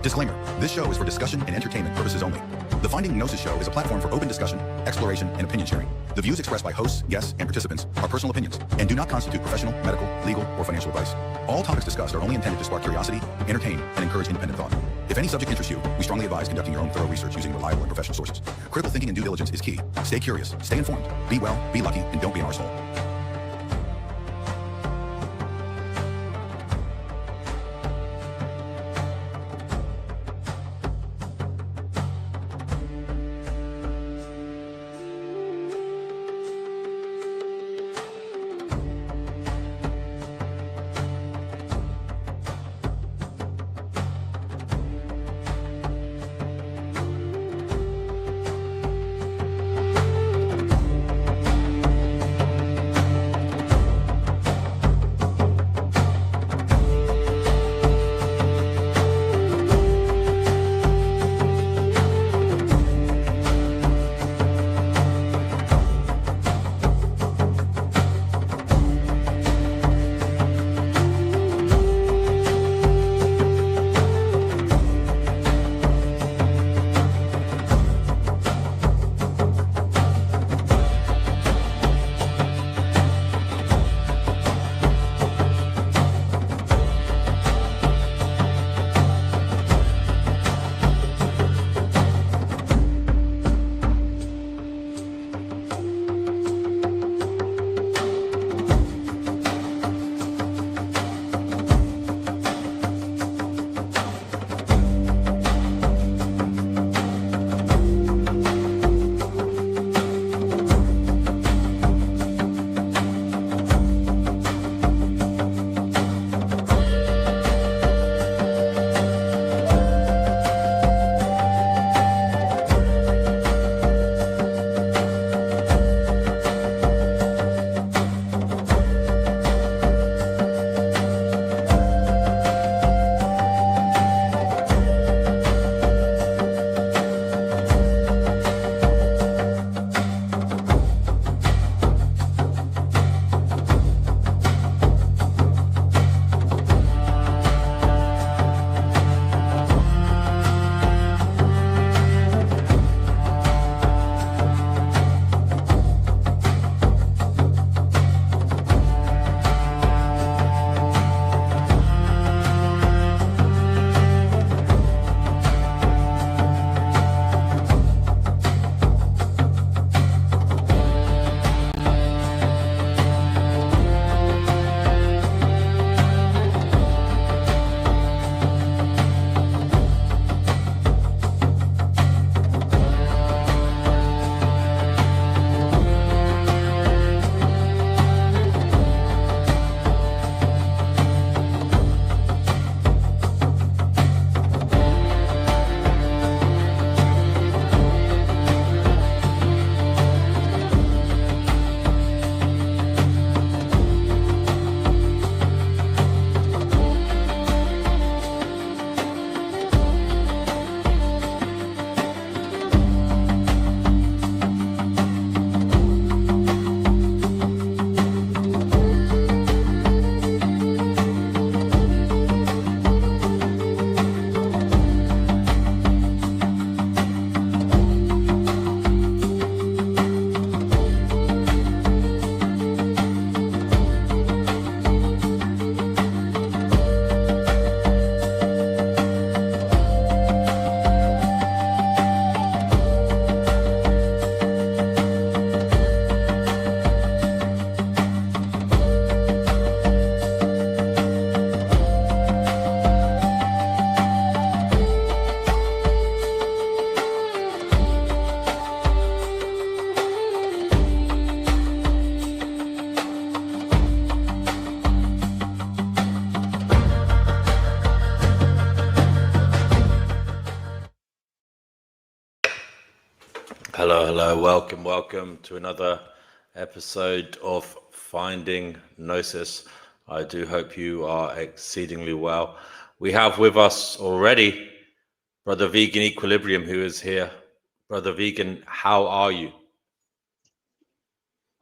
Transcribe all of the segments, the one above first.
Disclaimer, this show is for discussion and entertainment purposes only. The Finding Gnosis show is a platform for open discussion, exploration, and opinion sharing. The views expressed by hosts, guests, and participants are personal opinions and do not constitute professional, medical, legal, or financial advice. All topics discussed are only intended to spark curiosity, entertain, and encourage independent thought. If any subject interests you, we strongly advise conducting your own thorough research using reliable and professional sources. Critical thinking and due diligence is key. Stay curious, stay informed, be well, be lucky, and don't be an arsehole. Hello, welcome to another episode of Finding Gnosis. I do hope you are exceedingly well. We have with us already Brother Vegan Equilibrium, who is here. Brother Vegan, how are you?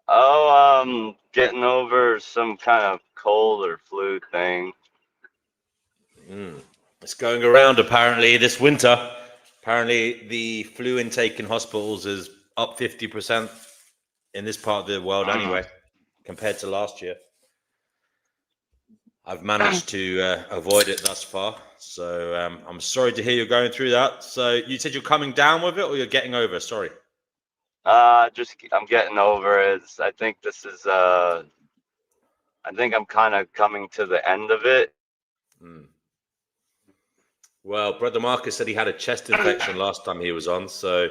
Oh, getting over some kind of cold or flu thing. It's going around apparently this winter. Apparently, the flu intake in hospitals is up 50% in this part of the world anyway, compared to last year. I've managed to avoid it thus far, so I'm sorry to hear you're going through that. So you said you're coming down with it, or you're getting over it? Sorry. I'm getting over it. I think this is I think I'm kind of coming to the end of it. Well, Brother Marcus said he had a chest infection last time he was on, so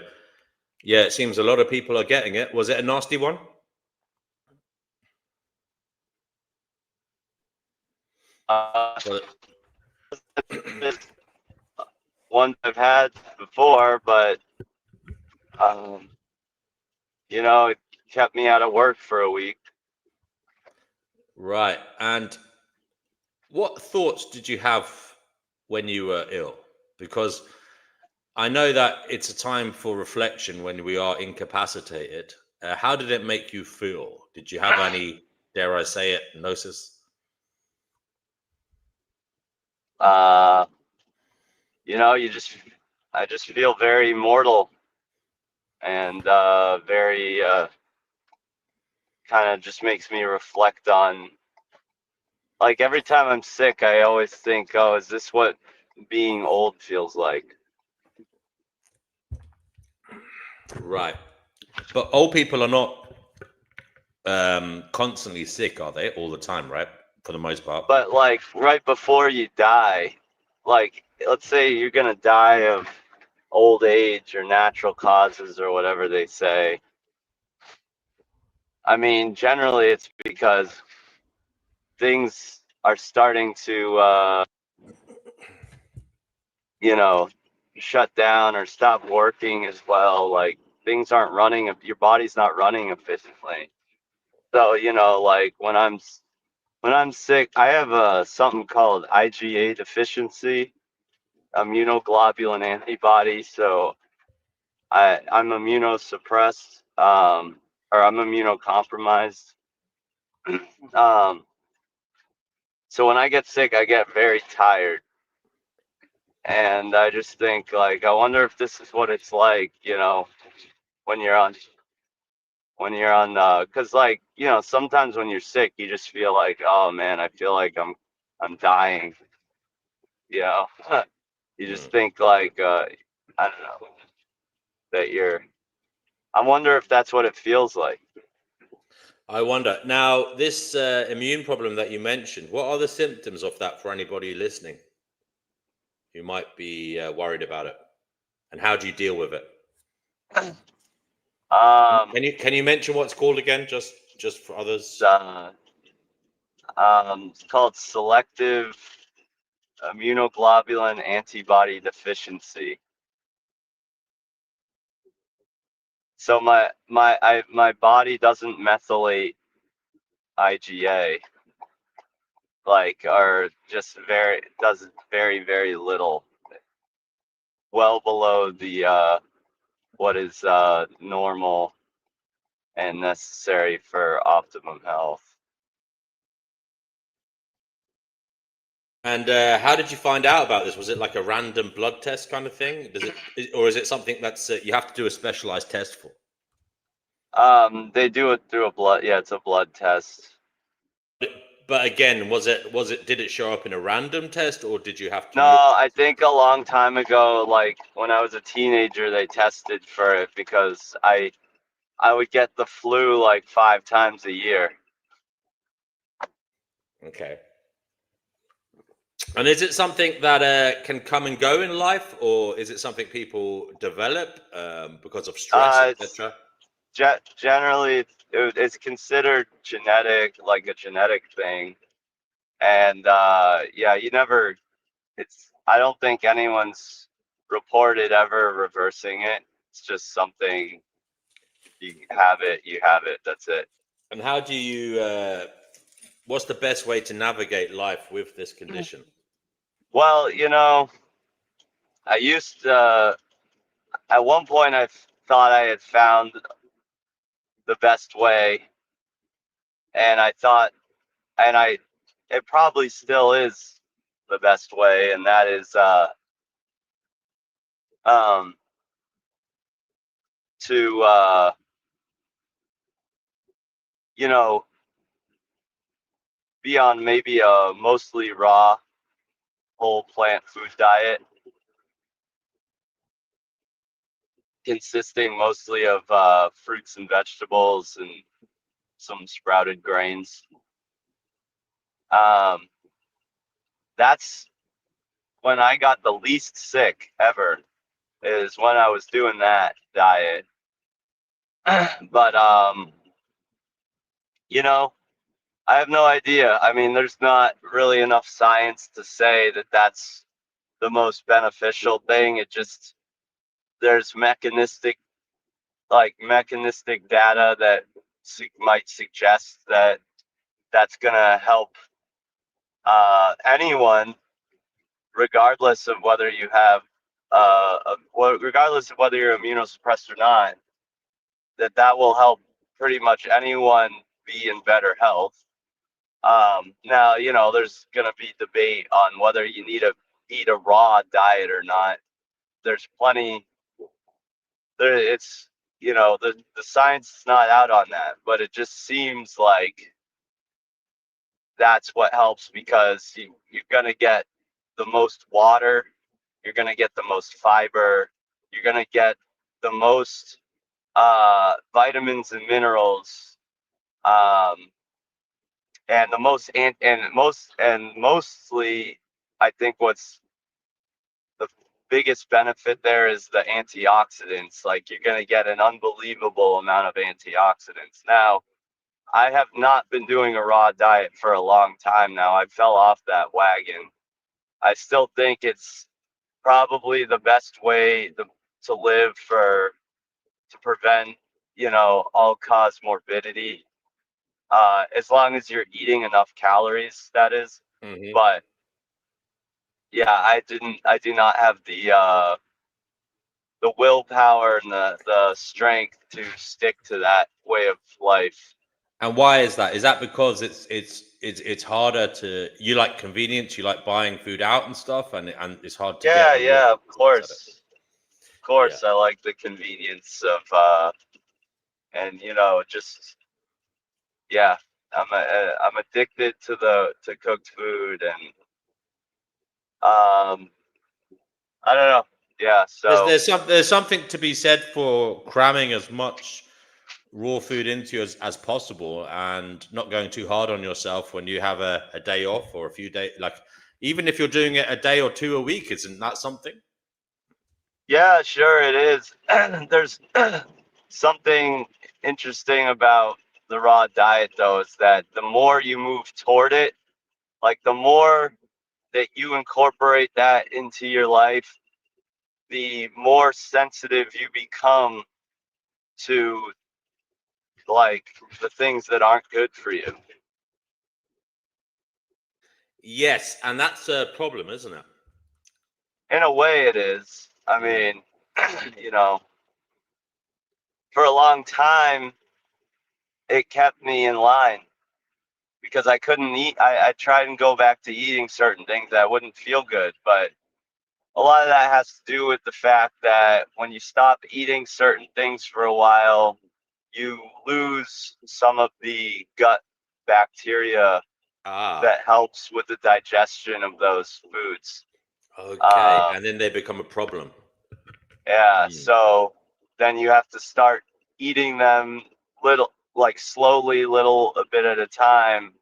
yeah, it seems a lot of people are getting it. Was it a nasty one? Well, It's one I've had before, but it kept me out of work for a week. right. And what thoughts did you have when you were ill? Because I know that it's a time for reflection when we are incapacitated. How did it make you feel? Did you have any, dare I say it, gnosis? I just feel very mortal and very kind of just makes me reflect on, like, every time I'm sick, I always think, oh, is this what being old feels like? Right. But old people are not constantly sick, are they? All the time, right? For the most part. But like right before you die, like let's say you're gonna die of old age or natural causes or whatever they say. I mean, generally it's because things are starting to, you know, shut down or stop working as well. Like things aren't running, your body's not running efficiently. So, like when I'm sick, I have something called IgA deficiency, immunoglobulin antibody. So I'm immunosuppressed, or I'm immunocompromised. um, so when I get sick, I get very tired, and I just think, like, I wonder if this is what it's like, when you're on because, like, sometimes when you're sick, you just feel like, oh man, I feel like I'm dying. You know, you just think like, I don't know, that you're. I wonder if that's what it feels like. I wonder. Now, this immune problem that you mentioned, what are the symptoms of that for anybody listening who might be worried about it? And how do you deal with it? Um, Can you mention what it's called again, just for others? it's called selective immunoglobulin antibody deficiency. So my body doesn't methylate IgA, like, or just does very, very little, well below the what is normal and necessary for optimum health. And how did you find out about this? Was it like a random blood test kind of thing? Or is it something that's you have to do a specialized test for? They do it through a blood. Yeah, it's a blood test. But again, did it show up in a random test, or did you have to No, look? I think a long time ago, like when I was a teenager, they tested for it because I would get the flu like 5 times a year. Okay. And is it something that can come and go in life, or is it something people develop because of stress, It's etc.? generally it's considered genetic, like a genetic thing, and yeah, I don't think anyone's reported ever reversing it. It's just something, you have it. That's it. And how do you? What's the best way to navigate life with this condition? Well, I used at one point I thought I had found the best way, and I thought, and I it probably still is the best way, and that is to you know, be on maybe a mostly raw whole plant food diet consisting mostly of fruits and vegetables and some sprouted grains. That's when I got the least sick ever, is when I was doing that diet. But you know, I have no idea. I mean, there's not really enough science to say that that's the most beneficial thing. It just, there's mechanistic data that might suggest that that's gonna help anyone, regardless of whether you have regardless of whether you're immunosuppressed or not, that will help pretty much anyone be in better health. Now, you know, there's gonna be debate on whether you need to eat a raw diet or not. There's plenty there. It's, you know, the science is not out on that, but it just seems like that's what helps, because you're gonna get the most water, you're gonna get the most fiber, you're gonna get the most vitamins and minerals, um, and the most and mostly, I think what's the biggest benefit there is the antioxidants. Like, you're gonna get an unbelievable amount of antioxidants. Now, I have not been doing a raw diet for a long time now. I fell off that wagon. I still think it's probably the best way to live to prevent, you know, all cause morbidity, as long as you're eating enough calories, that is. Mm-hmm. But yeah, I do not have the willpower and the strength to stick to that way of life. And why is that? Is that because it's harder to, you like convenience, you like buying food out and stuff, and it's hard to get Yeah, the raw yeah, of foods? Is that it? course. Of Yeah. course, I like the convenience of and you know, just, yeah, I'm addicted to to cooked food, and I don't know. Yeah, so There's something to be said for cramming as much raw food into you as possible, and not going too hard on yourself when you have a day off or a few days. Like, even if you're doing it a day or two a week, isn't that something? yeah, sure it is. There's something interesting about the raw diet, though, is that the more you move toward it, like the more that you incorporate that into your life, the more sensitive you become to, like, the things that aren't good for you. Yes, and that's a problem, isn't it? In a way, it is. I Mm. mean, you know, for a long time, it kept me in line because I couldn't eat. I tried and go back to eating certain things that wouldn't feel good, but a lot of that has to do with the fact that when you stop eating certain things for a while, you lose some of the gut bacteria Ah, that helps with the digestion of those foods. okay. Um, And then they become a problem. yeah, Mm. so then you have to start eating them little, like slowly, little a bit at a time,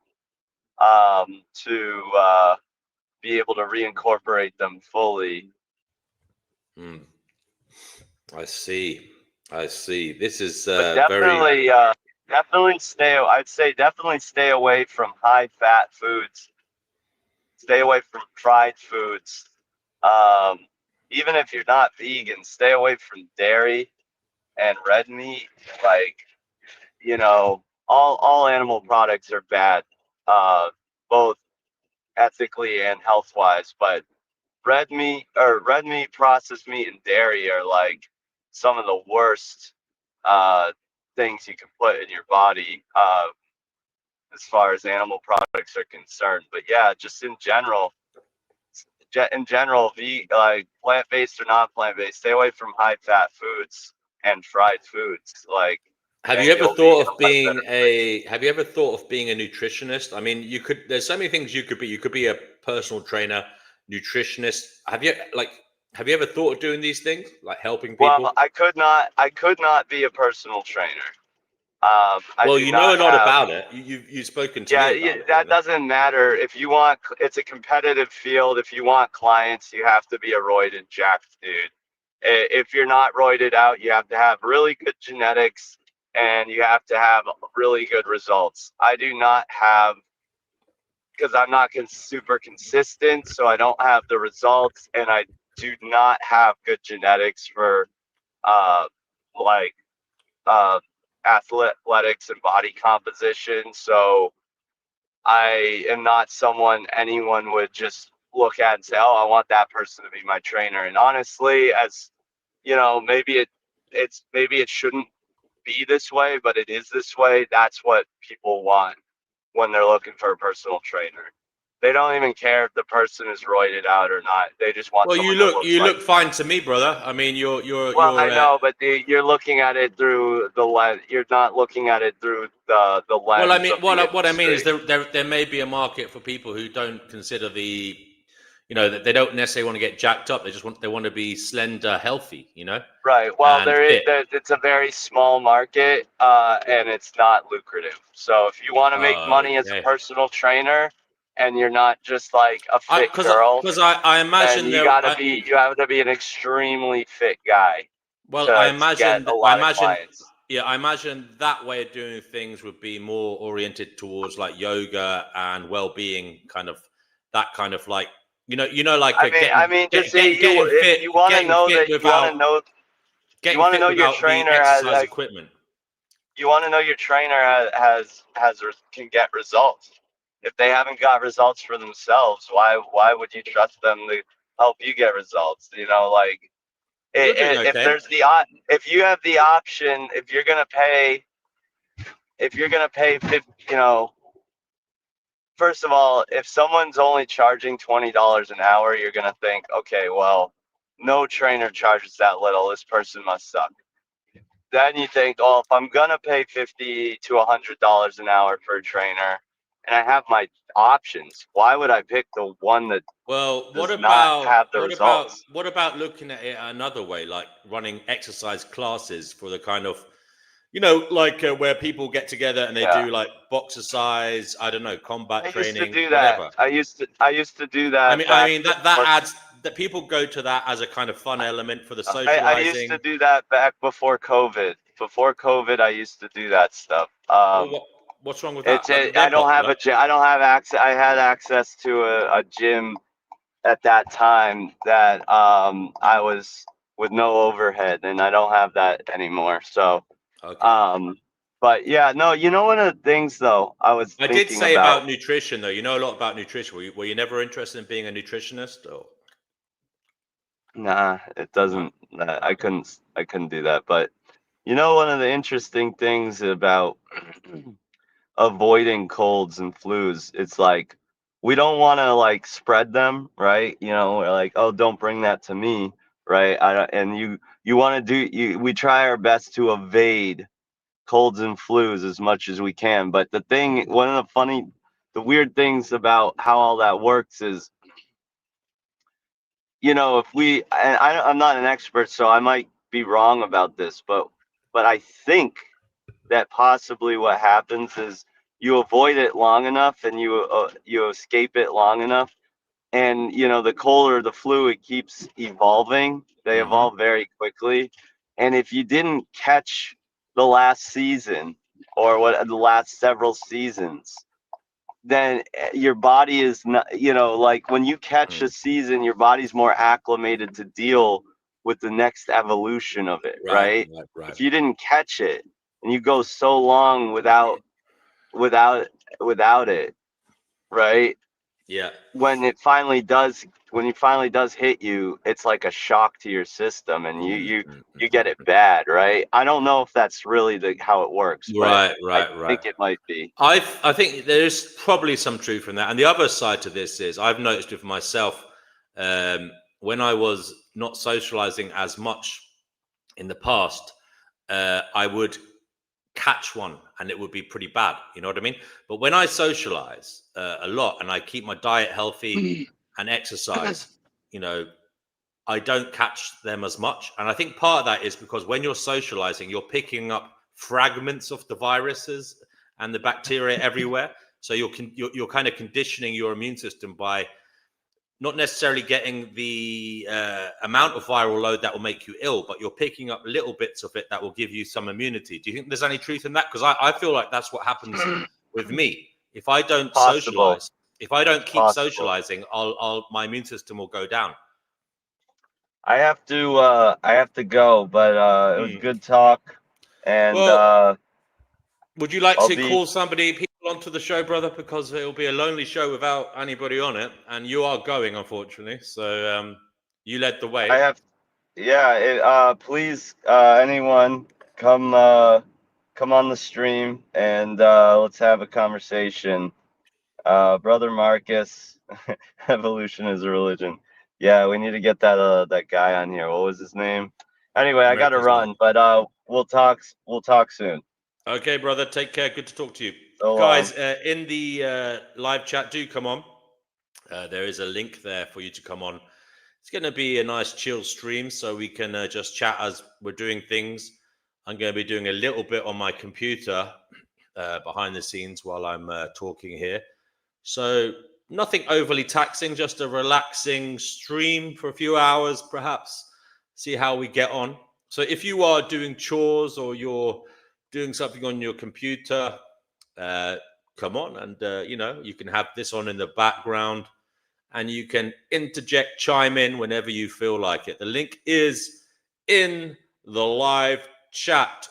to be able to reincorporate them fully. Mm. I see. I see. This is But very. definitely stay. I'd say definitely stay away from high fat foods. Stay away from fried foods. Um, Even if you're not vegan, stay away from dairy and red meat. Like, you know, all animal products are bad, both ethically and health wise. But red meat, processed meat, and dairy are like some of the worst uh, things you can put in your body, as far as animal products are concerned. But yeah, just in general, in general, like plant-based or not plant-based, stay away from high-fat foods and fried foods. Like, Have and you ever you'll be in thought a of much better being place. have you ever thought of being a nutritionist? I mean, there's so many things you could be. You could be a personal trainer, nutritionist. Have you ever thought of doing these things, like helping Well, people? I could not be a personal trainer. I Well, do you know not a lot have. about it. You've spoken to me Yeah, about it, that really. doesn't matter. If you want, it's a competitive field. If you want clients, you have to be a roided jacked dude. If you're not roided out, you have to have really good genetics and you have to have really good results. I do not have, because I'm not super consistent, so I don't have the results, and I do not have good genetics for uh like uh athletics and body composition. So I am not someone anyone would just look at and say, "Oh, I want that person to be my trainer." And honestly, as you know, maybe it shouldn't be this way, but it is this way. That's what people want when they're looking for a personal trainer. They don't even care if the person is roided out or not. They just want Well, you someone that look looks you like look them. fine to me, brother. I mean, Well, I know, but you're looking at it through the lens. You're not looking at it through the well. I lens mean, of the what I mean is industry. there may be a market for people who don't consider that they don't necessarily want to get jacked up. They want to be slender, healthy, Right. Well, and fit. it's a very small market, and it's not lucrative. So if you want to make money as a Okay. personal trainer, and you're not just like a I fit girl, because I then imagine there. you have to be an extremely fit guy Well, to get a lot of clients. yeah, I imagine that way of doing things would be more oriented towards like yoga and well-being, kind of that kind of like like Just say you if you want to know that you getting want to fit know your without the trainer has exercise equipment. you want to know your trainer can get results. If they haven't got results for themselves, why would you trust them to help you get results? Like You're doing if okay. there's if you have the option, if you're gonna pay 50, first of all, if someone's only charging $20 an hour, you're gonna think, okay, well, no trainer charges that little. This person must suck. Then you think, oh, if I'm gonna pay $50 to $100 an hour for a trainer, and I have my options, why would I pick the one that Well, does not have the results? what about looking at it another way, like running exercise classes for the kind of where people get together and they Yeah, do like boxercise, I don't know, combat I used to training, do that. whatever. I used to do that I back mean that before. adds that people go to that as a kind of fun element for the I used to socializing. do that back before COVID. Before COVID, I used to do that stuff. Well, what's wrong with that? I They're don't have popular. a gym. I don't have access. I had access to a gym at that time that I was with no overhead, and I don't have that anymore. So, Okay. um, but yeah, no, one of the things though I was I did thinking say about. about nutrition though. You know a lot about nutrition. Were you never interested in being a nutritionist or Nah, it no? doesn't. Okay. I couldn't do that. But one of the interesting things about avoiding colds and flus, it's like we don't want to like spread them, right? We're like, oh, don't bring that to me, right? I don't, and you want to we try our best to evade colds and flus as much as we can. But one of the weird things about how all that works is, if I'm not an expert, so I might be wrong about this, but I think that possibly what happens is you avoid it long enough and you escape it long enough, and the cold or the flu, it keeps evolving. They Mm-hmm. evolve very quickly, and if you didn't catch the last season or the last several seasons, then your body is not, like when you catch a Mm. season, your body's more acclimated to deal with the next evolution of it, Right, right? right, right. If you didn't catch it and you go so long without without it, right? Yeah. When it finally does hit you, it's like a shock to your system, and Mm, mm, you mm, get it bad, right? I don't know if that's really how it works, but right, I right, right. think it might be. I think there's probably some truth in that. And the other side to this is I've noticed with myself when I was not socializing as much in the past, I would catch one and it would be pretty bad. You know what I mean? But when I socialize a lot and I keep my diet healthy and exercise, you know, I don't catch them as much. And I think part of that is because when you're socializing, you're picking up fragments of the viruses and the bacteria everywhere. So you're kind of conditioning your immune system by not necessarily getting the amount of viral load that will make you ill, but you're picking up little bits of it that will give you some immunity. Do you think there's any truth in that? Because I feel like that's what happens with me. If I don't Possible. socialize, if I don't keep Possible. socializing, my immune system will go down. I have to go, but it was good talk, and Well, would you like I'll to be. call people onto the show, brother? Because it'll be a lonely show without anybody on it, and you are going, unfortunately. So you led the way. I have. Yeah. Please, anyone, come on the stream and let's have a conversation. Brother Marcus, evolution is a religion. Yeah, we need to get that guy on here. What was his name? Anyway, I gotta America's Life. run, but we'll talk. We'll talk soon. Okay, brother. Take care. Good to talk to you. So long. Guys, in the live chat, do come on. There is a link there for you to come on. It's going to be a nice chill stream, so we can just chat as we're doing things. I'm going to be doing a little bit on my computer behind the scenes while I'm talking here. So nothing overly taxing, just a relaxing stream for a few hours, perhaps. See how we get on. So if you are doing chores or you're doing something on your computer, come on, and you can have this on in the background, and you can interject, chime in whenever you feel like it. The link is in the live chat.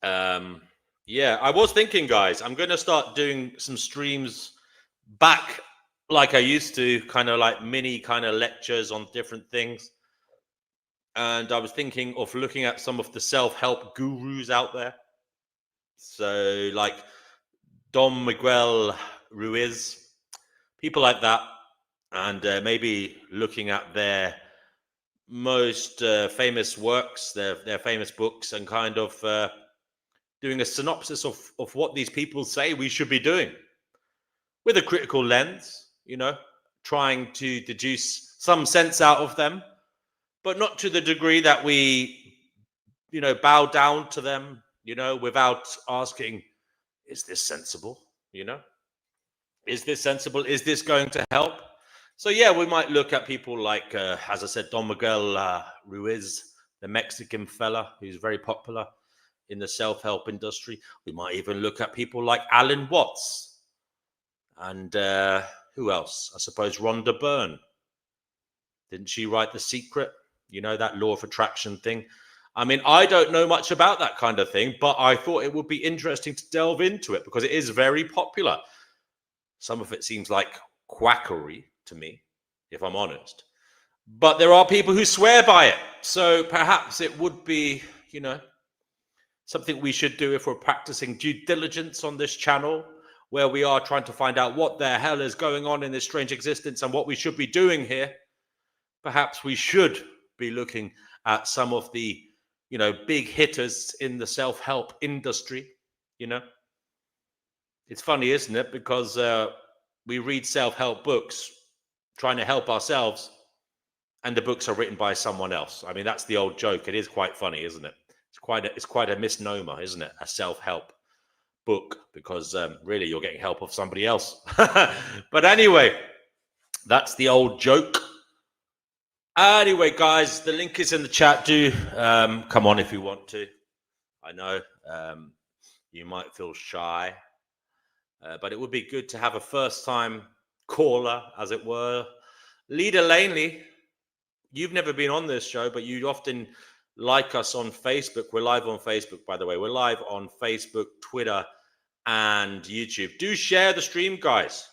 Yeah, I was thinking, guys, I'm going to start doing some streams back like I used to, kind of like mini kind of lectures on different things. And I was thinking of looking at some of the self-help gurus out there. So like Don Miguel Ruiz, people like that. And maybe looking at their most famous works, their famous books, and kind of doing a synopsis of what these people say we should be doing with a critical lens, trying to deduce some sense out of them, but not to the degree that we, bow down to them, without asking, is this sensible? Is this sensible? Is this going to help? So, yeah, we might look at people like, as I said, Don Miguel Ruiz, the Mexican fella who's very popular in the self-help industry. We might even look at people like Alan Watts. And who else? I suppose Rhonda Byrne. Didn't she write The Secret? That law of attraction thing. I mean, I don't know much about that kind of thing, but I thought it would be interesting to delve into it because it is very popular. Some of it seems like quackery to me, if I'm honest. But there are people who swear by it. So perhaps it would be, something we should do if we're practicing due diligence on this channel, where we are trying to find out what the hell is going on in this strange existence and what we should be doing here. Perhaps we should be looking at some of the, big hitters in the self-help industry, It's funny, isn't it? Because we read self-help books trying to help ourselves, and the books are written by someone else. I mean, that's the old joke. It is quite funny, isn't it? It's quite a misnomer, isn't it? A self-help book, because really you're getting help of somebody else. But anyway, that's the old joke. Anyway, guys, the link is in the chat. Do come on if you want to. I know you might feel shy, but it would be good to have a first-time caller, as it were. Leader Laney, you've never been on this show, but you often like us on Facebook. We're live on Facebook, by the way. We're live on Facebook, Twitter, and YouTube. Do share the stream, guys.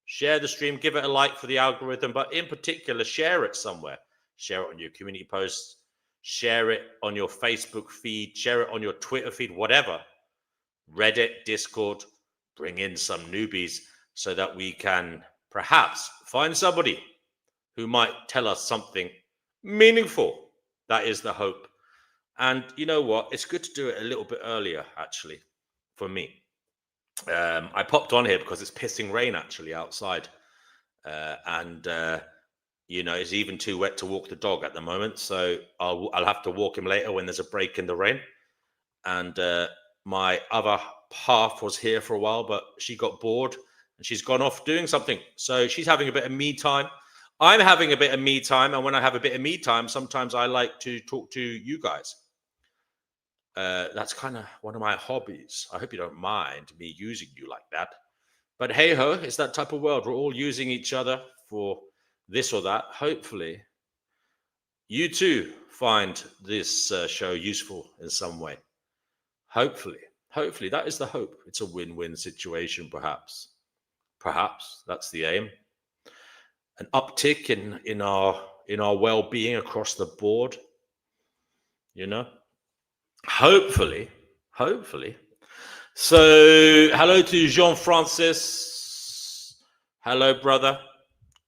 Share the stream, give it a like for the algorithm, but in particular, share it somewhere. Share it on your community posts, share it on your Facebook feed, share it on your Twitter feed, whatever. Reddit, Discord, bring in some newbies so that we can perhaps find somebody who might tell us something meaningful. That is the hope. And you know what? It's good to do it a little bit earlier, actually, for me. I popped on here because it's pissing rain actually outside. And it's even too wet to walk the dog at the moment. So I'll have to walk him later when there's a break in the rain. And my other half was here for a while, but she got bored and she's gone off doing something. So she's having a bit of me time. I'm having a bit of me time. And when I have a bit of me time, sometimes I like to talk to you guys. That's kind of one of my hobbies. I hope you don't mind me using you like that. But hey ho, it's that type of world. We're all using each other for this or that. Hopefully, you too find this show useful in some way. Hopefully, that is the hope. It's a win-win situation, perhaps. Perhaps that's the aim. An uptick in our well-being across the board. Hopefully. So, hello to Jean Francis. Hello, brother.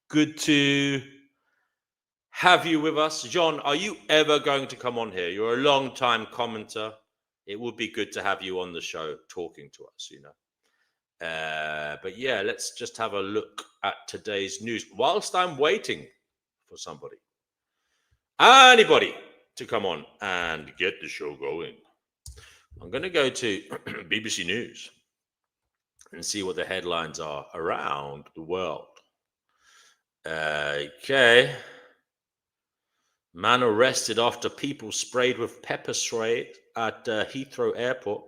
Good to have you with us. John, are you ever going to come on here? You're a long-time commenter. It would be good to have you on the show talking to us, But yeah, let's just have a look at today's news whilst I'm waiting for anybody to come on and get the show going. I'm going to go to BBC News and see what the headlines are around the world. Okay. Man arrested after people sprayed with pepper spray at Heathrow Airport.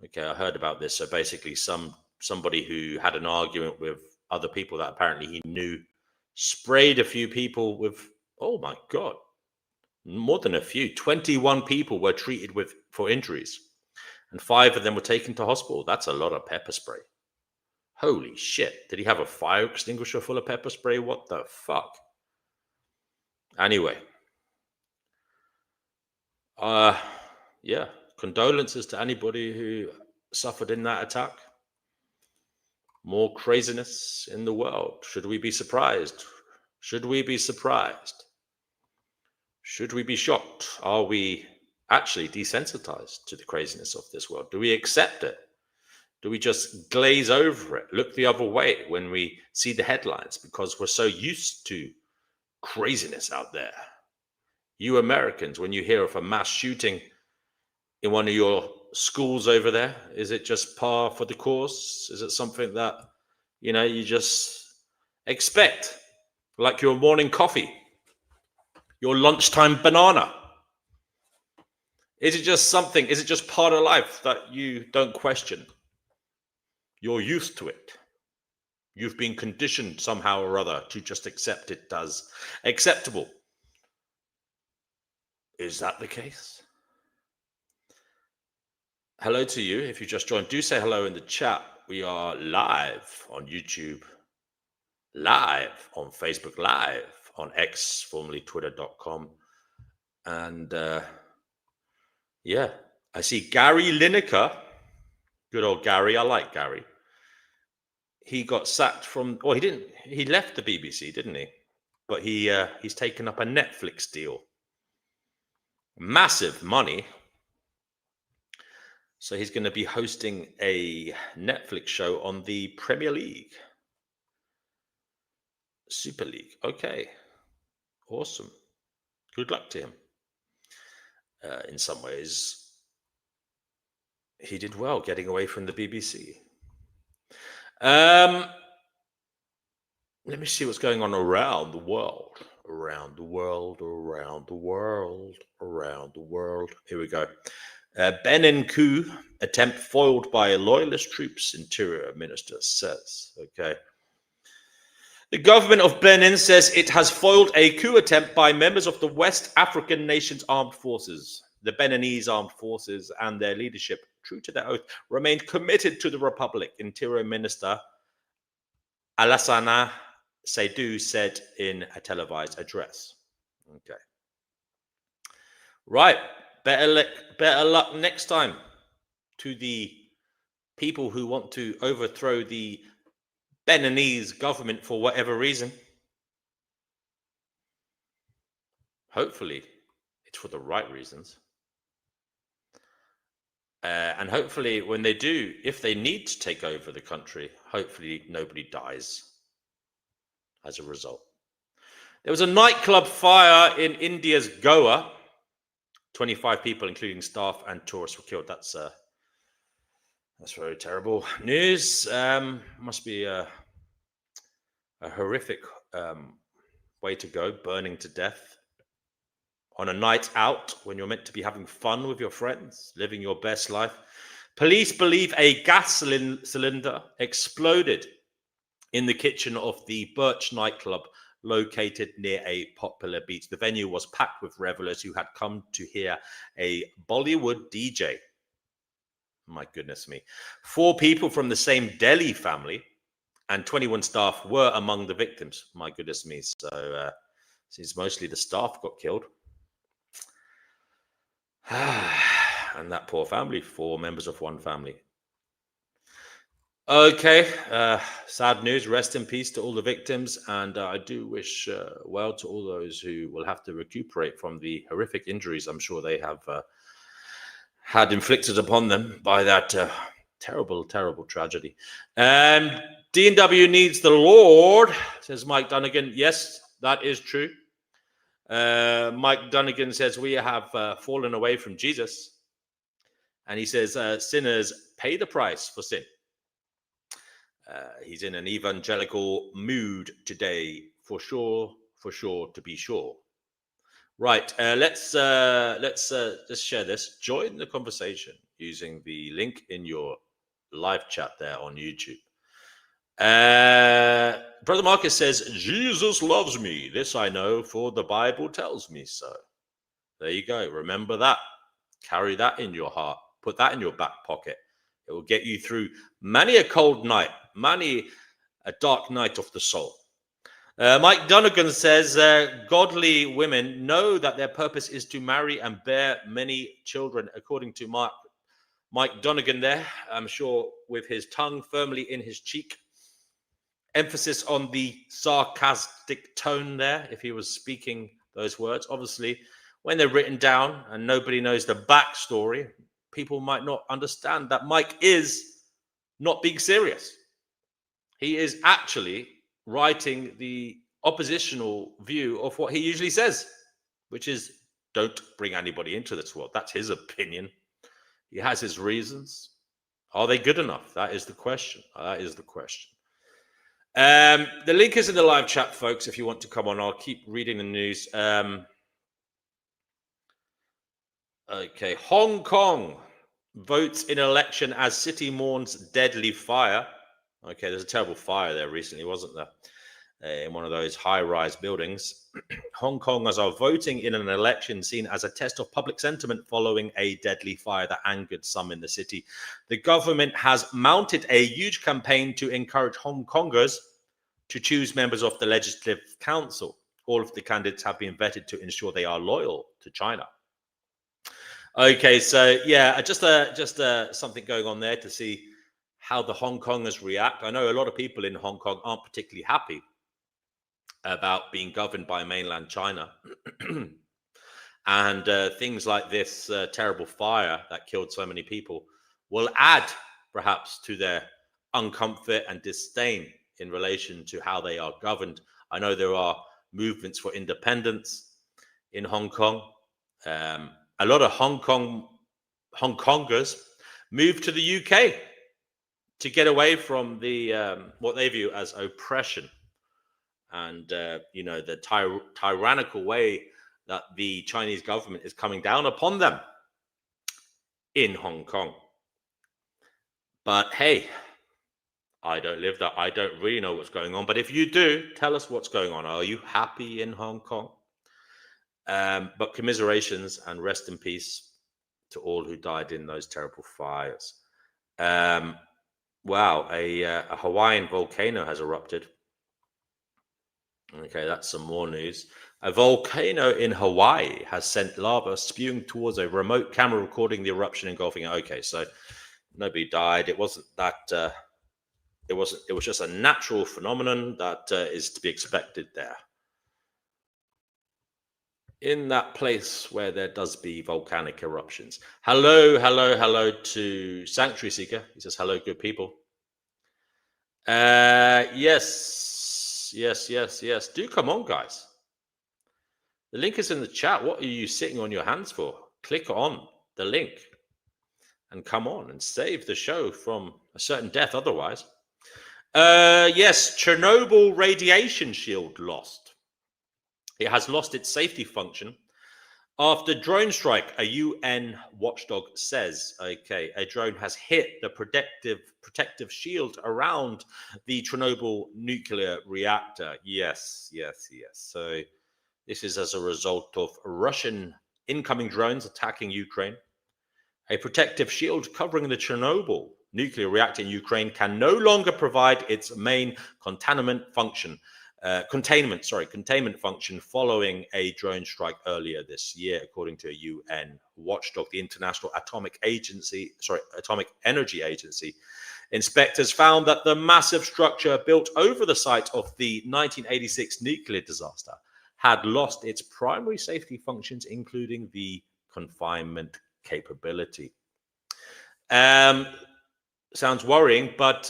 Okay, I heard about this. So basically, somebody who had an argument with other people that apparently he knew sprayed a few people with, oh my God, more than a few. 21 people were treated for injuries, and 5 of them were taken to hospital. That's a lot of pepper spray. Holy shit. Did he have a fire extinguisher full of pepper spray? What the fuck? Anyway. Yeah. Condolences to anybody who suffered in that attack. More craziness in the world. Should we be surprised? Should we be surprised? Should we be shocked? Are we actually desensitized to the craziness of this world? Do we accept it? Do we just glaze over it, look the other way when we see the headlines because we're so used to craziness out there? You Americans, when you hear of a mass shooting in one of your schools over there, is it just par for the course? Is it something that, you just expect, like your morning coffee, your lunchtime banana? Is it just part of life that you don't question? You're used to it. You've been conditioned somehow or other to just accept it as acceptable. Is that the case? Hello to you. If you just joined, do say hello in the chat. We are live on YouTube, live on Facebook, live on X, formerly twitter.com. And yeah, I see Gary Lineker. Good old Gary. I like Gary. He got sacked he left the BBC, didn't he? But he's taken up a Netflix deal. Massive money. So he's going to be hosting a Netflix show on the Premier League. Super League. Okay. Awesome. Good luck to him. In some ways, he did well getting away from the BBC. Let me see what's going on around the world. Here we go. Benin coup attempt foiled by loyalist troops, Interior Minister says. Okay. The government of Benin says it has foiled a coup attempt by members of the West African nation's armed forces. The Beninese armed forces and their leadership, true to their oath, remained committed to the republic, Interior Minister Alassana Seydu said in a televised address. Okay. Right. Better luck next time to the people who want to overthrow the Beninese government for whatever reason. Hopefully, it's for the right reasons. And hopefully, when they do, if they need to take over the country, hopefully nobody dies as a result. There was a nightclub fire in India's Goa. 25 people, including staff and tourists, were killed. That's very terrible news. Must be a horrific way to go, burning to death on a night out when you're meant to be having fun with your friends, living your best life. Police believe a gas cylinder exploded in the kitchen of the Birch nightclub located near a popular beach. The venue was packed with revelers who had come to hear a Bollywood DJ. My goodness me. 4 people from the same Delhi family and 21 staff were among the victims. My goodness me. So since mostly the staff got killed. And that poor family, 4 members of one family. Okay, sad news. Rest in peace to all the victims. And I do wish well to all those who will have to recuperate from the horrific injuries I'm sure they have had inflicted upon them by that terrible, terrible tragedy. D&W needs the Lord, says Mike Dunnigan. Yes, that is true. Mike Dunnigan says we have fallen away from Jesus. And he says sinners pay the price for sin. He's in an evangelical mood today, for sure, to be sure. Right, let's just share this. Join the conversation using the link in your live chat there on YouTube. Brother Marcus says, Jesus loves me. This I know, for the Bible tells me so. There you go. Remember that. Carry that in your heart. Put that in your back pocket. It will get you through many a cold night, many a dark night of the soul. Mike Dunnigan says, godly women know that their purpose is to marry and bear many children, according to Mike Dunnigan there, I'm sure with his tongue firmly in his cheek. Emphasis on the sarcastic tone there, if he was speaking those words. Obviously, when they're written down and nobody knows the backstory, people might not understand that Mike is not being serious. He is actually writing the oppositional view of what he usually says, which is don't bring anybody into this world. That's his opinion. He has his reasons. Are they good enough? That is the question. The link is in the live chat, folks, if you want to come on. I'll keep reading the news. Okay, Hong Kong votes in election as city mourns deadly fire. Okay, there's a terrible fire there recently, wasn't there? In one of those high-rise buildings. Hong Kongers are voting in an election seen as a test of public sentiment following a deadly fire that angered some in the city. The government has mounted a huge campaign to encourage Hong Kongers to choose members of the Legislative Council. All of the candidates have been vetted to ensure they are loyal to China. Okay, so yeah, just something going on there to see how the Hong Kongers react. I know a lot of people in Hong Kong aren't particularly happy about being governed by mainland China. And things like this terrible fire that killed so many people will add perhaps to their uncomfort and disdain in relation to how they are governed. I know there are movements for independence in Hong Kong. A lot of Hong Kongers moved to the UK to get away from the what they view as oppression and the tyrannical way that the Chinese government is coming down upon them in Hong Kong. But hey, I don't live there. I don't really know what's going on. But if you do, tell us what's going on. Are you happy in Hong Kong? But commiserations and rest in peace to all who died in those terrible fires. Wow, a Hawaiian volcano has erupted. Okay, that's some more news. A volcano in Hawaii has sent lava spewing towards a remote camera recording the eruption engulfing it. Okay, so nobody died. It wasn't that. It was just a natural phenomenon that is to be expected there. in that place where there does be volcanic eruptions. Hello to Sanctuary Seeker. He says, hello, good people. Yes. Do come on, guys. The link is in the chat. What are you sitting on your hands for? Click on the link and come on and save the show from a certain death otherwise. Yes, Chernobyl radiation shield lost. It has lost its safety function after drone strike, a UN watchdog says. Okay, a drone has hit the protective shield around the Chernobyl nuclear reactor. Yes. So this is as a result of Russian incoming drones attacking Ukraine. A protective shield covering the Chernobyl nuclear reactor in Ukraine can no longer provide its main containment function following a drone strike earlier this year, according to a UN watchdog, the International Atomic Energy Agency. Inspectors found that the massive structure built over the site of the 1986 nuclear disaster had lost its primary safety functions, including the confinement capability. Sounds worrying, but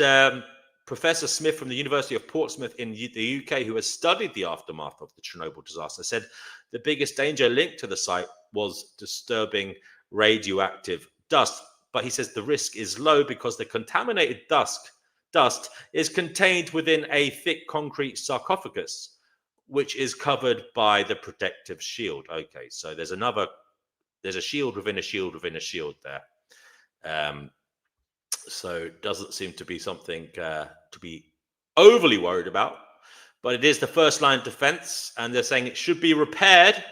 Professor Smith from the University of Portsmouth in the UK, who has studied the aftermath of the Chernobyl disaster, said the biggest danger linked to the site was disturbing radioactive dust. But he says the risk is low because the contaminated dust is contained within a thick concrete sarcophagus, which is covered by the protective shield. Okay, so there's a shield within a shield within a shield there. So it doesn't seem to be something to be overly worried about, but it is the first line of defense, and they're saying it should be repaired.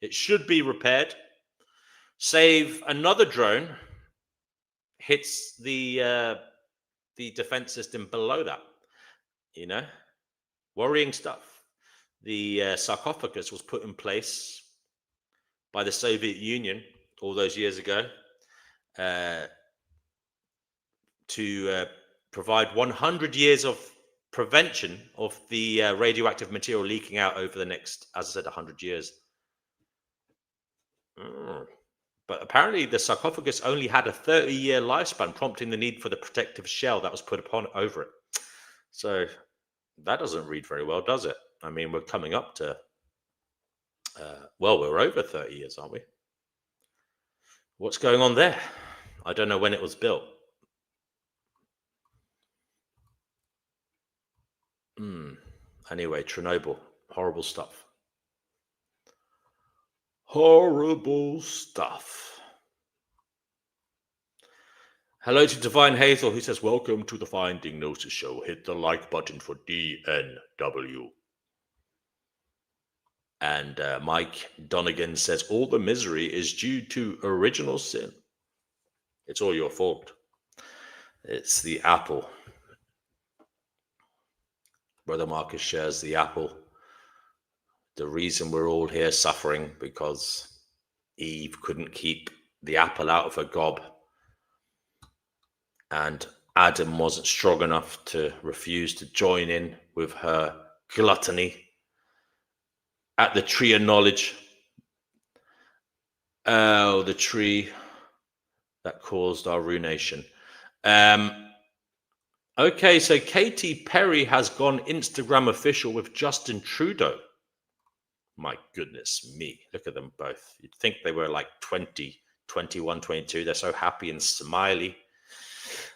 It should be repaired. Save another drone hits the defense system below that. You know, worrying stuff. The sarcophagus was put in place by the Soviet Union all those years ago to provide 100 years of prevention of the radioactive material leaking out over the next, as I said, 100 years. But apparently the sarcophagus only had a 30-year lifespan, prompting the need for the protective shell that was put over it. So that doesn't read very well, does it? I mean, we're coming up to, we're over 30 years, aren't we? What's going on there? I don't know when it was built. Anyway, Chernobyl, horrible stuff. Horrible stuff. Hello to Divine Hazel, who says, welcome to the Finding Gnosis show. Hit the like button for DNW. And Mike Donegan says, all the misery is due to original sin. It's all your fault. It's the apple. Brother Marcus shares the apple. The reason we're all here suffering because Eve couldn't keep the apple out of her gob. And Adam wasn't strong enough to refuse to join in with her gluttony at the tree of knowledge. Oh, the tree that caused our ruination. Okay, so Katy Perry has gone Instagram official with Justin Trudeau. My goodness me, look at them both. You'd think they were like 20, 21, 22. They're so happy and smiley.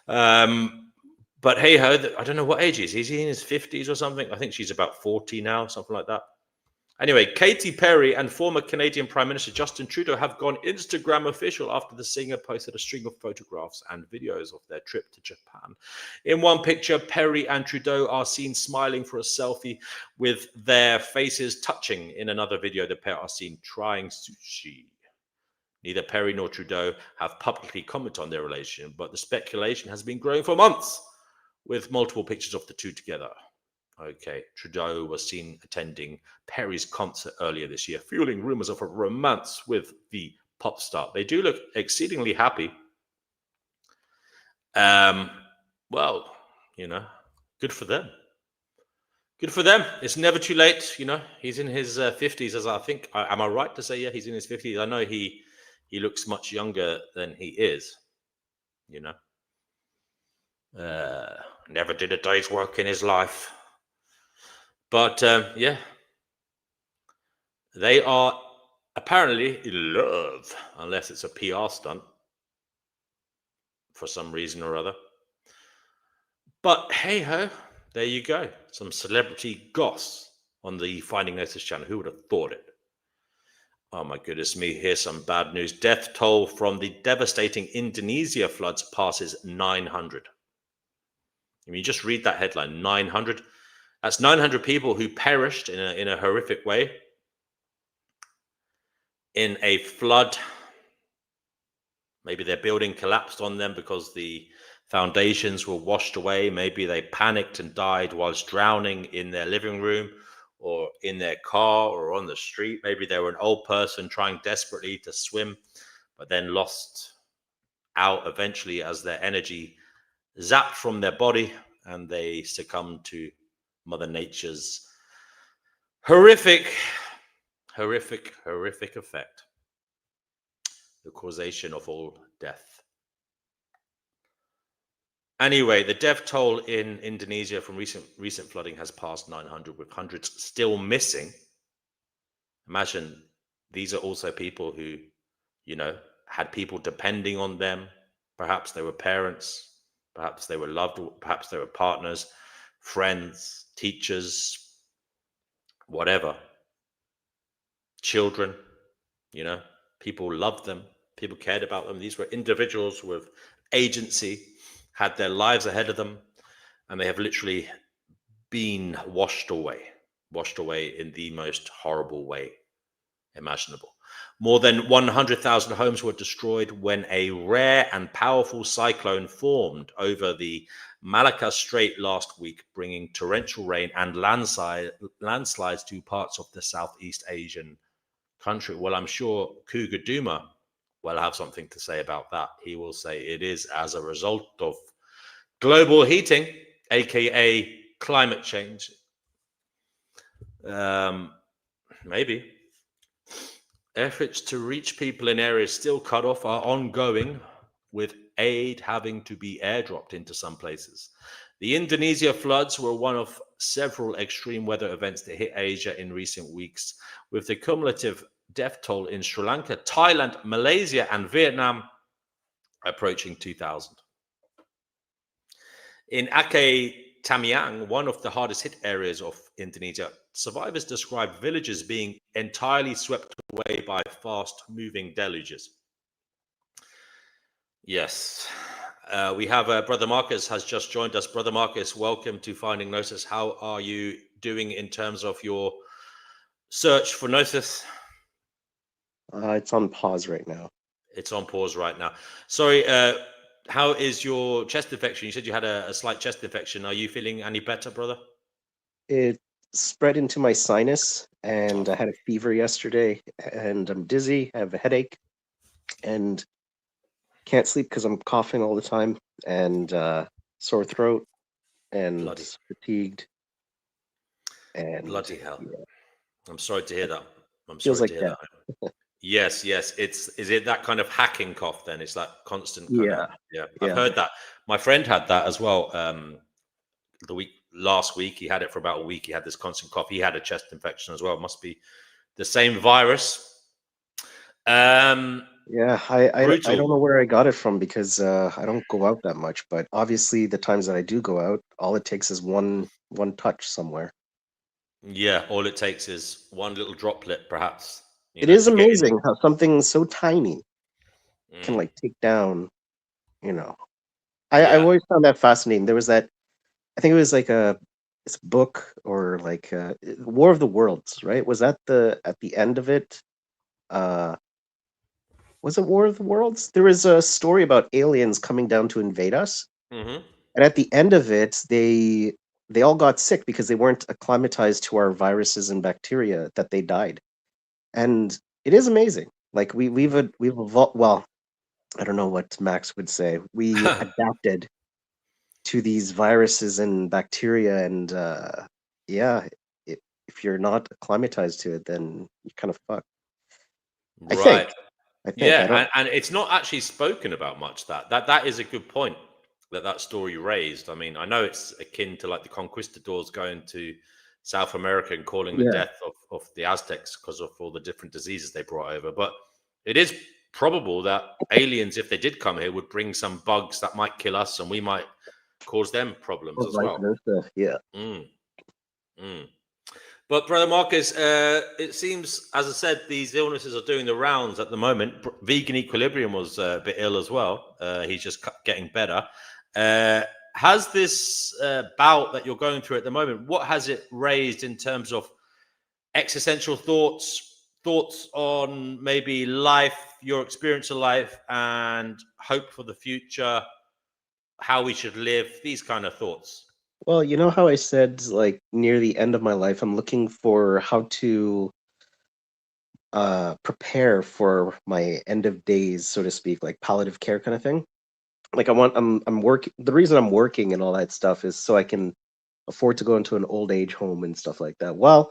But hey ho, I don't know what age he is. Is he in his 50s or something? I think she's about 40 now, something like that. Anyway, Katy Perry and former Canadian Prime Minister Justin Trudeau have gone Instagram official after the singer posted a string of photographs and videos of their trip to Japan. In one picture, Perry and Trudeau are seen smiling for a selfie with their faces touching. In another video, the pair are seen trying sushi. Neither Perry nor Trudeau have publicly commented on their relationship, but the speculation has been growing for months, with multiple pictures of the two together. Okay, Trudeau was seen attending Perry's concert earlier this year, fueling rumors of a romance with the pop star. They do look exceedingly happy. Well, you know, good for them. Good for them. It's never too late. He's in his 50s, as I think. Am I right to say, yeah, he's in his 50s? I know he looks much younger than he is. You know, never did a day's work in his life. But yeah, they are apparently in love, unless it's a PR stunt for some reason or other. But hey ho, there you go. Some celebrity goss on the Finding Gnosis channel. Who would have thought it? Oh my goodness me, here's some bad news. Death toll from the devastating Indonesia floods passes 900. I mean, just read that headline, 900. That's 900 people who perished in a horrific way in a flood. Maybe their building collapsed on them because the foundations were washed away. Maybe they panicked and died whilst drowning in their living room or in their car or on the street. Maybe they were an old person trying desperately to swim, but then lost out eventually as their energy zapped from their body and they succumbed to Mother Nature's horrific effect, the causation of all death. Anyway, the death toll in Indonesia from recent flooding has passed 900, with hundreds still missing. Imagine these are also people who, had people depending on them. Perhaps they were parents, perhaps they were loved, perhaps they were partners, friends, teachers, whatever. Children, people loved them, people cared about them. These were individuals with agency, had their lives ahead of them, and they have literally been washed away in the most horrible way imaginable. More than 100,000 homes were destroyed when a rare and powerful cyclone formed over the Malacca Strait last week, bringing torrential rain and landslides to parts of the Southeast Asian country. Well, I'm sure Cougar Duma will have something to say about that. He will say it is as a result of global heating, aka climate change. Maybe. Efforts to reach people in areas still cut off are ongoing, with aid having to be airdropped into some places. The Indonesia floods were one of several extreme weather events that hit Asia in recent weeks, with the cumulative death toll in Sri Lanka, Thailand, Malaysia, and Vietnam approaching 2,000. In Aceh Tamiang, one of the hardest hit areas of Indonesia, survivors describe villages being entirely swept away by fast-moving deluges. Yes. We have Brother Marcus has just joined us. Brother Marcus, welcome to Finding Gnosis. How are you doing in terms of your search for Gnosis? It's on pause right now. It's on pause right now. Sorry, how is your chest infection? You said you had a slight chest infection. Are you feeling any better, brother? It spread into my sinus, and I had a fever yesterday, and I'm dizzy, I have a headache, and can't sleep because I'm coughing all the time, and sore throat, and fatigued. And bloody hell. yeah. I'm sorry to hear that. I'm Feels sorry like to hear that. Yes. Is it that kind of hacking cough then? It's that constant kind of, I've heard that. My friend had that as well. Last week, he had it for about a week. He had this constant cough. He had a chest infection as well. It must be the same virus. I don't know where I got it from because I don't go out that much. But obviously, the times that I do go out, all it takes is one touch somewhere. Yeah, all it takes is one little droplet, perhaps. It is amazing how something so tiny can like take down. I've always found that fascinating. There was that. I think it was like it's a book or like War of the Worlds, right? Was that at the end of it? Was it War of the Worlds? There was a story about aliens coming down to invade us, and at the end of it, they all got sick because they weren't acclimatized to our viruses and bacteria that they died. And it is amazing. Like we've evolved. Well, I don't know what Max would say. We adapted to these viruses and bacteria, and yeah, if you're not acclimatized to it, then you're kind of fucked. I think. Right. I think. I don't. Yeah, and it's not actually spoken about much. That is a good point that story raised. I mean, I know it's akin to like the conquistadors going to South America and calling the Yeah. death of the Aztecs because of all the different diseases they brought over. But it is probable that aliens, if they did come here, would bring some bugs that might kill us, and we might cause them problems Or as vice well. versa. Yeah. Mm, mm. But brother Marcus, it seems, as I said, these illnesses are doing the rounds at the moment. Vegan Equilibrium was a bit ill as well. He's just getting better. Uh, has this bout that you're going through at the moment, what has it raised in terms of existential thoughts on maybe life, your experience of life, and hope for the future, how we should live, these kind of thoughts? Well, you know how I said, like, near the end of my life, I'm looking for how to prepare for my end of days, so to speak, like palliative care kind of thing. Like I'm working. The reason I'm working and all that stuff is so I can afford to go into an old age home and stuff like that. Well,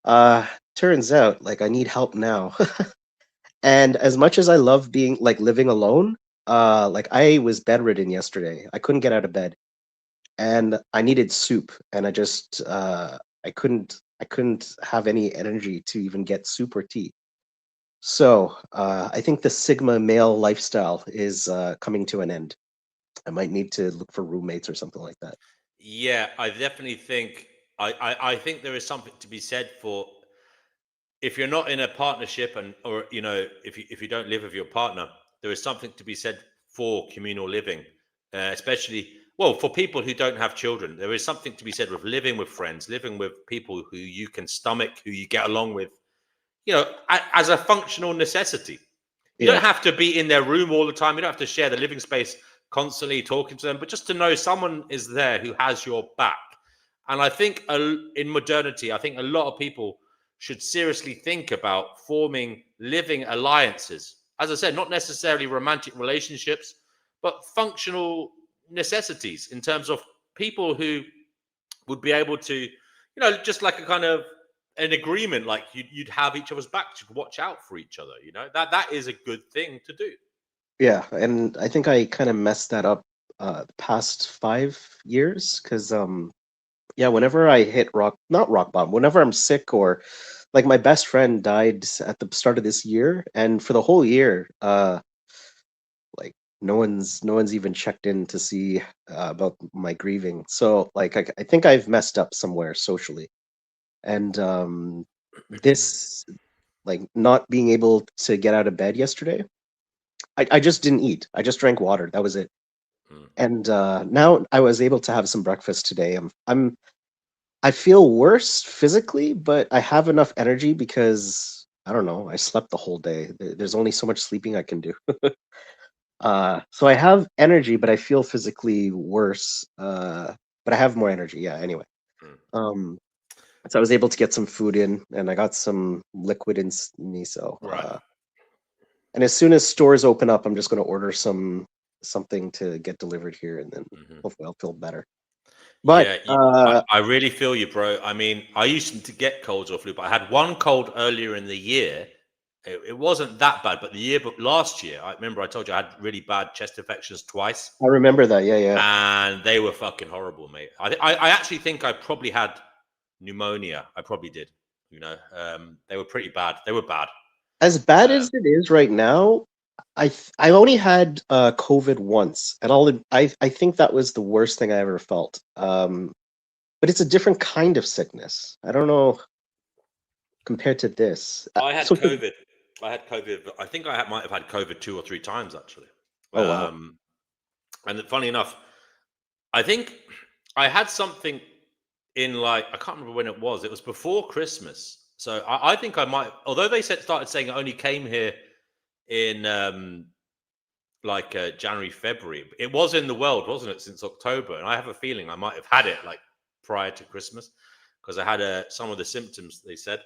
uh, turns out like I need help now. And as much as I love being like living alone, like I was bedridden yesterday. I couldn't get out of bed and I needed soup and I couldn't have any energy to even get soup or tea. So I think the Sigma male lifestyle is coming to an end. I might need to look for roommates or something like that. Yeah, I definitely think I think there is something to be said for if you're not in a partnership and or if you don't live with your partner, there is something to be said for communal living, especially well for people who don't have children. There is something to be said with living with friends, living with people who you can stomach, who you get along with, as a functional necessity. You don't Yeah, have to be in their room all the time. You don't have to share the living space constantly talking to them, but just to know someone is there who has your back. And I think in modernity, I think a lot of people should seriously think about forming living alliances. As I said, not necessarily romantic relationships, but functional necessities in terms of people who would be able to, just like a kind of an agreement, like you'd have each other's back to watch out for each other. That is a good thing to do. yeah, and I think I kind of messed that up the past 5 years because yeah, whenever I hit not rock bottom, whenever I'm sick or like my best friend died at the start of this year, and for the whole year, like no one's even checked in to see about my grieving. So like I think I've messed up somewhere socially, and this like not being able to get out of bed yesterday. I just didn't eat. I just drank water. That was it. Mm. And now I was able to have some breakfast today. I feel worse physically, but I have enough energy because I don't know. I slept the whole day. There's only so much sleeping I can do. So I have energy, but I feel physically worse. But I have more energy. Yeah. Anyway, Mm. um, so I was able to get some food in, and I got some liquid in me. So, Right. and as soon as stores open up, I'm just going to order something to get delivered here, and then Hmm. hopefully I'll feel better. But Yeah, I really feel you, bro. I mean, I used to get colds or flu, but I had one cold earlier in the year. It wasn't that bad, but but last year, I remember I told you I had really bad chest infections twice, I remember that. Yeah, yeah. and they were fucking horrible, mate. I actually think I probably had pneumonia. I probably did. They were pretty bad. They were bad. As bad Uh, as it is right now, I only had COVID once, and I think that was the worst thing I ever felt. But it's a different kind of sickness. I don't know compared to this. I had So, COVID. I had COVID. I think might have had COVID 2 or 3 times actually. oh wow, Um, and funny enough, I think I had something in like I can't remember when it was. It was before Christmas, so I think I might. Although they started saying it only came here in January, February. It was in the world, wasn't it, since October? And I have a feeling I might have had it like prior to Christmas because I had some of the symptoms. They said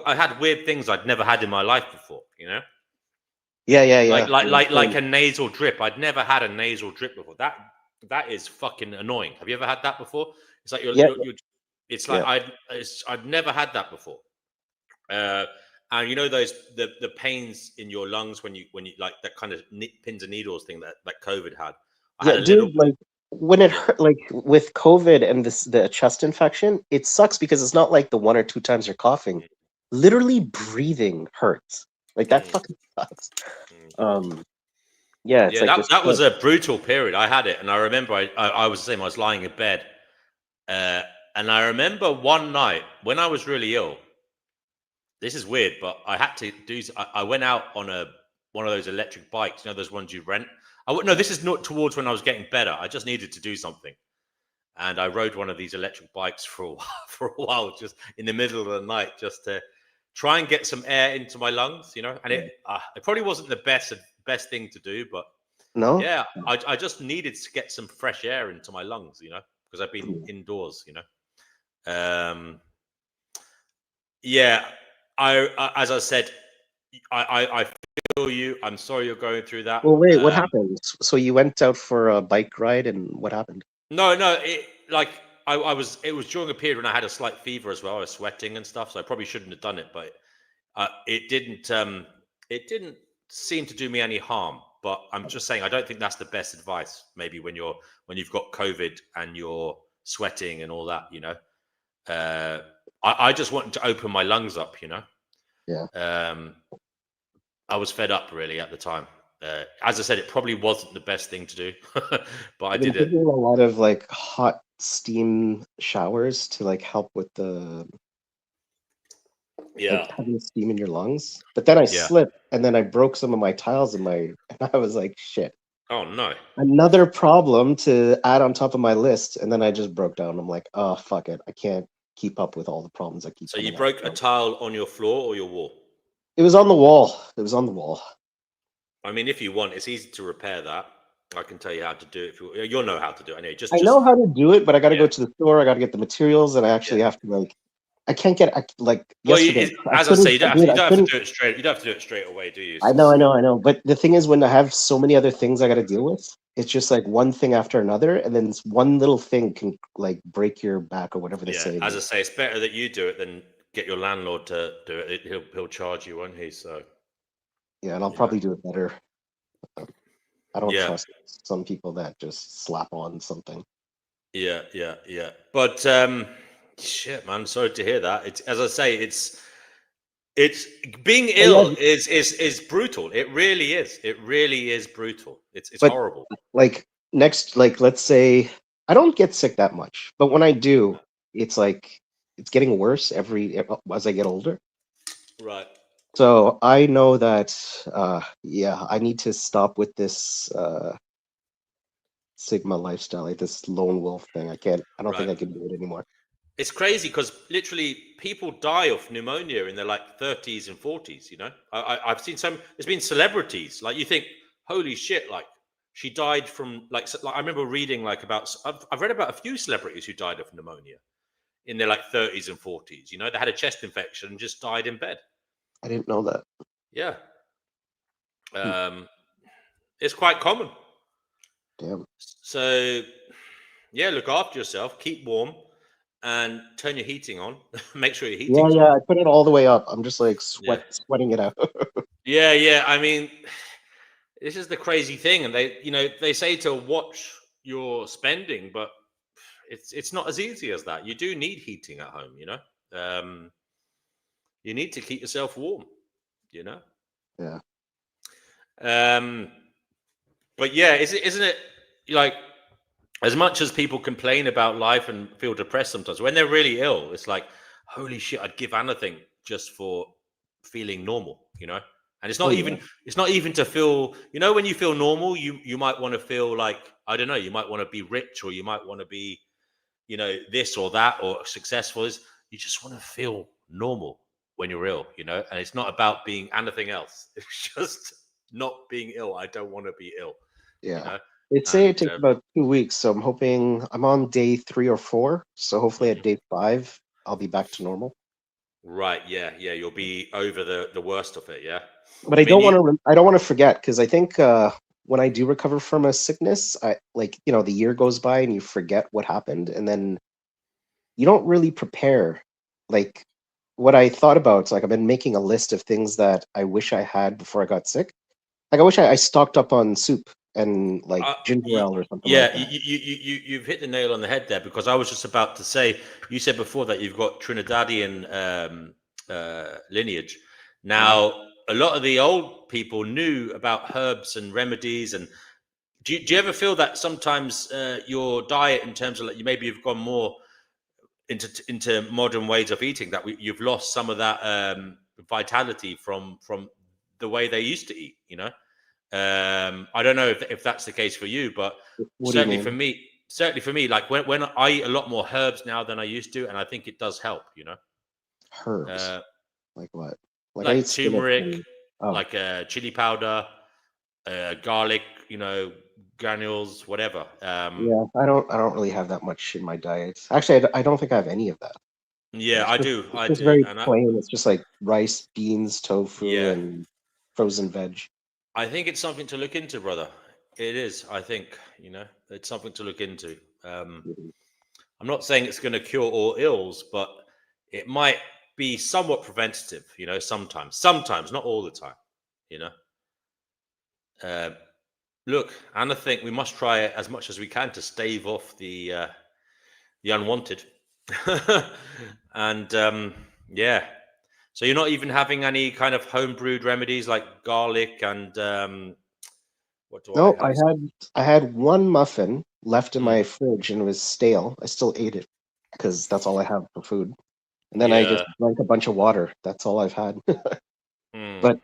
I had weird things I'd never had in my life before. yeah, yeah, Like yeah. like Yeah, like like same. a nasal drip. I'd never had a nasal drip before. That is fucking annoying. Have you ever had that before? It's like Yeah, It's like I'd never had that before. And you know the pains in your lungs when you like that kind of pins and needles thing that COVID had. I had a little. Dude, like when it hurt, like with COVID and the chest infection, it sucks because it's not like the 1 or 2 times you're coughing. Literally breathing hurts. Like that fucking sucks. Yeah, it's Yeah, like this. that was a brutal period. I had it, and I remember I was the same. I was lying in bed, and I remember one night when I was really ill. This is weird, but I had to do. I went out on one of those electric bikes. You know those ones you rent. No, this is not towards when I was getting better. I just needed to do something, and I rode one of these electric bikes for a while, just in the middle of the night, just to try and get some air into my lungs. You know, and it probably wasn't the best thing to do, but No? yeah, I just needed to get some fresh air into my lungs. You know, because I've been indoors. You know, yeah. As I said, I feel you. I'm sorry you're going through that. Well, wait, what happened? So you went out for a bike ride, and what happened? No. It was during a period when I had a slight fever as well. I was sweating and stuff, so I probably shouldn't have done it. But it didn't seem to do me any harm. But I'm just saying, I don't think that's the best advice. Maybe when you've got COVID and you're sweating and all that, you know. I just wanted to open my lungs up, you know. Yeah. I was fed up really at the time. As I said, it probably wasn't the best thing to do, but I did it. Taking a lot of like hot steam showers to like help with the like having steam in your lungs. But then I slipped, and then I broke some of my tiles and I was like, shit. Oh no! Another problem to add on top of my list, and then I just broke down. I'm like, oh fuck it, I can't keep up with all the problems I keep. So you broke a tile on your floor or your wall? It was on the wall. It was on the wall. I mean, if you want, it's easy to repair that. I can tell you how to do it. You'll know how to do it. Anyway, I know how to do it, but I got to go to the store. I got to get the materials, and I actually have to like. I can't get yesterday. As I say, you don't have to do it straight. You don't have to do it straight away, do you? I know. But the thing is, when I have so many other things I got to deal with, it's just like one thing after another, and then one little thing can like break your back or whatever they say. As I say, it's better that you do it than get your landlord to do it. He'll charge you, won't he? So. Yeah, and I'll probably do it better. I don't trust some people that just slap on something. Yeah. But shit, man, sorry to hear that. It's, as I say, it's being ill is brutal. It really is. It really is brutal. It's horrible. Like let's say I don't get sick that much, but when I do, it's like it's getting worse as I get older. Right. So I know that, I need to stop with this Sigma lifestyle, like this lone wolf thing. I don't think I can do it anymore. It's crazy because literally people die of pneumonia in their like 30s and 40s. You know, I've seen there's been celebrities like you think, holy shit, like she died from like I remember reading like I've read about a few celebrities who died of pneumonia in their like 30s and 40s. You know, they had a chest infection and just died in bed. I didn't know that. Yeah. It's quite common. Damn. So, yeah, look after yourself, keep warm, and turn your heating on. Make sure your heating's on. Yeah, I put it all the way up. I'm just like sweating it out. Yeah. I mean, this is the crazy thing. And they say to watch your spending, but it's not as easy as that. You do need heating at home, you know? You need to keep yourself warm, you know? Yeah. But yeah, isn't it like as much as people complain about life and feel depressed sometimes, when they're really ill, it's like, holy shit, I'd give anything just for feeling normal, you know? And it's not even to feel, you know, when you feel normal, you might want to feel like, I don't know, you might want to be rich or you might want to be, you know, this or that or successful. You just want to feel normal when you're ill, you know, and it's not about being anything else. It's just not being ill. I don't want to be ill. Yeah. You know? It takes about 2 weeks. So I'm hoping I'm on day 3 or 4. So hopefully at day 5, I'll be back to normal. Right. Yeah. You'll be over the worst of it. Yeah. But I don't want to forget, because I think when I do recover from a sickness, the year goes by and you forget what happened, and then you don't really prepare. Like what I thought about, like I've been making a list of things that I wish I had before I got sick. Like I wish I stocked up on soup and like ginger ale or something like Yeah, that. you've hit the nail on the head there, because I was just about to say, you said before that you've got Trinidadian lineage. Now, a lot of the old people knew about herbs and remedies. And do you ever feel that sometimes your diet, in terms of like, you've gone more into modern ways of eating, that you've lost some of that vitality from the way they used to eat, you know? I don't know if that's the case for you, but What do you mean? certainly for me, like when I eat a lot more herbs now than I used to, and I think it does help, you know. Herbs? Like what? Like I Like eat spinach turmeric, and oh like chili powder, garlic, you know, granules, whatever. yeah, I don't really have that much in my diet. Actually, I don't think I have any of that. Yeah, I do, It's just very and plain. It's just like rice, beans, tofu, yeah, and frozen veg. I think it's something to look into, brother. It is. I think, you know, it's something to look into. Mhm. I'm not saying it's going to cure all ills, but it might be somewhat preventative, you know, sometimes, not all the time, you know. Uh, Look, and I think we must try it as much as we can to stave off the unwanted. And yeah, so you're not even having any kind of home brewed remedies like garlic and what do I No, have? I had one muffin left in Mm, my fridge and it was stale. I still ate it because that's all I have for food. And then I just yeah. drank a bunch of water. That's all I've had. Mm, But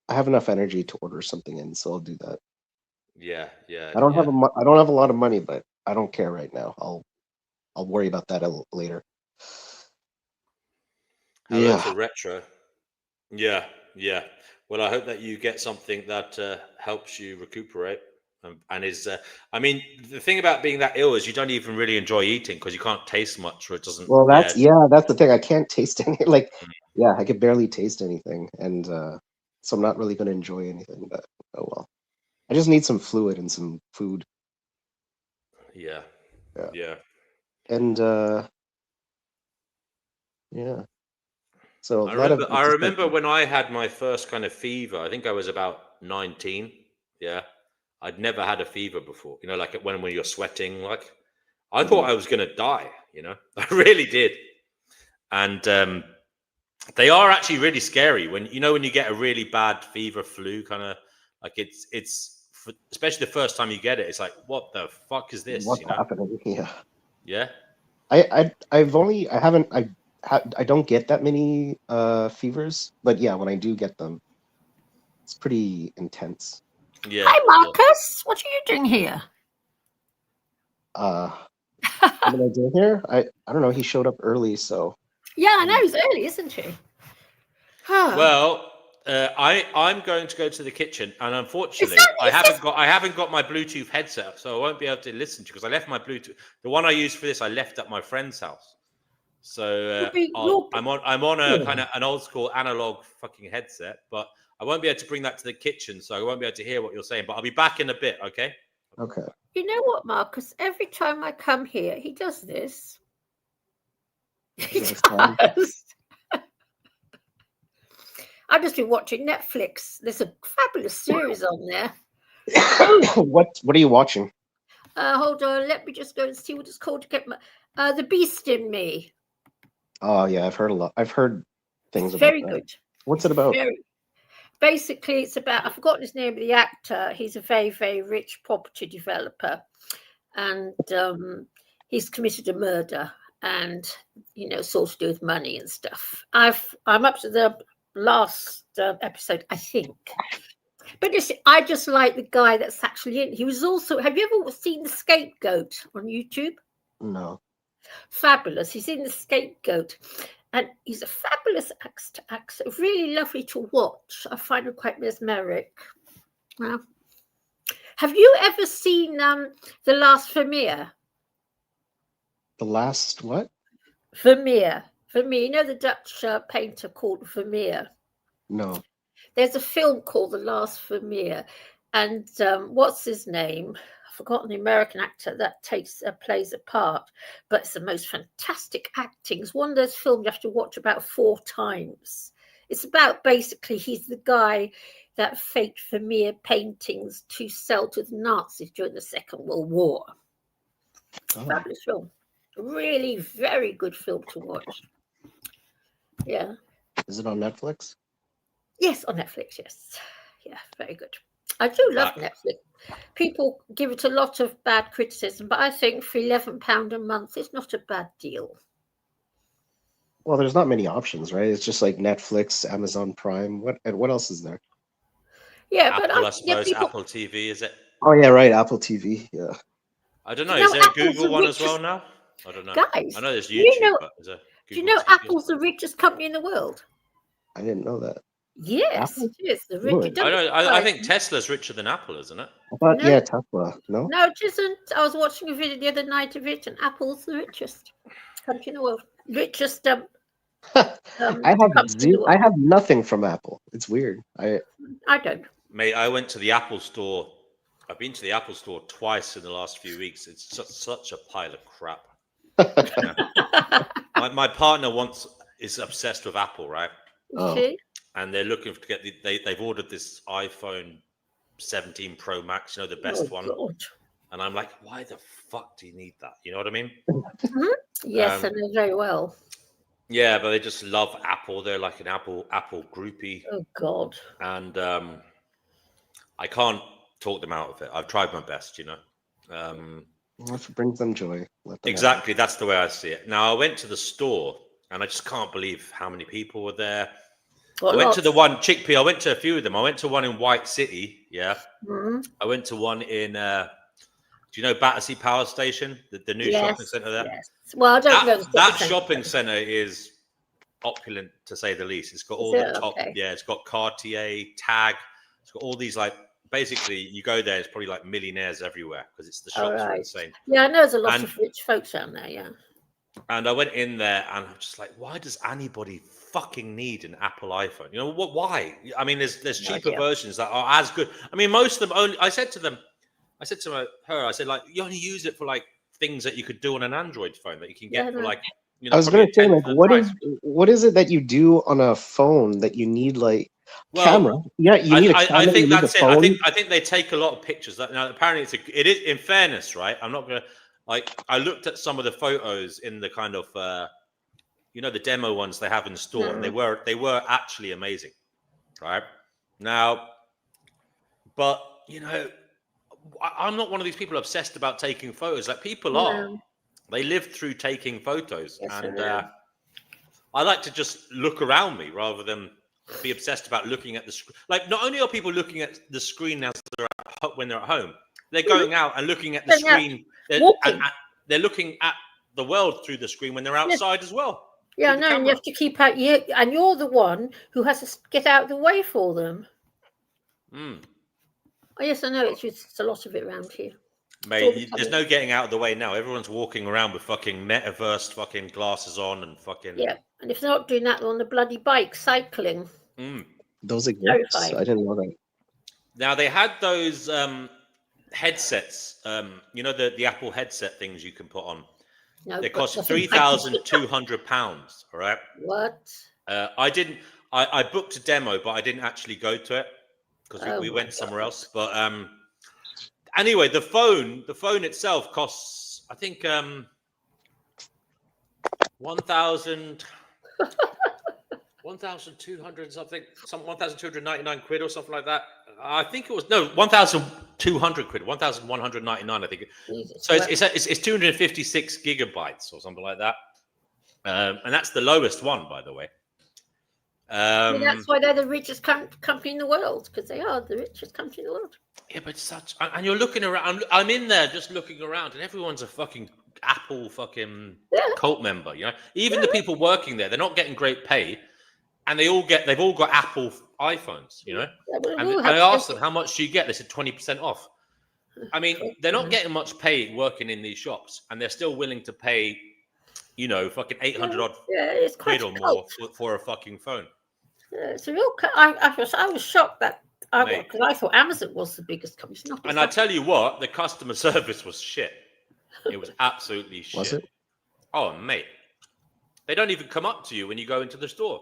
I have enough energy to order something in, so I'll do that. yeah, yeah, I yeah. I don't have a lot of money, but I don't care right now. I'll worry about that later. Hello Yeah. to retro. Yeah, yeah. Well, I hope that you get something that helps you recuperate, and is. I mean, the thing about being that ill is you don't even really enjoy eating because you can't taste much, or it doesn't. Well, Yeah. that's the thing. I can't taste any like yeah, I could barely taste anything, and so I'm not really going to enjoy anything. But oh well. I just need some fluid and some food. Yeah, Yeah. yeah. And yeah. So I that remember. event I just like remember when I had my first kind of fever. I think I was about 19. Yeah, I'd never had a fever before. You know, like when you're sweating. Like I thought Mhm. I was going to die. You know, I really did. And they are actually really scary when when you get a really bad fever, flu kind of, like especially the first time you get it. It's like, what the fuck is this? What's You know? happening? Yeah. Yeah. I don't get that many fevers, but yeah, when I do get them, it's pretty intense. Yeah. Hi, Yeah. Marcus. What are you doing here? Uh what did I do here? I don't know, he showed up early, so Yeah, I know. Mm. It's early, isn't she? Huh. Well, I'm going to go to the kitchen, and Is unfortunately, that, is this, I haven't got my Bluetooth headset, so I won't be able to listen to you because I left my Bluetooth. The one I used for this, I left at my friend's house. So you'll, I'm on a kind oh. of an old school analog fucking headset, but I won't be able to bring that to the kitchen, so I won't be able to hear what you're saying. But I'll be back in a bit, okay? okay. You know what, Marcus? Every time I come here, he does this. He Is this fine? does. I've just been watching Netflix. There's a fabulous series on there. What are you watching? Hold on, let me just go and see what it's called to get my The Beast in Me. Oh yeah, I've heard things It's about very that. good. What's It's it about? very basically it's about, I've forgotten his name of the actor. He's a very, very rich property developer, and he's committed a murder, and it's all to do with money and stuff. I'm up to the last episode, I think. But listen, I just like the guy that's actually in. He was also. Have you ever seen The Scapegoat on YouTube? No. Fabulous. He's in The Scapegoat, and he's a fabulous actor. Really lovely to watch. I find him quite mesmeric. Well, have you ever seen The Last Vermeer? The last what? Vermeer. You know the Dutch painter called Vermeer. No. There's a film called The Last Vermeer, and what's his name? I've forgotten the American actor that plays a part, but it's the most fantastic acting. It's one of those films you have to watch about 4 times. It's about basically he's the guy that faked Vermeer paintings to sell to the Nazis during the Second World War. Oh. Fabulous film. Really very good film to watch. Yeah. Is it on Netflix? Yes, on Netflix, yes. Yeah, very good. I do love Netflix. People give it a lot of bad criticism, but I think for £11 a month, it's not a bad deal. Well, there's not many options, right? It's just like Netflix, Amazon Prime. What else is there? Yeah, Apple, but I suppose, Apple TV, is it? Oh yeah, right, Apple TV. Yeah. I don't know. You Is know, there a Apple's Google the one as well richest- now? I don't know. Guys, I know there's you YouTube, know- but is there Do you Google know TV? Apple's the richest company in the world? I didn't know that. Yes, Apple? it is. The Really? richest. I know. I think Tesla's richer than Apple, isn't it? I thought, No. yeah, Tesla. No? No, it isn't. I was watching a video the other night of it, and Apple's the richest country in the world. Richest I have country in the world. I have nothing from Apple. It's weird. I don't. Mate, I went to the Apple store. I've been to the Apple store twice in the last few weeks. It's such a pile of crap. Yeah. my partner is obsessed with Apple, right? Oh. See? And they're looking to get they've ordered this iPhone 17 Pro Max, the best one. God. And I'm like, why the fuck do you need that? You know what I mean? Yes, I know very well. Yeah, but they just love Apple. They're like an Apple groupie. Oh God. And I can't talk them out of it. I've tried my best, If it brings them joy, let them Exactly. That's the way I see it. Now, I went to the store and I just can't believe how many people were there. I went to the one, Chickpea. I went to a few of them. I went to one in White City. Yeah. Mm-hmm. I went to one in, do you know Battersea Power Station? The new shopping centre there? Yes. Well, I don't know. That shopping centre is opulent, to say the least. It's got all the top. Okay. Yeah, it's got Cartier, Tag. It's got all these, like, basically, you go there, it's probably like millionaires everywhere because it's the shops are insane. Yeah, I know there's a lot of rich folks down there, yeah. And I went in there and I'm just like, why does anybody fucking need an Apple iPhone? Why? I mean, there's cheaper versions that are as good. I mean, most of them only, I said to her, like, you only use it for like things that you could do on an Android phone that you can get for like, I was going to say, like, what is it that you do on a phone that you need, like, camera? Yeah, you need a camera. I think that's it. I think they take a lot of pictures. Now, apparently, it is. In fairness, right? I'm not gonna I looked at some of the photos in the kind of the demo ones they have in the store, and they were actually amazing, right? Now, but I'm not one of these people obsessed about taking photos. Like people are. They live through taking photos, and I like to just look around me rather than be obsessed about looking at the screen. Like, not only are people looking at the screen when they're at home, they're going out and looking at the screen. They're looking at the world through the screen when they're outside as well. Yeah, no, and you have to keep out. And you're the one who has to get out of the way for them. Oh, yes, I know. It's just a lot of it around here. Mate, there's no getting out of the way now. Everyone's walking around with fucking metaverse fucking glasses on and fucking... Yeah, and if they're not doing that, they're on the bloody bike, cycling. Those exist. I didn't know that. Now, they had those headsets, the Apple headset things you can put on. No, they cost £3,200, all right? What? I booked a demo, but I didn't actually go to it because we went somewhere else. But... anyway, the phone itself costs, I think, 1,200 something, 1,299 quid or something like that. I think it was 1,200 quid, 1,199, I think. Jesus. So it's 256 gigabytes or something like that, and that's the lowest one, by the way. That's why they're the richest company in the world, because they are the richest country in the world. Yeah, but and you're looking around. I'm in there just looking around, and everyone's a fucking Apple cult member. Even the people working there, they're not getting great pay, and they've all got Apple iPhones. And I asked them, how much do you get? They said 20% off. I mean, they're not getting much pay working in these shops, and they're still willing to pay, fucking 800 odd quid or more for a fucking phone. It's a real. I was shocked that Because I thought Amazon was the biggest company. It's not, And I tell you what, the customer service was shit. It was absolutely shit. Was it? Oh, mate. They don't even come up to you when you go into the store.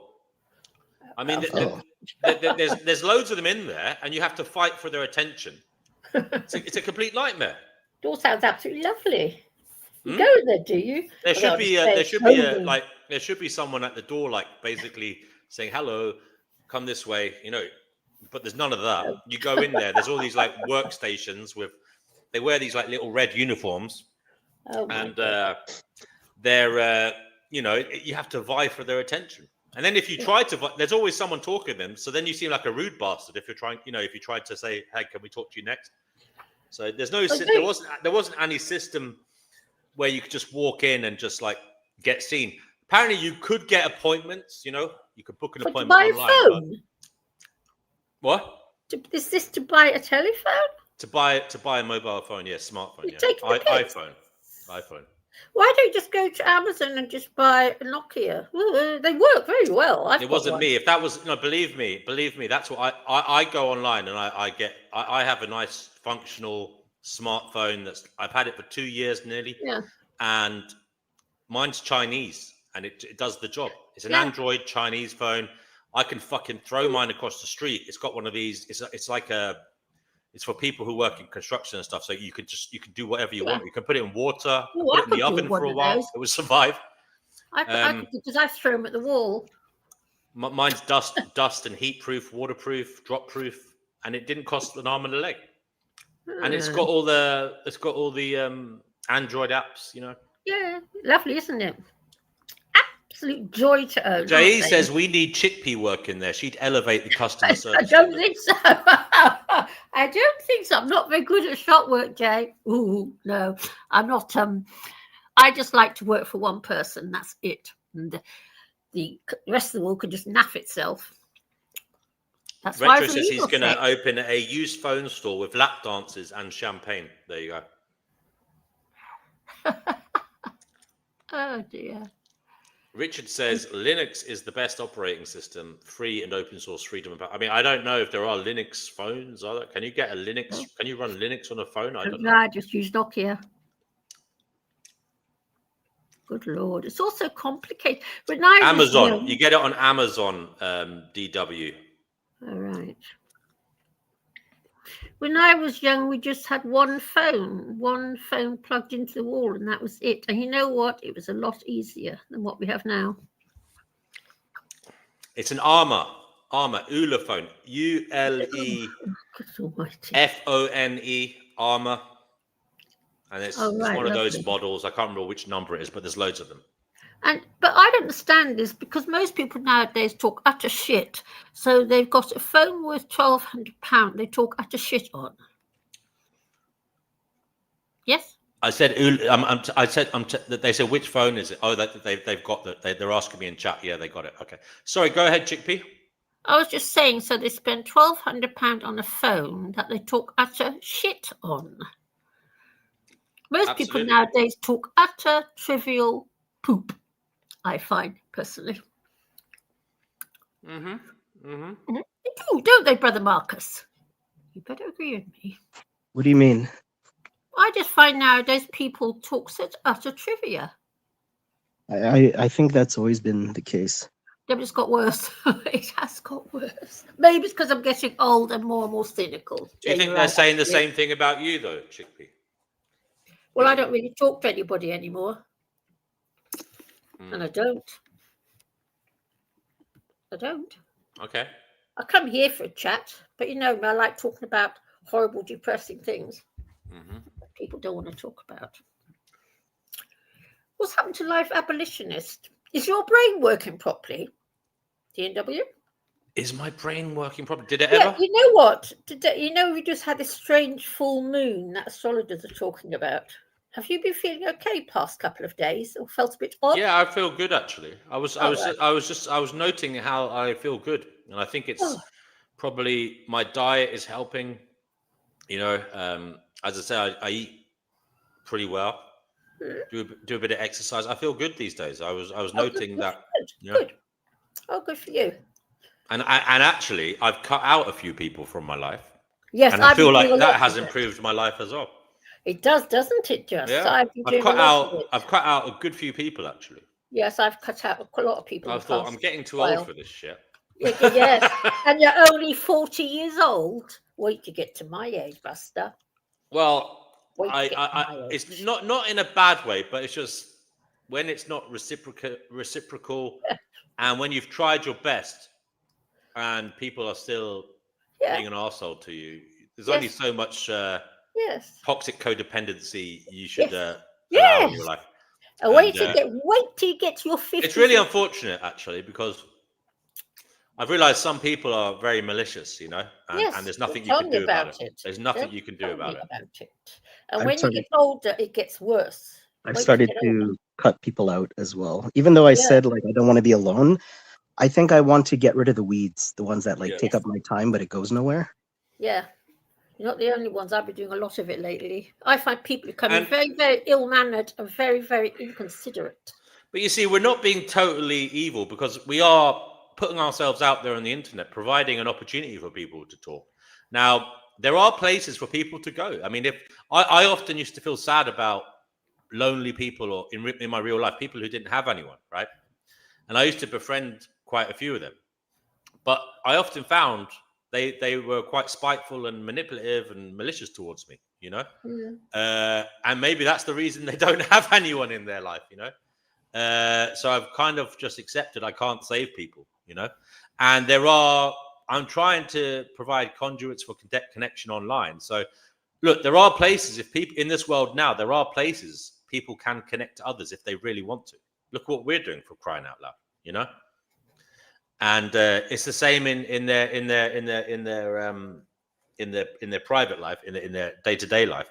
I mean, there's loads of them in there, and you have to fight for their attention. It's a complete nightmare. It all sounds absolutely lovely. You go there, do you? There should be someone at the door, like basically saying, "Hello, come this way," you know. But there's none of that. You go in there. There's all these like workstations they wear these like little red uniforms, and they're you have to vie for their attention. And then if you try to, there's always someone talking to them. So then you seem like a rude bastard if you're trying, if you tried to say, "Hey, can we talk to you next?" So there wasn't any system where you could just walk in and just like get seen. Apparently, you could get appointments. You could book an appointment online. Phone? What? Is this to buy a telephone? To buy a mobile phone, smartphone, iPhone. Why don't you just go to Amazon and just buy a Nokia? They work very well. It wasn't me. If that was believe me, that's what I go online and I have a nice functional smartphone I've had it for 2 years nearly. Yeah. And mine's Chinese and it does the job. It's an Android Chinese phone. I can fucking throw mine across the street. It's got one of these. It's for people who work in construction and stuff. So you can do whatever you want. You can put it in water, put it in the oven for a while. It will survive. Because I throw them at the wall. Mine's dust and heat proof, waterproof, drop proof, and it didn't cost an arm and a leg. And it's got all the Android apps. Yeah, lovely, isn't it? Absolute joy to own. Jay says we need Chickpea work in there. She'd elevate the customer service. I don't think so. I don't think so. I'm not very good at shop work, Jay. Ooh, no, I'm not. I just like to work for one person. That's it. And the rest of the world can just naff itself. That's Retro says he's going to open a used phone store with lap dances and champagne. There you go. Oh dear. Richard says Linux is the best operating system, free and open source freedom. I mean, I don't know if there are Linux phones. Can you get a Linux? Can you run Linux on a phone? I don't know. I just use Nokia. Good Lord. It's also complicated. But now Amazon. You get it on Amazon, DW. All right. When I was young, we just had one phone plugged into the wall, and that was it. And you know what? It was a lot easier than what we have now. It's an ULE phone. ULEFONE, Armor. And it's one of those models. I can't remember which number it is, but there's loads of them. But I don't understand this because most people nowadays talk utter shit. So they've got a phone worth £1,200 they talk utter shit on. Yes? I said, they said, which phone is it? Oh, they've got that. They're asking me in chat. Yeah, they got it. Okay. Sorry, go ahead, Chickpea. I was just saying, so they spend £1,200 on a phone that they talk utter shit on. Most people nowadays talk utter trivial poop. I find personally. They do, don't they, Brother Marcus? You better agree with me. What do you mean? I just find nowadays people talk such utter trivia. I think that's always been the case. Yeah, but it's got worse. It has got worse. Maybe it's because I'm getting old and more cynical. Do you think they're saying the same thing about you, though, Chickpea? Well, I don't really talk to anybody anymore. And I don't. Okay. I come here for a chat, but I like talking about horrible, depressing things that people don't want to talk about. What's happened to life abolitionist? Is your brain working properly, DNW? Is my brain working properly? Did it ever? You know what? We just had this strange full moon that astrologers are talking about. Have you been feeling okay past couple of days, or felt a bit odd? Yeah, I feel good actually. I was noting how I feel good, and I think it's probably my diet is helping. As I say, I eat pretty well. Do a bit of exercise. I feel good these days. I was noting that. Good. Oh, good for you. And actually, I've cut out a few people from my life. Yes, and I feel like doing a that lot has of it. improved my life as well. It does, doesn't it? Just Yeah, I've been doing cut a lot of it. I've cut out a good few people actually. Yes, I've cut out a lot of people. I in the thought past I'm getting too while. old for this shit. Yes, and you're only 40 years old. Wait to get to my age, Buster. Well, Wait to get to my it's age. not in a bad way, but it's just when it's not reciprocal, and when you've tried your best, and people are still being an arsehole to you. There's only so much toxic codependency you should allow in your life. Wait till you get to your 50s. It's really unfortunate, actually, because I've realized some people are very malicious, you know, and there's nothing you can do about it. There's nothing you can do about it. And when you get older, it gets worse. I've started to cut people out as well. Even though I said like I don't want to be alone, I think I want to get rid of the weeds, the ones that like take up my time, but it goes nowhere. Yeah. You're not the only ones. I've been doing a lot of it lately. I find people becoming very, very ill-mannered and very, very inconsiderate. But you see, we're not being totally evil because we are putting ourselves out there on the internet, providing an opportunity for people to talk. Now, there are places for people to go. I mean, if I often used to feel sad about lonely people, or in my real life, people who didn't have anyone, right? And I used to befriend quite a few of them. But I often found they were quite spiteful and manipulative and malicious towards me, you know? And maybe that's the reason they don't have anyone in their life, you know? So I've kind of just accepted I can't save people, you know? And I'm trying to provide conduits for connection online. So look, there are places, if people in this world now, there are places people can connect to others if they really want to. Look what we're doing, for crying out loud, you know? And it's the same in their private life, in their day-to-day life.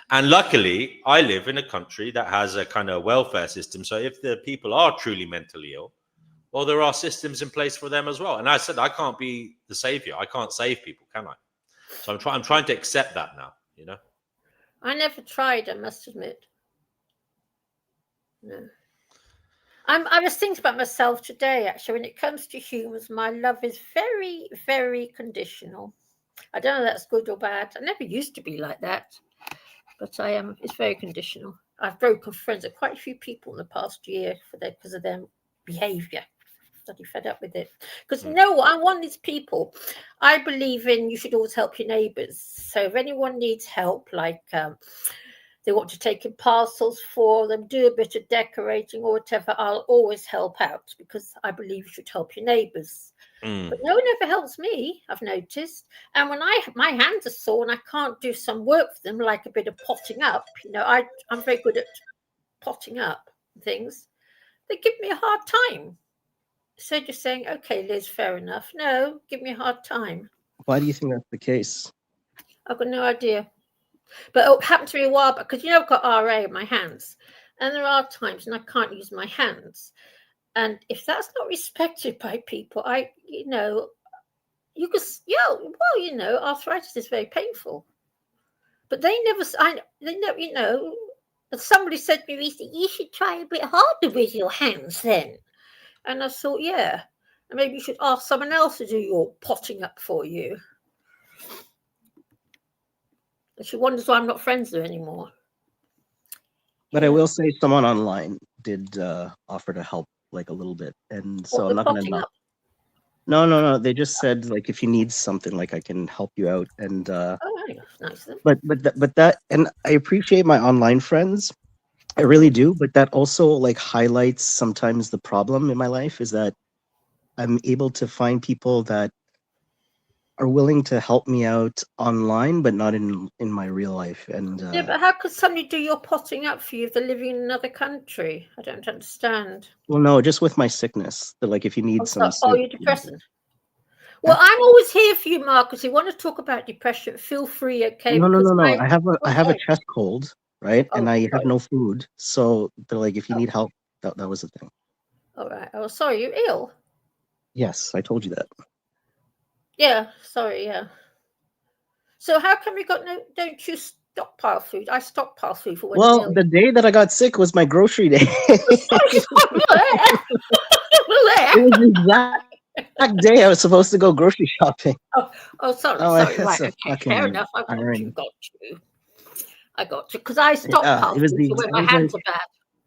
And luckily, I live in a country that has a kind of welfare system. So if the people are truly mentally ill, well, there are systems in place for them as well. And I said I can't be the savior. I can't save people, can I? So I'm trying to accept that now. You know. I never tried. I must admit. No. I was thinking about myself today, actually. When it comes to humans, my love is very, very conditional. I don't know if that's good or bad. I never used to be like that, but I am. It's very conditional. I've broken friends with quite a few people in the past year because of their behaviour. Bloody fed up with it. Because no, I'm one of these people. I believe in you should always help your neighbours. So if anyone needs help, like they want to take in parcels for them, do a bit of decorating or whatever, I'll always help out because I believe you should help your neighbours. But no one ever helps me, I've noticed. And when my hands are sore and I can't do some work for them, like a bit of potting up, you know, I'm very good at potting up things. They give me a hard time. So just saying, okay, Liz, fair enough. No, give me a hard time. Why do you think that's the case? I've got no idea. But it happened to me a while back because, you know, I've got RA in my hands. And there are times when I can't use my hands. And if that's not respected by people, you could, well, you know, arthritis is very painful. But they never, you know, somebody said to me recently, you should try a bit harder with your hands then. And I thought, yeah, and maybe you should ask someone else to do your potting up for you. And she wonders why I'm not friends with her anymore. But I will say someone online did offer to help like a little bit. And so I'm not going to knock. No. They just said like if you need something, like I can help you out. And nice then. But that, and I appreciate my online friends. I really do. But that also like highlights sometimes the problem in my life is that I'm able to find people that are willing to help me out online, but not in my real life. And yeah, but how could somebody do your potting up for you if they're living in another country? I don't understand. Well, no, just with my sickness. But like if you need you're depressed. Well, I'm always here for you, Marcus. If you want to talk about depression, feel free. Okay. No. I have a chest cold, right? And I have no food. So they're like, if you need help, that was the thing. All right. Oh, sorry, you're ill. Yes, I told you that. Yeah, sorry, yeah. So how come you don't you stockpile food? I stockpile food for when I'm ill. The day that I got sick was my grocery day. It That day I was supposed to go grocery shopping. Oh, sorry, Oh, sorry. that's Right, a okay, fair fucking enough. irony. I got you. Because I stopped Yeah, it was halfway the. when I my was hands like, are bad.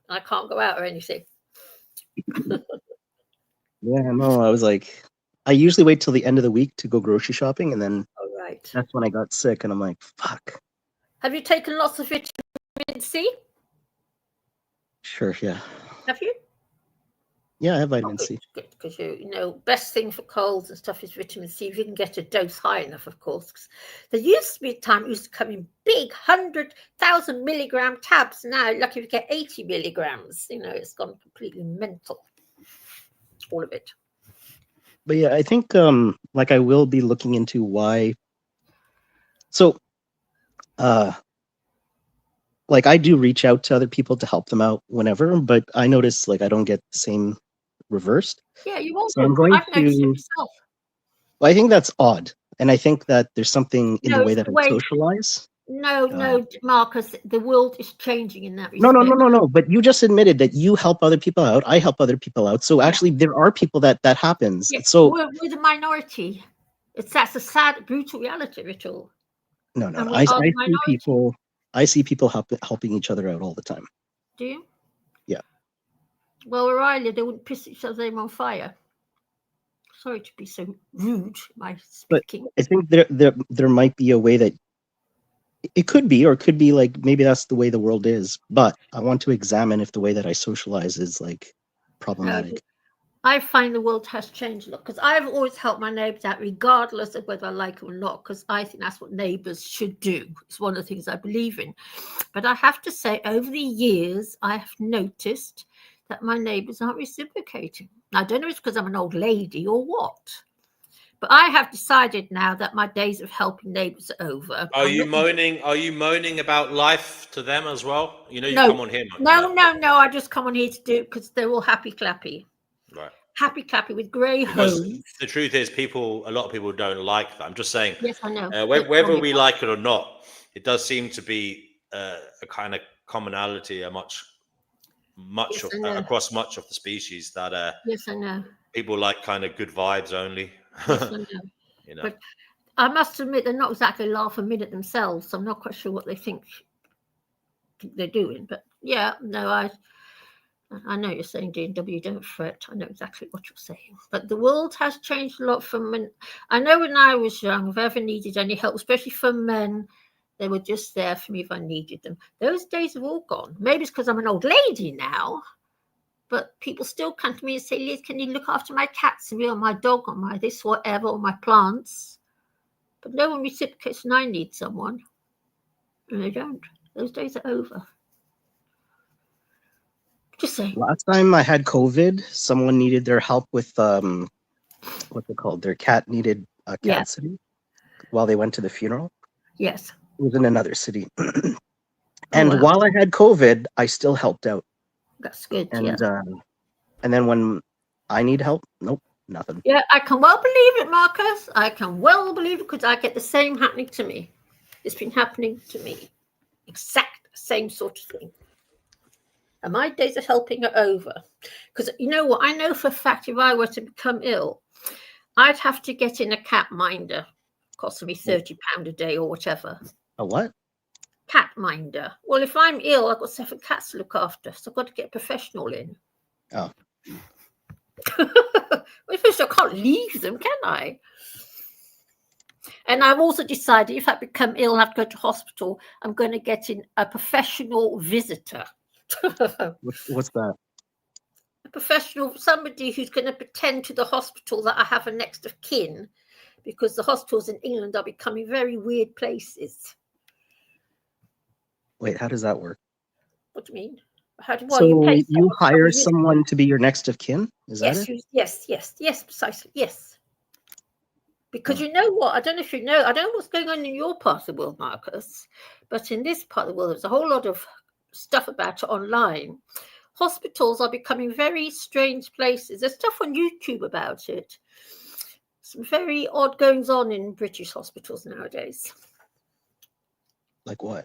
And I can't go out or anything. yeah, no, I was like, I usually wait till the end of the week to go grocery shopping, and then All right. that's when I got sick, and I'm like, fuck. Have you taken lots of vitamin C? Sure, yeah. Have you? Yeah, I have Oh, vitamin good, C. good. Because best thing for colds and stuff is vitamin C. If you can get a dose high enough, of course. 'Cause there used to be a time it used to come in big 100,000 milligram tabs. Now, lucky if you get 80 milligrams. It's gone completely mental. All of it. But yeah, I think like I will be looking into why. So, like I do reach out to other people to help them out whenever, but I notice like I don't get the same reversed. Yeah, you won't So I'm do. going I've noticed it to. myself. Well, I think that's odd, and I think that there's something in the No, way it's that the I way. socialize. No, Marcus. The world is changing in that No, respect. no. But you just admitted that you help other people out. I help other people out. So actually, there are people that happens. Yeah, So we're the minority. That's a sad, brutal reality of it all. no. And we I are the see minority. people. I see people helping each other out all the time. Do you? Yeah. Well, where I live, they wouldn't piss each other on fire. Sorry to be so rude, my speaking. I think there might be a way that it could be, or it could be like maybe that's the way the world is. But I want to examine if the way that I socialize is like problematic. No, I find the world has changed a lot because I've always helped my neighbours out, regardless of whether I like them or not, because I think that's what neighbours should do. It's one of the things I believe in. But I have to say, over the years, I have noticed that my neighbours aren't reciprocating. I don't know if it's because I'm an old lady or what. But I have decided now that my days of helping neighbours are over. Are you moaning about life to them as well? You No, come on here. No. I just come on here to do it because they're all happy clappy. Right. Happy clappy with grey Because homes. the truth is, a lot of people don't like that. I'm just saying, Yes, I know. whether we like it or not, it does seem to be a kind of commonality, across much of the species that yes, I know. People like kind of good vibes only. Yes, I know. But I must admit, they're not exactly laugh a minute themselves. So I'm not quite sure what they think they're doing. But yeah, no, I know you're saying D&W, don't fret. I know exactly what you're saying. But the world has changed a lot from when I know when I was young, if I ever needed any help, especially from men, they were just there for me if I needed them. Those days have all gone. Maybe it's because I'm an old lady now. But people still come to me and say, Liz, can you look after my cats or my dog or my this, whatever, or my plants? But no one reciprocates and I need someone. And they don't. Those days are over. Just saying. Last time I had COVID, someone needed their help with what's it called? Their cat needed a cat sitting while they went to the funeral. Yes. It was in another city. And while I had COVID, I still helped out. That's good. And then when I need help, nope, nothing. Yeah, I can well believe it, Marcus. I can well believe it because I get the same happening to me. It's been happening to me. Exact same sort of thing. And my days of helping are over. Because you know what? I know for a fact if I were to become ill, I'd have to get in a cat minder. Costing me £30 a day or whatever. A what? Cat minder. Well, if I'm ill, I've got 7 cats to look after. So I've got to get a professional in. Oh. I can't leave them, can I? And I've also decided if I become ill and have to go to hospital, I'm going to get in a professional visitor. What's that? A professional, somebody who's going to pretend to the hospital that I have a next of kin, because the hospitals in England are becoming very weird places. Wait, how does that work? What do you mean? You hire someone to be your next of kin? Is that it? Yes, precisely, yes. Because you know what? I don't know if you know. I don't know what's going on in your part of the world, Marcus, but in this part of the world, there's a whole lot of stuff about it online. Hospitals are becoming very strange places. There's stuff on YouTube about it. Some very odd goings on in British hospitals nowadays. Like what?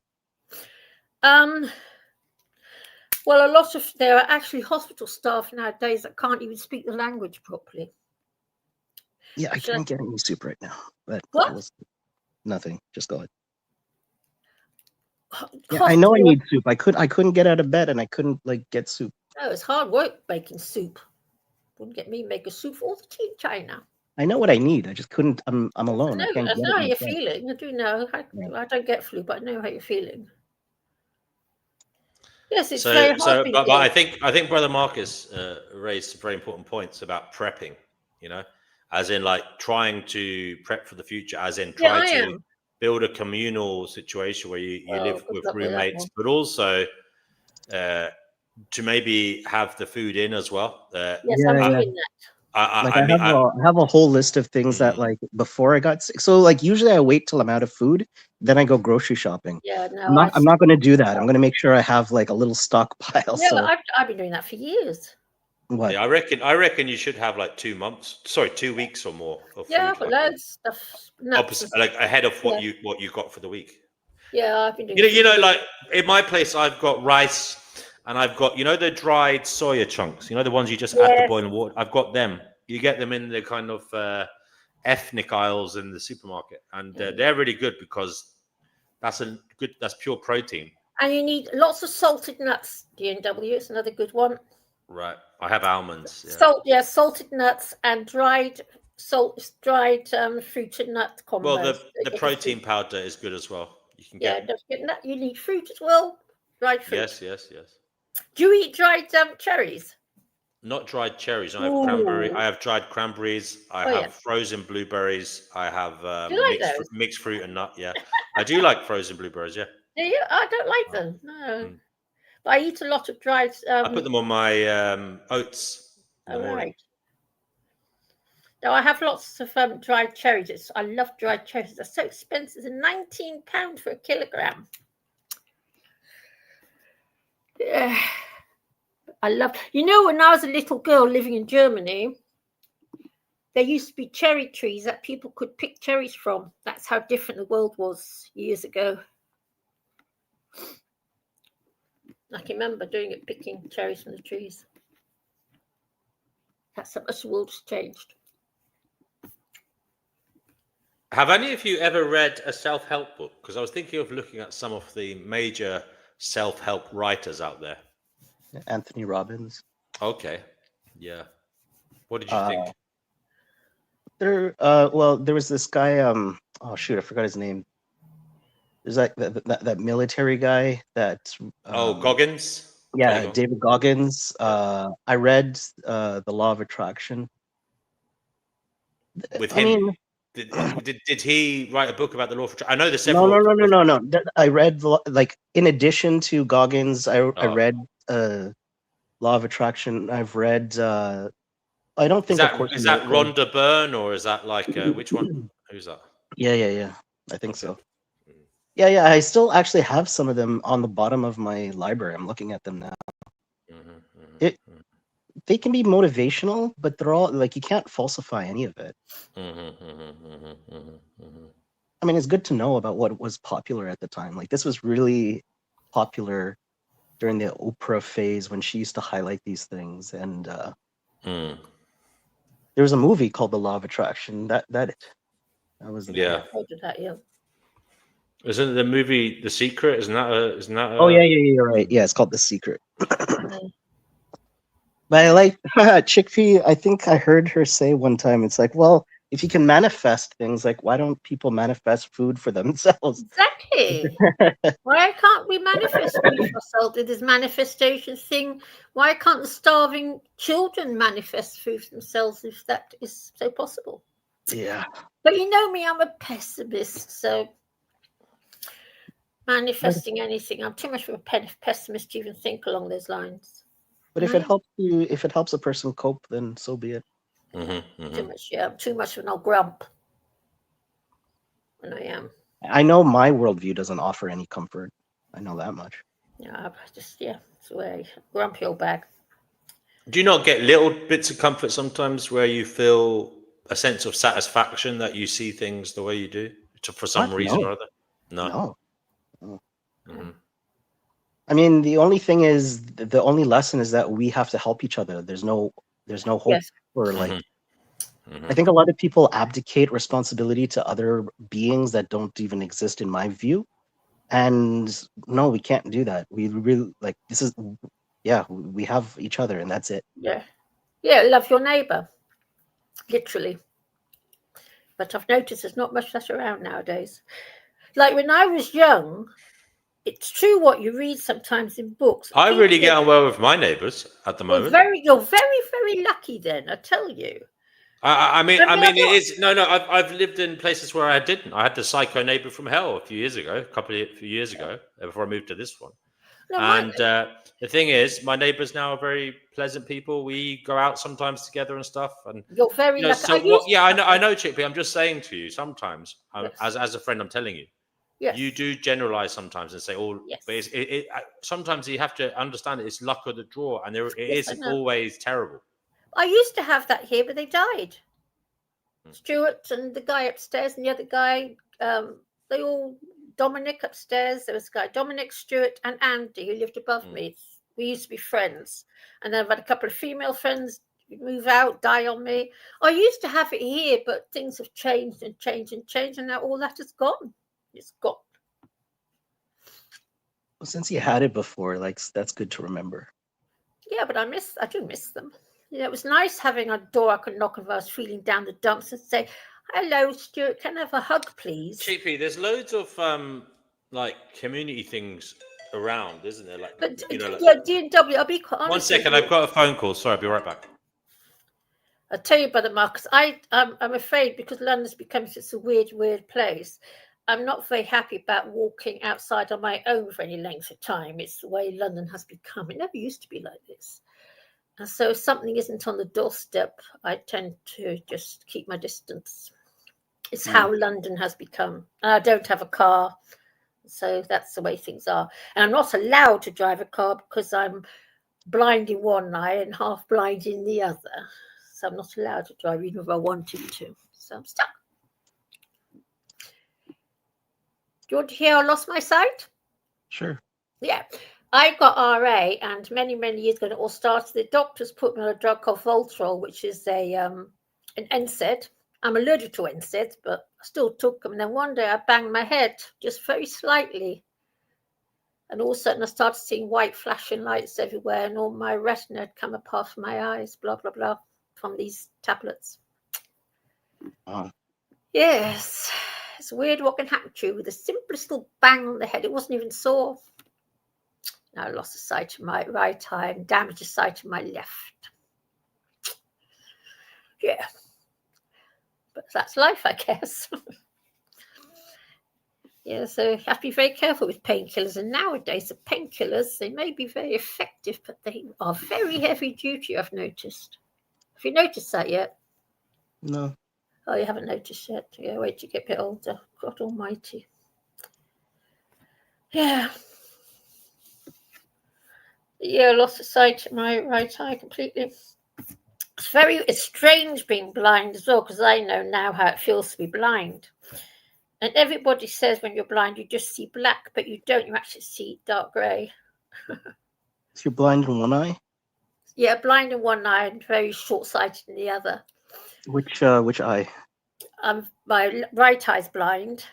Well, there are actually hospital staff nowadays that can't even speak the language properly. Yeah, I Should can't get any soup right now. But What? nothing. Just go ahead. Yeah, I Cost know I more. need soup. I couldn't get out of bed and I couldn't get soup. Oh, it's hard work making soup. Wouldn't get me make a soup for all the tea in China. I know what I need. I just couldn't. I'm alone. I I can't get know it how you're myself. feeling. I do know. Yeah. I don't get flu, but I know how you're feeling. Yes, it's So, very hard being but ill. I think Brother Marcus raised some very important points about prepping. You know, as in like trying to prep for the future, as in Yeah, try I to am. build a communal situation where you Oh, live good with luck with that roommates, one. but also to maybe have the food in as well. Yes, I'm Yeah. doing that. Like I mean, I have a whole list of things that like before I got sick. So like usually I wait till I'm out of food, then I go grocery shopping. Yeah, no, I'm not going to do that. I'm going to make sure I have like a little stockpile. Yeah, So I've been doing that for years. what? yeah, I reckon you should have like 2 months. Sorry, 2 weeks or more of Yeah, food, I've got like loads of stuff, nuts. opposite, like ahead of Yeah. what you got for the week. Yeah, I've been doing. You know, like in my place, I've got rice and I've got the dried soya chunks. You know, the ones you just add the Yes. boiling water. I've got them. You get them in the kind of ethnic aisles in the supermarket, and they're really good because that's pure protein. And you need lots of salted nuts. DNW, it's another good one. Right. I have almonds. Yeah. Salted nuts and dried fruit and nut combos. Well, the protein powder is good as well. You can get. Don't forget that. You need fruit as well. Dried fruit. Yes. Do you eat dried cherries? Not dried cherries. I have cranberry. I have dried cranberries. I have frozen blueberries. I have mixed fruit and nut. Yeah, I do like frozen blueberries. Yeah. Do you? I don't like them. No, but I eat a lot of dried. I put them on my oats in the morning. Right. No, I have lots of dried cherries. I love dried cherries. They're so expensive. They're £19 for a kilogram. Yeah. I love. When I was a little girl living in Germany, there used to be cherry trees that people could pick cherries from. That's how different the world was years ago. I can remember doing it, picking cherries from the trees. That's how much the world has changed. Have any of you ever read a self-help book? Because I was thinking of looking at some of the major self-help writers out there. Anthony Robbins. Okay. Yeah. What did you think? There was this guy. Oh shoot, I forgot his name. There's that military guy that. Goggins. Yeah, David Goggins. I read The Law of Attraction. With him, did he write a book about the law of attraction? I know there's several. No. I read in addition to Goggins, I read Law of Attraction. I've read. I don't think is that Rhonda Byrne or is that like which one? Who's that? Yeah. I think so. Yeah. I still actually have some of them on the bottom of my library. I'm looking at them now. They can be motivational, but they're all like you can't falsify any of it. I mean, it's good to know about what was popular at the time. Like this was really popular during the Oprah phase when she used to highlight these things. And there was a movie called The Law of Attraction. That was yeah. Yeah. Isn't the movie The Secret? Isn't that? Oh yeah, you're right. Yeah, it's called The Secret. But I like Chickpea. I think I heard her say one time, it's like, well, if you can manifest things, like why don't people manifest food for themselves? Exactly. Why can't we manifest food for ourselves with this manifestation thing? Why can't the starving children manifest food for themselves if that is so possible? Yeah. But you know me, I'm a pessimist, so manifesting anything, I'm too much of a pessimist to even think along those lines. But if it helps a person cope, then so be it. Too much of an old grump. And I am. I know my worldview doesn't offer any comfort. I know that much. Yeah, it's the way. Grumpy old bag. Do you not get little bits of comfort sometimes where you feel a sense of satisfaction that you see things the way you do for some reason or other? No. I mean, the only thing is, the only lesson is that we have to help each other. There's no hope for like Mm-hmm. I think a lot of people abdicate responsibility to other beings that don't even exist, in my view. And no, we can't do that. We really like this is, yeah, we have each other, and that's it. Yeah. Yeah, love your neighbour. Literally. But I've noticed there's not much that around nowadays. Like when I was young, it's true what you read sometimes in books. I really People- get on well with my neighbours at the moment. You're very, very lucky then, I tell you. I mean, I mean, it is no. I've lived in places where I didn't. I had the psycho neighbour from hell a few years ago, few years ago, before I moved to this one. No, And the thing is, my neighbours now are very pleasant people. We go out sometimes together and stuff. And you're very lucky. so what? Yeah, I know, Chippy. I'm just saying to you, sometimes, Yes. as a friend, I'm telling you, Yes. you do generalize sometimes and say, "Oh, Yes. but sometimes you have to understand it. It's luck of the draw, and it Yes, I isn't know. always terrible." I used to have that here, but they died. Stuart and the guy upstairs and the other guy, they all, Dominic upstairs, there was a guy, Dominic, Stuart and Andy, who lived above me. We used to be friends. And then I've had a couple of female friends move out, die on me. I used to have it here, but things have changed and changed and changed, and now all that is gone. It's gone. Well, since you had it before, like that's good to remember. Yeah, but I do miss them. It was nice having a door I could knock if I was feeling down the dumps and say, "Hello, Stuart, can I have a hug, please?" Chippy, there's loads of like community things around, isn't there? Like, But like, yeah, D&W, I'll be quite honest. one second, I've got a phone call. Sorry, I'll be right back. I'll tell you, Brother Marcus, I'm afraid because London's become such a weird place. I'm not very happy about walking outside on my own for any length of time. It's the way London has become. It never used to be like this. And so if something isn't on the doorstep, I tend to just keep my distance. It's how London has become. And I don't have a car, so that's the way things are. And I'm not allowed to drive a car because I'm blind in one eye and half blind in the other. So I'm not allowed to drive even if I wanted to. So I'm stuck. Do you want to hear I lost my sight? Sure. Yeah. I got RA, and many years ago, it all started. The doctors put me on a drug called Voltarol, which is an NSAID. I'm allergic to NSAIDs, but I still took them. And then one day I banged my head just very slightly. And all of a sudden I started seeing white flashing lights everywhere, and all my retina had come apart from my eyes, blah, blah, blah, from these tablets. Yes. It's weird what can happen to you with the simplest little bang on the head. It wasn't even sore. Now I lost the sight of my right eye and damaged the sight of my left. Yeah. But that's life, I guess. Yeah, so you have to be very careful with painkillers. And nowadays, the painkillers, they may be very effective, but they are very heavy duty, I've noticed. Have you noticed that yet? No. Oh, you haven't noticed yet? Yeah, wait till you get a bit older. God almighty. Yeah. Yeah, I lost the sight of my right eye completely. It's strange being blind as well, because I know now how it feels to be blind. And everybody says when you're blind, you just see black, but you don't. You actually see dark grey. So you're blind in one eye? Yeah, blind in one eye and very short-sighted in the other. Which eye? My right eye's blind,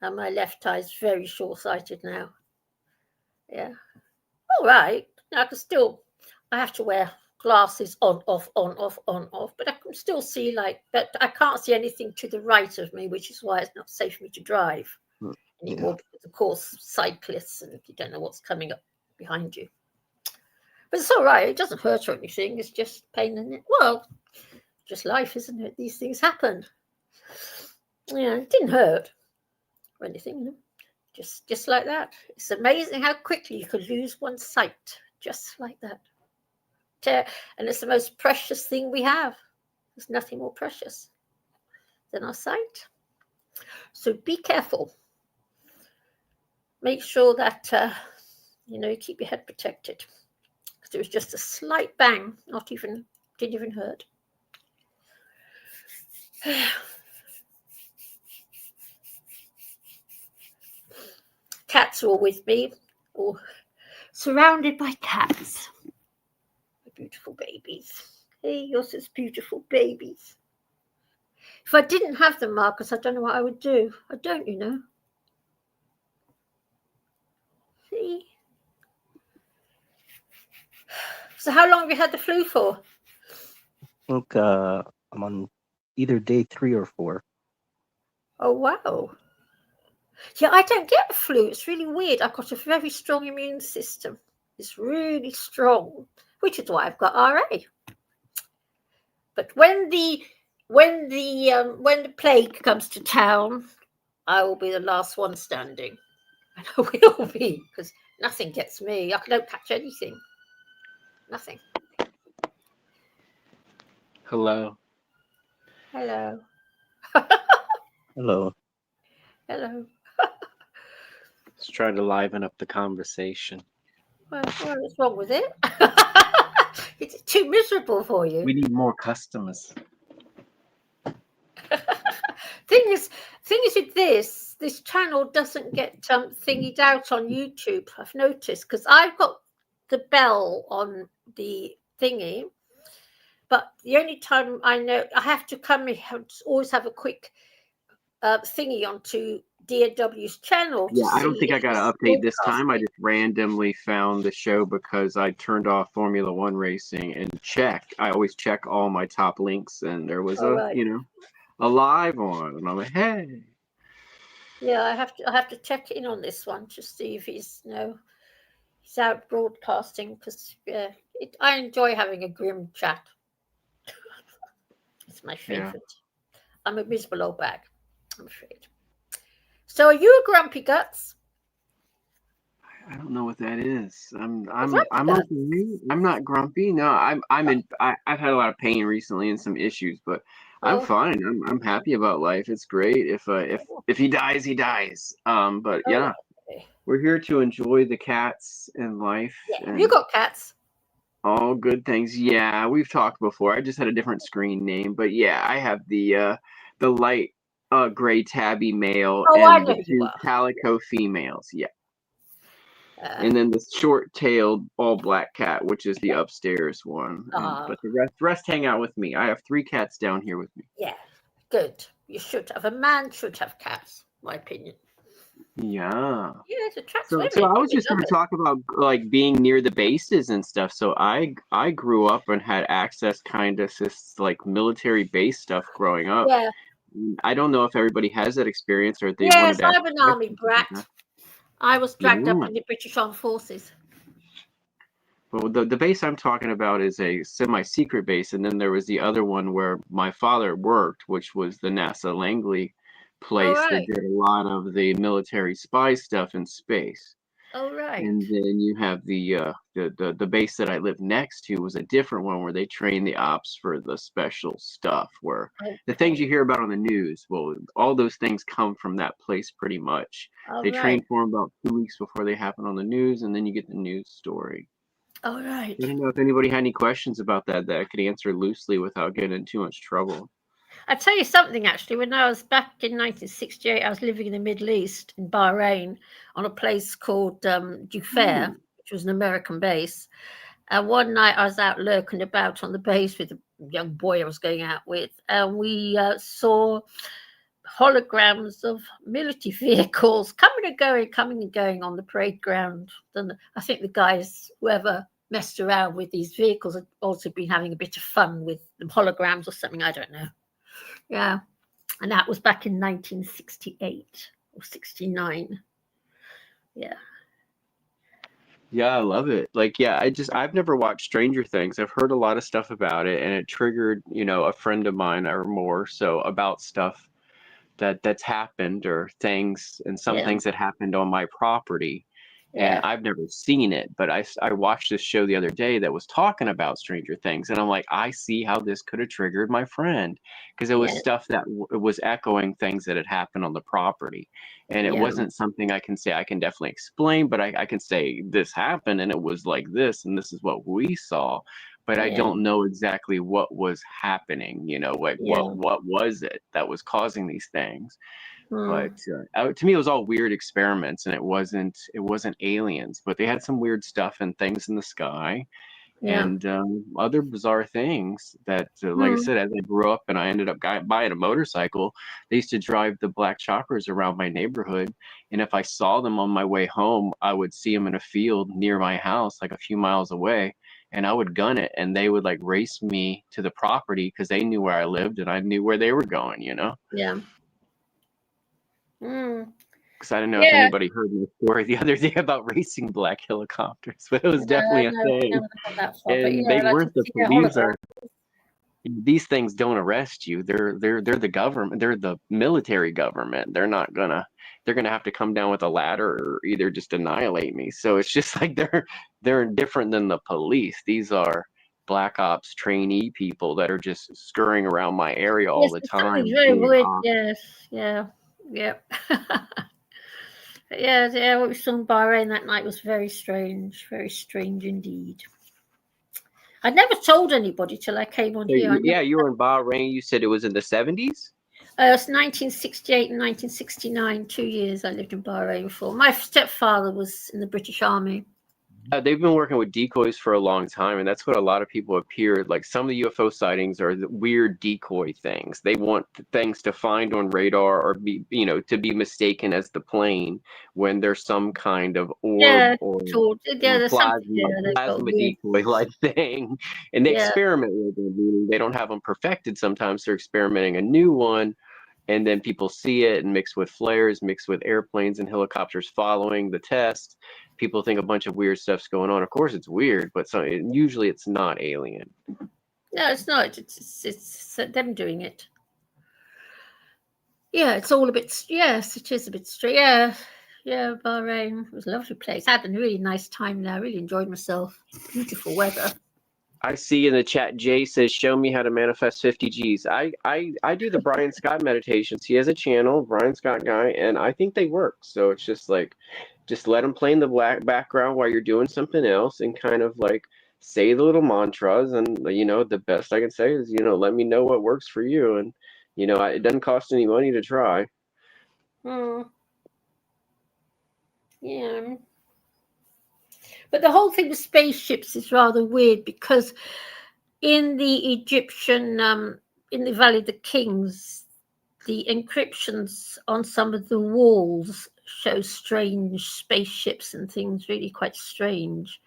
and my left eye's very short-sighted now. Yeah. All right. I have to wear glasses on, off, but I can still see but I can't see anything to the right of me, which is why it's not safe for me to drive anymore, because of course cyclists and you don't know what's coming up behind you. But it's all right, it doesn't hurt or anything, it's just pain in it. Well, just life, isn't it? These things happen. Yeah, it didn't hurt or anything, just like that. It's amazing how quickly you could lose one's sight, just like that. And it's the most precious thing we have. There's nothing more precious than our sight. So be careful. Make sure that you keep your head protected. Because it was just a slight bang, didn't even hurt. Cats are all with me, all surrounded by cats. Beautiful babies. Hey, you're such beautiful babies. If I didn't have the Marcus, I don't know what I would do. I don't, you know. See? So how long have you had the flu for? I think I'm on either day 3 or 4. Oh, wow. Yeah, I don't get the flu. It's really weird. I've got a very strong immune system. It's really strong, which is why I've got RA. But when the plague comes to town, I will be the last one standing. And I will be, because nothing gets me. I don't catch anything. Nothing. Hello. Hello. Hello. Hello. Let's try to liven up the conversation. Well, what's wrong with it? It's too miserable for you. We need more customers. Thing is with this channel doesn't get thingied out on YouTube. I've noticed, because I've got the bell on the thingy, but the only time I know I have to come in, always have a quick thingy onto DAW's channel. Yeah, I don't think I got to update this time. I just randomly found the show because I turned off Formula One racing and checked. I always check all my top links, and there was a live on, and I'm like, hey. Yeah, I have to check in on this one to see if he's he's out broadcasting, because I enjoy having a grim chat. It's my favorite. Yeah. I'm a miserable old bag, I'm afraid. So, are you a grumpy guts? I don't know what that is. I'm okay. I'm not grumpy. No, I've had a lot of pain recently and some issues, but I'm fine. I'm happy about life. It's great. If he dies, he dies. But yeah, okay. We're here to enjoy the cats and life. Yeah. And you got cats? All good things. Yeah, we've talked before. I just had a different screen name, but yeah, I have the light gray tabby male and the 2 calico females. Yeah. And then the short-tailed all-black cat, which is the upstairs one. But the rest hang out with me. I have 3 cats down here with me. Yeah, good. You should have. A man should have cats, my opinion. Yeah. Yeah, it attracts so women. So I was just going to talk about like being near the bases and stuff. So I grew up and had access kind of to like military base stuff growing up. Yeah. I don't know if everybody has that experience or if they wanted to. Yes, I'm an army brat. I was dragged up in the British Armed Forces. Well, the base I'm talking about is a semi-secret base, and then there was the other one where my father worked, which was the NASA Langley place that did a lot of the military spy stuff in space. Oh, right. And then you have the base that I live next to was a different one where they train the ops for the special stuff, where the things you hear about on the news, well, all those things come from that place pretty much. They train for them about 2 weeks before they happen on the news, and then you get the news story. All right. I don't know if anybody had any questions about that I could answer loosely without getting in too much trouble. I'll tell you something, actually. When I was back in 1968, I was living in the Middle East, in Bahrain, on a place called Jufair, which was an American base. And one night I was out lurking about on the base with a young boy I was going out with, and we saw holograms of military vehicles coming and going on the parade ground. And I think the guys, whoever messed around with these vehicles, had also been having a bit of fun with the holograms or something, I don't know. Yeah, and that was back in 1968 or 69. Yeah. Yeah, I love it. Like, yeah, I've never watched Stranger Things. I've heard a lot of stuff about it, and it triggered, a friend of mine or more so about stuff that's happened or things and some things that happened on my property. And I've never seen it, but I watched this show the other day that was talking about Stranger Things, and I'm like, I see how this could have triggered my friend, because it was stuff that was echoing things that had happened on the property, and it wasn't something I can say I can definitely explain, but I can say this happened and it was like this, and this is what we saw, but I don't know exactly what was happening, what was it that was causing these things. But to me, it was all weird experiments, and it wasn't aliens, but they had some weird stuff and things in the sky. and other bizarre things that, like I said, as I grew up and I ended up buying a motorcycle, they used to drive the black choppers around my neighborhood. And if I saw them on my way home, I would see them in a field near my house, like a few miles away. And I would gun it, and they would like race me to the property because they knew where I lived and I knew where they were going, Yeah. Mm. Because I don't know if anybody heard my story the other day about racing black helicopters, but it was definitely a No, thing. never got that far. But And yeah, they I like to weren't the see a police. hologram. These things don't arrest you. They're the government. They're the military government. They're gonna have to come down with a ladder or either just annihilate me. So it's just like they're different than the police. These are black ops trainee people that are just scurrying around my area all Yes, the there's something time. very being weird. ops. Yes, yeah, yep. Yeah, what we saw in Bahrain that night was very strange indeed. I never told anybody till I came on So, here. yeah, you were in Bahrain. You said it was in the 70s? It's 1968 and 1969, 2 years I lived in Bahrain for. My stepfather was in the British Army. They've been working with decoys for a long time, and that's what a lot of people appeared. Like some of the UFO sightings are the weird decoy things. They want things to find on radar or be, to be mistaken as the plane when there's some kind of orb or There's something they've got plasma weird. decoy-like thing. And they experiment with it, meaning they don't have them perfected sometimes. They're experimenting a new one. And then people see it and mixed with flares, mixed with airplanes and helicopters following the test. People think a bunch of weird stuff's going on. Of course, it's weird, but usually it's not alien. No, it's not. It's them doing it. Yeah, it's all a bit. Yes, it is a bit strange. Yeah, Bahrain. It was a lovely place. I had a really nice time there. I really enjoyed myself. Beautiful weather. I see in the chat, Jay says, show me how to manifest 50 G's. I do the Brian Scott meditations. He has a channel, Brian Scott guy, and I think they work. So it's just like, just let him play in the background while you're doing something else and kind of like say the little mantras. And, the best I can say is, let me know what works for you. And, it doesn't cost any money to try. Yeah. But the whole thing with spaceships is rather weird because in the Egyptian, in the Valley of the Kings, the inscriptions on some of the walls show strange spaceships and things, really quite strange.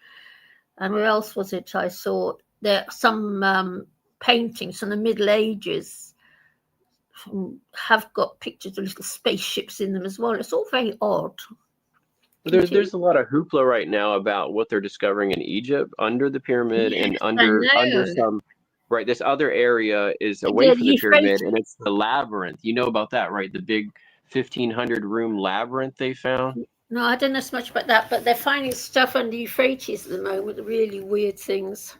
And where else was it I saw? There are some paintings from the Middle Ages have got pictures of little spaceships in them as well. It's all very odd. There's a lot of hoopla right now about what they're discovering in Egypt under the pyramid and under some this other area is away from the pyramid, and it's the labyrinth. You know about that, right? The big 1,500 room labyrinth they found. No, I don't know so much about that, but they're finding stuff under Euphrates at the moment, really weird things.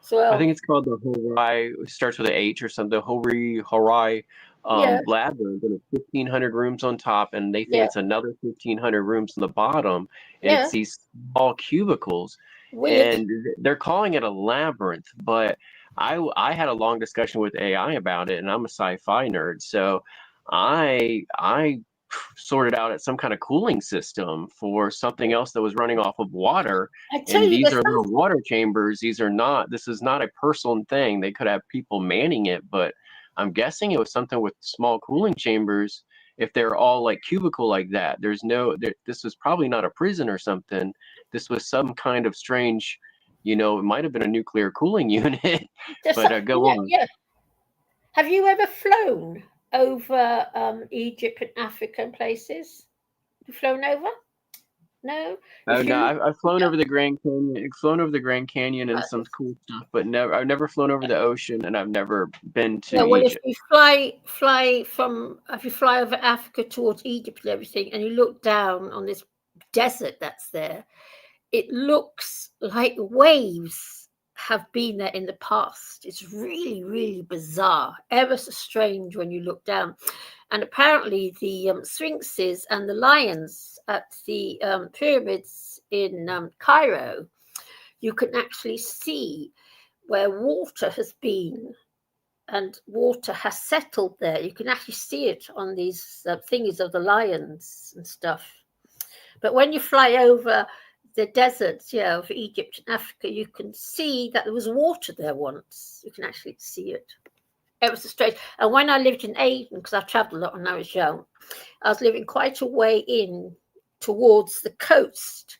So I think it's called the Horai. It starts with an H or something. Horai labyrinth, and it's 1,500 rooms on top, and they think it's another 1,500 rooms on the bottom, and it's these small cubicles, and they're calling it a labyrinth. But I had a long discussion with AI about it, and I'm a sci-fi nerd, so I sorted out at some kind of cooling system for something else that was running off of water. And these are little water chambers. This is not a personal thing. They could have people manning it, but I'm guessing it was something with small cooling chambers. If they're all like cubicle like that, this was probably not a prison or something. This was some kind of strange, it might have been a nuclear cooling unit. But go on. Yeah. Have you ever flown over Egypt and Africa and places? Have you flown over? No. No, I've flown over the Grand Canyon, and some cool stuff, but I've never flown over the ocean, and I've never been to Egypt. If you if you fly over Africa towards Egypt and everything, and you look down on this desert that's there, it looks like waves have been there in the past. It's really, really bizarre, ever so strange when you look down. And apparently the sphinxes and the lions at the pyramids in Cairo, you can actually see where water has been and water has settled there. You can actually see it on these thingies of the lions and stuff. But when you fly over the deserts, of Egypt and Africa, you can see that there was water there once. You can actually see it. It was strange. And when I lived in Aden, because I travelled a lot when I was young, I was living quite a way in towards the coast.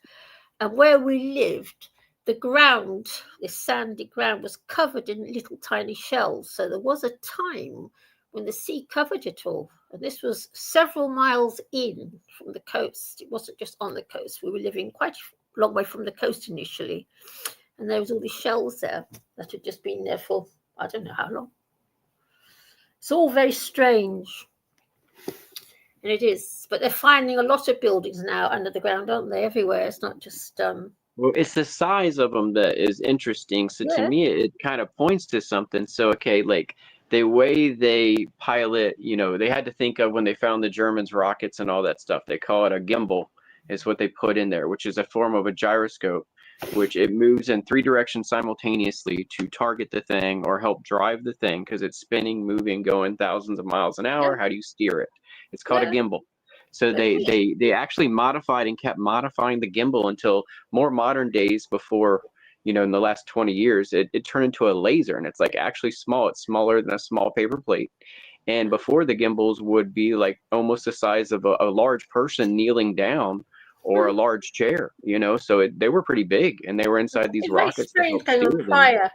And where we lived, the ground, this sandy ground, was covered in little tiny shells. So there was a time when the sea covered it all. And this was several miles in from the coast. It wasn't just on the coast. We were living quite a long way from the coast initially. And there was all these shells there that had just been there for, I don't know how long. It's all very strange. And it is. But they're finding a lot of buildings now under the ground, aren't they? Everywhere. It's not just... Well, it's the size of them that is interesting. So to me, it kind of points to something. So, okay, like the way they pilot, they had to think of when they found the Germans rockets and all that stuff. They call it a gimbal is what they put in there, which is a form of a gyroscope, which it moves in 3 directions simultaneously to target the thing or help drive the thing because it's spinning, moving, going thousands of miles an hour. How do you steer it? It's called a gimbal. So they actually modified and kept modifying the gimbal until more modern days before, in the last 20 years, it turned into a laser, and it's like actually small. It's smaller than a small paper plate. And before, the gimbals would be like almost the size of a large person kneeling down or a large chair, so they were pretty big, and they were inside these rockets to help steer them.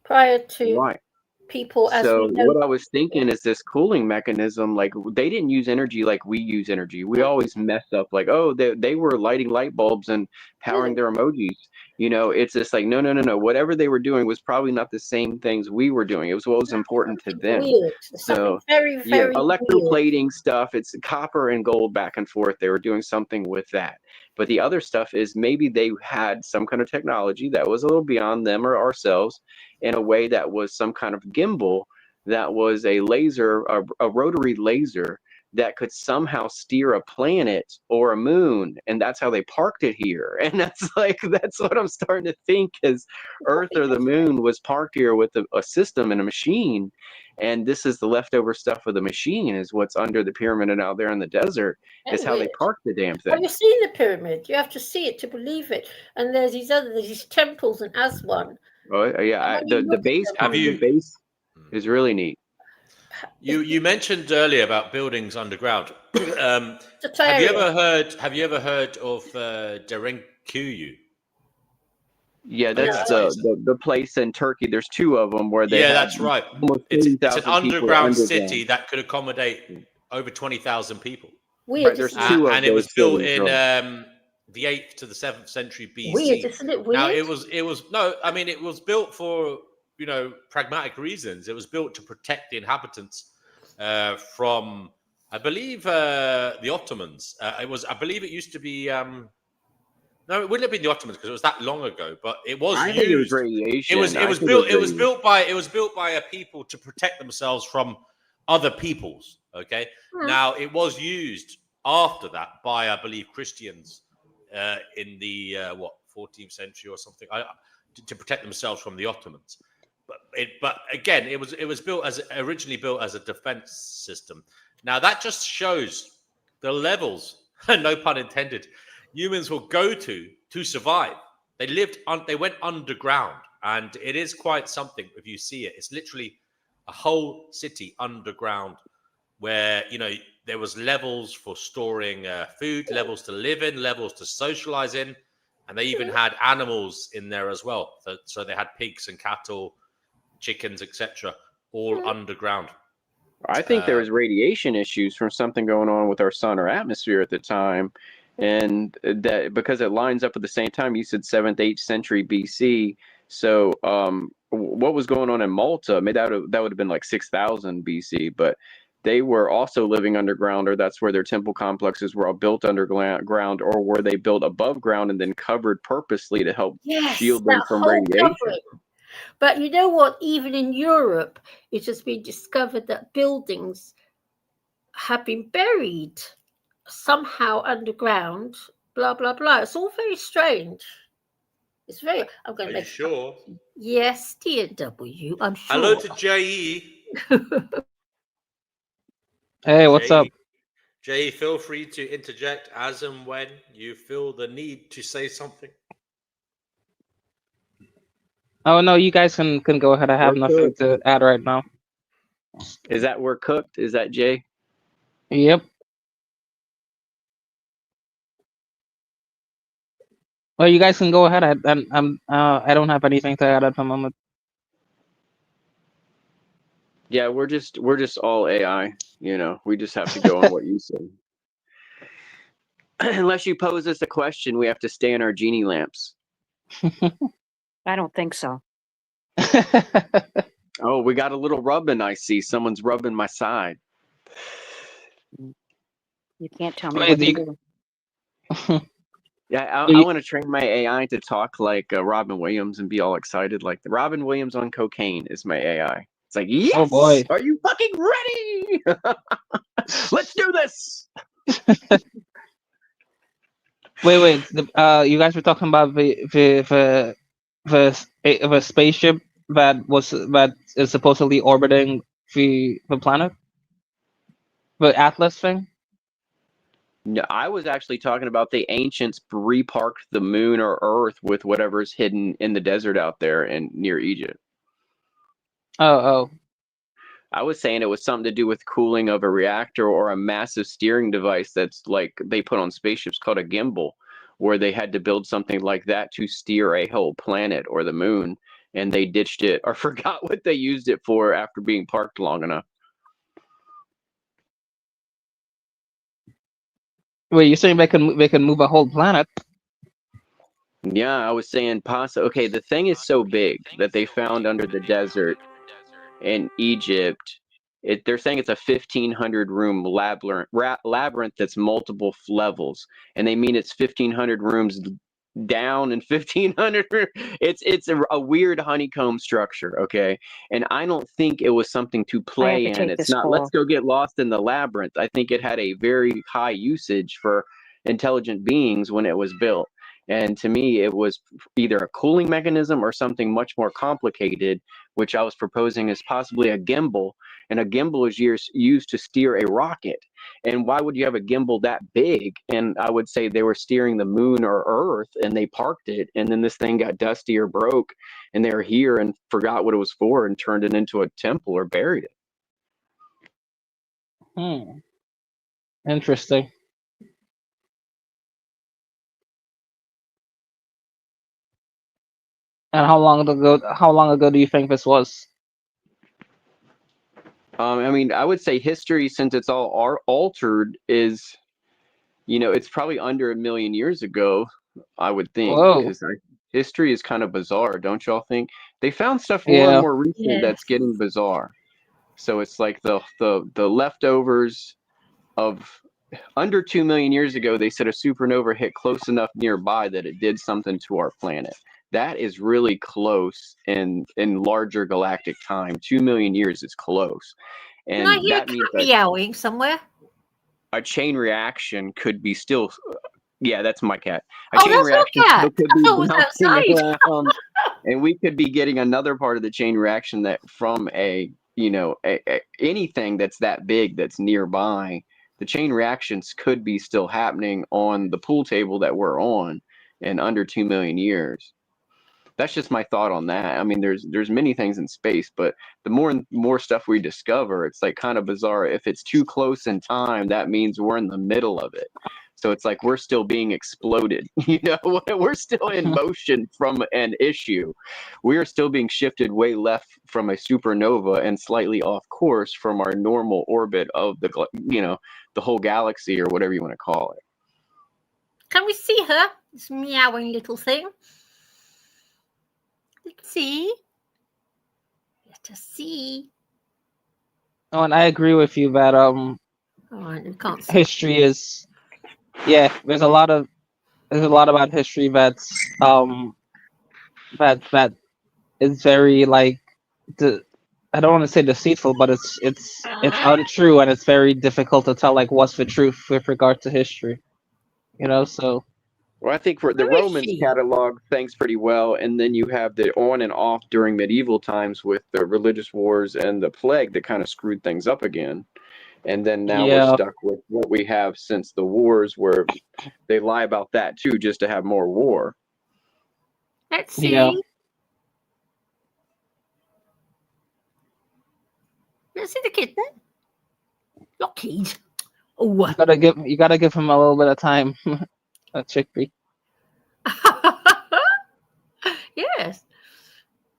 Prior to Right. people, as So we know. what I was thinking is this cooling mechanism, like they didn't use energy like we use energy. We always mess up like, oh, they were lighting light bulbs and powering their emojis. It's just like, no. Whatever they were doing was probably not the same things we were doing. It was what was important to them. Weird. So very, very electroplating stuff, it's copper and gold back and forth. They were doing something with that. But the other stuff is maybe they had some kind of technology that was a little beyond them or ourselves in a way that was some kind of gimbal that was a laser, a rotary laser that could somehow steer a planet or a moon. And that's how they parked it here. And that's what I'm starting to think is Earth or the moon was parked here with a system and a machine. And this is the leftover stuff of the machine is what's under the pyramid and out there in the desert is how they parked the damn thing. Well, you've seen the pyramid. You have to see it to believe it. And there's these temples in Aswan. Oh yeah, the base is really neat. You mentioned earlier about buildings underground. Have you ever heard of Derinkuyu? Yeah, that's the place in Turkey. There's 2 of them where they that's right. It's an underground city that could accommodate over 20,000 people. Weird, right, there's 2 of and it was built in the 8th to the 7th century BC. Weird, isn't it weird? Now it was built for pragmatic reasons. It was built to protect the inhabitants from, I believe, the Ottomans. I believe it used to be. No, it wouldn't have been the Ottomans because it was that long ago. But it was. I think it was radiation. It was built by a people to protect themselves from other peoples. Okay. Now it was used after that by, I believe, Christians in the 14th century or something to protect themselves from the Ottomans. But again, it was originally built as a defense system. Now that just shows the levels, no pun intended, humans will go to survive. They went underground, and it is quite something if you see it. It's literally a whole city underground where there was levels for storing food, levels to live in, levels to socialize in, and they even had animals in there as well. So they had pigs and cattle, chickens, etc., all underground. I think there was radiation issues from something going on with our sun or atmosphere at the time, and that because it lines up at the same time. You said 7th, 8th century BC. So what was going on in Malta? Maybe that would have been like 6,000 BC, but they were also living underground, or that's where their temple complexes were all built underground, or were they built above ground and then covered purposely to help shield them from radiation? Covering. But you know what? Even in Europe, it has been discovered that buildings have been buried somehow underground. Blah blah blah. It's all very strange. It's very. I'm going to make sure. Yes, dear W. I'm sure. Hello to J.E. Hey, what's up? Jay, feel free to interject as and when you feel the need to say something. Oh no, you guys can go ahead. I have We're nothing cooked. to add right now. Is that we're cooked? Is that Jay? Yep. Well, you guys can go ahead. I don't have anything to add at the moment. Yeah, we're just all AI. You know, we just have to go on what you say. Unless you pose us a question, we have to stay in our genie lamps. I don't think so. Oh, we got a little rubbing. I see someone's rubbing my side. You can't tell me Wait, what do to you- do. Yeah, I you- want to train my AI to talk like Robin Williams and be all excited. Like the Robin Williams on cocaine is my AI. It's like, yes, Oh boy. are you fucking ready? Let's do this. Wait. You guys were talking about the spaceship that is supposedly orbiting the planet, the Atlas thing. No, I was actually talking about the ancients reparked the moon or Earth with whatever's hidden in the desert out there and near Egypt. Oh. I was saying it was something to do with cooling of a reactor or a massive steering device that's like they put on spaceships called a gimbal, where they had to build something like that to steer a whole planet or the moon, and they ditched it or forgot what they used it for after being parked long enough. Wait, you're saying they can move a whole planet? Yeah, I was saying okay, the thing is so big that they found under the desert in Egypt. They're saying it's a 1,500 room labyrinth that's multiple levels, and they mean it's 1,500 rooms down and 1,500 it's a weird honeycomb structure, okay? And I don't think it was something to I have play to in. take It's this not let's call. go get lost in the labyrinth. I think it had a very high usage for intelligent beings when it was built. And to me, it was either a cooling mechanism or something much more complicated, which I was proposing is possibly a gimbal. And a gimbal is used to steer a rocket. And why would you have a gimbal that big? And I would say they were steering the moon or Earth and they parked it. And then this thing got dusty or broke. And they were here and forgot what it was for and turned it into a temple or buried it. Interesting. And how long ago do you think this was? I mean, I would say history, since it's all altered, is, you know, it's probably under 1,000,000 years ago, I would think, Whoa. because history is kind of bizarre, don't y'all think? They found stuff more and Yeah. more recent that's getting bizarre. So it's like the leftovers of under 2,000,000 years ago. They said a supernova hit close enough nearby that it did something to our planet. That is really close in larger galactic time. 2,000,000 years is close, Can I and hear a that means cat meowing somewhere? a chain reaction could be still. Yeah, that's my cat. A Oh, chain that's your reaction cat. still could I be thought it was bouncing outside. around, and we could be getting another part of the chain reaction that from a anything that's that big that's nearby. The chain reactions could be still happening on the pool table that we're on in under 2,000,000 years. That's just my thought on that. I mean, there's many things in space, but the more and more stuff we discover, it's like kind of bizarre. If it's too close in time, that means we're in the middle of it. So it's like we're still being exploded. You know, we're still in motion from an issue. We are still being shifted way left from a supernova and slightly off course from our normal orbit of the whole galaxy or whatever you want to call it. Can we see her? This meowing little thing. Let's see. Let us see. Oh, and I agree with you that All right, we can't see. history is, yeah. There's a lot about history that's that is very like I don't want to say deceitful, but it's untrue, and it's very difficult to tell like what's the truth with regard to history. You know, so. Well, I think for the Where is Romans she? catalog things pretty well, and then you have the on and off during medieval times with the religious wars and the plague that kind of screwed things up again. And then now we're Yeah. stuck with what we have since the wars, where they lie about that too, just to have more war. Let's see. Yeah. Let's see the kitten. Lockheed. Oh. You gotta give him a little bit of time. A chickpea. Yes.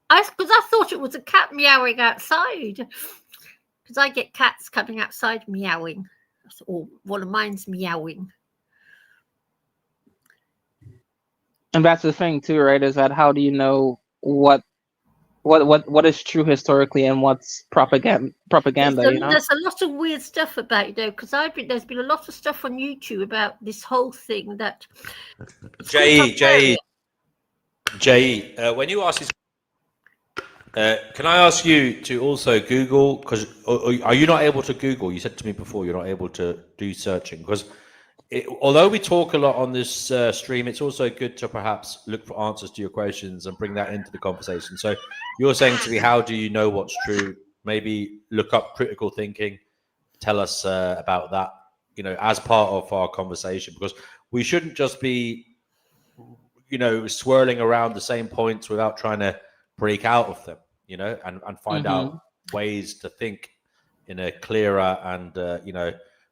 Because I thought it was a cat meowing outside. Because I get cats coming outside meowing. Or one of mine's meowing. And that's the thing too, right? Is that how do you know what is true historically and what's propaganda? There's a lot of weird stuff about because there's been a lot of stuff on YouTube about this whole thing that. Jay, when you ask this, can I ask you to also Google? Because are you not able to Google? You said to me before you're not able to do searching because. Although we talk a lot on this stream, it's also good to perhaps look for answers to your questions and bring that into the conversation. So you're saying to me, how do you know what's true? Maybe look up critical thinking. Tell us about that, as part of our conversation, because we shouldn't just be, swirling around the same points without trying to break out of them, and find out ways to think in a clearer and,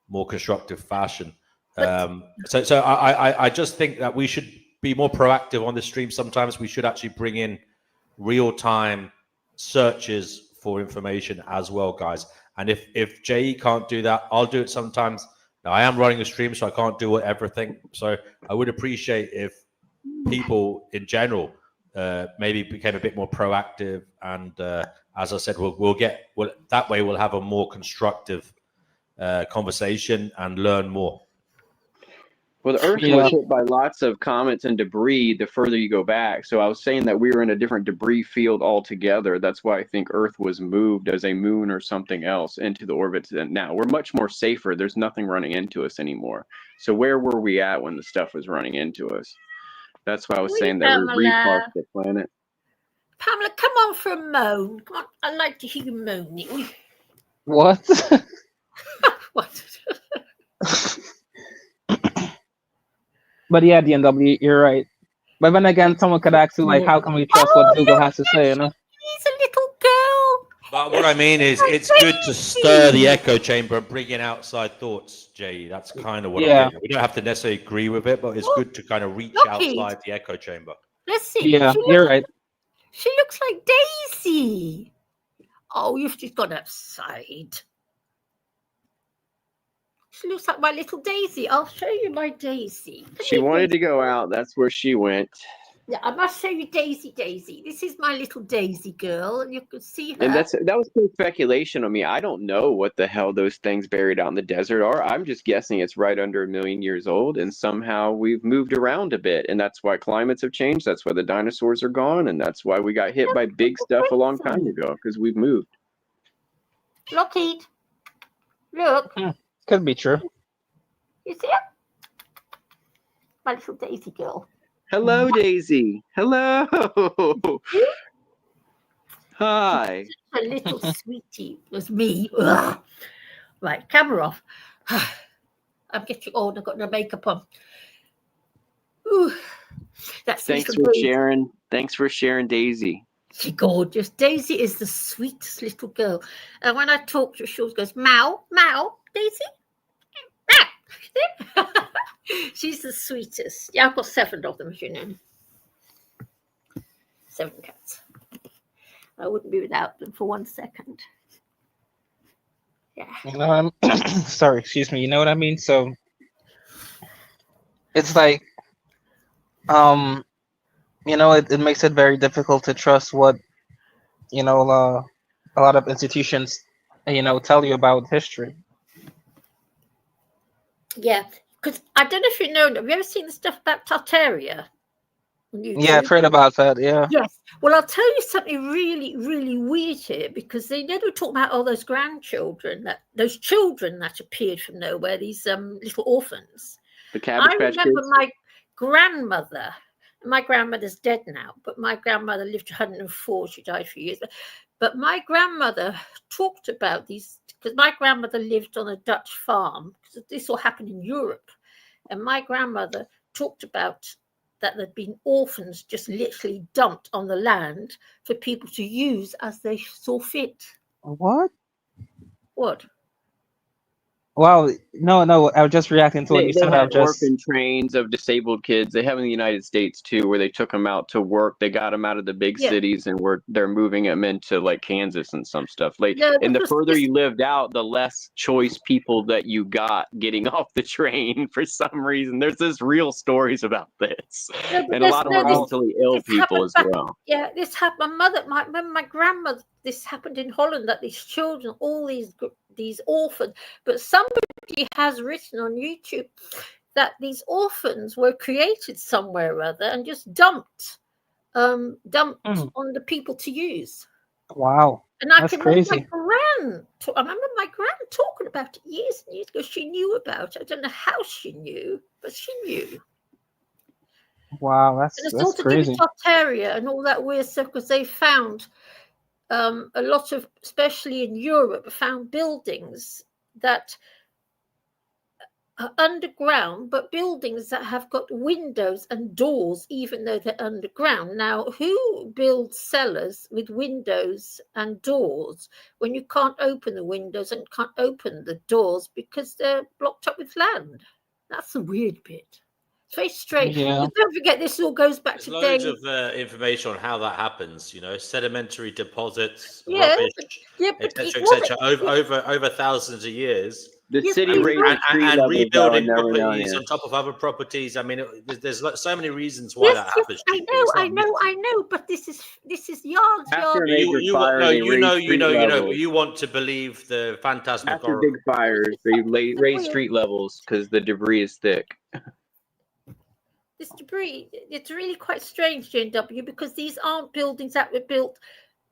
more constructive fashion. So I just think that we should be more proactive on this stream. Sometimes we should actually bring in real-time searches for information as well, guys. And if JE can't do that, I'll do it sometimes. Now I am running a stream, so I can't do everything. So I would appreciate if people in general maybe became a bit more proactive. And as I said, that way we'll have a more constructive conversation and learn more. Well, the Earth was hit by lots of comets and debris the further you go back. So I was saying that we were in a different debris field altogether. That's why I think Earth was moved as a moon or something else into the orbit. And now we're much more safer. There's nothing running into us anymore. So where were we at when the stuff was running into us? That's why I was saying that we reparked the planet. Pamela, come on for a moan. Come on, I like to hear you moaning. What? What? But yeah, DNW, you're right. But then again, someone could ask you, like, how can we trust what Google has to say, He's a little girl. But what I mean is, it's good to stir the echo chamber and bring in outside thoughts, Jay. That's kind of what I'm getting. We don't have to necessarily agree with it, but it's good to kind of reach outside the echo chamber. Let's see. Yeah, you're right. She looks like Daisy. Oh, you've just gone outside. She looks like my little Daisy. I'll show you my Daisy. She wanted to go out. That's where she went. Yeah, I must show you Daisy. This is my little Daisy girl, and you can see her. And that was pure speculation on me. I don't know what the hell those things buried out in the desert are. I'm just guessing it's right under 1 million years old, and somehow we've moved around a bit, and that's why climates have changed. That's why the dinosaurs are gone, and that's why we got hit by big stuff a long time ago, because we've moved. Lockheed, look. Could be true. You see it? My little Daisy girl. Hello, Daisy. Hello. Hi. A little sweetie. It was me. Ugh. Right, camera off. I'm getting old. I've got no makeup on. Ooh. Thanks for sharing. Thanks for sharing, Daisy. She's gorgeous. Daisy is the sweetest little girl. And when I talk to her, she always goes, meow, meow, Daisy. Meow. She's the sweetest. Yeah, I've got 7 of them, as you know. 7 cats. I wouldn't be without them for 1 second. Yeah. You know, sorry, excuse me. You know what I mean? So it's like, it makes it very difficult to trust what, a lot of institutions, tell you about history. Yeah, because I don't know if you know, have you ever seen the stuff about Tartaria? Yeah, I've heard about that, yeah. Yes. Well, I'll tell you something really, really weird here, because they never talk about all those those children that appeared from nowhere, these little orphans. The Cabbage Patch Kids. I remember my grandmother's dead now, but my grandmother lived 104. She died a few years ago. But my grandmother talked about these because my grandmother lived on a Dutch farm. This all happened in Europe, and my grandmother talked about that there'd been orphans just literally dumped on the land for people to use as they saw fit. What? What? Wow, no, I was just reacting to what you They said. I had was just orphan trains of disabled kids. They have in the United States too, where they took them out to work. They got them out of the big Yeah. cities, and they're moving them into like Kansas and some stuff. Like, No, and the because further this- you lived out, the less choice people that you got getting off the train for some reason. There's this real stories about this, No, but and a lot of them are this- mentally ill this people happened as back- well. Yeah, this happened. My grandmother. This happened in Holland. That these children, all these orphans, but somebody has written on YouTube that these orphans were created somewhere or other and just dumped on the people to use. wow. And I That's can remember crazy. I remember my gran talking about it years and years ago. She knew about it. I don't know how she knew, but she knew. Wow, And it's all that's to do with crazy. Tartaria and all that weird stuff because they found a lot of, especially in Europe, found buildings that are underground, but buildings that have got windows and doors, even though they're underground. Now, who builds cellars with windows and doors when you can't open the windows and can't open the doors because they're blocked up with land? That's the weird bit. It's very strange. Yeah. But don't forget, this all goes back There's to loads days. of information on how that happens. Sedimentary deposits, Yeah, rubbish, but it etc., wasn't. etc. Over thousands of years, The Yes, city but it raised was- street and levels that were rebuilding never known properties here. on top of other properties. I mean, there's so many reasons why that happens. I GP. It's not mystical. I know, but this is yards. After a But you, major you, fire, no, they you raised know, street but levels. you want to believe the After phantasmagorical. big fires, they raise street levels because the debris is thick. This debris, it's really quite strange, JW, because these aren't buildings that were built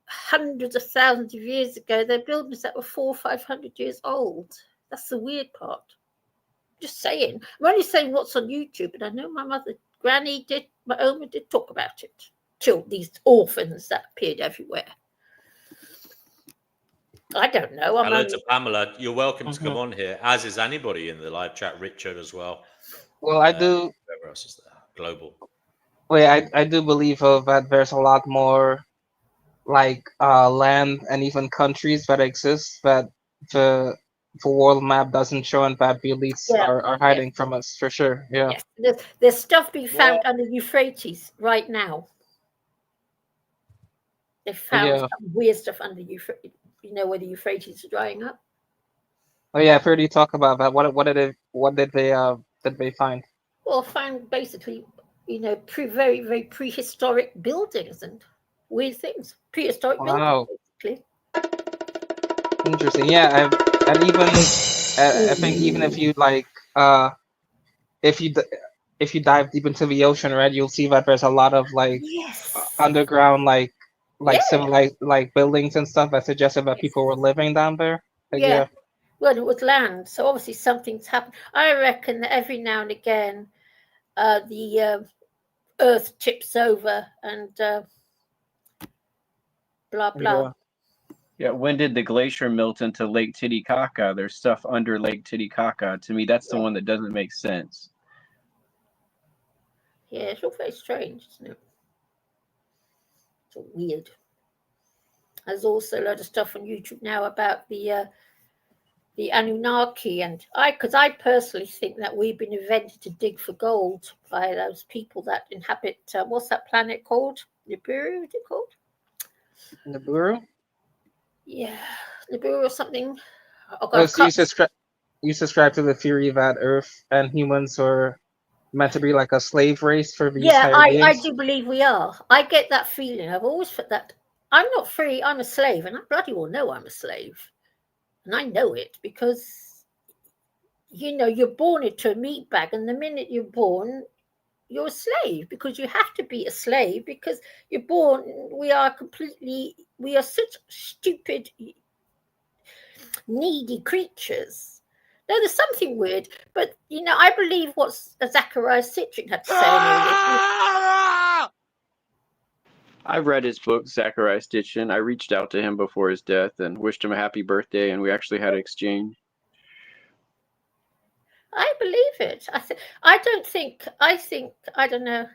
hundreds of thousands of years ago. They're buildings that were 400 or 500 years old. That's the weird part. Just saying. I'm only saying what's on YouTube, and I know my mother, Granny did, my Oma did talk about it. Till these orphans that appeared everywhere. I don't know. Hello to Pamela. You're welcome to come on here, as is anybody in the live chat. Richard as well. Well, I do. Whoever else is there? Global. Wait, I do believe that there's a lot more like land and even countries that exist that the world map doesn't show and that beliefs are hiding from us for sure. Yeah. Yes. There's stuff being found under Euphrates right now. They found some weird stuff under Euphrates. You know where the Euphrates is drying up. Oh yeah, I've heard you talk about that. What did they find? Well, found basically, very, very prehistoric buildings and weird things. Prehistoric buildings, basically. Interesting. Yeah, and even I think even if you like if you dive deep into the ocean, right, you'll see that there's a lot of like underground civilized like buildings and stuff that suggested that people were living down there. Yeah. Well, it was land, so obviously something's happened. I reckon that every now and again, the Earth tips over and blah blah. Yeah, when did the glacier melt into Lake Titicaca? There's stuff under Lake Titicaca. To me, that's the one that doesn't make sense. Yeah, it's all very strange, isn't it? It's all weird. There's also a lot of stuff on YouTube now about the Anunnaki, and because I personally think that we've been invented to dig for gold by those people that inhabit what's that planet called? Nibiru, is it called? Nibiru? Yeah, Nibiru or something. So you subscribe to the theory that Earth and humans are meant to be like a slave race for these higher beings? I do believe we are. I get that feeling. I've always felt that I'm not free, I'm a slave, and I bloody well know I'm a slave. And I know it because, you're born into a meat bag, and the minute you're born, you're a slave because you have to be a slave because you're born. We are such stupid, needy creatures. No, there's something weird, but I believe what Zachariah Sitchin had to say. I've read his book, Zachariah Stitchin. I reached out to him before his death and wished him a happy birthday, and we actually had an exchange. I believe it. I don't think. I don't know.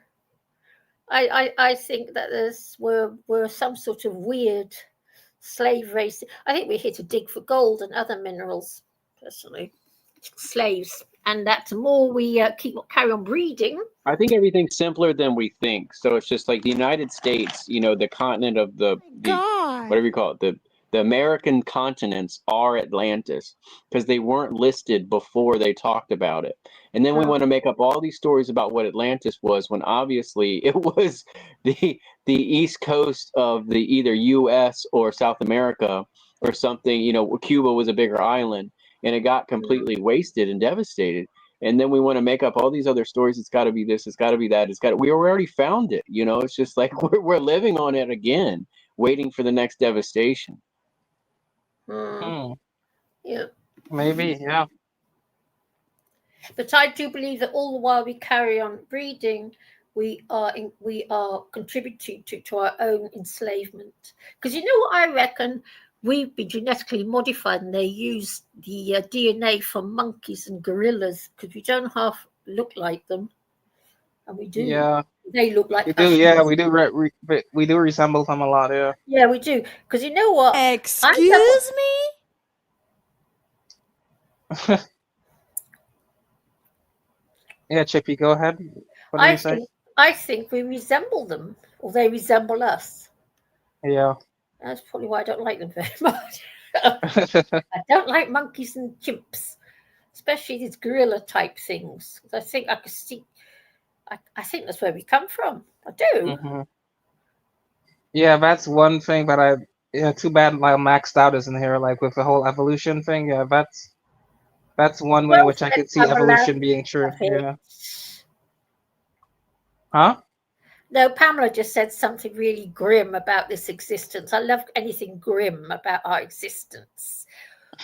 I think that we're some sort of weird slave race. I think we're here to dig for gold and other minerals. Personally, slaves, and that the more we carry on breeding. I think everything's simpler than we think. So it's just like the United States, the continent of the whatever you call it, the American continents are Atlantis because they weren't listed before they talked about it. And then we want to make up all these stories about what Atlantis was when obviously it was the east coast of the either US or South America or something, Cuba was a bigger island and it got completely wasted and devastated. And then we want to make up all these other stories. It's got to be this. It's got to be that. We already found it. It's just like we're living on it again, waiting for the next devastation. Yeah. Maybe, yeah. But I do believe that all the while we carry on breeding, we are contributing to our own enslavement. Because you know what I reckon? We've been genetically modified, and they use the DNA from monkeys and gorillas because we don't half look like them, and we do. Yeah, they look like we us. do. Yeah, we do. We do resemble them a lot. Yeah. Yeah, we do. Because you know what? Excuse me? Yeah, Chippy, go ahead. What do you say? I think we resemble them, or they resemble us. Yeah. That's probably why I don't like them very much. I don't like monkeys and chimps, especially these gorilla type things. I think I could see. I think that's where we come from. I do. Mm-hmm. Yeah, that's one thing that too bad like Maxed Out isn't here, like with the whole evolution thing. Yeah, that's one way in which I could see evolution being true. Yeah. Huh? No, Pamela just said something really grim about this existence. I love anything grim about our existence.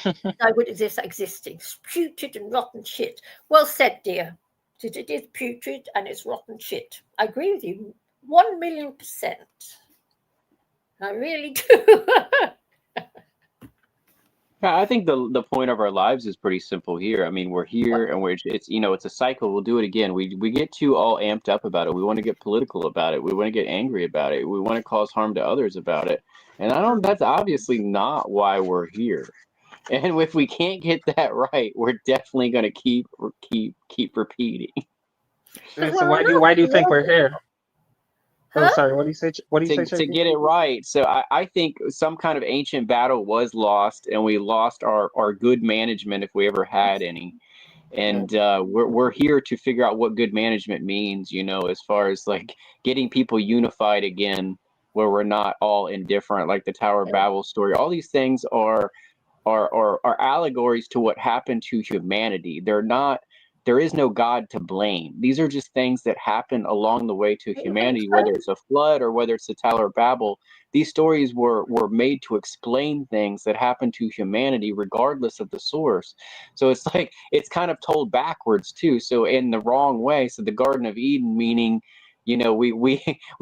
I would exist existing. It's putrid and rotten shit. Well said, dear. It is putrid and it's rotten shit. I agree with you 1,000,000%. I really do. I think the point of our lives is pretty simple here. I mean, we're here and it's a cycle. We'll do it again. We get too all amped up about it. We want to get political about it. We want to get angry about it. We want to cause harm to others about it. And that's obviously not why we're here. And if we can't get that right, we're definitely going to keep repeating. So why do you think we're here? Oh, sorry. What do you say? To get it right? So I think some kind of ancient battle was lost, and we lost our good management if we ever had any. And we're here to figure out what good management means. As far as like getting people unified again, where we're not all indifferent, like the Tower of Babel story. All these things are allegories to what happened to humanity. They're not. There is no God to blame. These are just things that happen along the way to humanity, whether it's a flood or whether it's the Tower of Babel. These stories were made to explain things that happen to humanity, regardless of the source. So it's like it's kind of told backwards too. So in the wrong way. So the Garden of Eden, meaning, we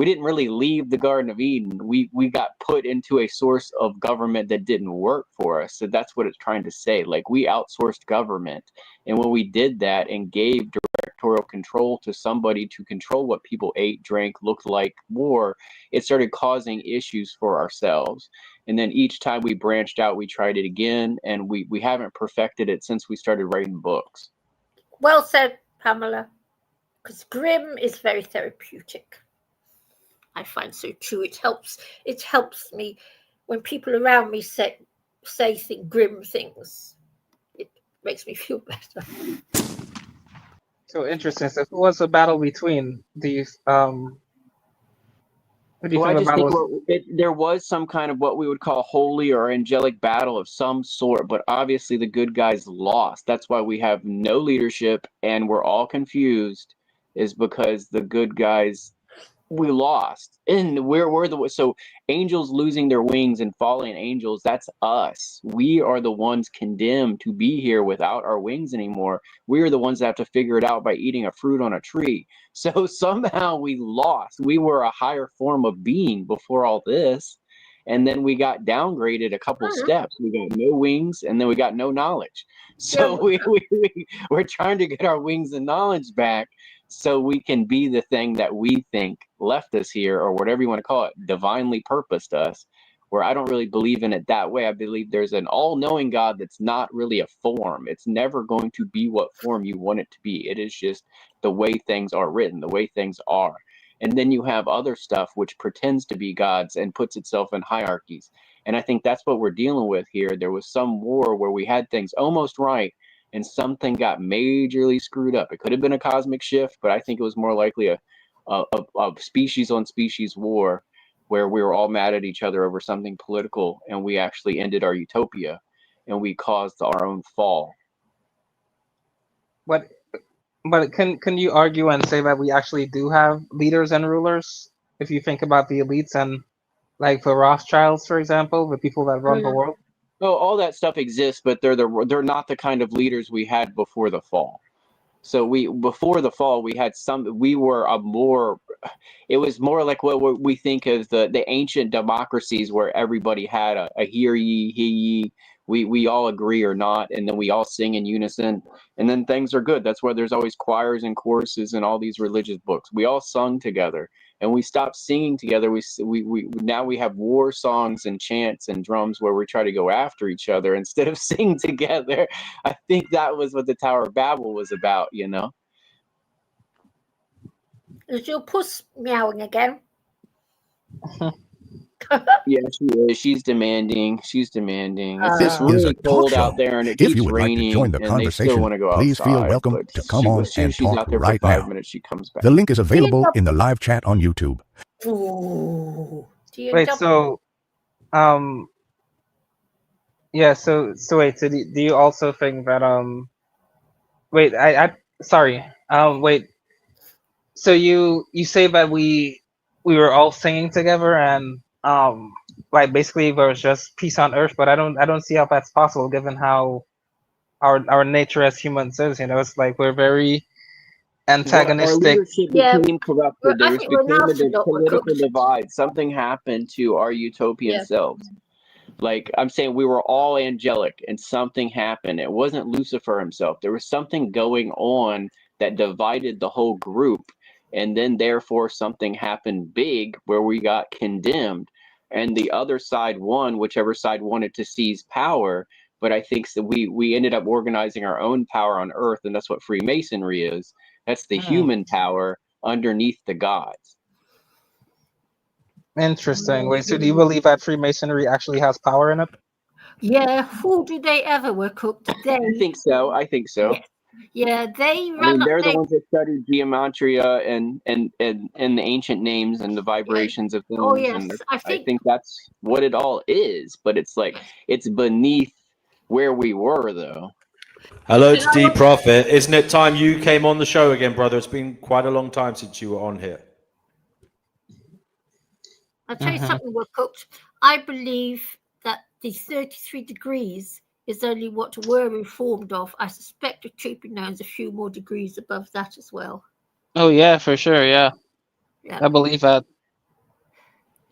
didn't really leave the Garden of Eden. We got put into a source of government that didn't work for us. So that's what it's trying to say. Like we outsourced government. And when we did that and gave directorial control to somebody to control what people ate, drank, looked like, wore, it started causing issues for ourselves. And then each time we branched out, we tried it again. And we haven't perfected it since we started writing books. Well said, Pamela. Because grim is very therapeutic. I find so true. It helps me when people around me say grim things. It makes me feel better. So interesting. So who was a battle between these? What do you think the battle was? There was some kind of what we would call holy or angelic battle of some sort, but obviously the good guys lost. That's why we have no leadership and we're all confused, is because the good guys we lost, and we're the so angels losing their wings and fallen angels, that's us. We are the ones condemned to be here without our wings anymore. We are the ones that have to figure it out by eating a fruit on a tree. So somehow we lost. We were a higher form of being before all this, and then we got downgraded a couple steps. We got no wings, and then we got no knowledge. So we're trying to get our wings and knowledge back, so we can be the thing that we think left us here, or whatever you want to call it, divinely purposed us, where I don't really believe in it that way. I believe there's an all-knowing God that's not really a form. It's never going to be what form you want it to be. It is just the way things are written, the way things are. And then you have other stuff which pretends to be gods and puts itself in hierarchies. And I think that's what we're dealing with here. There was some war where we had things almost right, and something got majorly screwed up. It could have been a cosmic shift, but I think it was more likely a species on species war, where we were all mad at each other over something political, and we actually ended our utopia, and we caused our own fall. But can you argue and say that we actually do have leaders and rulers? If you think about the elites and like the Rothschilds, for example, the people that run the world. Oh, all that stuff exists, but they're not the kind of leaders we had before the fall. So before the fall, we had we were it was more like what we think of the ancient democracies, where everybody had a hear ye, hear ye, we all agree or not, and then we all sing in unison, and then things are good. That's why there's always choirs and choruses and all these religious books. We all sung together, and we stopped singing together. We now we have war songs and chants and drums where we try to go after each other instead of sing together. I think that was what the Tower of Babel was about, you know. Is your puss meowing again? Yeah, she is. She's demanding. She's demanding. It's This really is a talk cold show. out there, and it If keeps you would like to raining, join the and they still conversation, want to go please outside. feel welcome But to come on and she's talk out there right for 5 now. minutes. She comes back. The link is available in the live chat on YouTube. Ooh. Wait, so yeah, so wait, so do you also think that wait, I sorry. Wait. So you say that we were all singing together, and like basically there was just peace on earth, but I don't see how that's possible given how our nature as humans is, you know. It's like we're very antagonistic. Our leadership became corrupted. There became a political divide. Something happened to our utopian selves. Like I'm saying, we were all angelic, and something happened. It wasn't Lucifer himself. There was something going on that divided the whole group, and then therefore something happened big where we got condemned, and the other side won, whichever side wanted to seize power. But I think that we ended up organizing our own power on Earth, and that's what Freemasonry is. That's the human power underneath the gods. Interesting. Wait, so do you believe that Freemasonry actually has power in it? Yeah, who do they ever were cooked? I think so. I think so. Yeah, they I mean, they're the ones that studied gematria and the ancient names and the vibrations of things. Oh, yes. And I think that's what it all is. But it's like it's beneath where we were, though. Hello to D Prophet. Isn't it time you came on the show again, brother? It's been quite a long time since you were on here. I'll tell you something, we're cooked. I believe that the 33 degrees is only what we're informed of. I suspect the truth knows a few more degrees above that as well. Oh yeah, for sure. Yeah. I believe that.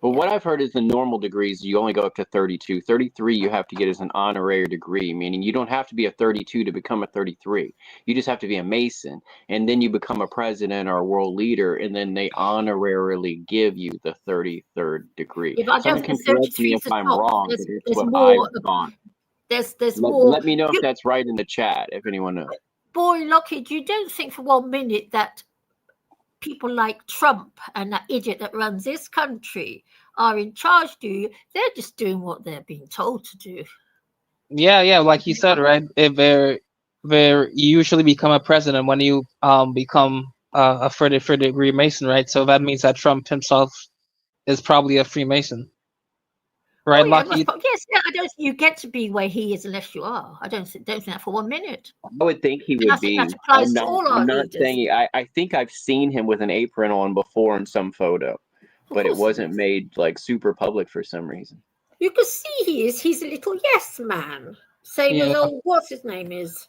But what I've heard is the normal degrees, you only go up to 32. 33 you have to get as an honorary degree, meaning you don't have to be a 32 to become a 33. You just have to be a Mason, and then you become a president or a world leader, and then they honorarily give you the 33rd degree. Someone can correct me if I'm wrong, but it's what I've thought. There's more. Let me know if that's right in the chat, if anyone knows. Boy, Lockheed, you don't think for 1 minute that people like Trump and that idiot that runs this country are in charge, do you? They're just doing what they're being told to do. Yeah, like you said, right? If you usually become a president when you become a 33rd degree Mason, right? So that means that Trump himself is probably a Freemason, right, yeah, Lockheed? yes, yeah, I don't think you get to be where he is unless you are. I don't think that for 1 minute. I would think he And I would think that be. applies to all our I'm not leaders. saying. I think I've seen him with an apron on before in some photo, Of but it course he wasn't is. made like super public for some reason. You can see he's a little yes man. Same as Yeah. old, what's his name is?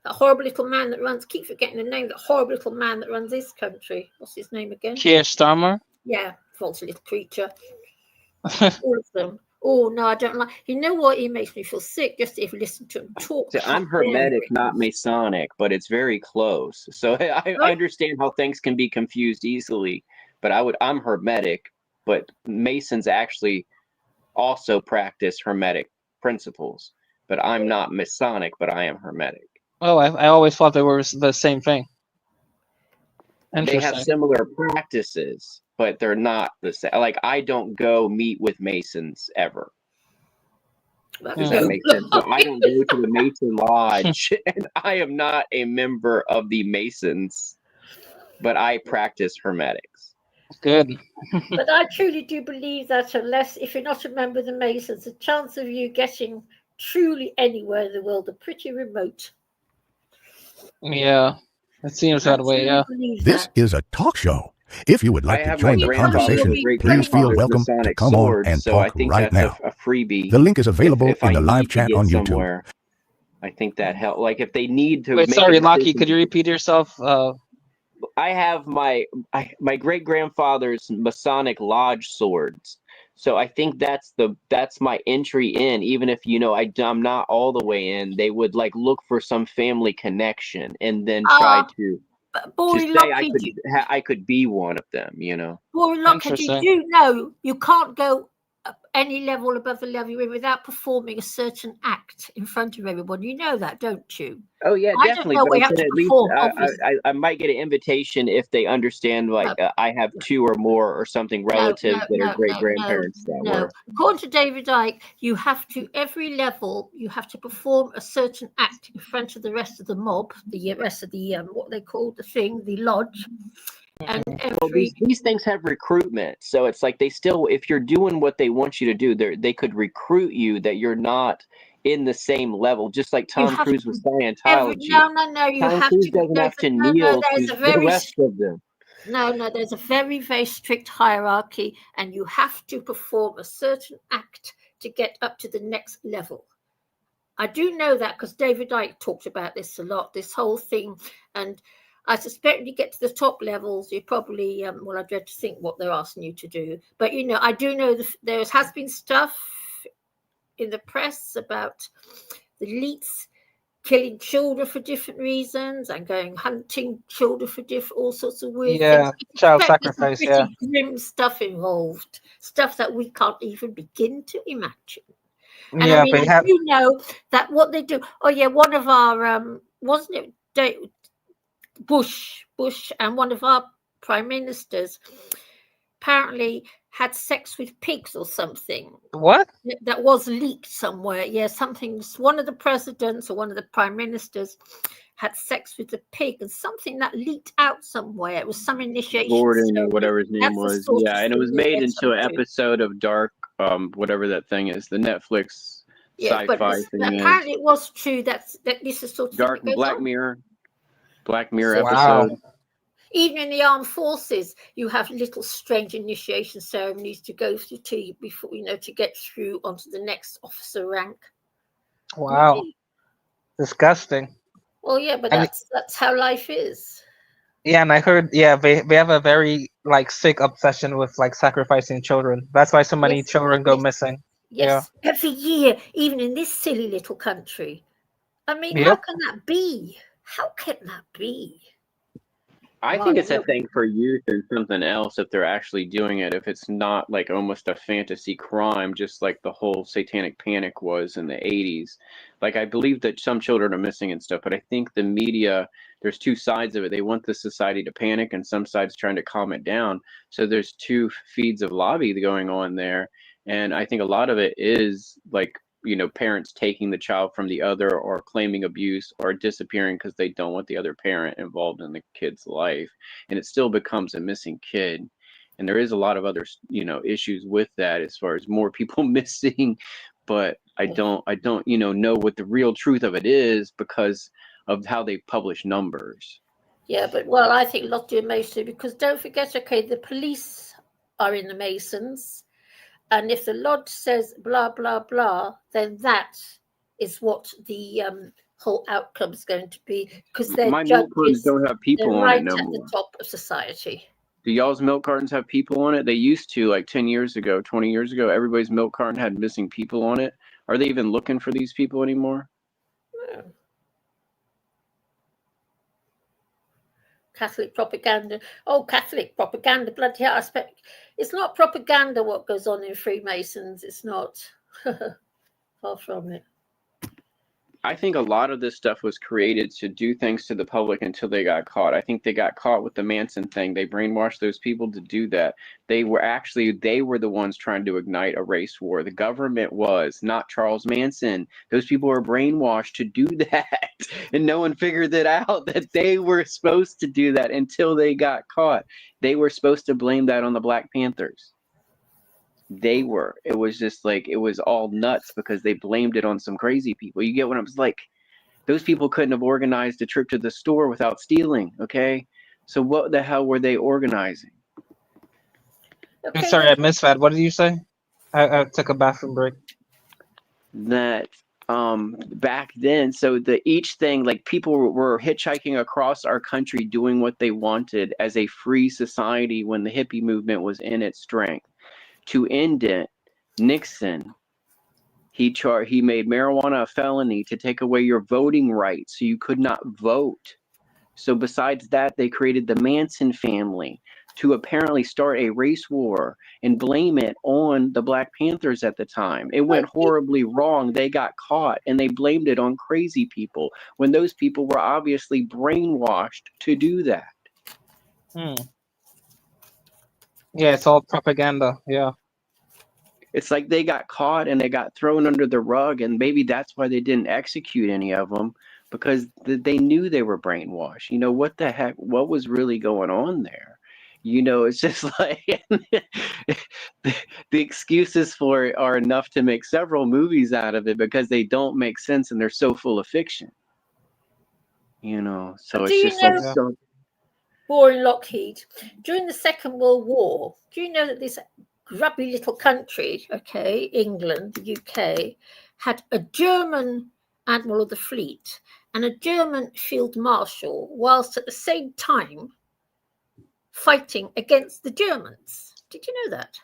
That horrible little man that runs, keep forgetting the name, that horrible little man that runs this country. What's his name again? Keir Starmer. Yeah, false little creature. All of them. Oh, no, I don't like. You know what? He makes me feel sick just if you listen to him talk. See, I'm Hermetic, not Masonic, but it's very close. So I Right? understand how things can be confused easily. But I'm Hermetic, but Masons actually also practice Hermetic principles. But I'm not Masonic, but I am Hermetic. Oh, I always thought they were the same thing. They have Interesting. similar practices, but they're not the same. Like, I don't go meet with Masons ever. Does that make sense? So I don't go to the Mason Lodge, and I am not a member of the Masons, but I practice Hermetics. Good. But I truly do believe that if you're not a member of the Masons, the chance of you getting truly anywhere in the world are pretty remote. Yeah, it seems that way. Yeah. This is a talk show. If you would like I to have join my the grandfather's conversation, and great please feel grandfather's welcome to Masonic come on swords, and so I talk think right that's now. a freebie. The link is available If in I the live need to chat get on YouTube. somewhere, I think that helps. Like, if they need to Wait, make sorry, a Lockheed. decision, Could you repeat yourself? I have my great grandfather's Masonic lodge swords. So I think that's my entry in. Even if I'm not all the way in, they would like look for some family connection and then try to say I could be one of them. Boy, Lockheed, you Interesting. do know you can't go up any level above the level you're in without performing a certain act in front of everyone. You know that, don't you? Oh yeah, I definitely. don't know But what I you have said to at least perform, obviously. I might get an invitation if they understand. Like No. I have 2 or more or something relatives that are great grandparents that no. were. According to David Icke, you have to every level you have to perform a certain act in front of the rest of the mob, the rest of the what they call the lodge, and Well, these things have recruitment, so it's like they still, if you're doing what they want you to do, they could recruit you that you're not in the same level, just like Tom Cruise with Scientology. You Tom have Cruise to. doesn't have to kneel There's to a the very rest of them. No, there's a very, very strict hierarchy, and you have to perform a certain act to get up to the next level. I do know that because David Icke talked about this a lot, this whole thing. And I suspect when you get to the top levels, you probably, I dread to think what they're asking you to do. But, I do know there has been stuff in the press about the elites killing children for different reasons and going hunting children for all sorts of weird things. Child There's sacrifice. some pretty grim stuff involved, stuff that we can't even begin to imagine. And Yeah, I do know that what they do. Oh yeah, one of our wasn't it Bush and one of our prime ministers apparently had sex with pigs or something. What? That was leaked somewhere. Yeah, one of the presidents or one of the prime ministers had sex with a pig, and something that leaked out somewhere. It was some initiation. Gordon or whatever his name was. Yeah, and it was made into an episode of Dark, whatever that thing is, the Netflix sci-fi thing. Apparently it was true that this is sort of Dark Black Mirror episode. Wow. Even in the armed forces, you have little strange initiation ceremonies to go through before to get through onto the next officer rank. Wow. Disgusting. Well, yeah, but that's how life is. Yeah, and I heard, they have a very sick obsession with sacrificing children. That's why so many children go missing. Yes, every year, even in this silly little country. I mean, how can that be? How can that be? I think it's a thing for youth and something else if they're actually doing it. If it's not like almost a fantasy crime, just like the whole satanic panic was in the 80s. Like, I believe that some children are missing and stuff, but I think the media, there's 2 sides of it. They want the society to panic and some sides trying to calm it down. So there's 2 feeds of lobby going on there. And I think a lot of it is like, parents taking the child from the other or claiming abuse or disappearing because they don't want the other parent involved in the kid's life. And it still becomes a missing kid. And there is a lot of other, issues with that as far as more people missing, but I don't, know what the real truth of it is because of how they publish numbers. Yeah, but well, I think a lot do Masonry because don't forget, okay, the police are in the Masons, and if the lodge says blah blah blah, then that is what the whole outcome is going to be because they're My milk cartons judges. don't have people They're on right it no at more. the top of society. Do y'all's milk cartons have people on it? They used to, like 10 years ago, 20 years ago, everybody's milk carton had missing people on it. Are they even looking for these people anymore? Yeah. Catholic propaganda. Oh, Catholic propaganda. Bloody hell. I expect it's not propaganda what goes on in Freemasons. It's not. Far from it. I think a lot of this stuff was created to do things to the public until they got caught. I think they got caught with the Manson thing. They brainwashed those people to do that. They were the ones trying to ignite a race war. The government was, not Charles Manson. Those people were brainwashed to do that. And no one figured it out that they were supposed to do that until they got caught. They were supposed to blame that on the Black Panthers. It was just like, it was all nuts because they blamed it on some crazy people. You get what I'm like? Those people couldn't have organized a trip to the store without stealing. Okay. So what the hell were they organizing? Okay. Sorry, I missed that. What did you say? I took a bathroom break. That back then, so each thing, like people were hitchhiking across our country doing what they wanted as a free society when the hippie movement was in its strength. To end it, Nixon, he made marijuana a felony to take away your voting rights, so you could not vote. So besides that, they created the Manson family to apparently start a race war and blame it on the Black Panthers at the time. It went horribly wrong. They got caught and they blamed it on crazy people when those people were obviously brainwashed to do that. Yeah, it's all propaganda. Yeah. It's like they got caught and they got thrown under the rug, and maybe that's why they didn't execute any of them, because they knew they were brainwashed. What the heck? What was really going on there? It's just like the excuses for it are enough to make several movies out of it because they don't make sense and they're so full of fiction. So it's just like so. Boring Lockheed. During the Second World War, do you know that this grubby little country, okay, England, the UK, had a German admiral of the fleet and a German field marshal, whilst at the same time fighting against the Germans? Did you know that?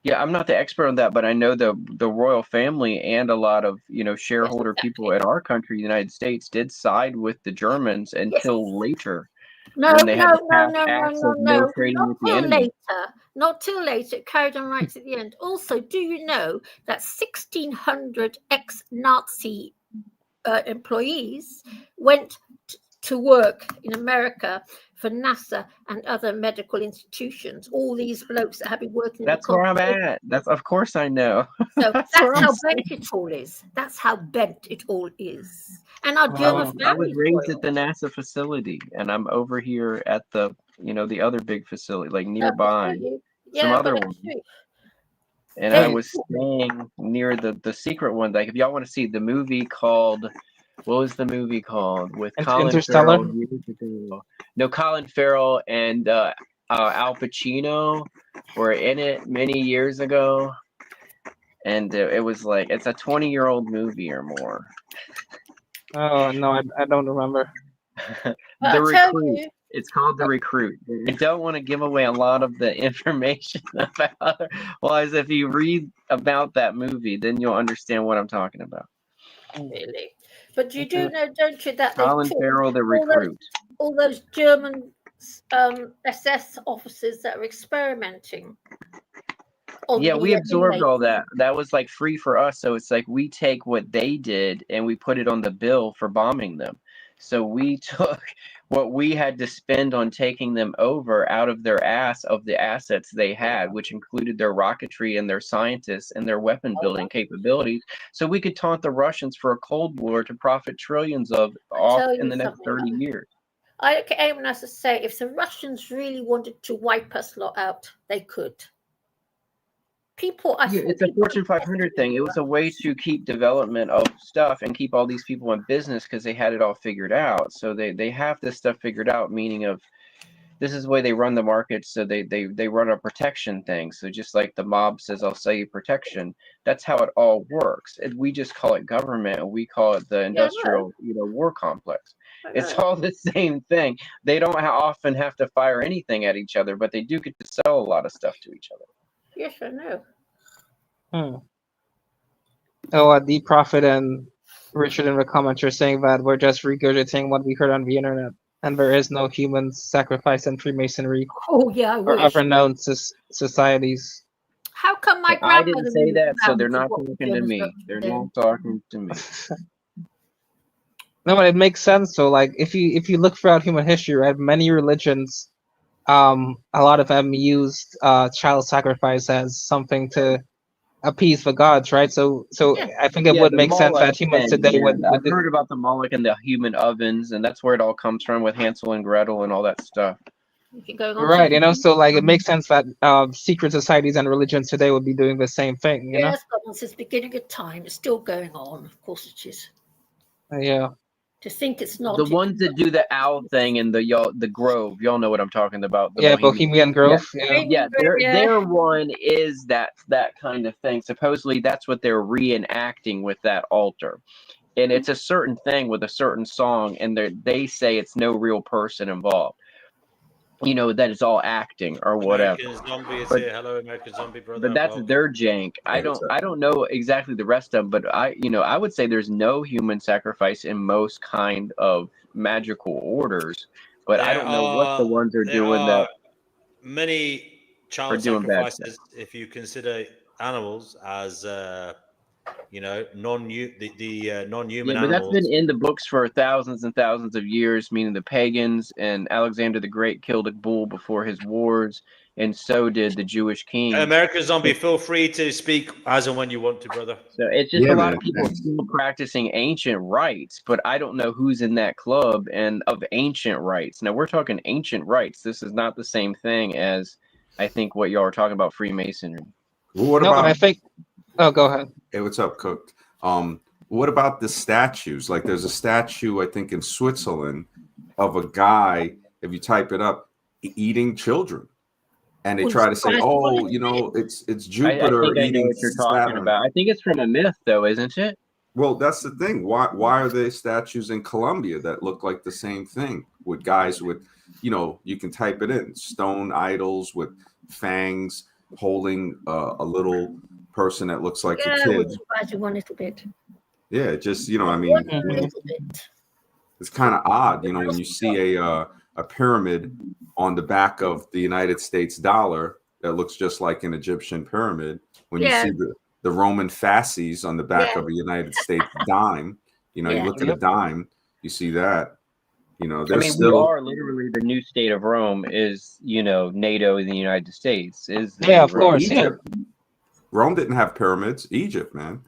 Yeah, I'm not the expert on that, but I know the royal family and a lot of shareholder people in our country, the United States, did side with the Germans until later. No, when they had no, trading not with the till enemy. later. Not till later. It carried on right at the end. Also, do you know that 1,600 ex-Nazi employees went to work in America for NASA and other medical institutions? All these blokes that have been working. That's where I'm at. Of course I know. So that's how bent it all is. That's how bent it all is. And our German family. I was raised at the NASA facility, and I'm over here at the the other big facility, like nearby some other one. And I was staying near the secret one. Like, if y'all want to see the movie called, what was the movie called with Colin Farrell years ago? No, Colin Farrell and Al Pacino were in it many years ago, and it was like, it's a 20-year-old movie or more. Oh no, I don't remember. The Recruit. It's called The Recruit. I don't want to give away a lot of the information about it. Well, as if you read about that movie, then you'll understand what I'm talking about. Really? But you do know, don't you, that Colin Farrell, The Recruit. All those German SS officers that are experimenting. Yeah, we absorbed all that. That was like free for us. So it's like we take what they did and we put it on the bill for bombing them. So we took what we had to spend on taking them over out of their of the assets they had, which included their rocketry and their scientists and their weapon building capabilities. So we could taunt the Russians for a Cold War to profit trillions off in the next 30 years. I came as to say, if the Russians really wanted to wipe us lot out, they could. People, I Yeah, thought it's a people Fortune 500 thing. It was a way to keep development of stuff and keep all these people in business because they had it all figured out. So they have this stuff figured out, meaning of this is the way they run the market. So they run a protection thing. So just like the mob says, I'll sell you protection. That's how it all works. And we just call it government, and we call it the industrial, war complex. It's all the same thing. They don't often have to fire anything at each other, but they do get to sell a lot of stuff to each other. Yes, I know. Oh, the Prophet and Richard in the comments are saying that we're just regurgitating what we heard on the internet, and there is no human sacrifice in Freemasonry Oh yeah, I or wish. other known societies. How come my I grandmother didn't say moved that, so around they're to not what talking to Germans me. got They're then? not talking to me. No, but it makes sense. So, like, if you look throughout human history, right, many religions, a lot of them used child sacrifice as something to appease the gods, right? So Yeah. I think it Yeah, would the make sense Moloch that humans thing. today Yeah, would I've heard about the Moloch and the human ovens, and that's where it all comes from with Hansel and Gretel and all that stuff. Going on right, to so like it makes sense that secret societies and religions today would be doing the same thing, you know? Yes, gone on since the beginning of time. It's still going on. Of course it is. Yeah. To think it's not. The ones that do the owl thing and the Grove, y'all know what I'm talking about. The Bohemian Grove. Yeah, their one is that kind of thing. Supposedly that's what they're reenacting with that altar. And it's a certain thing with a certain song, and they say it's no real person involved. That it's all acting or whatever. American Zombie is here. Hello, American Zombie brother. But that's Welcome. their jank. I don't know exactly the rest of them, but I would say there's no human sacrifice in most kind of magical orders. But I don't know what the ones are doing that. Many child doing bad sacrifices, if you consider animals as non-human Yeah, but animals. that's been in the books for thousands and thousands of years, meaning the pagans and Alexander the Great killed a bull before his wars, and so did the Jewish king. American Zombie, feel free to speak as and when you want to, brother. So it's just a lot of people still practicing ancient rites, but I don't know who's in that club and of ancient rites. Now we're talking ancient rites. This is not the same thing as I think what y'all are talking about Freemasonry. Well, what about? I think. Oh, go ahead. Hey, what's up, Cooked? What about the statues? Like, there's a statue I think in Switzerland of a guy. If you type it up, eating children. And they try to say, "Oh, it's Jupiter I think I know eating what you're talking Saturn." about. I think it's from a myth, though, isn't it? Well, that's the thing. Why are there statues in Colombia that look like the same thing with guys with, you can type it in, stone idols with fangs holding a little person that looks like a kid. One little bit. Yeah, just it's kind of odd, when you see a pyramid on the back of the United States dollar that looks just like an Egyptian pyramid. When you see the Roman fasces on the back of a United States dime, you look at a dime, you see that. We are literally the new state of Rome is, NATO in the United States is. Of course. Egypt. Rome didn't have pyramids. Egypt, man.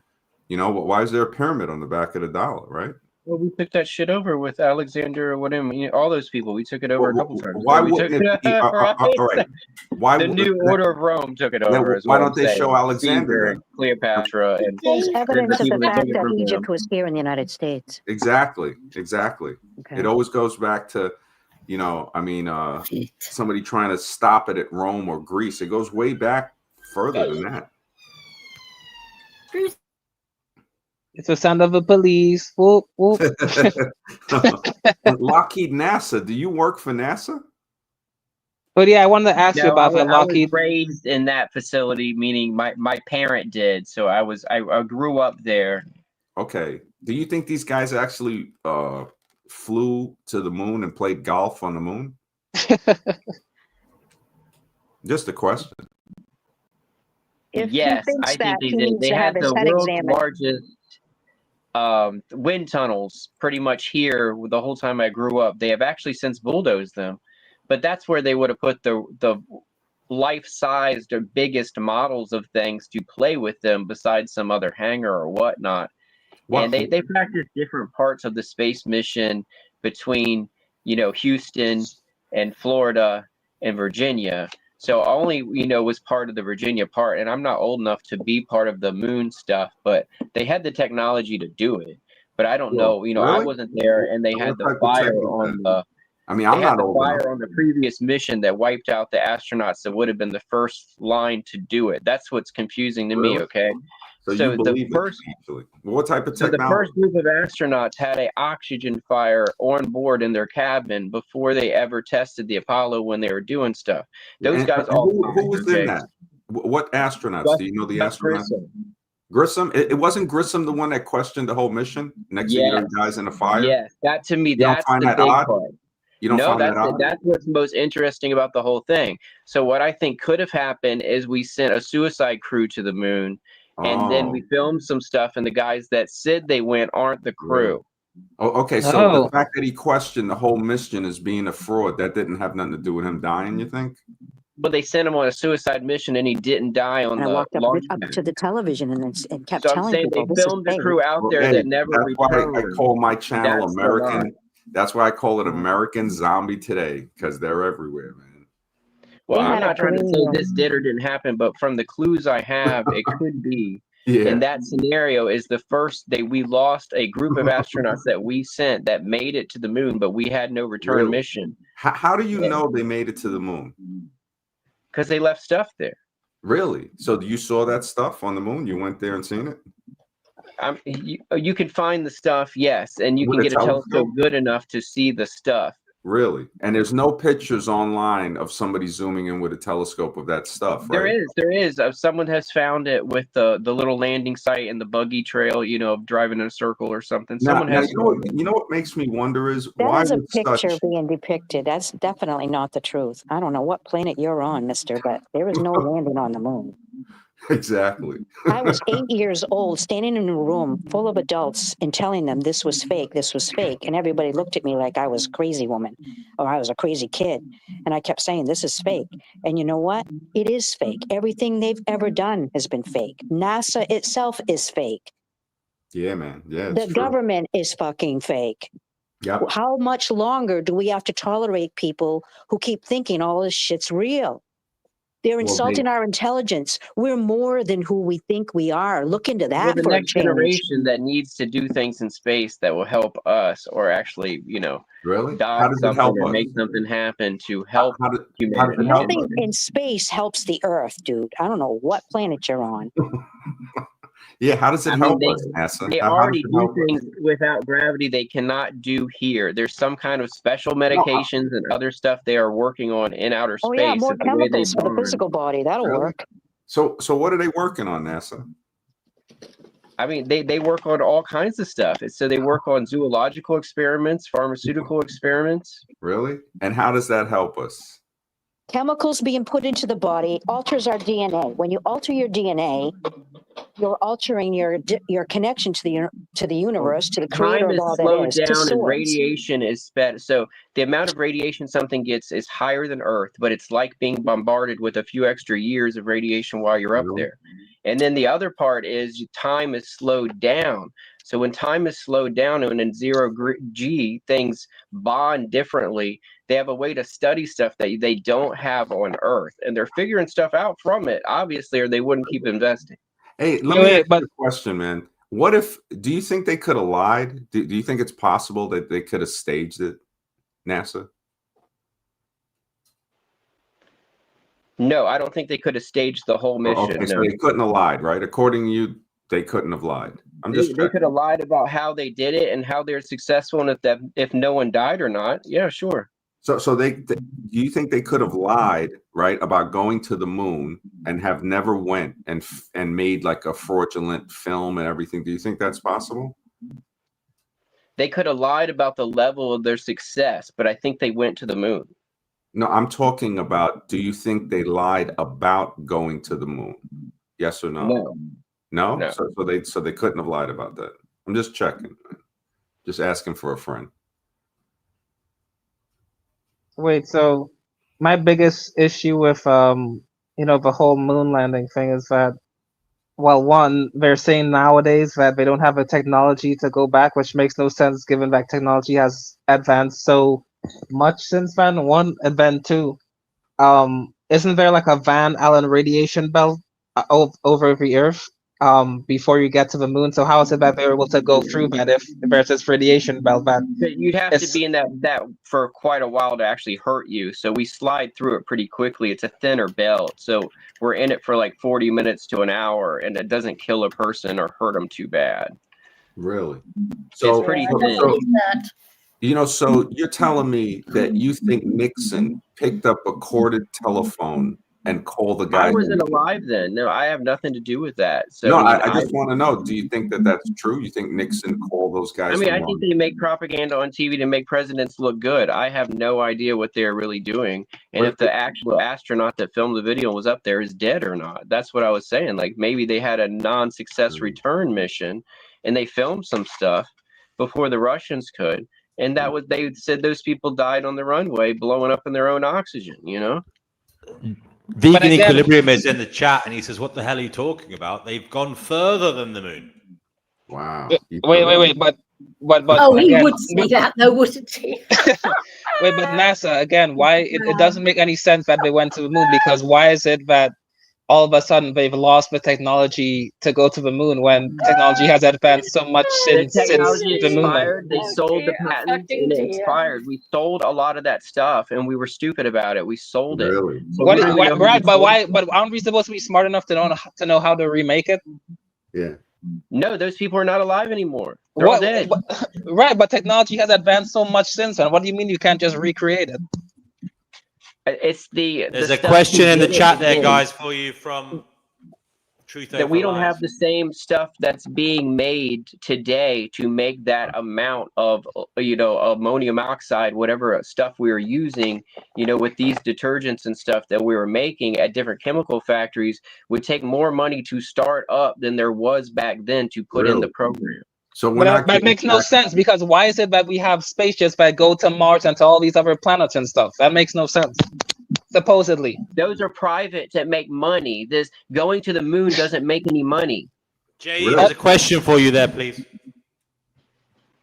Why is there a pyramid on the back of the dollar, right? Well, we took that shit over with Alexander or whatever. All those people, we took it over a couple times. Why wouldn't it be? All right. Why the new order of Rome took it over? Why don't they show Alexander and Cleopatra? And there's evidence of the fact that from Egypt was here in the United States. Exactly. Okay. It always goes back to, somebody trying to stop it at Rome or Greece. It goes way back further than that. It's the sound of the police. Whoop, whoop. Lockheed NASA. Do you work for NASA? But yeah, I wanted to ask you about the Lockheed. I was raised in that facility, meaning my parent did. So I grew up there. Okay. Do you think these guys actually flew to the moon and played golf on the moon? Just a question. Yes, I think they did. They had the world's largest wind tunnels pretty much here the whole time I grew up. They have actually since bulldozed them, but that's where they would have put the life-sized or biggest models of things to play with them besides some other hangar or whatnot. And they practice different parts of the space mission between Houston and Florida and Virginia. So I only, was part of the Virginia part, and I'm not old enough to be part of the moon stuff, but they had the technology to do it. But I don't know, I Really? wasn't there, and they So had what the type of fire tech is on that? the I mean, I'm not old enough. fire on the previous mission that wiped out the astronauts that would have been the first line to do it. That's what's confusing to me, Really? okay? So you So the believe it, first actually. What type of so the technology? first group of astronauts had an oxygen fire on board in their cabin before they ever tested the Apollo when they were doing stuff. Those And guys all who died, was in okay? that? What astronauts? Do you know the Gus astronauts? Grissom. Grissom? It wasn't Grissom the one that questioned the whole mission? Next thing you know, Yes. he dies in a fire? Yes. That to me, You don't that's find the that big odd? part. You don't No, find that odd? that's what's most interesting about the whole thing. So what I think could have happened is we sent a suicide crew to the moon, and then we Oh, filmed some stuff, and the guys that said they went aren't the really? crew. Oh, okay. So the Oh, fact that he questioned the whole mission as being a fraud, that didn't have nothing to do with him dying, you think? But they sent him on a suicide mission, and he didn't die on And I the walked launch up pad. to the television and kept So I'm telling saying they people, this is filmed the fake. crew out Well, there hey, that never that's why I returned. call my channel That's the lie. American. That's why I call it American Zombie Today, because they're everywhere, man. Well, They I'm had a not trying to say dream. this did or didn't happen, but from the clues I have, it could be. Yeah. And that scenario is the first we lost a group of astronauts that we sent that made it to the moon, but we had no return Really? mission How do you know they made it to the moon? because they left stuff there. Really? So you saw that stuff on the moon? You went there and seen it? You can find the stuff, yes, and you With can a get a telescope telescope? good enough to see the stuff. Really? And there's no pictures online of somebody zooming in with a telescope of that stuff, right? There is. Someone has found it with the little landing site and the buggy trail, of driving in a circle or something. Now, Someone has. you know what makes me wonder is That why is a would picture such being depicted. That's definitely not the truth. I don't know what planet you're on, mister, but there is no landing on the moon. exactly? I was 8 years old, standing in a room full of adults and telling them this was fake, and everybody looked at me like I was a crazy woman or I was a crazy kid. And I kept saying, this is fake. And you know what? It is fake. Everything they've ever done has been fake. NASA itself is fake. Yeah, man. Yeah, it's The true. government is fucking fake. Yep. How much longer do we have to tolerate people who keep thinking all this shit's real? They're insulting our intelligence. We're more than who we think we are. Look into Well, that the for a next change. generation that needs to do things in space that will help us, or actually, Really? dodge How does it something help or us? make something happen to help How does it humanity. help Nothing us? in space helps the Earth, dude. I don't know what planet you're on. Yeah, how does it I mean, help they us, NASA? they How does already it do help us? things without gravity they cannot do here. There's some kind of special medications and other stuff they are working on in outer Oh yeah, space. more That the way they chemicals for the bond. physical body. That'll Really? work. So what are they working on, NASA? I mean, they work on all kinds of stuff. So they work on zoological experiments, pharmaceutical experiments. Really? And how does that help us? Chemicals being put into the body alters our DNA. When you alter your DNA, you're altering your connection to the universe, to the creator Time of is all that slowed is, to down and source. radiation is sped. So the amount of radiation something gets is higher than Earth, but it's like being bombarded with a few extra years of radiation while you're up Really? there. And then the other part is time is slowed down. So when time is slowed down and in zero G, things bond differently. They have a way to study stuff that they don't have on Earth. And they're figuring stuff out from it, obviously, or they wouldn't keep investing. Hey, let me ask you a question, man. Do you think they could have lied? Do you think it's possible that they could have staged it, NASA? No, I don't think they could have staged the whole mission. Okay, so No. they couldn't have lied, right? According to you, they couldn't have lied. They could have lied about how they did it and how they're successful, and if no one died or not. Yeah, sure. So do you think they could have lied, right, about going to the moon and have never went and made like a fraudulent film and everything? Do you think that's possible? They could have lied about the level of their success, but I think they went to the moon. No, I'm talking about, do you think they lied about going to the moon? Yes or no? No. No? No. So they couldn't have lied about that. I'm just checking. Just asking for a friend. Wait, so my biggest issue with the whole moon landing thing is that, well, one, they're saying nowadays that they don't have a technology to go back, which makes no sense given that technology has advanced so Much since then, one, and then two. Isn't there like a Van Allen radiation belt over the Earth before you get to the moon? So how is it that they're able to go through that if there's this radiation belt that But you'd have to it's be in that for quite a while to actually hurt you. So we slide through it pretty quickly. It's a thinner belt, so we're in it for like 40 minutes to an hour, and it doesn't kill a person or hurt them too bad. Really? It's pretty thin. So you're telling me that you think Nixon picked up a corded telephone and called the guy? I wasn't alive then. No, I have nothing to do with that. So no, I mean, I just want to know, do you think that that's true? You think Nixon called those guys? I mean, I think they make propaganda on TV to make presidents look good. I have no idea what they're really doing, and if the actual astronaut that filmed the video was up there is dead or not. That's what I was saying. Like maybe they had a non-success return mission, and they filmed some stuff before the Russians could, and that was they said those people died on the runway, blowing up in their own oxygen. You know. Vegan Equilibrium is in the chat, and he says, "What the hell are you talking about? They've gone further than the moon." Wow. Wait, but oh, he again, would say that, though, wouldn't he? Wait, but NASA again, why it doesn't make any sense that they went to the moon, because why is it that all of a sudden they've lost the technology to go to the moon when technology has advanced so much since the moon landing? They sold the patents and it expired. We sold a lot of that stuff and we were stupid about it. We sold it. Really? So right, but why? But aren't we supposed to be smart enough to know how to remake it? Yeah. No, those people are not alive anymore. They're all dead. Right, but technology has advanced so much since then. What do you mean you can't just recreate it? It's there's a question in the chat there, guys, for you from Truth Over that we don't Lies. have the same stuff that's being made today to make that amount of ammonium oxide, whatever stuff we were using, with these detergents and stuff that we were making at different chemical factories would take more money to start up than there was back then to put in the program. So that makes no sense, because why is it that we have spaceships that go to Mars and to all these other planets and stuff? That makes no sense. Supposedly, those are private that make money. This going to the moon doesn't make any money. Jay, there's a question for you there, please.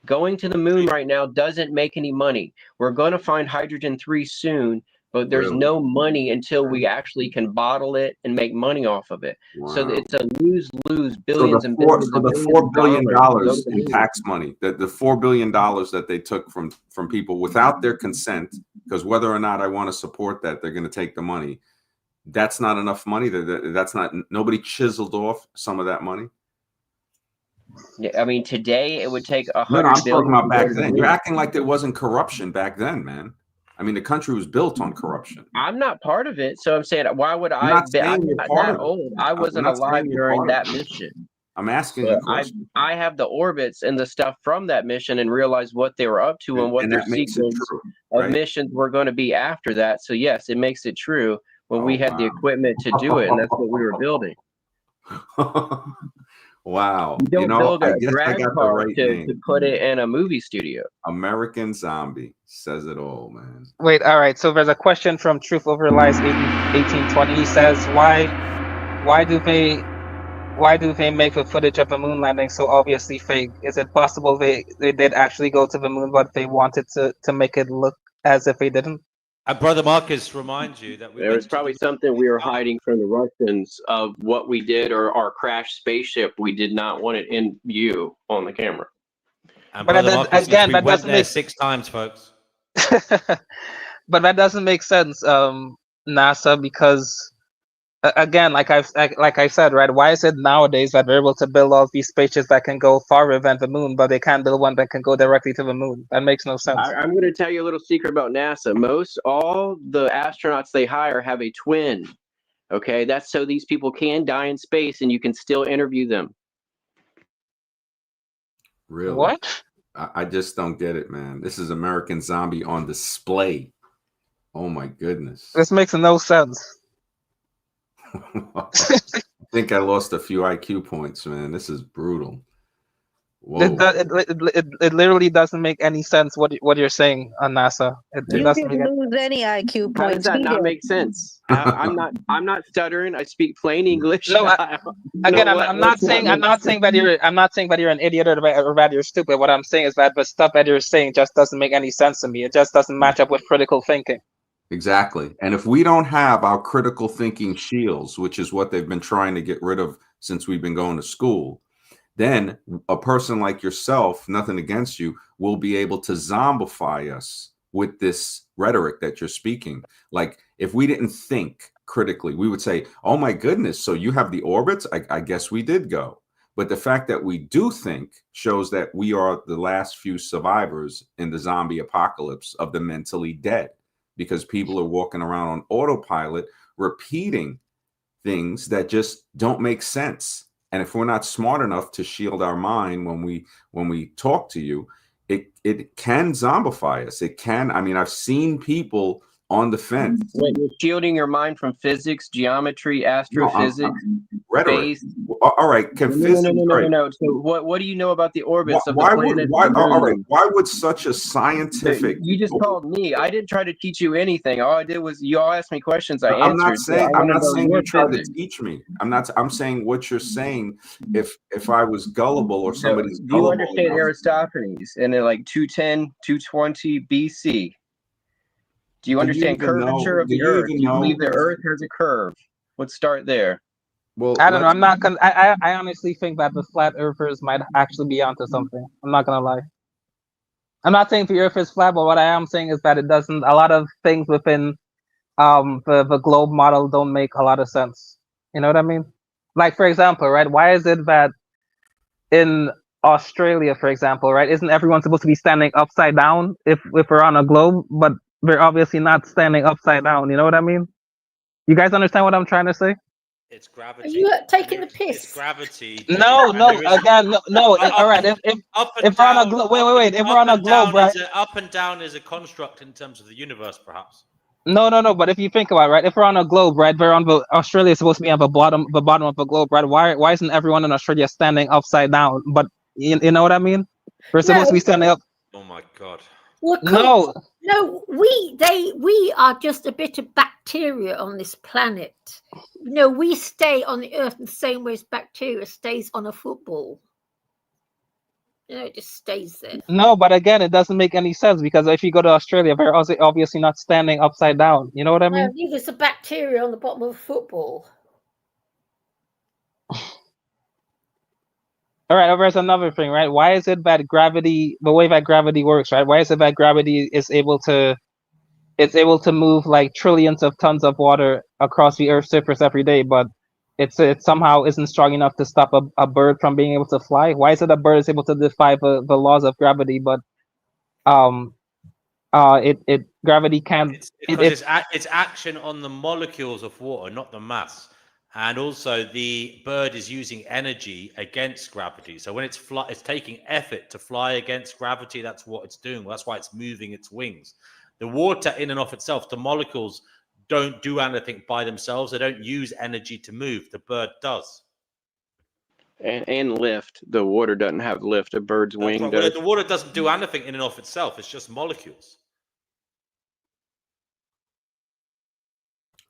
Going to the moon right now doesn't make any money. We're going to find hydrogen-3 soon, but there's no money until we actually can bottle it and make money off of it. Wow. So it's a lose-lose, billions and billions. So the $4 billion in tax money, the $4 billion that they took from people without their consent, because whether or not I want to support that, they're going to take the money. That's not enough money. That's not, nobody chiseled off some of that money. Yeah, I mean, today it would take $100 billion. I'm talking about back to then. You're acting like there wasn't corruption back then, man. I mean, the country was built on corruption. I'm not part of it, so I'm saying, why would I be? I'm not that old. I wasn't alive during that mission. I'm asking you a question. I have the orbits and the stuff from that mission and realized what they were up to and what their sequence of missions were going to be after that. So yes, it makes it true when we had the equipment to do it, and that's what we were building. Wow. You don't build a I drag got car the right to put it in a movie studio. American Zombie says it all, man. Wait, all right. So there's a question from Truth Over Lies 1820. He says, why do they make the footage of the moon landing so obviously fake? Is it possible they did actually go to the moon, but they wanted to make it look as if they didn't? And Brother Marcus reminds you that there was probably something we were hiding from the Russians of what we did, or our crashed spaceship. We did not want it in view on the camera. And Brother Marcus, again, we went there 6 times, folks. But that doesn't make sense, NASA, because again, like I said, right? Why is it nowadays that they're able to build all these spaceships that can go farther than the moon, but they can't build one that can go directly to the moon? That makes no sense. I'm going to tell you a little secret about NASA. All the astronauts they hire have a twin. Okay, that's so these people can die in space and you can still interview them. Really? What? I just don't get it, man. This is American Zombie on display. Oh my goodness. This makes no sense. I think I lost a few IQ points, man. This is brutal. It, Whoa. it literally doesn't make any sense what you're saying on NASA. It You doesn't make didn't any. lose any IQ How does points. that He not did. make sense? I'm not stuttering. I speak plain English. No, again, I'm not what's saying not I'm not saying that you're an idiot or that you're stupid. What I'm saying is that the stuff that you're saying just doesn't make any sense to me. It just doesn't match up with critical thinking. Exactly. And if we don't have our critical thinking shields, which is what they've been trying to get rid of since we've been going to school, then a person like yourself, nothing against you, will be able to zombify us with this rhetoric that you're speaking. Like if we didn't think critically, we would say, oh my goodness, so you have the orbits? I guess we did go. But the fact that we do think shows that we are the last few survivors in the zombie apocalypse of the mentally dead, because people are walking around on autopilot, repeating things that just don't make sense. And if we're not smart enough to shield our mind when we talk to you, it can zombify us. It can. I mean, I've seen people on the fence. Wait, you're shielding your mind from physics, geometry, astrophysics, rhetoric. space. All right, can physics? No. So what do you know about the orbits of the Why planets? why would such a scientific? You just called me. I didn't try to teach you anything. All I did was you all asked me questions. I I'm not answered. saying So I'm not saying you tried to physics. teach me. I'm saying what you're saying. If I was gullible or somebody's do you gullible understand enough, Aristophanes and they're like 210, 220 BC? Do you understand curvature of the Earth? Do you believe the Earth has a curve? Let's start there. Well, I don't know. I'm not gonna. I honestly think that the flat earthers might actually be onto something. I'm not gonna lie. I'm not saying the Earth is flat, but what I am saying is that it doesn't. A lot of things within the globe model don't make a lot of sense. You know what I mean? Like for example, right? Why is it that in Australia, for example, right, isn't everyone supposed to be standing upside down if we're on a globe, but we're obviously not standing upside down? You know what I mean? You guys understand what I'm trying to say? It's gravity. Are you taking the piss? It's gravity. No. Again, no. All right. If we're on a globe, wait. If we're on a globe, right? Up and down is a construct in terms of the universe, perhaps. No. But if you think about it, right, if we're on a globe, right, we're on Australia is supposed to be on the bottom of the globe, right? Why isn't everyone in Australia standing upside down? But you know what I mean? We're supposed to be standing up. Oh my god. Well, no, we are just a bit of bacteria on this planet. You know, we stay on the Earth in the same way as bacteria stays on a football. You know, it just stays there. No, but again, it doesn't make any sense because if you go to Australia, they're obviously not standing upside down. You know what I mean? No, neither's a bacteria on the bottom of a football. All right, there's another thing, right? Why is it that gravity, the way that gravity works, right? Why is it that gravity is able to move like trillions of tons of water across the Earth's surface every day, but it somehow isn't strong enough to stop a bird from being able to fly? Why is it a bird is able to defy the laws of gravity, but gravity can't? It's action on the molecules of water, not the mass. And also, the bird is using energy against gravity. So when it's taking effort to fly against gravity. That's what it's doing. That's why it's moving its wings. The water, in and of itself, the molecules don't do anything by themselves. They don't use energy to move. The bird does. And lift. The water doesn't have lift. A bird's wing does. Well, the water doesn't do anything in and of itself. It's just molecules.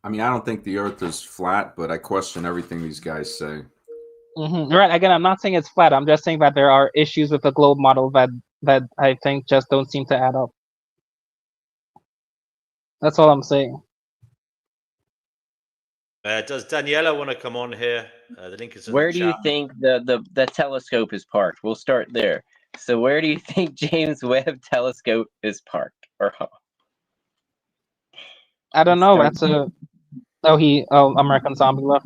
I mean, I don't think the Earth is flat, but I question everything these guys say. Right. Again, I'm not saying it's flat. I'm just saying that there are issues with the globe model that I think just don't seem to add up. That's all I'm saying. Does Daniela want to come on here? The link is in Where the do chat. you think the telescope is parked? We'll start there. So where do you think James Webb Telescope is parked? I don't know. That's American Zombie left.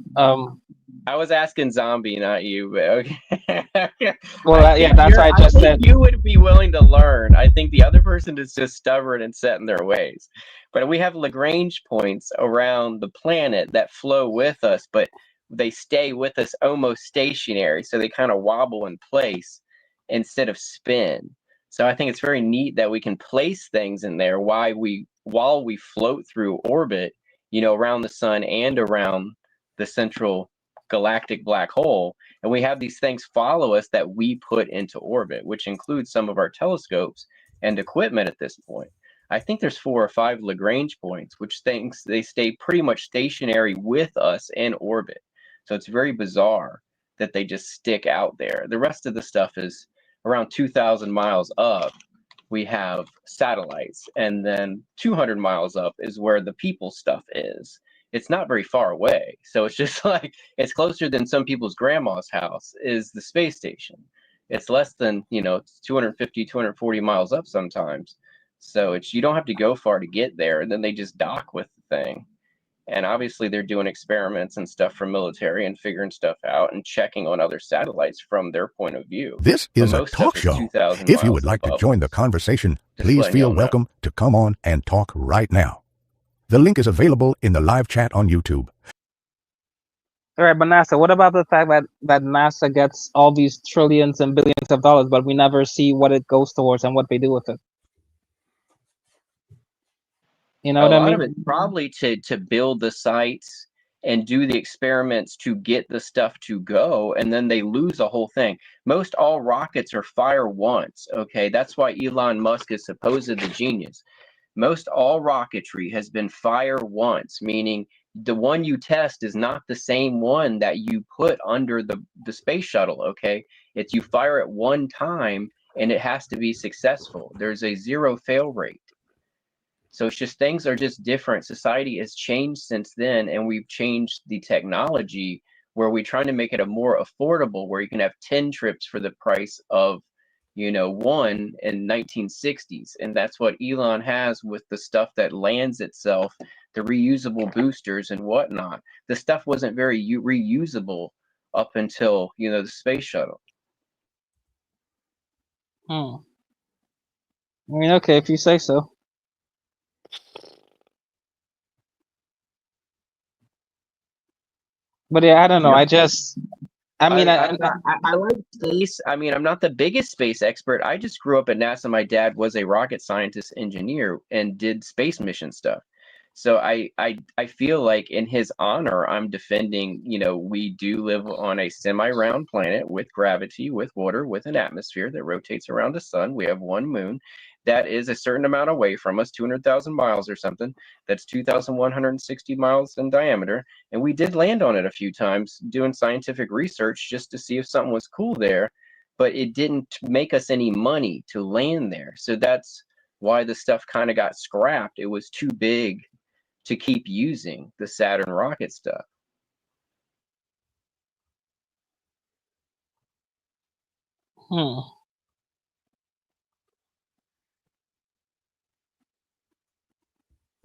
I was asking Zombie, not you. But okay. Well, yeah, that's what I just said. You would be willing to learn. I think the other person is just stubborn and set in their ways. But we have Lagrange points around the planet that flow with us, but they stay with us almost stationary. So they kind of wobble in place instead of spin. So I think it's very neat that we can place things in there while we float through orbit, you know, around the sun and around the central galactic black hole, and we have these things follow us that we put into orbit, which includes some of our telescopes and equipment at this point. I think there's 4 or 5 Lagrange points, which things they stay pretty much stationary with us in orbit. So it's very bizarre that they just stick out there. The rest of the stuff is around 2,000 miles up. We have satellites, and then 200 miles up is where the people stuff is. It's not very far away, so it's just like it's closer than some people's grandma's house is the space station. It's less than 250, 240 miles up sometimes, so it's you don't have to go far to get there, and then they just dock with the thing. And obviously they're doing experiments and stuff for military and figuring stuff out and checking on other satellites from their point of view. This is a talk show. If you would like to join the conversation, please feel welcome to come on and talk right now. The link is available in the live chat on YouTube. All right, but NASA, what about the fact that NASA gets all these trillions and billions of dollars, but we never see what it goes towards and what they do with it? You know what I mean? A lot of it's probably to build the sites and do the experiments to get the stuff to go, and then they lose the whole thing. Most all rockets are fire once, okay? That's why Elon Musk is supposed the genius. Most all rocketry has been fire once, meaning the one you test is not the same one that you put under the space shuttle, okay? It's you fire it one time and it has to be successful. There's a 0 fail rate. So it's just things are just different. Society has changed since then, and we've changed the technology where we're trying to make it a more affordable, where you can have 10 trips for the price of, one in 1960s. And that's what Elon has with the stuff that lands itself, the reusable boosters and whatnot. The stuff wasn't very reusable up until, the space shuttle. I mean, okay, if you say so. But yeah, I don't know. I like space. I mean, I'm not the biggest space expert. I just grew up at NASA. My dad was a rocket scientist engineer and did space mission stuff. So I feel like in his honor, I'm defending, we do live on a semi-round planet with gravity, with water, with an atmosphere that rotates around the sun. We have one moon that is a certain amount away from us, 200,000 miles or something. That's 2,160 miles in diameter. And we did land on it a few times doing scientific research just to see if something was cool there. But it didn't make us any money to land there. So that's why the stuff kind of got scrapped. It was too big to keep using the Saturn rocket stuff.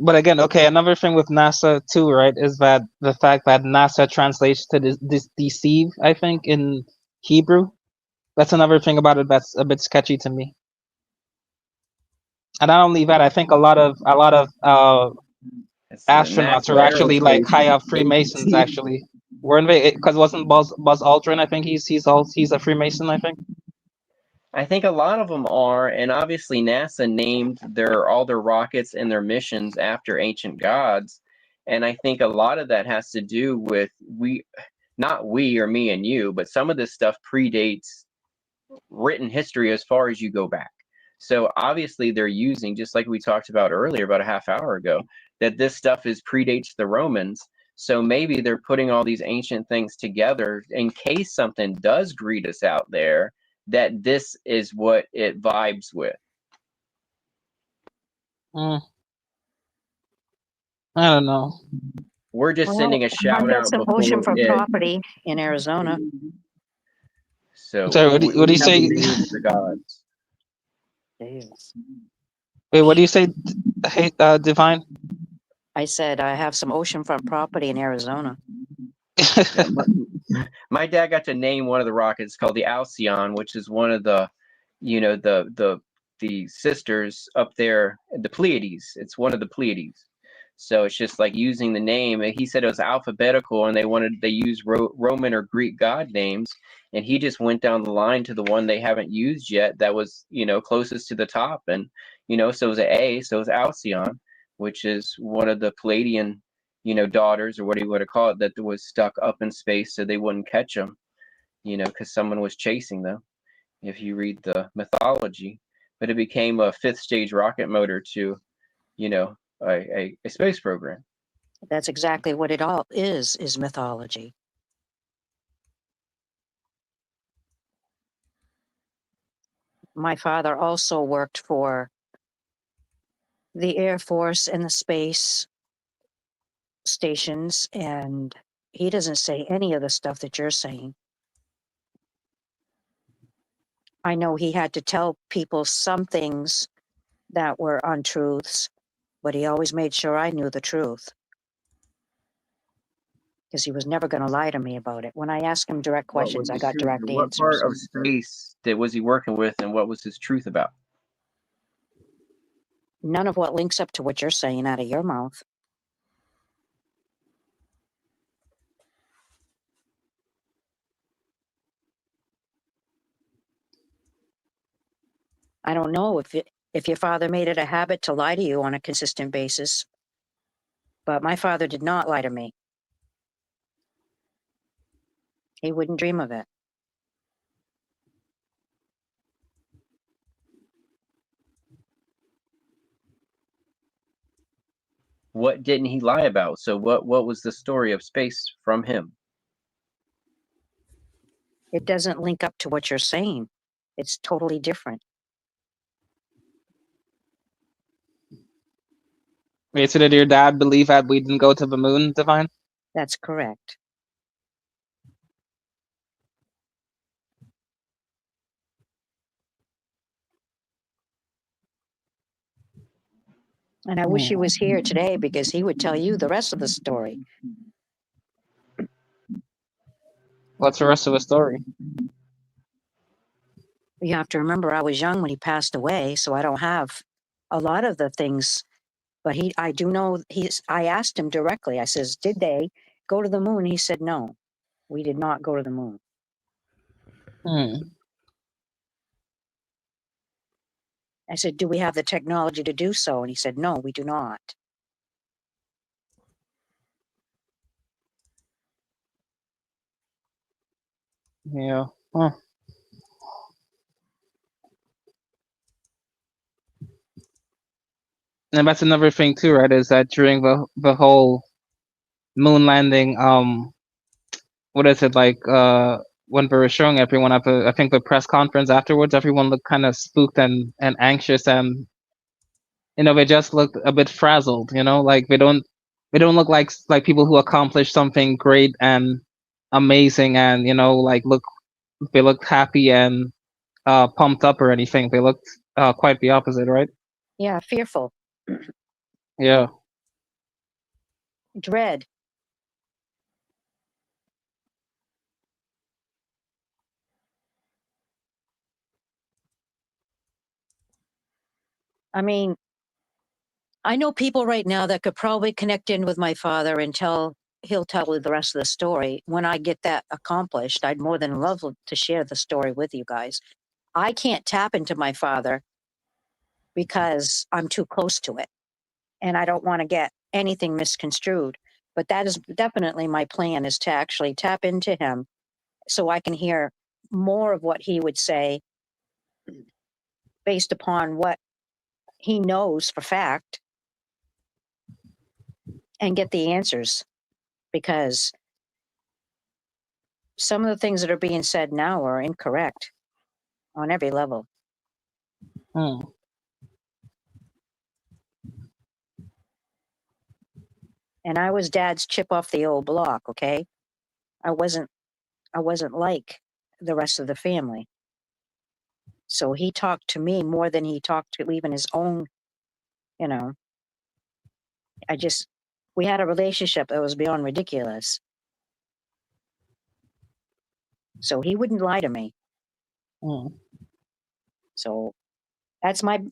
But again, okay, another thing with NASA too, right, is that the fact that NASA translates to this deceive, I think, in Hebrew. That's another thing about it that's a bit sketchy to me. And not only that, I think a lot of astronauts are actually like high up Freemasons. Actually, weren't they? Because wasn't Buzz Aldrin? I think he's a Freemason. I think. I think a lot of them are, and obviously NASA named all their rockets and their missions after ancient gods, and I think a lot of that has to do with not we or me and you, but some of this stuff predates written history as far as you go back. So obviously they're using, just like we talked about earlier, about a half hour ago, that this stuff predates the Romans. So maybe they're putting all these ancient things together in case something does greet us out there, that this is what it vibes with. I don't know. We're just sending a shout out. Some oceanfront property in Arizona. So what do you say? The gods. Wait, what do you say? Hey, Divine. I said I have some oceanfront property in Arizona. My dad got to name one of the rockets called the Alcyon, which is one of the, the sisters up there, the Pleiades. It's one of the Pleiades. So it's just like using the name. He said it was alphabetical, and they used Roman or Greek god names, and he just went down the line to the one they haven't used yet that was, closest to the top, and so it was an A, so it was Alcyon, which is one of the Palladian, daughters or what do you want to call it, that was stuck up in space so they wouldn't catch them, because someone was chasing them, if you read the mythology. But it became a fifth stage rocket motor to, a space program. That's exactly what it all is mythology. My father also worked for the Air Force and the space stations, and he doesn't say any of the stuff that you're saying. I know he had to tell people some things that were untruths, but he always made sure I knew the truth, because he was never going to lie to me about it. When I asked him direct questions, I got direct answers. What part of space was he working with, and what was his truth about? None of what links up to what you're saying out of your mouth. I don't know if your father made it a habit to lie to you on a consistent basis, but my father did not lie to me. He wouldn't dream of it. What didn't he lie about? So what was the story of space from him? It doesn't link up to what you're saying. It's totally different. Wait, so did your dad believe that we didn't go to the moon, Divine? That's correct. And I wish he was here today, because he would tell you the rest of the story. What's the rest of the story? You have to remember, I was young when he passed away, so I don't have a lot of the things. But I do know I asked him directly. I says, did they go to the moon? He said, no, we did not go to the moon. I said, do we have the technology to do so? And he said, no, we do not. Yeah. Huh. And that's another thing too, right? Is that during the whole moon landing, what is it like? When they were showing everyone at I think the press conference afterwards, everyone looked kind of spooked and anxious, and they just looked a bit frazzled. Like they don't look like people who accomplished something great and amazing, and they looked happy and pumped up or anything. They looked quite the opposite, right? Yeah, fearful. Yeah. Dread. I mean, I know people right now that could probably connect in with my father and he'll tell you the rest of the story. When I get that accomplished, I'd more than love to share the story with you guys. I can't tap into my father because I'm too close to it, and I don't want to get anything misconstrued. But that is definitely my plan, is to actually tap into him so I can hear more of what he would say based upon what he knows for fact, and get the answers, because some of the things that are being said now are incorrect on every level. And I was Dad's chip off the old block, okay? I wasn't like the rest of the family. So he talked to me more than he talked to even his own, we had a relationship that was beyond ridiculous. So he wouldn't lie to me. So that's one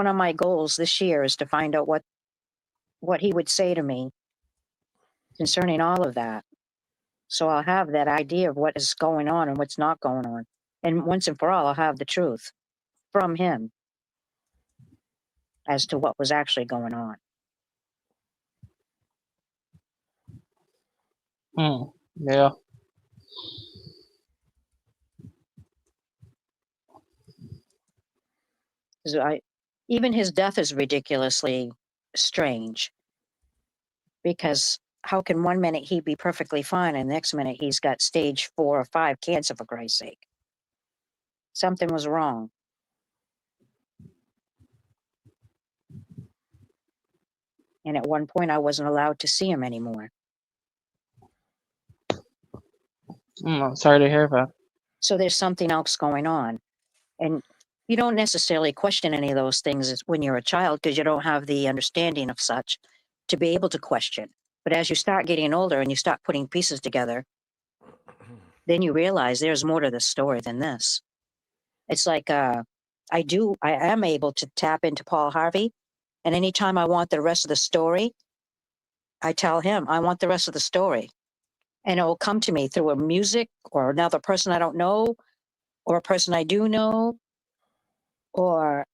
of my goals this year, is to find out what he would say to me concerning all of that. So I'll have that idea of what is going on and what's not going on. And once and for all, I'll have the truth from him as to what was actually going on. Yeah. Even his death is ridiculously strange, because how can one minute he be perfectly fine and the next minute he's got stage 4 or 5 cancer, for Christ's sake? Something was wrong. And at one point I wasn't allowed to see him anymore. I'm sorry to hear that. So there's something else going on. And you don't necessarily question any of those things when you're a child, because you don't have the understanding of such to be able to question. But as you start getting older and you start putting pieces together, then you realize there's more to the story than this. It's like I am able to tap into Paul Harvey, and anytime I want the rest of the story, I tell him I want the rest of the story. And it will come to me through a music or another person I don't know, or a person I do know, or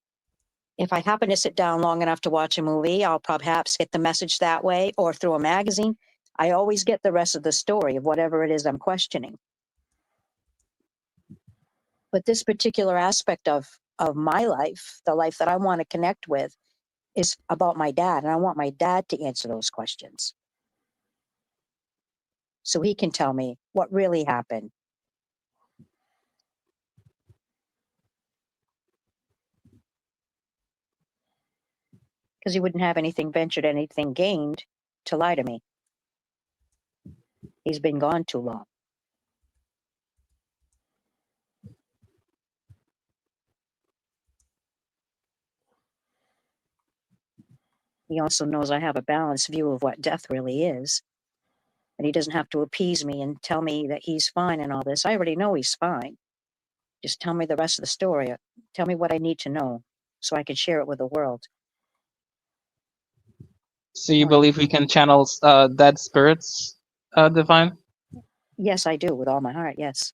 if I happen to sit down long enough to watch a movie, I'll perhaps get the message that way, or through a magazine. I always get the rest of the story of whatever it is I'm questioning. But this particular aspect of my life, the life that I want to connect with, is about my dad. And I want my dad to answer those questions, so he can tell me what really happened. Because he wouldn't have anything ventured, anything gained to lie to me. He's been gone too long. He also knows I have a balanced view of what death really is. And he doesn't have to appease me and tell me that he's fine and all this. I already know he's fine. Just tell me the rest of the story. Tell me what I need to know so I can share it with the world. So you believe we can channel dead spirits, Divine? Yes, I do, with all my heart, yes.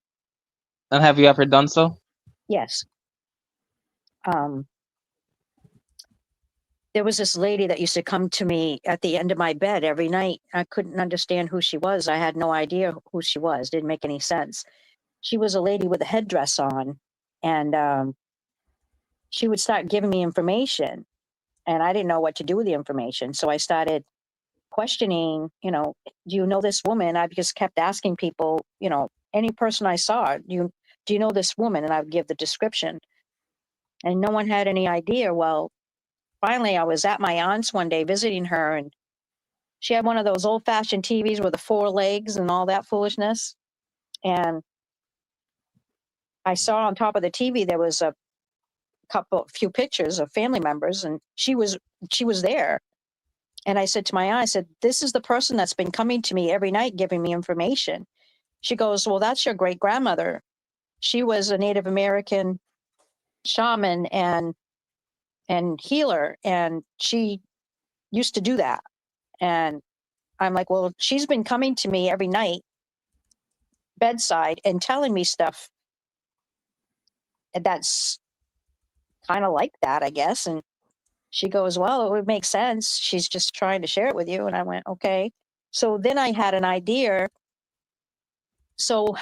And have you ever done so? Yes. There was this lady that used to come to me at the end of my bed every night. I couldn't understand who she was. I had no idea who she was. Didn't make any sense. She was a lady with a headdress on, and she would start giving me information, and I didn't know what to do with the information. So I started questioning, do you know this woman? I just kept asking people, any person I saw, do you know this woman? And I would give the description, and no one had any idea. Well, finally, I was at my aunt's one day visiting her, and she had one of those old-fashioned TVs with the 4 legs and all that foolishness. And I saw on top of the TV there was a few pictures of family members, and she was there. And I said to my aunt, I said, this is the person that's been coming to me every night giving me information. She goes, well, that's your great grandmother. She was a Native American shaman and healer, and she used to do that. And I'm like, well, she's been coming to me every night bedside and telling me stuff that's kind of like that, I guess. And she goes, well, it would make sense. She's just trying to share it with you. And I went, okay. So then I had an idea. So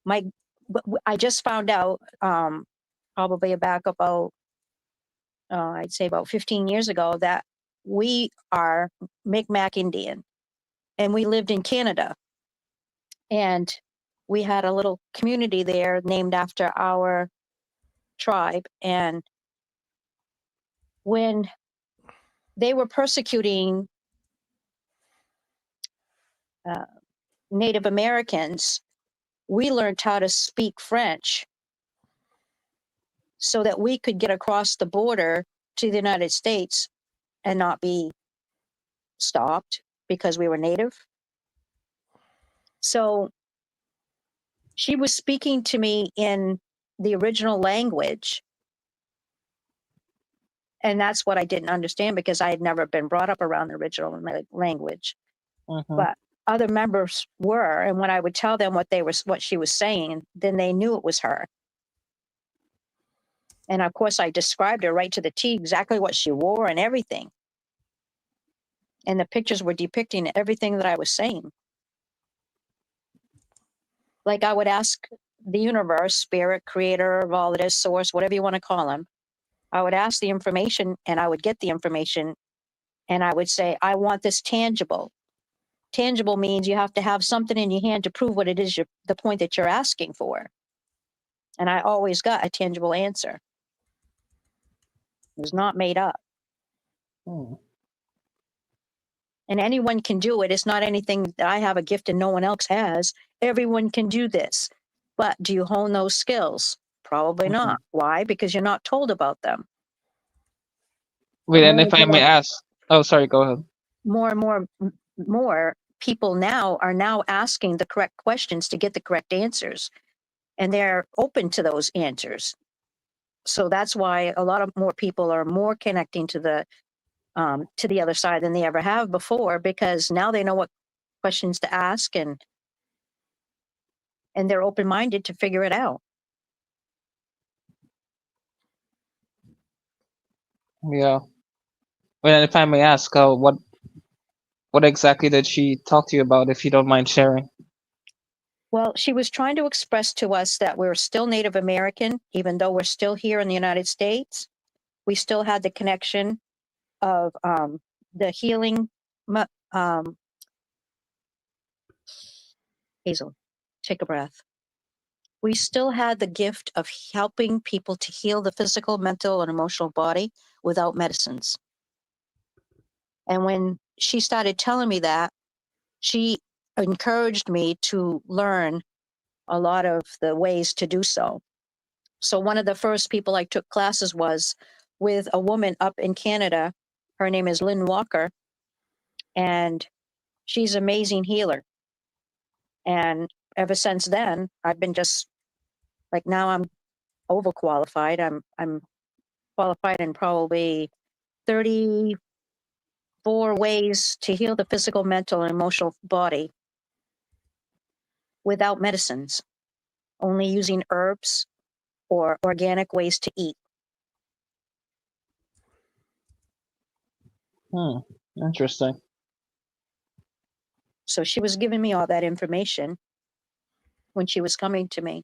I just found out probably back about, I'd say about 15 years ago, that we are Mi'kmaq Indian, and we lived in Canada. And we had a little community there named after our tribe. And when they were persecuting Native Americans, we learned how to speak French so that we could get across the border to the United States and not be stopped because we were Native. So she was speaking to me in the original language. And that's what I didn't understand, because I had never been brought up around the original language. But other members were, and when I would tell them what she was saying, then they knew it was her. And of course, I described her right to the T, exactly what she wore and everything. And the pictures were depicting everything that I was saying. like I would ask the universe, spirit, creator of all that is, source, whatever you want to call them. I would ask the information and I would get the information and I would say, I want this tangible. Tangible means you have to have something in your hand to prove what it is the point that you're asking for. And I always got a tangible answer. It was not made up. Hmm. And anyone can do it. It's not anything that I have a gift and no one else has. Everyone can do this. But do you hone those skills? Probably not. Why? Because you're not told about them. Wait, and More if I may ask, oh, sorry, go ahead. more people now are now asking the correct questions to get the correct answers. And they're open to those answers. So that's why a lot of more people are more connecting to the other side than they ever have before, because now they know what questions to ask and they're open-minded to figure it out. Yeah. Well, if I may ask, what exactly did she talk to you about, if you don't mind sharing? Well, she was trying to express to us that we're still Native American, even though we're still here in the United States. We still had the connection of the healing. Hazel, take a breath. We still had the gift of helping people to heal the physical, mental, and emotional body without medicines. And when she started telling me that, she encouraged me to learn a lot of the ways to do so. So one of the first people I took classes was with a woman up in Canada. Her name is Lynn Walker, and she's an amazing healer. And ever since then, I've been just like, now I'm overqualified. I'm qualified in probably 34 ways to heal the physical, mental, and emotional body without medicines, only using herbs or organic ways to eat. Interesting. So she was giving me all that information when she was coming to me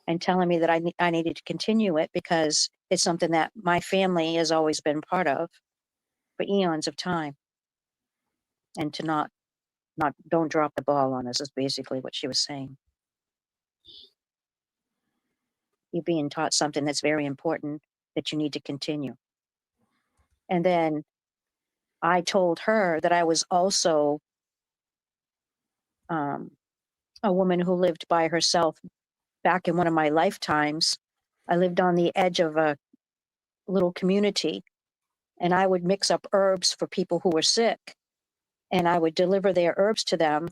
and telling me that I needed to continue it because it's something that my family has always been part of for eons of time. And to not don't drop the ball on us is basically what she was saying. You're being taught something that's very important that you need to continue. And then I told her that I was also a woman who lived by herself back in one of my lifetimes. I lived on the edge of a little community, and I would mix up herbs for people who were sick, and I would deliver their herbs to them.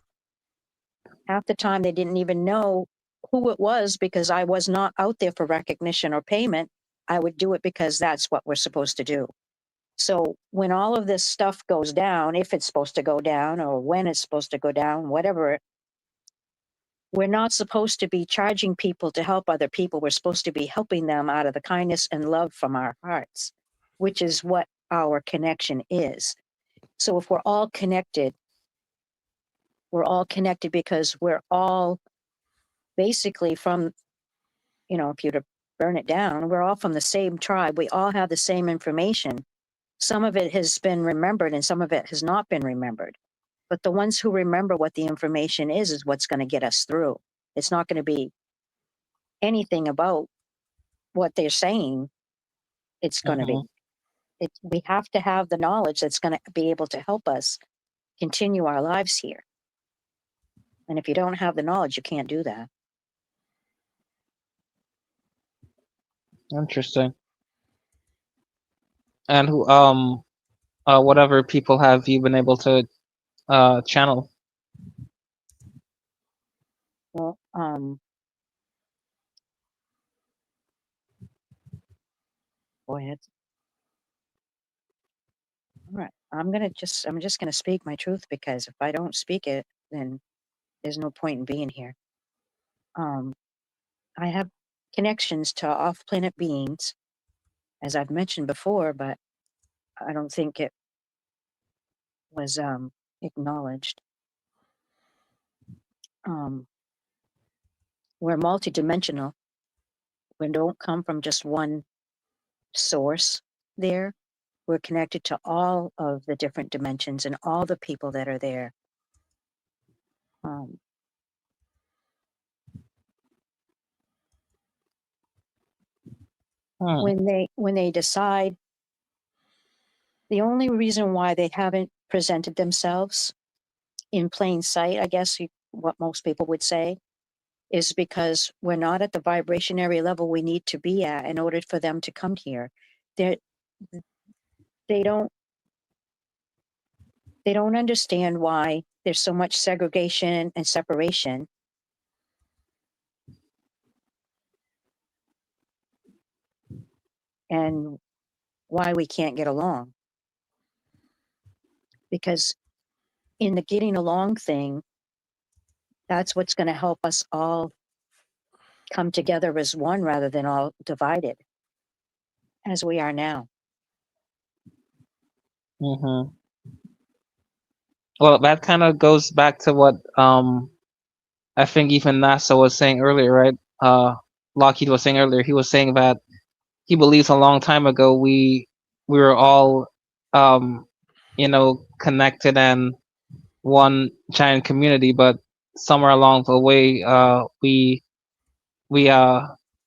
Half the time they didn't even know who it was because I was not out there for recognition or payment. I would do it because that's what we're supposed to do. So when all of this stuff goes down, if it's supposed to go down or when it's supposed to go down, whatever, we're not supposed to be charging people to help other people. We're supposed to be helping them out of the kindness and love from our hearts, which is what our connection is. So if we're all connected because we're all basically from, if you were to burn it down, we're all from the same tribe. We all have the same information. Some of it has been remembered and some of it has not been remembered. But the ones who remember what the information is what's going to get us through. It's not going to be anything about what they're saying. It's going to be, we have to have the knowledge that's going to be able to help us continue our lives here. And if you don't have the knowledge, you can't do that. Interesting. And who, whatever people have you been able to channel? Well, go ahead. All right. I'm just gonna speak my truth, because if I don't speak it, then there's no point in being here. I have connections to off-planet beings, as I've mentioned before, but I don't think it was acknowledged. We're multidimensional. We don't come from just one source there. We're connected to all of the different dimensions and all the people that are there. When they decide, the only reason why they haven't presented themselves in plain sight, I guess what most people would say, is because we're not at the vibrationary level we need to be at in order for them to come here. They don't understand why there's so much segregation and separation. And why we can't get along. Because in the getting along thing, that's what's going to help us all come together as one rather than all divided, as we are now. Mm-hmm. Well, that kind of goes back to what I think even NASA was saying earlier, right? Lockheed was saying earlier. He was saying that he believes a long time ago we were all connected and one giant community, but somewhere along the way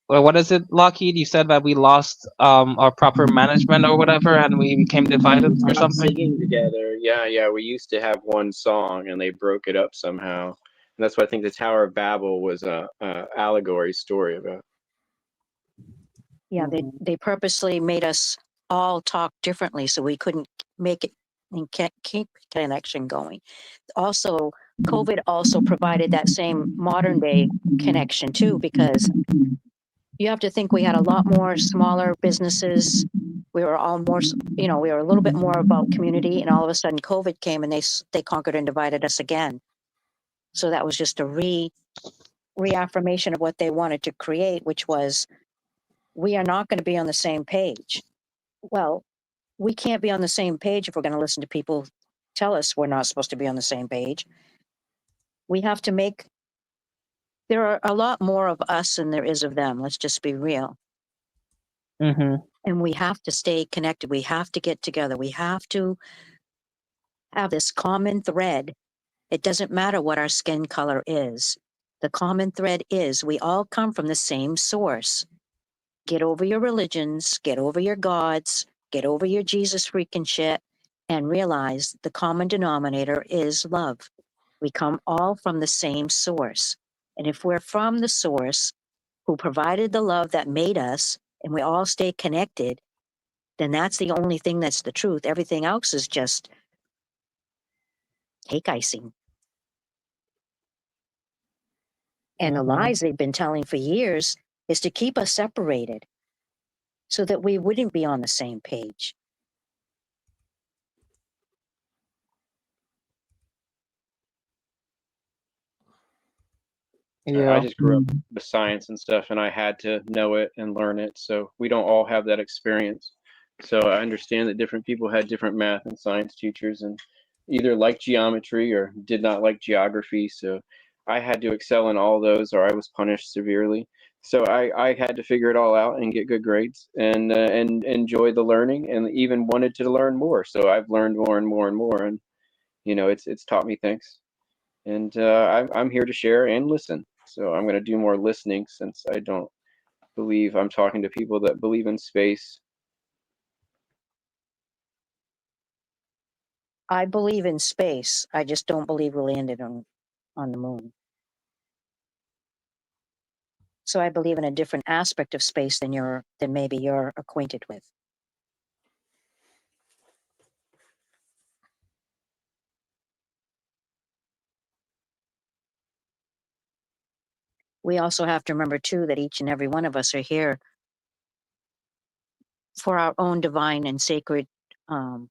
well, what is it, Lockheed? You said that we lost our proper management or whatever, and we became divided or something. Singing together, yeah. We used to have one song, and they broke it up somehow. And that's why I think the Tower of Babel was a allegory story about. Yeah, they purposely made us all talk differently so we couldn't make it and keep connection going. Also, COVID also provided that same modern day connection too, because you have to think we had a lot more smaller businesses. We were all more, we were a little bit more about community, and all of a sudden COVID came and they conquered and divided us again. So that was just a reaffirmation of what they wanted to create, which was, we are not going to be on the same page. Well, we can't be on the same page if we're going to listen to people tell us we're not supposed to be on the same page. We have to there are a lot more of us than there is of them. Let's just be real. Mm-hmm. And we have to stay connected. We have to get together. We have to have this common thread. It doesn't matter what our skin color is. The common thread is we all come from the same source. Get over your religions, get over your gods, get over your Jesus freaking shit, and realize the common denominator is love. We come all from the same source. And if we're from the source who provided the love that made us, and we all stay connected, then that's the only thing that's the truth. Everything else is just cake icing. And the lies they've been telling for years is to keep us separated so that we wouldn't be on the same page. Yeah. I just grew up with science and stuff, and I had to know it and learn it. So we don't all have that experience. So I understand that different people had different math and science teachers and either liked geometry or did not like geography. So I had to excel in all those, or I was punished severely. So I had to figure it all out and get good grades and enjoy the learning, and even wanted to learn more. So I've learned more and more and more, and it's taught me things. And I'm here to share and listen. So I'm going to do more listening, since I don't believe I'm talking to people that believe in space. I believe in space. I just don't believe we landed on the moon. So I believe in a different aspect of space than maybe you're acquainted with. We also have to remember too that each and every one of us are here for our own divine and sacred contracts.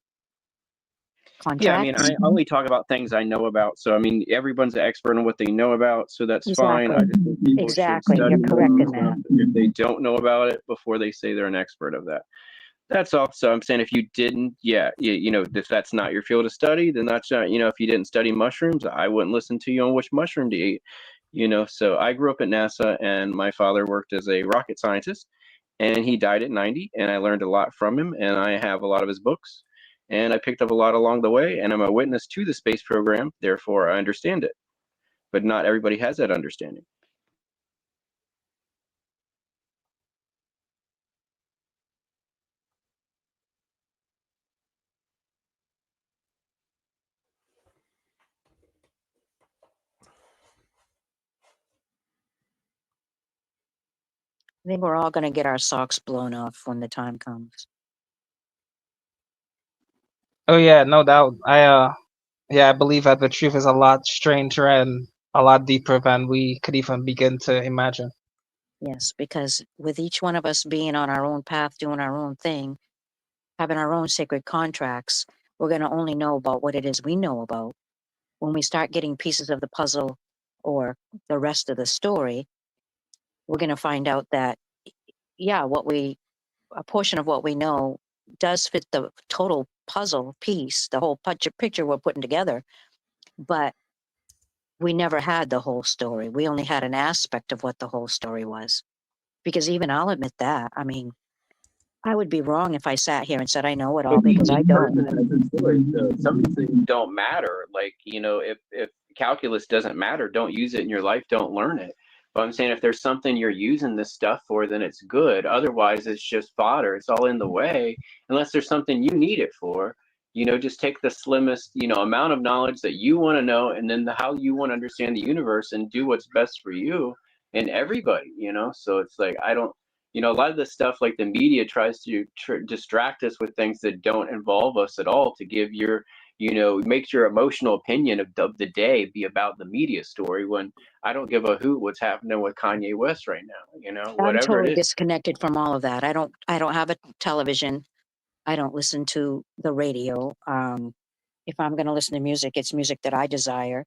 Yeah, I mean, I only talk about things I know about. So I mean, everyone's an expert on what they know about, so that's fine. I just think people should study You're correct in that. if they don't know about it before they say they're an expert of that. That's all. So I'm saying, if you didn't, if that's not your field of study, then that's not, if you didn't study mushrooms, I wouldn't listen to you on which mushroom to eat. You know, so I grew up at NASA, and my father worked as a rocket scientist, and he died at 90, and I learned a lot from him, and I have a lot of his books, and I picked up a lot along the way, and I'm a witness to the space program, therefore I understand it. But not everybody has that understanding. I think we're all going to get our socks blown off when the time comes. Oh yeah, no doubt. I believe that the truth is a lot stranger and a lot deeper than we could even begin to imagine. Yes, because with each one of us being on our own path, doing our own thing, having our own sacred contracts, we're going to only know about what it is we know about. When we start getting pieces of the puzzle or the rest of the story, we're going to find out that, yeah, a portion of what we know does fit the total puzzle piece, the whole picture we're putting together, but we never had the whole story. We only had an aspect of what the whole story was. Because even I'll admit that. I mean, I would be wrong if I sat here and said I know it all, because I don't. Some of these things don't matter. Like, you know, if calculus doesn't matter, don't use it in your life, don't learn it. But I'm saying if there's something you're using this stuff for, then it's good. Otherwise, it's just fodder. It's all in the way. Unless there's something you need it for, you know, just take the slimmest, you know, amount of knowledge that you want to know, and then how you want to understand the universe, and do what's best for you and everybody, you know? So it's like, I don't, you know, a lot of the stuff, like the media tries to distract us with things that don't involve us at all, to give your, you know, makes your emotional opinion of the day be about the media story, when I don't give a hoot what's happening with Kanye West right now, you know, I'm whatever totally it is. disconnected from all of that. I don't have a television. I don't listen to the radio. If I'm going to listen to music, it's music that I desire,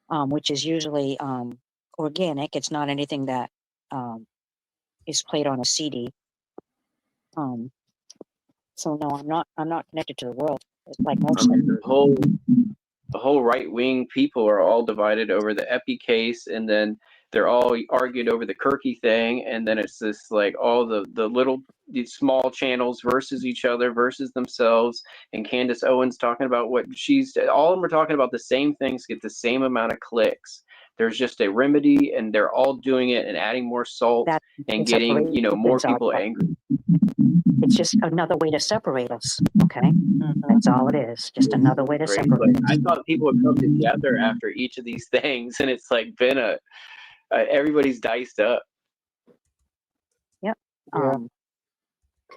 which is usually organic. It's not anything that is played on a CD. So no, I'm not connected to the world. It's like most I mean, the whole right wing people are all divided over the Epi case, and then they're all argued over the Kirky thing, and then it's this like all the little these small channels versus each other versus themselves, and Candace Owens talking about what she's all of them are talking about the same things, get the same amount of clicks. There's just a remedy, and they're all doing it and adding more salt and it's a getting, you know, more people angry. It's just another way to separate us. Okay, that's all it is. Just another way to separate us. I thought people would come together after each of these things, and it's like been everybody's diced up. Yep. Yeah.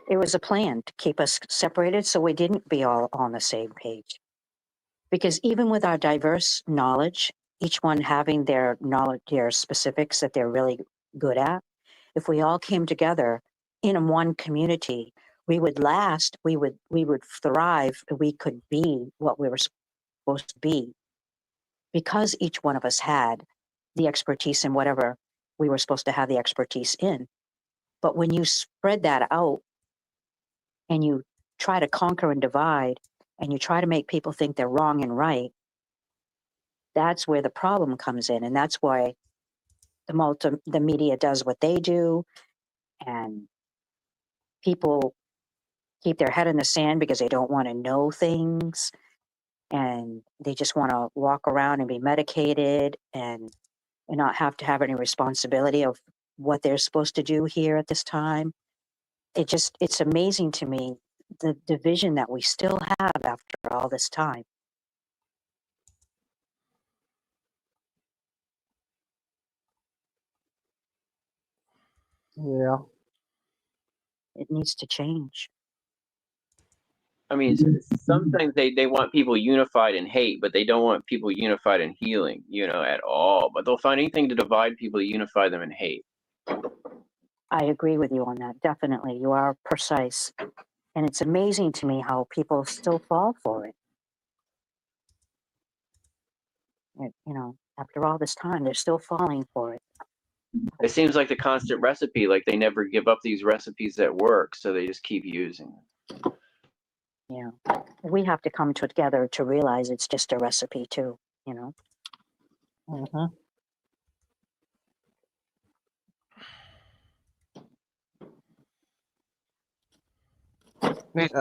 It was a plan to keep us separated so we didn't be all on the same page. Because even with our diverse knowledge, each one having their knowledge, their specifics that they're really good at, if we all came together in one community, we would last, we would thrive, we could be what we were supposed to be. Because each one of us had the expertise in whatever we were supposed to have the expertise in. But when you spread that out and you try to conquer and divide, and you try to make people think they're wrong and right, that's where the problem comes in. And that's why the media does what they do, and people keep their head in the sand because they don't want to know things, and they just want to walk around and be medicated and not have to have any responsibility of what they're supposed to do here at this time. It's amazing to me, the division that we still have after all this time. Yeah. It needs to change. I mean, sometimes they want people unified in hate, but they don't want people unified in healing, you know, at all. But they'll find anything to divide people to unify them in hate. I agree with you on that. Definitely. You are precise. And it's amazing to me how people still fall for it. You know, after all this time, they're still falling for it. It seems like the constant recipe, like they never give up these recipes that work, so they just keep using them. Yeah. We have to come together to realize it's just a recipe too, you know? Mm-hmm. Wait,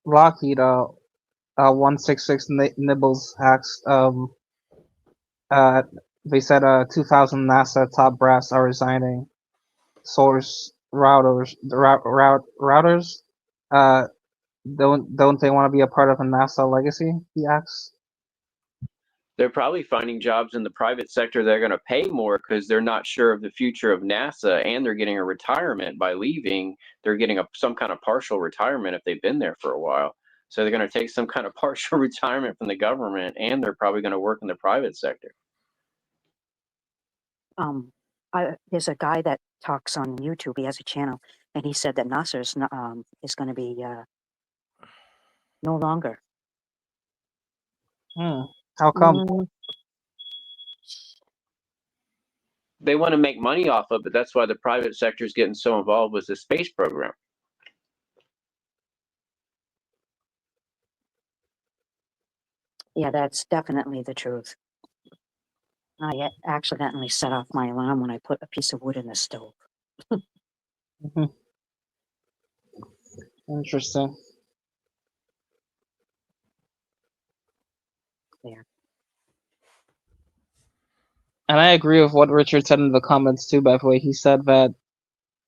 Lockheed, 166 Nibbles asked, they said 2,000 NASA top brass are resigning. Source routers. Don't they want to be a part of a NASA legacy? He asks. They're probably finding jobs in the private sector that are going to pay more because they're not sure of the future of NASA, and they're getting a retirement by leaving. They're getting some kind of partial retirement if they've been there for a while. So they're going to take some kind of partial retirement from the government, and they're probably going to work in the private sector. There's a guy that talks on YouTube. He has a channel, and he said that NASA is going to be no longer. How come? They want to make money off of it. That's why the private sector is getting so involved with the space program. Yeah, that's definitely the truth. I accidentally set off my alarm when I put a piece of wood in the stove. Interesting. Yeah. And I agree with what Richard said in the comments too, by the way. He said that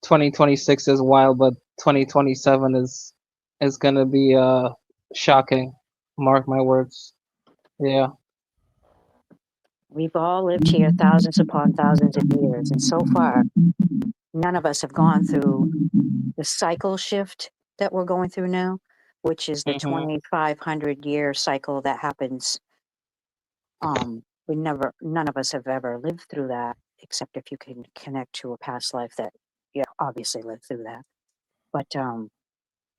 2026 is wild, but 2027 is gonna be shocking. Mark my words. Yeah. We've all lived here thousands upon thousands of years, and so far, none of us have gone through the cycle shift that we're going through now, which is the 2,500-year cycle that happens. None of us have ever lived through that, except if you can connect to a past life that you obviously lived through that. But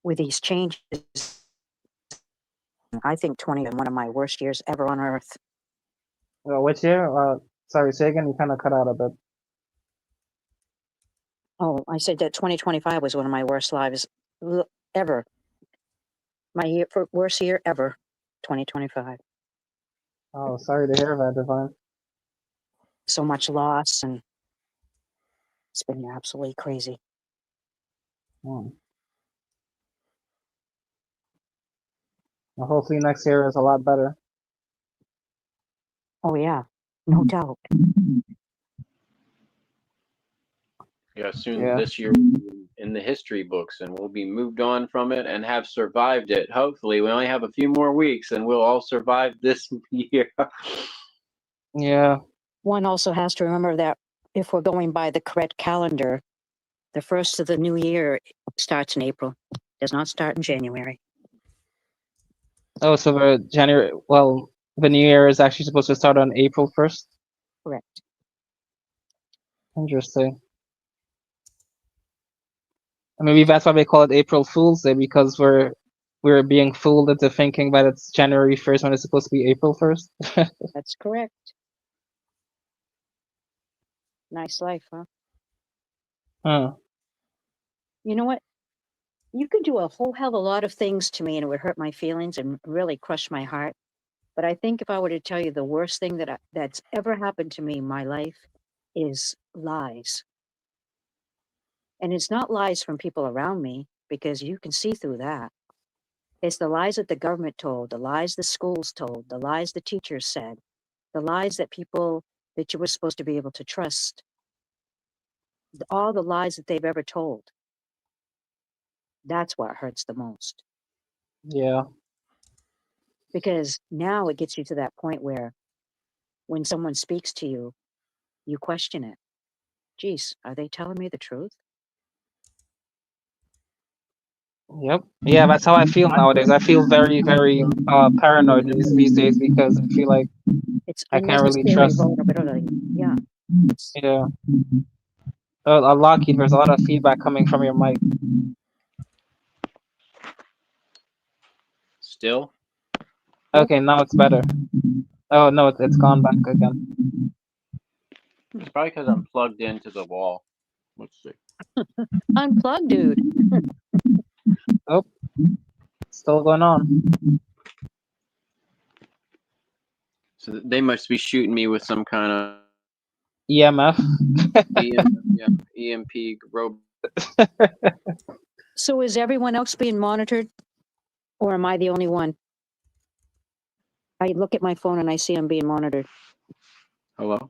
with these changes, I think 20 is one of my worst years ever on Earth. Well, which year? Sorry, say again. You kind of cut out a bit. Oh, I said that 2025 was one of my worst lives ever. My worst year ever, 2025. Oh, sorry to hear that, Divine. So much loss, and it's been absolutely crazy. Well, hopefully next year is a lot better. Oh yeah, no doubt. Yeah, soon this year in the history books, and we'll be moved on from it and have survived it. Hopefully, we only have a few more weeks, and we'll all survive this year. Yeah. One also has to remember that if we're going by the correct calendar, the first of the new year starts in April. It does not start in January. Oh, so the new year is actually supposed to start on April 1st? Correct. Interesting. Maybe that's why they call it April Fool's Day, because we're being fooled into thinking that it's January 1st when it's supposed to be April 1st. That's correct. Nice life, huh? Huh. You know what? You could do a whole hell of a lot of things to me and it would hurt my feelings and really crush my heart. But I think if I were to tell you the worst thing that's ever happened to me in my life is lies. And it's not lies from people around me, because you can see through that. It's the lies that the government told, the lies the schools told, the lies the teachers said, the lies that people that you were supposed to be able to trust, all the lies that they've ever told. That's what hurts the most. Yeah. Because now it gets you to that point where when someone speaks to you, you question it. Geez, are they telling me the truth? Yep. Yeah, that's how I feel nowadays. I feel very, very paranoid these days, because I feel like it's I can't really unnecessary trust. vulnerability. Yeah. Yeah. Lockheed, there's a lot of feedback coming from your mic. Still? Okay, now it's better. Oh no, it's gone back again. It's probably because I'm plugged into the wall. Let's see. Unplug, dude. Oh, still going on. So they must be shooting me with some kind of EMF. EMP robot. So is everyone else being monitored, or am I the only one? I look at my phone and I see I'm being monitored. Hello?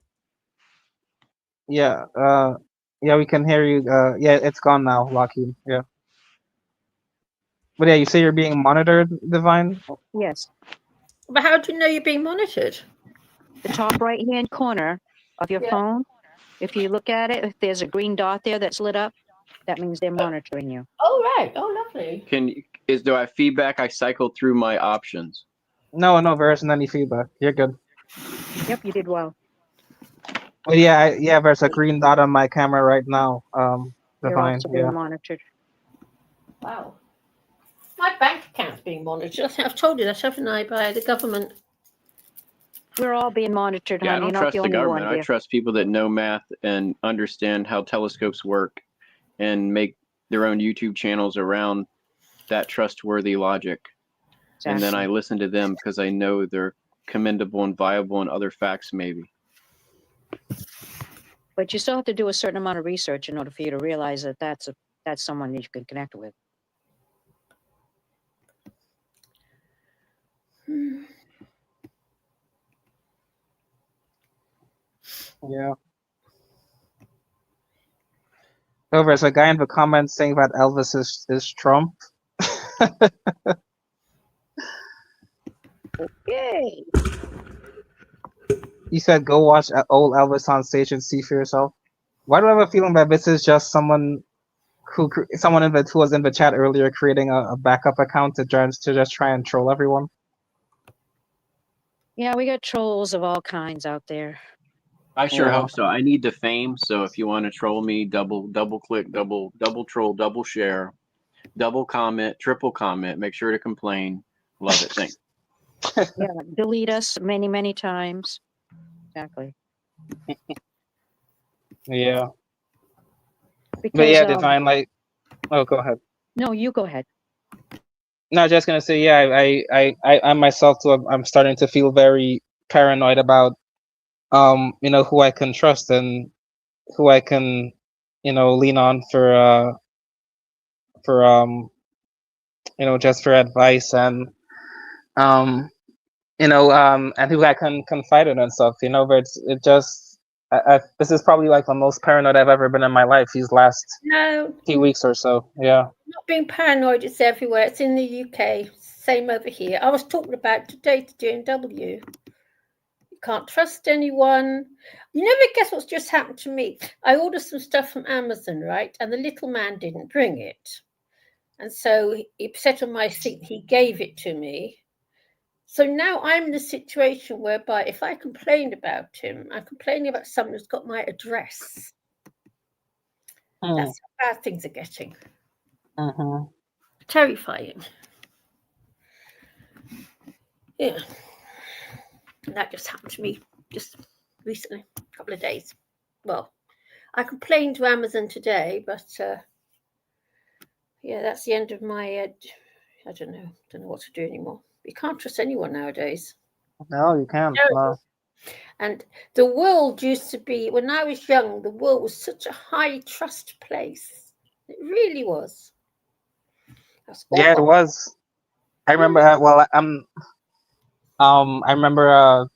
Yeah, yeah, we can hear you. Yeah, it's gone now, Lockheed. Yeah. But yeah, you say you're being monitored, Divine? Yes. But how do you know you're being monitored? The top right-hand corner of your phone, if you look at it, if there's a green dot there that's lit up, that means they're monitoring you. Oh, right. Oh, lovely. Do I have feedback? I cycled through my options. No, there isn't any feedback. You're good. Yep, you did well. But yeah, there's a green dot on my camera right now. You're Divine, also yeah. being monitored. Wow. My bank account's being monitored. I've told you that, haven't I, by the government? We're all being monitored, Yeah, I honey. don't You're not trust the the only government. one I here. trust people that know math and understand how telescopes work and make their own YouTube channels around that trustworthy logic. Exactly. And then I listen to them because I know they're commendable and viable and other facts maybe. But you still have to do a certain amount of research in order for you to realize that that's someone that you can connect with. Yeah. Oh, there's a guy in the comments saying that Elvis is Trump. Yay! He said, "Go watch old Elvis on stage and see for yourself." Why do I have a feeling that this is just someone who was in the chat earlier creating a backup account to just try and troll everyone? Yeah, we got trolls of all kinds out there. I sure hope so. I need the fame. So if you want to troll me, double click, double troll, double share, double comment, triple comment. Make sure to complain. Love it. Thanks. Yeah, delete us many, many times. Exactly. Yeah. Because, But yeah, Divine, like, oh, go ahead. No, you go ahead. No, I was just gonna say, yeah, I myself too. I'm starting to feel very paranoid about, who I can trust and who I can, lean on for just for advice and, and who I can confide in and stuff. But this is probably like the most paranoid I've ever been in my life these last few weeks or so. Yeah. Not being paranoid, it's everywhere. It's in the UK. Same over here. I was talking about today to GNW. You can't trust anyone. You never guess what's just happened to me. I ordered some stuff from Amazon, right? And the little man didn't bring it. And so he sat on my seat. He gave it to me. So now I'm in a situation whereby if I complain about him, I'm complaining about someone who's got my address. That's how bad things are getting. Terrifying. Yeah. And that just happened to me just recently, a couple of days. Well, I complained to Amazon today, but yeah, that's the end of my, I don't know what to do anymore. You can't trust anyone nowadays. No, you can't. No. And the world used to be, when I was young, the world was such a high trust place. It really was. Yeah, it was. I remember. I remember.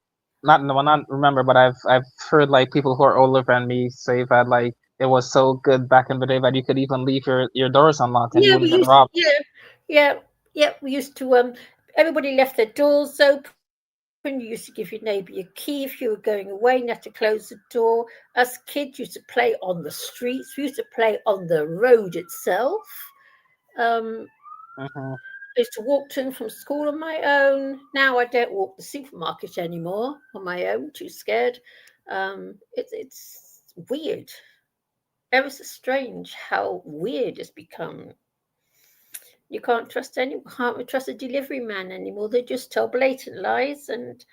Not remember, but I've heard like people who are older than me say that like it was so good back in the day that you could even leave your doors unlocked and you wouldn't get robbed. Yeah. We used to. Everybody left their doors open. You used to give your neighbour your key if you were going away, and you had to close the door. Us kids used to play on the streets. We used to play on the road itself. I used to walk to and from school on my own. Now I don't walk the supermarket anymore on my own, too scared. It's weird. Ever so strange how weird it's become. You can't trust anyone, can't trust a delivery man anymore. They just tell blatant lies, and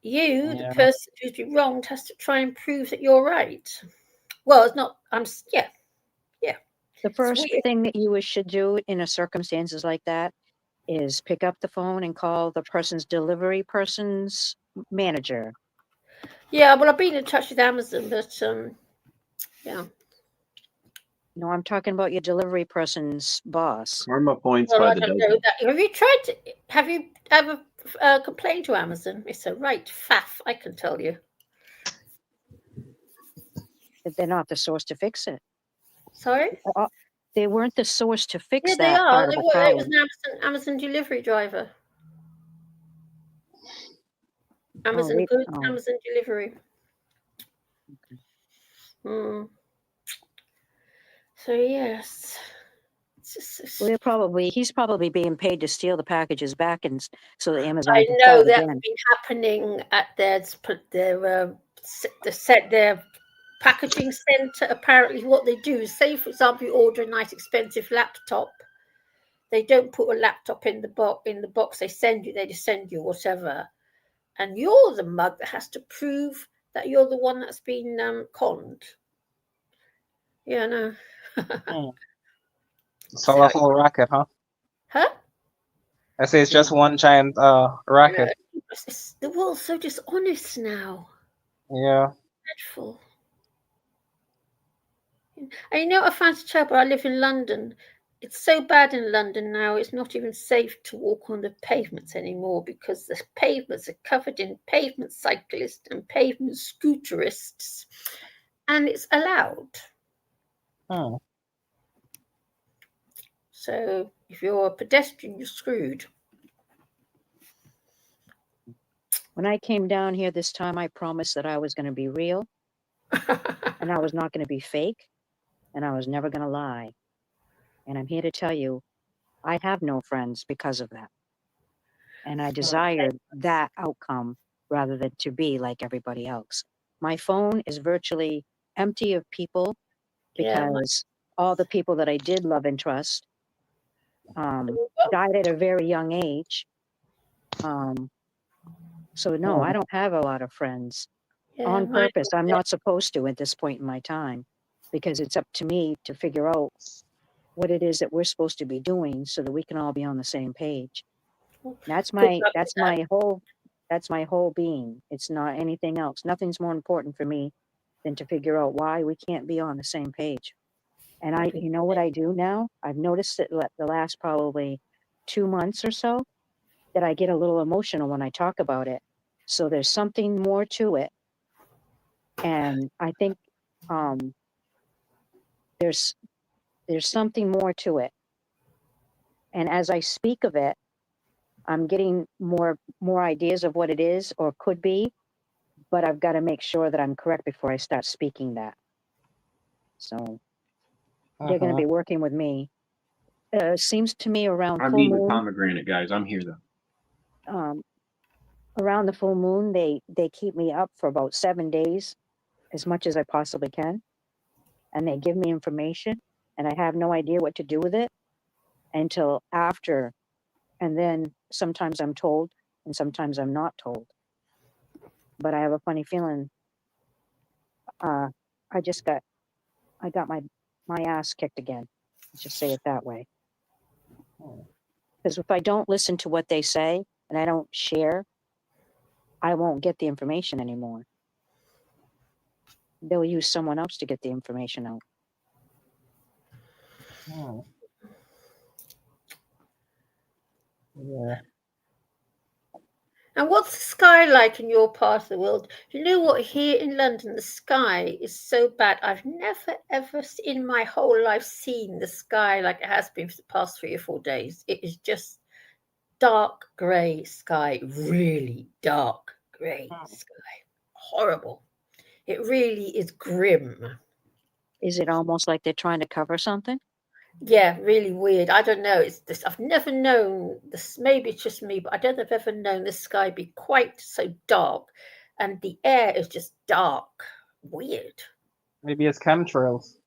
you, the person who's been wronged, has to try and prove that you're right. Well, it's not. Yeah. The first thing that you should do in a circumstances like that is pick up the phone and call the person's manager. Yeah, well, I've been in touch with Amazon, but yeah. No, I'm talking about your delivery person's boss. Karma points Well, by I the don't dozen. know that. Have you ever complained to Amazon? It's a right faff, I can tell you. That they're not the source to fix it. Sorry? They weren't the source to fix Yeah, they that are. part of the It problem. was an Amazon delivery driver. Amazon goods, Amazon delivery. Mm. So yes, well, he's probably being paid to steal the packages back, and so that Amazon. I can know sell it that's again. been happening at their packaging center. Apparently, what they do is, say for example, you order a nice expensive laptop. They don't put a laptop in the box they send you. They just send you whatever, and you're the mug that has to prove that you're the one that's been conned. Yeah, no. It's all a whole racket, huh? Huh? I say it's just one giant racket. The world's so dishonest now. Yeah. Dreadful. And you know what I find terrible? I live in London. It's so bad in London now, it's not even safe to walk on the pavements anymore because the pavements are covered in pavement cyclists and pavement scooterists, and it's allowed. Oh. So if you're a pedestrian, you're screwed. When I came down here this time, I promised that I was going to be real, and I was not going to be fake, and I was never going to lie. And I'm here to tell you, I have no friends because of that. And I desired that outcome rather than to be like everybody else. My phone is virtually empty of people because all the people that I did love and trust died at a very young age. So no, I don't have a lot of friends on purpose. I'm not supposed to at this point in my time, because it's up to me to figure out what it is that we're supposed to be doing so that we can all be on the same page. That's my whole being. It's not anything else. Nothing's more important for me than to figure out why we can't be on the same page. And you know what I do now? I've noticed that the last probably 2 months or so that I get a little emotional when I talk about it. So there's something more to it. And I think there's something more to it. And as I speak of it, I'm getting more ideas of what it is or could be, but I've got to make sure that I'm correct before I start speaking that. So they're going to be working with me. Seems to me around I'm full eating moon. pomegranate, guys. I'm here though. Around the full moon, they keep me up for about 7 days, as much as I possibly can, and they give me information, and I have no idea what to do with it until after, and then sometimes I'm told, and sometimes I'm not told. But I have a funny feeling. I got my ass kicked again. Let's just say it that way. Because if I don't listen to what they say and I don't share, I won't get the information anymore. They'll use someone else to get the information out. Oh. Yeah. And what's the sky like in your part of the world? You know what? Here in London, the sky is so bad. I've never, ever in my whole life seen the sky like it has been for the past 3 or 4 days. It is just dark grey sky, really dark grey sky. Horrible. It really is grim. Is it almost like they're trying to cover something? Yeah, really weird. I don't know. It's this. I've never known this. Maybe it's just me, but I don't think I've ever known the sky be quite so dark, and the air is just dark. Weird. Maybe it's chemtrails.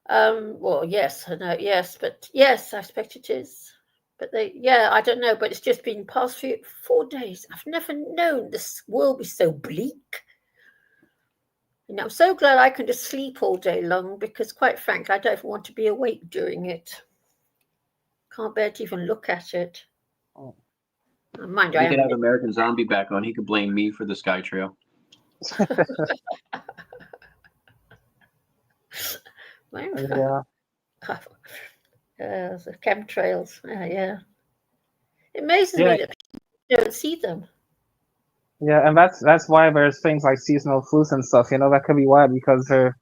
Well, yes, I know. Yes, but yes, I expect it is. But I don't know. But it's just been past 4 days. I've never known this world be so bleak. You know, I'm so glad I can just sleep all day long because, quite frankly, I don't want to be awake during it. Can't bear to even look at it. Oh. Mind you, We could have American Zombie back on. He could blame me for the Sky Trail. Yeah. The chemtrails. Yeah. It amazes Yeah. me that people don't see them. Yeah, and that's why there's things like seasonal flus and stuff. That could be why, because they're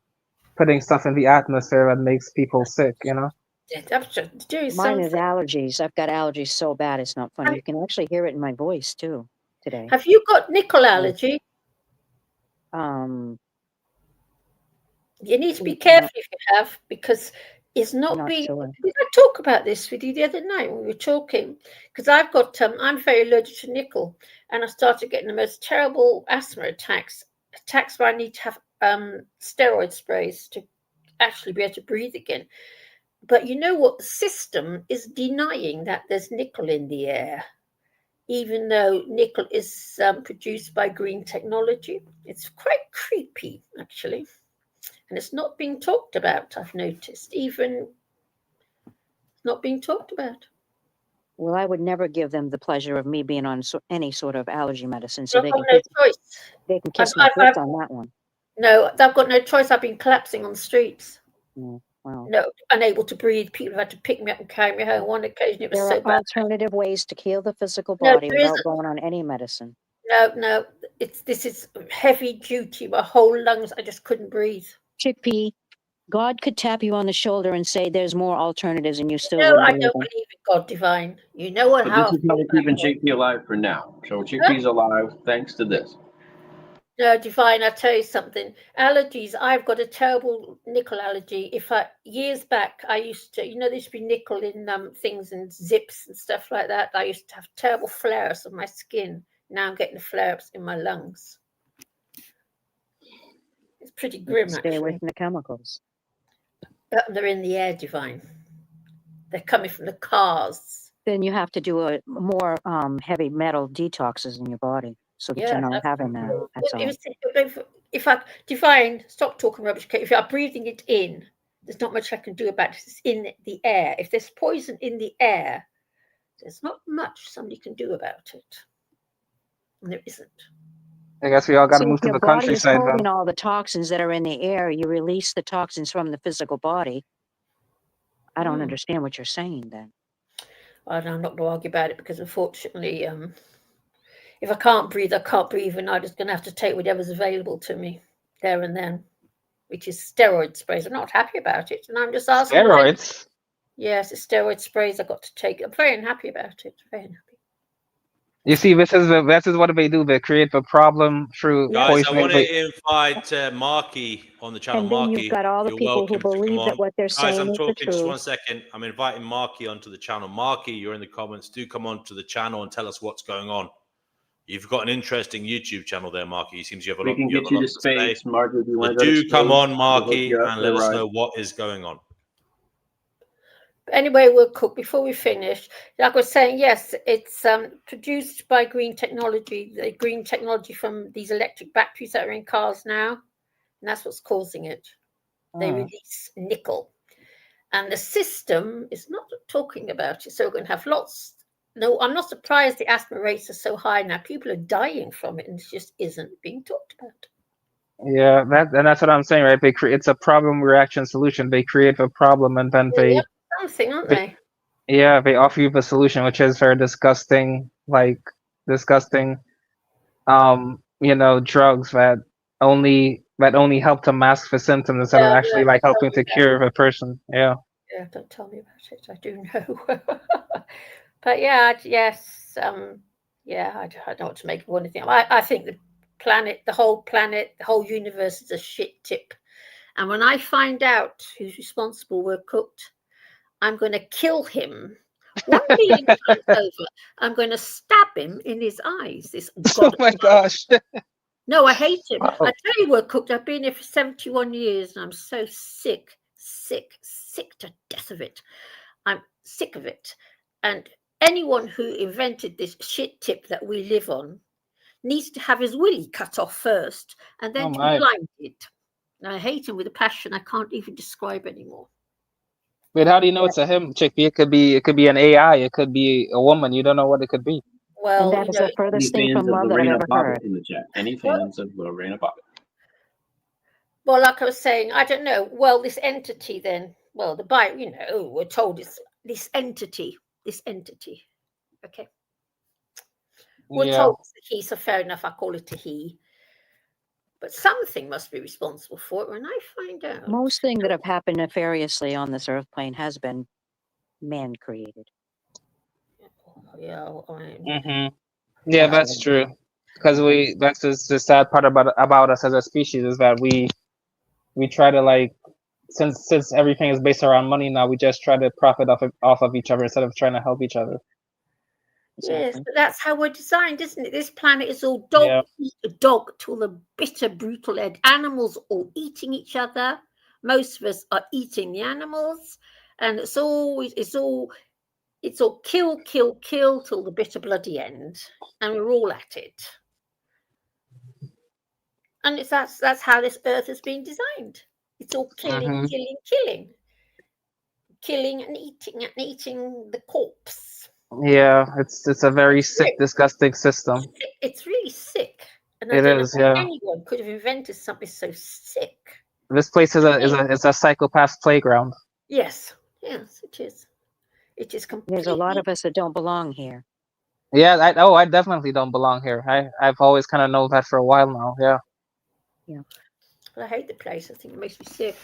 putting stuff in the atmosphere that makes people sick. Doing Mine is something. allergies. I've got allergies so bad it's not funny. You can actually hear it in my voice too today. Have you got nickel allergy? You need to be careful if you have, because it's not being. Sure. Did I talk about this with you the other night when we were talking? Because I've got, I'm very allergic to nickel, and I started getting the most terrible asthma attacks where I need to have steroid sprays to actually be able to breathe again. But you know what? The system is denying that there's nickel in the air, even though nickel is produced by green technology. It's quite creepy, actually. And it's not being talked about, I've noticed. Even not being talked about. Well, I would never give them the pleasure of me being on any sort of allergy medicine, so I've they got can no choice. They can kiss my boots on that one. No, I've got no choice. I've been collapsing on the streets. Wow. No, unable to breathe. People have had to pick me up and carry me home. One occasion it was so bad. There are alternative ways to heal the physical body without going on any medicine. No, this is heavy duty. My whole lungs, I just couldn't breathe. Chickpea, God could tap you on the shoulder and say there's more alternatives and you still No, wouldn't I believe don't him. believe in God divine. You know what? But this is how we're keeping Chickpea alive for now. So Chickpea's alive thanks to this. No, divine, I'll tell you something. Allergies, I've got a terrible nickel allergy. Years back, I used to, there used to be nickel in things and zips and stuff like that. I used to have terrible flare-ups of my skin. Now I'm getting the flare-ups in my lungs. It's pretty grim, actually. Stay away from the chemicals. They're in the air, divine. They're coming from the cars. Then you have to do more heavy metal detoxes in your body so that you're not having that. That's all. If I divine, stop talking rubbish. If I'm breathing it in, there's not much I can do about it. It's in the air. If there's poison in the air, there's not much somebody can do about it. And there isn't. I guess we all got to move to the countryside. If your body is holding all the toxins that are in the air, you release the toxins from the physical body. I don't understand what you're saying then. I'm not going to argue about it because unfortunately, if I can't breathe, I can't breathe, and I'm just going to have to take whatever's available to me there and then, which is steroid sprays. I'm not happy about it, and I'm just asking. Steroids? Yes, it's steroid sprays I've got to take. I'm very unhappy about it. Very unhappy. You see, this is what they do. They create the problem through guys. I poisoning. want to invite Marky on the channel. And then Marky, you've got all the people who believe that what they're saying I'm is talking the truth. just 1 second. I'm inviting Marky onto the channel. Marky, you're in the comments. Do come on to the channel and tell us what's going on. You've got an interesting YouTube channel there, Marky. It seems you have a lot. We can get you to space, Marky. Do come on, Marky, and let us know what is going on. Anyway, we'll cook before we finish. Like I was saying, yes, it's produced by green technology. The green technology from these electric batteries that are in cars now, and that's what's causing it. They release nickel, and the system is not talking about it. So we're going to have lots. No, I'm not surprised the asthma rates are so high now. People are dying from it, and it just isn't being talked about. Yeah, that's what I'm saying, right? It's a problem reaction solution. They create a problem and then they something, aren't they? Yeah, they offer you the solution, which is very disgusting, drugs that only help to mask the symptoms instead of actually helping to cure the person. Yeah. Yeah, don't tell me about it. I do know. But yes, I don't know what to make of anything. I think the whole universe is a shit tip. And when I find out who's responsible, we're cooked. I'm going to kill him 1 million times over. I'm going to stab him in his eyes. Oh my gosh. No, I hate him. I tell you, we're cooked. I've been here for 71 years and I'm so sick to death of it. I'm sick of it. And anyone who invented this shit tip that we live on needs to have his willy cut off first and then to be blinded. And I hate him with a passion I can't even describe anymore. Wait, how do you know it's a him, Chickpea? It could be an AI. It could be a woman. You don't know what it could be. Well, and that is the furthest thing from love that I've ever heard. In the chat. Any fans of Lorena Bobbitt? Well, like I was saying, I don't know. Well, this entity then, well, the Bible, we're told it's this entity. Okay. We're Yeah. told it's a he, so fair enough, I call it a he. But something must be responsible for it when I find out. Most things that have happened nefariously on this earth plane has been man-created. Yeah, Yeah, that's true. Because that's just the sad part about us as a species is that we try to, like, since everything is based around money now, we just try to profit off of each other instead of trying to help each other. Yes, but that's how we're designed, isn't it? This planet is all dog eat a dog till the bitter, brutal end. Animals all eating each other. Most of us are eating the animals, and it's all kill till the bitter, bloody end, and we're all at it. And that's how this earth has been designed. It's all killing and eating the corpse. Yeah, it's a very sick, disgusting system. It's really sick. And It is, know how yeah. anyone could have invented something so sick. This place is a psychopath's playground. Yes, it is. It is completely. There's a lot of us that don't belong here. Yeah, I definitely don't belong here. I've always kind of known that for a while now. Yeah. Yeah. Well, I hate the place. I think it makes me sick.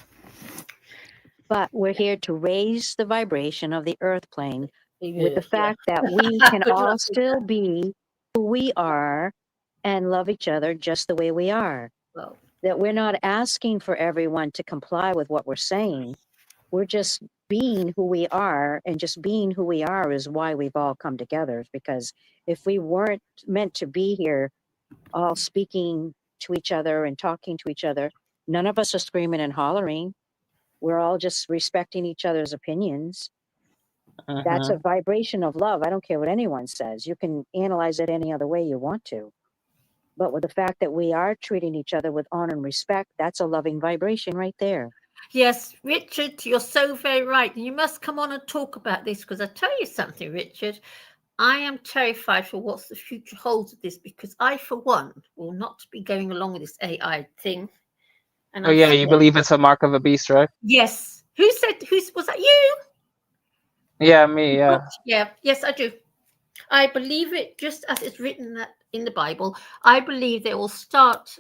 But we're here to raise the vibration of the earth plane with the fact that we can all still be who we are and love each other just the way we are. Well, that we're not asking for everyone to comply with what we're saying. We're just being who we are, and just being who we are is why we've all come together. Because if we weren't meant to be here all speaking to each other and talking to each other, none of us are screaming and hollering. We're all just respecting each other's opinions. That's a vibration of love. I don't care what anyone says. You can analyze it any other way you want to. But with the fact that we are treating each other with honor and respect, that's a loving vibration right there. Yes, Richard, you're so very right. You must come on and talk about this, because I tell you something, Richard, I am terrified for what the future holds of this, because I, for one, will not be going along with this AI thing. And you believe it's a mark of a beast, right? Yes. Was that you? Yeah, me, yeah. Yeah, yes, I do. I believe it just as it's written in the Bible. I believe they will start.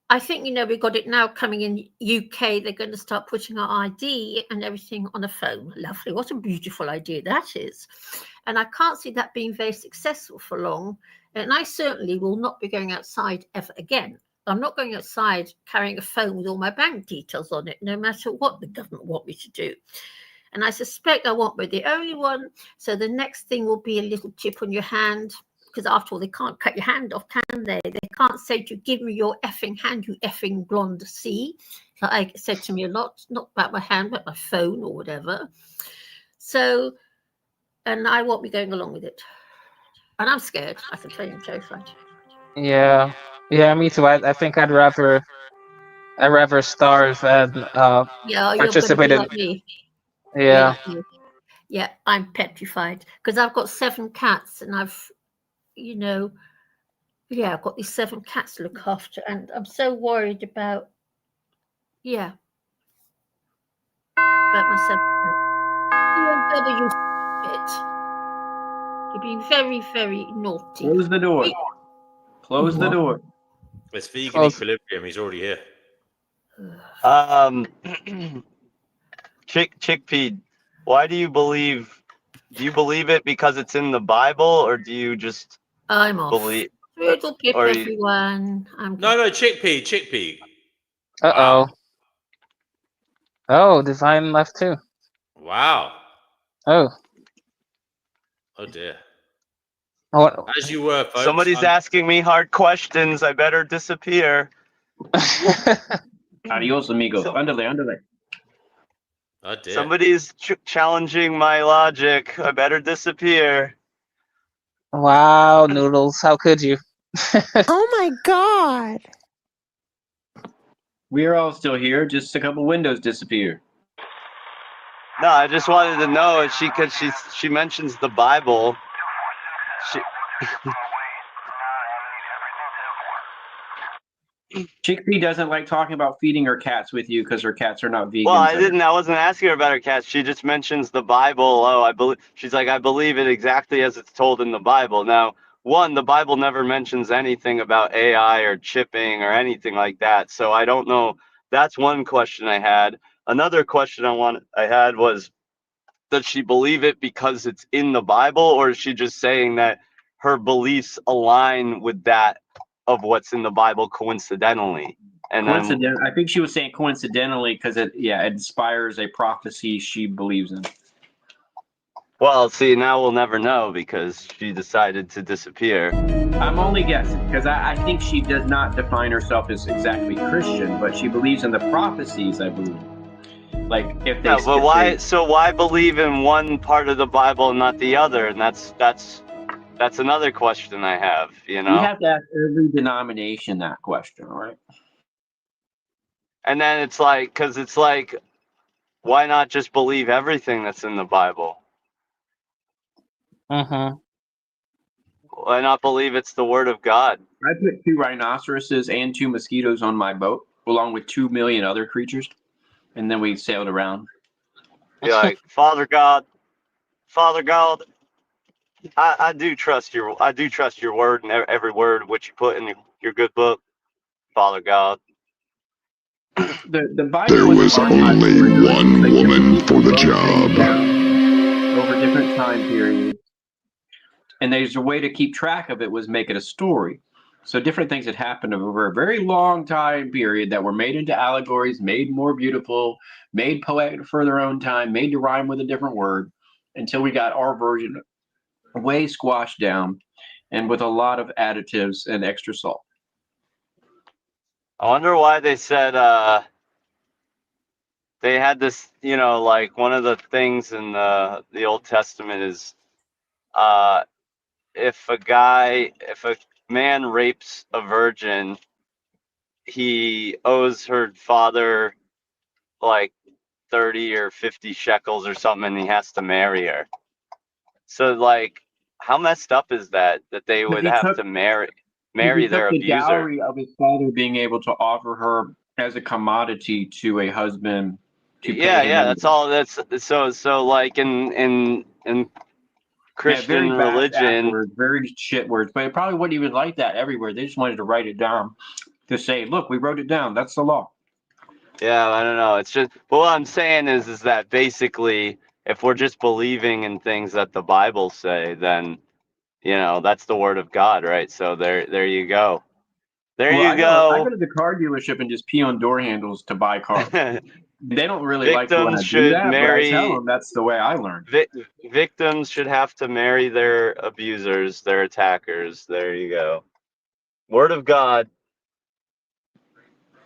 I think, we've got it now coming in UK. They're going to start putting our ID and everything on a phone. Lovely. What a beautiful idea that is. And I can't see that being very successful for long. And I certainly will not be going outside ever again. I'm not going outside carrying a phone with all my bank details on it, no matter what the government want me to do. And I suspect I won't be the only one. So the next thing will be a little chip on your hand. Because after all, they can't cut your hand off, can they? They can't say to you, give me your effing hand, you effing blonde C. So I said to me a lot, not about my hand, but my phone or whatever. So, and I won't be going along with it. And I'm scared. I can tell you, I'm terrified. Yeah, me too. I think I'd rather starve and participate in. Like me. Yeah. Yeah, I'm petrified because I've got 7 cats, and I've got these 7 cats to look after, and I'm so worried about my 7 cats. You're being very, very naughty. Close the door. Close the door. It's vegan equilibrium. He's already here. Chickpea, why do you believe? Do you believe it because it's in the Bible, or do you just believe? Turtle pip, everyone. No, chickpea. Uh-oh. Wow. Oh, Divine left too. Wow. Oh dear. Oh, as you were, folks. Somebody's asking me hard questions. I better disappear. Adios, amigo. Andale. Oh dear. Somebody's challenging my logic. I better disappear. Wow, Noodles. How could you? Oh my God. We're all still here. Just a couple windows disappear. No, I just wanted to know if she mentions the Bible. Chickpea doesn't like talking about feeding her cats with you because her cats are not vegans. Well, I wasn't asking her about her cats. She just mentions the Bible. Oh, I believe. She's like, I believe it exactly as it's told in the Bible. Now, one, the Bible never mentions anything about AI or chipping or anything like that. So I don't know. That's one question I had. Another question I had was, does she believe it because it's in the Bible, or is she just saying that her beliefs align with that of what's in the Bible coincidentally? And then, I think she was saying coincidentally because it inspires a prophecy she believes in. well, see, now we'll never know because she decided to disappear. I'm only guessing because I think she does not define herself as exactly Christian, but she believes in the prophecies, I believe. Like if they. Yeah, but why? So why believe in one part of the Bible and not the other? And that's another question I have. You know. You have to ask every denomination that question, right? And then it's like, why not just believe everything that's in the Bible? Why not believe it's the Word of God? I put 2 rhinoceroses and 2 mosquitoes on my boat, along with 2 million other creatures, and then we sailed around. Be like, Father God, I do trust your word and every word which you put in your good book, Father God. The Bible there was only one woman for the job. Over different time periods, and there's a way to keep track of it was make it a story. So different things had happened over a very long time period that were made into allegories, made more beautiful, made poetic for their own time, made to rhyme with a different word, until we got our version way squashed down and with a lot of additives and extra salt. I wonder why they said they had this, like one of the things in the Old Testament is if a man rapes a virgin, he owes her father like 30 or 50 shekels or something, and he has to marry her. So like, how messed up is that they would have to marry their abuser? The dowry of his father being able to offer her as a commodity to a husband. Yeah, that's all. That's so like in Christian religion, words, very shit words, but it probably wouldn't even like that everywhere. They just wanted to write it down to say, look, we wrote it down. That's the law. Yeah, I don't know. It's just, but what I'm saying is that basically, if we're just believing in things that the Bible say, then that's the word of God, right? So there you go. I go to the car dealership and just pee on door handles to buy cars. They don't really like when I do that, but I tell them that's the way I learned. Victims should have to marry their abusers, their attackers. There you go. Word of God.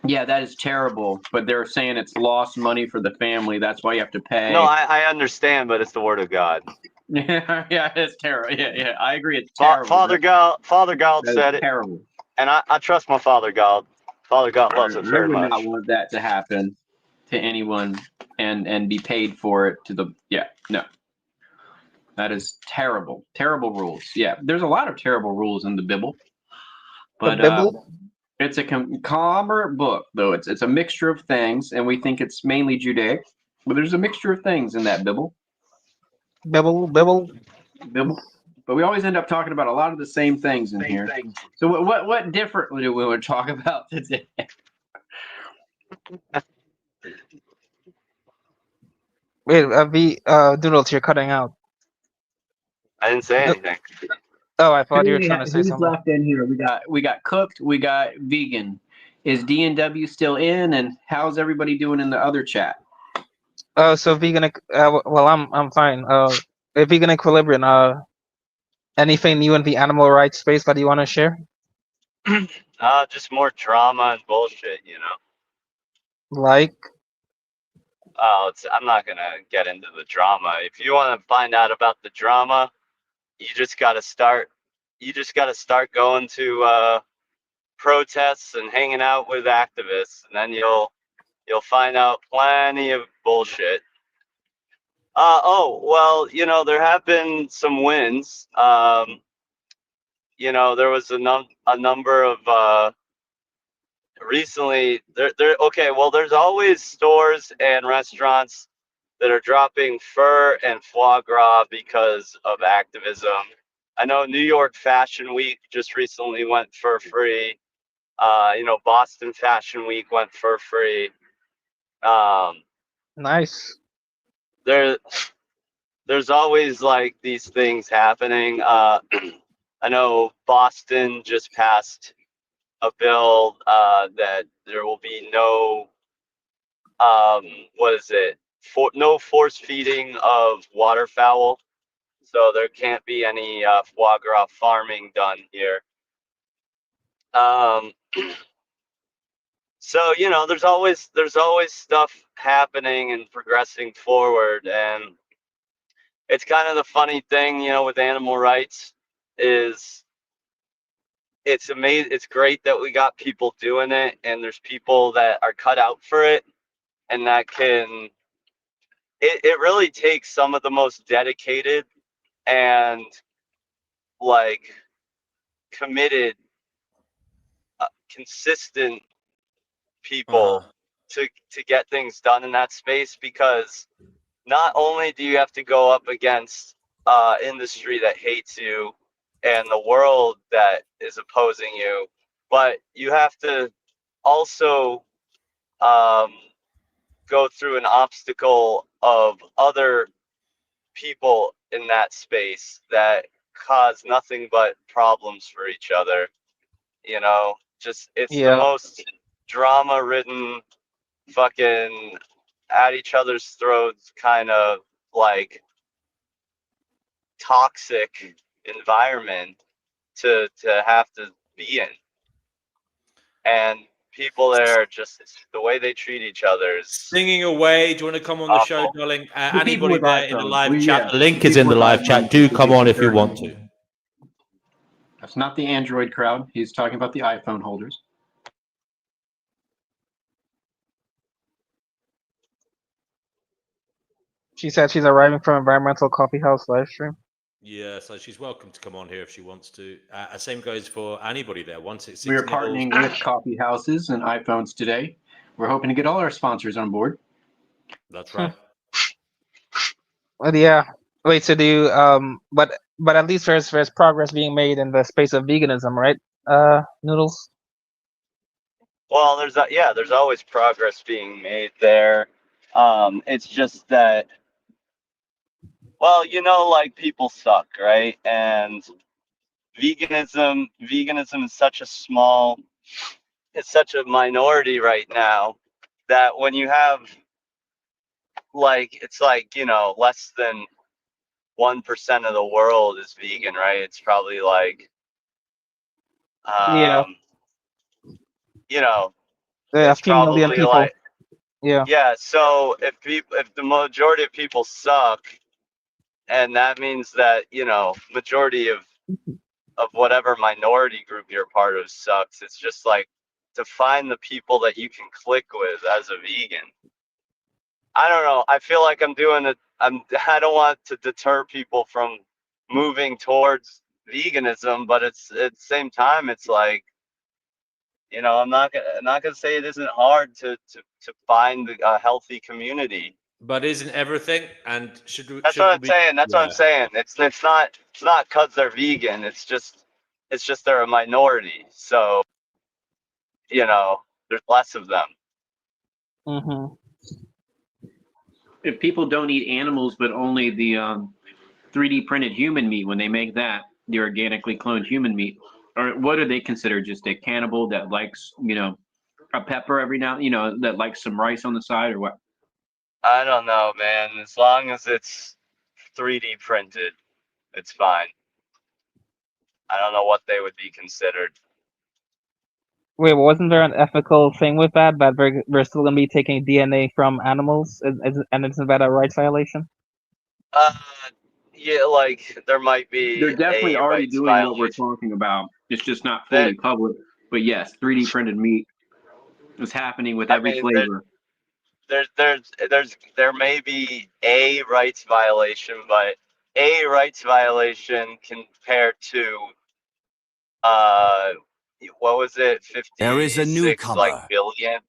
Yeah, that is terrible. But they're saying it's lost money for the family. That's why you have to pay. No, I understand, but it's the word of God. Yeah, it's terrible. Yeah, I agree. It's terrible. Father God said it. Terrible. And I trust my Father God. Father God loves us very much. I would not want that to happen to anyone and be paid for it no. That is terrible. Terrible rules. Yeah, there's a lot of terrible rules in the Bible. But it's a conglomerate book, though. It's a mixture of things, and we think it's mainly Judaic, but there's a mixture of things in that Bible. Bible. But we always end up talking about a lot of the same things in here. So what differently do we want to talk about today? Wait, Doodles, you're cutting out. I didn't say anything. Oh, I thought you were trying to say something. Who's left in here? We got cooked. We got vegan. Is D&W still in? And how's everybody doing in the other chat? So vegan. Well, I'm fine. Vegan Equilibrium. Anything new in the animal rights space that you want to share? Just more drama and bullshit, Like? Oh, I'm not gonna get into the drama. If you want to find out about the drama, you just gotta start going to protests and hanging out with activists, and then you'll find out plenty of bullshit. Oh well, there have been some wins. There was a number of recently, okay. Well, there's always stores and restaurants that are dropping fur and foie gras because of activism. I know New York Fashion Week just recently went fur free. Boston Fashion Week went fur free. Nice. There's always like these things happening. I know Boston just passed a bill that there will be no no force feeding of waterfowl, so there can't be any foie gras farming done here. So there's always stuff happening and progressing forward, and it's kind of the funny thing, with animal rights is it's amazing. It's great that we got people doing it, and there's people that are cut out for it, and that can. It really takes some of the most dedicated and like committed, consistent people to get things done in that space, because not only do you have to go up against industry that hates you and the world that is opposing you, but you have to also go through an obstacle of other people in that space that cause nothing but problems for each other. Just it's the Yeah. most drama ridden, fucking at each other's throats kind of like toxic environment to have to be in. And people there are just the way they treat each other is Singing away. Do you want to come on the show, awful. darling? The people Anybody with there in the iPhones, live we, chat? yeah, The link the is in people the with live iPhones chat. Do should come be on if you concerned. want to. That's not the Android crowd. He's talking about the iPhone holders. She said she's arriving from Environmental Coffee House live stream. Yeah, so she's welcome to come on here if she wants to. Same goes for anybody there. 166 We are partnering with coffee houses and iPhones today. We're hoping to get all our sponsors on board. That's right. But yeah. Wait, so do you but at least there's progress being made in the space of veganism, right? Noodles? Well, there's always progress being made there. It's just that, well, like people suck, right? And veganism is it's such a minority right now that when you have it's less than 1% of the world is vegan, right? It's probably like Yeah. A it's few million probably people. like Yeah. So if the majority of people suck, and that means that majority of whatever minority group you're part of sucks. It's just like to find the people that you can click with as a vegan. I don't know. I feel like I'm doing it. I don't want to deter people from moving towards veganism, but it's at the same time, it's like, I'm not gonna say it isn't hard to find a healthy community. But isn't everything? And That's what I'm saying. That's what I'm saying. It's not because they're vegan. It's just they're a minority. So there's less of them. Mm-hmm. If people don't eat animals but only the 3D printed human meat, when they make that, the organically cloned human meat, or what do they consider? Just a cannibal that likes, a pepper every now, that likes some rice on the side, or what? I don't know, man. As long as it's 3D printed, it's fine. I don't know what they would be considered. Wait, wasn't there an ethical thing with that? That we're still gonna be taking DNA from animals, and isn't that a rights violation? Yeah, like there might be They're definitely a already rights doing what we're violation. talking about. It's just not fully public. But yes, 3D printed meat is happening with every flavor. There may be a rights violation, but a rights violation compared to what was it? 56 There is a newcomer. like billion,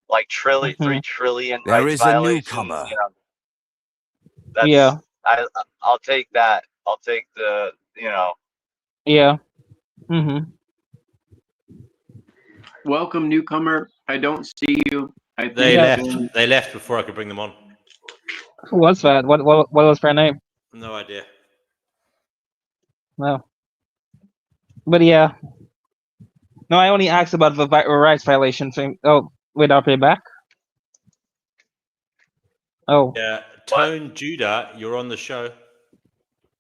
like trillion, 3 trillion There rights is a violations. newcomer. You know, that's Yeah. I'll take that. I'll take the Yeah. Mm-hmm. Welcome, newcomer. I don't see you. I think They Yeah. left. They left before I could bring them on. Who was that? What was her name? No idea. No. But yeah. No, I only asked about the rights violation thing. Oh, wait, I'll pay back. Oh. Yeah, Tone Judah, you're on the show.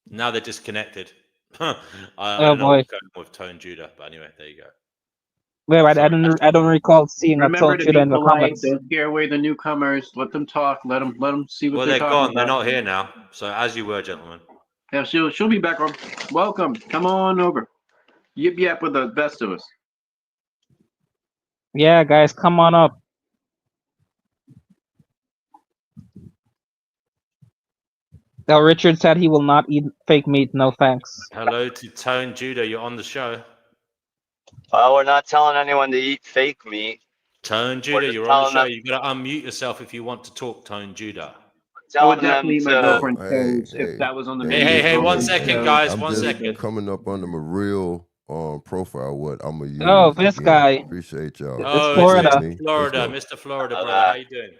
Now they're disconnected. I don't know boy. what's going on with Tone Judah, but anyway, there you go. Wait, I don't recall seeing a Remember Tone to Judah be in the polite. comments. Don't scare away the newcomers. Let them talk. Let them see what Well, they're they're talking gone. about. They're not here now. So as you were, gentlemen. Yeah, she'll be back on. Welcome. Come on over. Yip yap with the best of us. Yeah, guys, come on up. Now, Richard said he will not eat fake meat. No thanks. Hello to Tone Judah. You're on the show. Well, we're not telling anyone to eat fake meat. Tone We're Judah, just you're on the telling show. them- You've got to unmute yourself if you want to talk, Tone Judah. I would Telling them definitely eat my to. girlfriend's Hey, toes if that was on the Hey, menu. hey, 1 Girlfriend's second, toes. guys. I'm 1 just second. coming up under my real profile. What I'm gonna use? Oh, this again. guy. Appreciate y'all. It's Oh, Florida. it's Me. Let's Florida, go. Mr. Florida, brother. How you doing?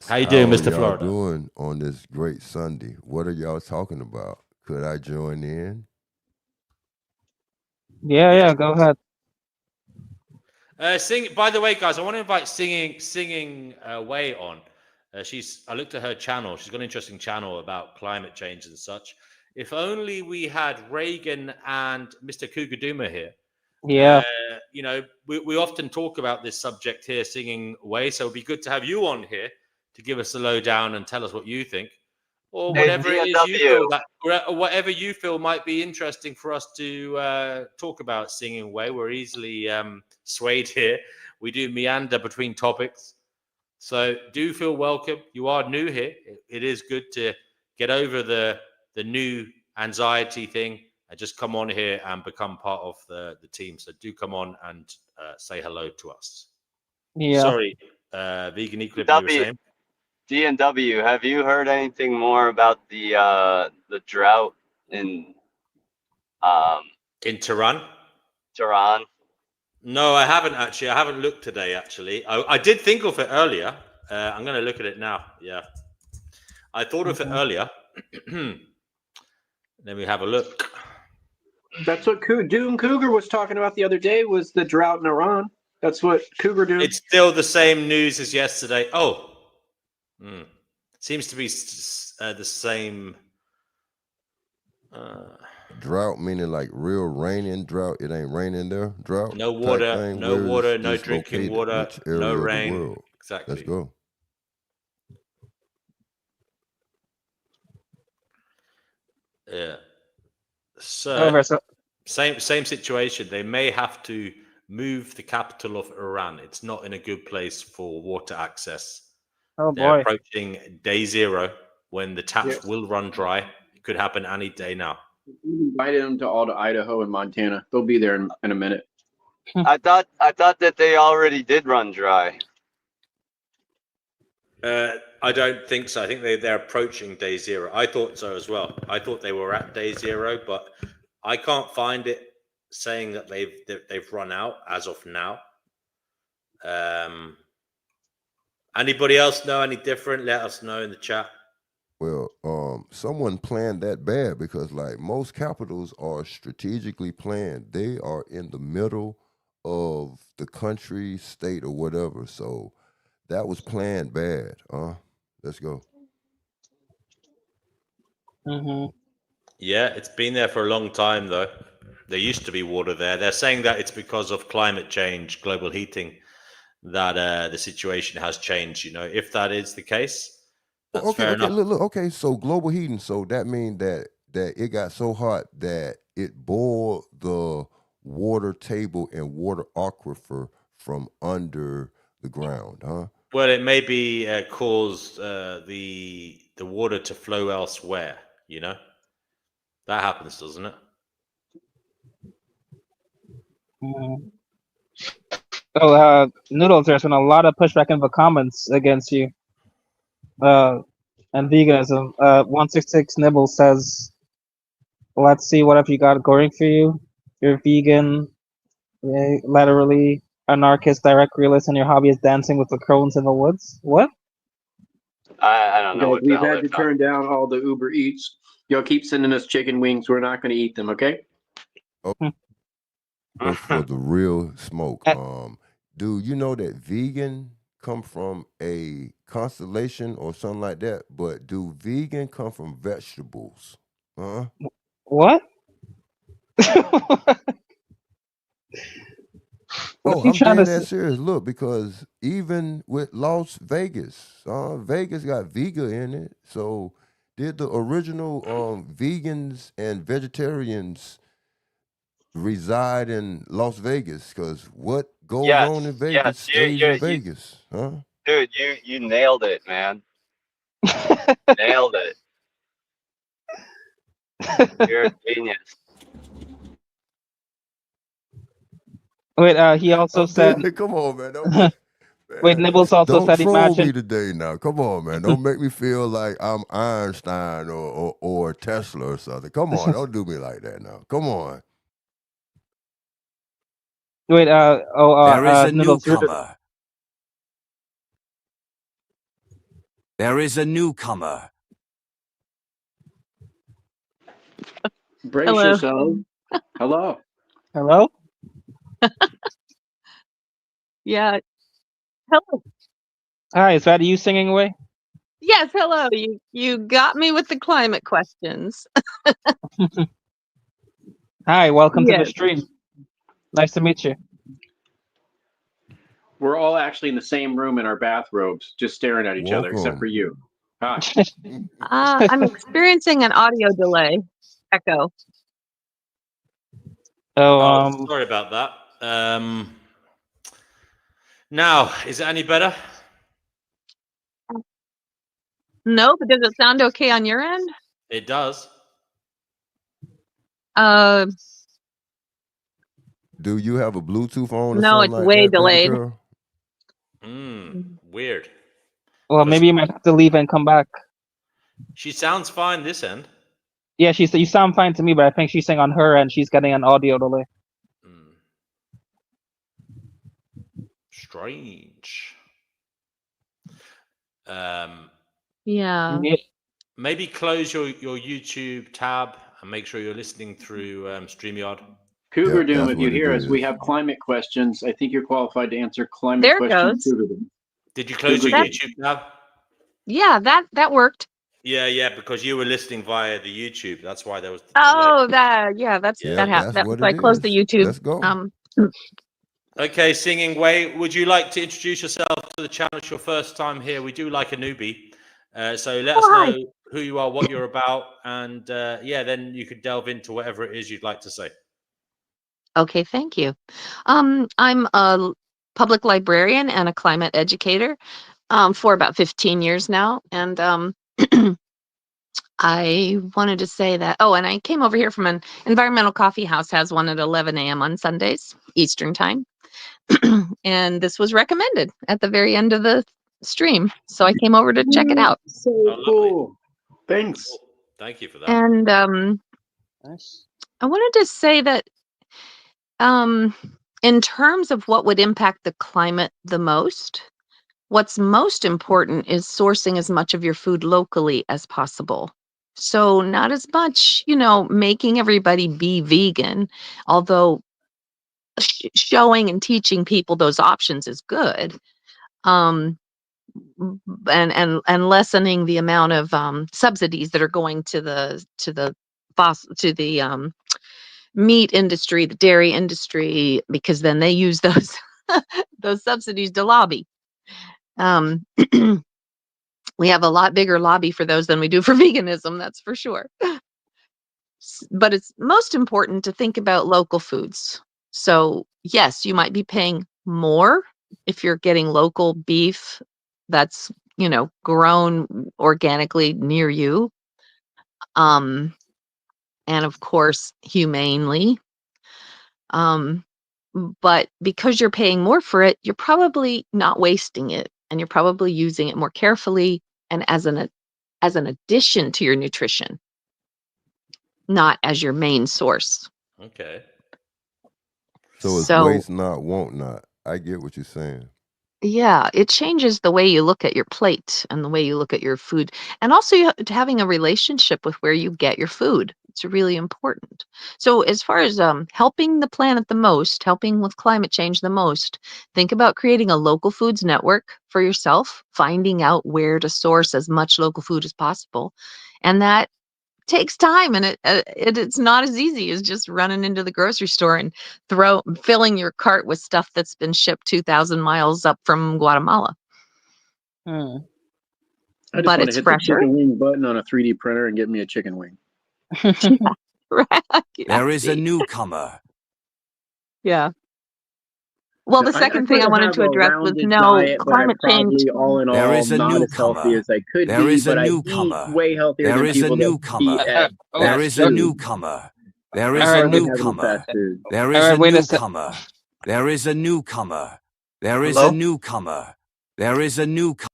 How you How doing, are Mr. y'all Florida? doing on this great Sunday? What are y'all talking about? Could I join in? Yeah, go ahead. Sing. By the way, guys, I want to invite singing Way on. I looked at her channel. She's got an interesting channel about climate change and such. If only we had Reagan and Mr. Kugaduma here. Yeah. We often talk about this subject here, singing Way. So it'd be good to have you on here to give us a lowdown and tell us what you think, or Hey, whatever it is you feel DNW. or whatever you feel might be interesting for us to talk about. Singing Way, we're easily swayed here. We do meander between topics, so do feel welcome. You are new here. It is good to get over the new anxiety thing and just come on here and become part of the team. So do come on and say hello to us. Yeah. Sorry, Vegan Eclipse, you were saying? DNW, have you heard anything more about the drought in Tehran? Tehran? No, I haven't actually. I haven't looked today. Actually, I did think of it earlier. I'm going to look at it now. Yeah, I thought of it earlier. Let me have a look. That's what Doom Cougar was talking about the other day. Was the drought in Iran? That's what Cougar Doom. It's still the same news as yesterday. Oh, seems to be the same. Drought meaning like real raining drought. It ain't raining there. Drought. No water, thing. no Where water, is no this drinking located? water, Which area no of the rain. world? Exactly. Let's go. Yeah. So Over. So same situation. They may have to move the capital of Iran. It's not in a good place for water access. oh They're boy. approaching day zero when the taps will run dry. It could happen any day now. We invited them to all to Idaho and Montana. They'll be there in a minute. I thought that they already did run dry. I don't think so. I think they're approaching day zero. I thought so as well. I thought they were at day zero, but I can't find it saying that they've run out as of now. Anybody else know any different? Let us know in the chat. Well, someone planned that bad because like most capitals are strategically planned. They are in the middle of the country, state, or whatever. So that was planned bad. Let's go. Yeah, it's been there for a long time though. There used to be water there. They're saying that it's because of climate change, global heating, that the situation has changed. If that is the case, that's fair enough. Look. Okay, so global heating. So that means that it got so hot that it boiled the water table and water aquifer from under the ground, huh? Well, it may be caused the water to flow elsewhere. That happens, doesn't it? Mm. Noodles, there's been a lot of pushback in the comments against you. And veganism. 166 Nibble says, let's see what have you got going for you. You're vegan, laterally anarchist, direct realist, and your hobby is dancing with the crones in the woods. What? I don't know what the We've hell had to turn down all the Uber Eats. Y'all keep sending us chicken wings. We're not going to eat them, okay? For the real smoke. Uh, Do you know that vegan come from a constellation or something like that? But do vegan come from vegetables? Huh? What? What Oh, are you I'm trying to dead that say? serious. Look, because even with Las Vegas, Vegas got Vega in it. So did the original vegans and vegetarians reside in Las Vegas? Because what goes on in Yes, Vegas yes, stays in Vegas, huh? dude, you nailed it, man. Nailed it. You're a genius. Wait, he also I'm said. dead. Come on, man. Don't make, Wait, man. Nibbles also Don't said, troll me imagine. today now. Come on, man. Don't make me feel like I'm Einstein or Tesla or something. Come on. Don't do me like that now. Come on. Wait, There is a Noodles, newcomer. There is a newcomer. Brace Hello. yourself. Hello. Hello? Yeah. Hello. Hi, is that you singing away? Yes, hello. You got me with the climate questions. Hi, welcome to the Yes. stream. Nice to meet you. We're all actually in the same room in our bathrobes, just staring at each other, except for you. Hi. I'm experiencing an audio delay. Echo. Oh, sorry about that. Now, is it any better? No, but does it sound okay on your end? It does. Do you have a Bluetooth on or No, something it's like way that, baby delayed. girl? Weird. well, maybe you might have to leave and come back. She sounds fine this end. Yeah, you sound fine to me, but I think she's saying on her end she's getting an audio delay. Strange. Yeah. Maybe close your YouTube tab and make sure you're listening through StreamYard. Cougar Doom, that's if you what it hear us, we is. have climate questions. I think you're qualified to answer climate There it questions. goes. Cougar Doom. Did you close your YouTube tab? Yeah, that worked. Yeah, because you were listening via the YouTube. That's why there was the Oh, delay. that Yeah, happened. that's what So I it closed the is. YouTube. Let's go. Okay, Singing Way, would you like to introduce yourself to the channel? It's your first time here. We do like a newbie. So let us know who you are, what you're about, and then you could delve into whatever it is you'd like to say. Okay, thank you. I'm a public librarian and a climate educator for about 15 years now. And I wanted to say that, and I came over here from an environmental coffee house, has one at 11 a.m. on Sundays, Eastern time. And this was recommended at the very end of the stream. So I came over to check it out. So cool. Thanks. Cool. Thank you for that. And Nice. I wanted to say that in terms of what would impact the climate the most, what's most important is sourcing as much of your food locally as possible. So not as much, making everybody be vegan, although showing and teaching people those options is good. And lessening the amount of subsidies that are going to the meat industry, the dairy industry, because then they use those those subsidies to lobby. We have a lot bigger lobby for those than we do for veganism, that's for sure. But it's most important to think about local foods. So yes, you might be paying more if you're getting local beef that's, grown organically near you. And of course, humanely. But because you're paying more for it, you're probably not wasting it, and you're probably using it more carefully and as an addition to your nutrition, not as your main source. Okay. So it's So waste not, want not. I get what you're saying. yeah, it changes the way you look at your plate and the way you look at your food. And also having a relationship with where you get your food. It's really important. So as far as helping the planet the most, helping with climate change the most, think about creating a local foods network for yourself, finding out where to source as much local food as possible. And that takes time, and it's not as easy as just running into the grocery store and filling your cart with stuff that's been shipped 2,000 miles up from Guatemala. I just But want to it's hit fresher. the chicken wing button on a 3D printer and get me a chicken wing. Right. There is a newcomer. Yeah. Well, the I second try thing I to wanted have to a address was rounded diet, but I'm climate change. probably all in There all is a not as healthy newcomer. as I could There be, is a but I eat newcomer. way healthier There than is a people that newcomer. eat at There fast is a food. newcomer. There I'm is a fine with having newcomer. fast food. There is All a right, wait a sec. newcomer. There is a newcomer. There is Hello? a newcomer. There is a newcomer.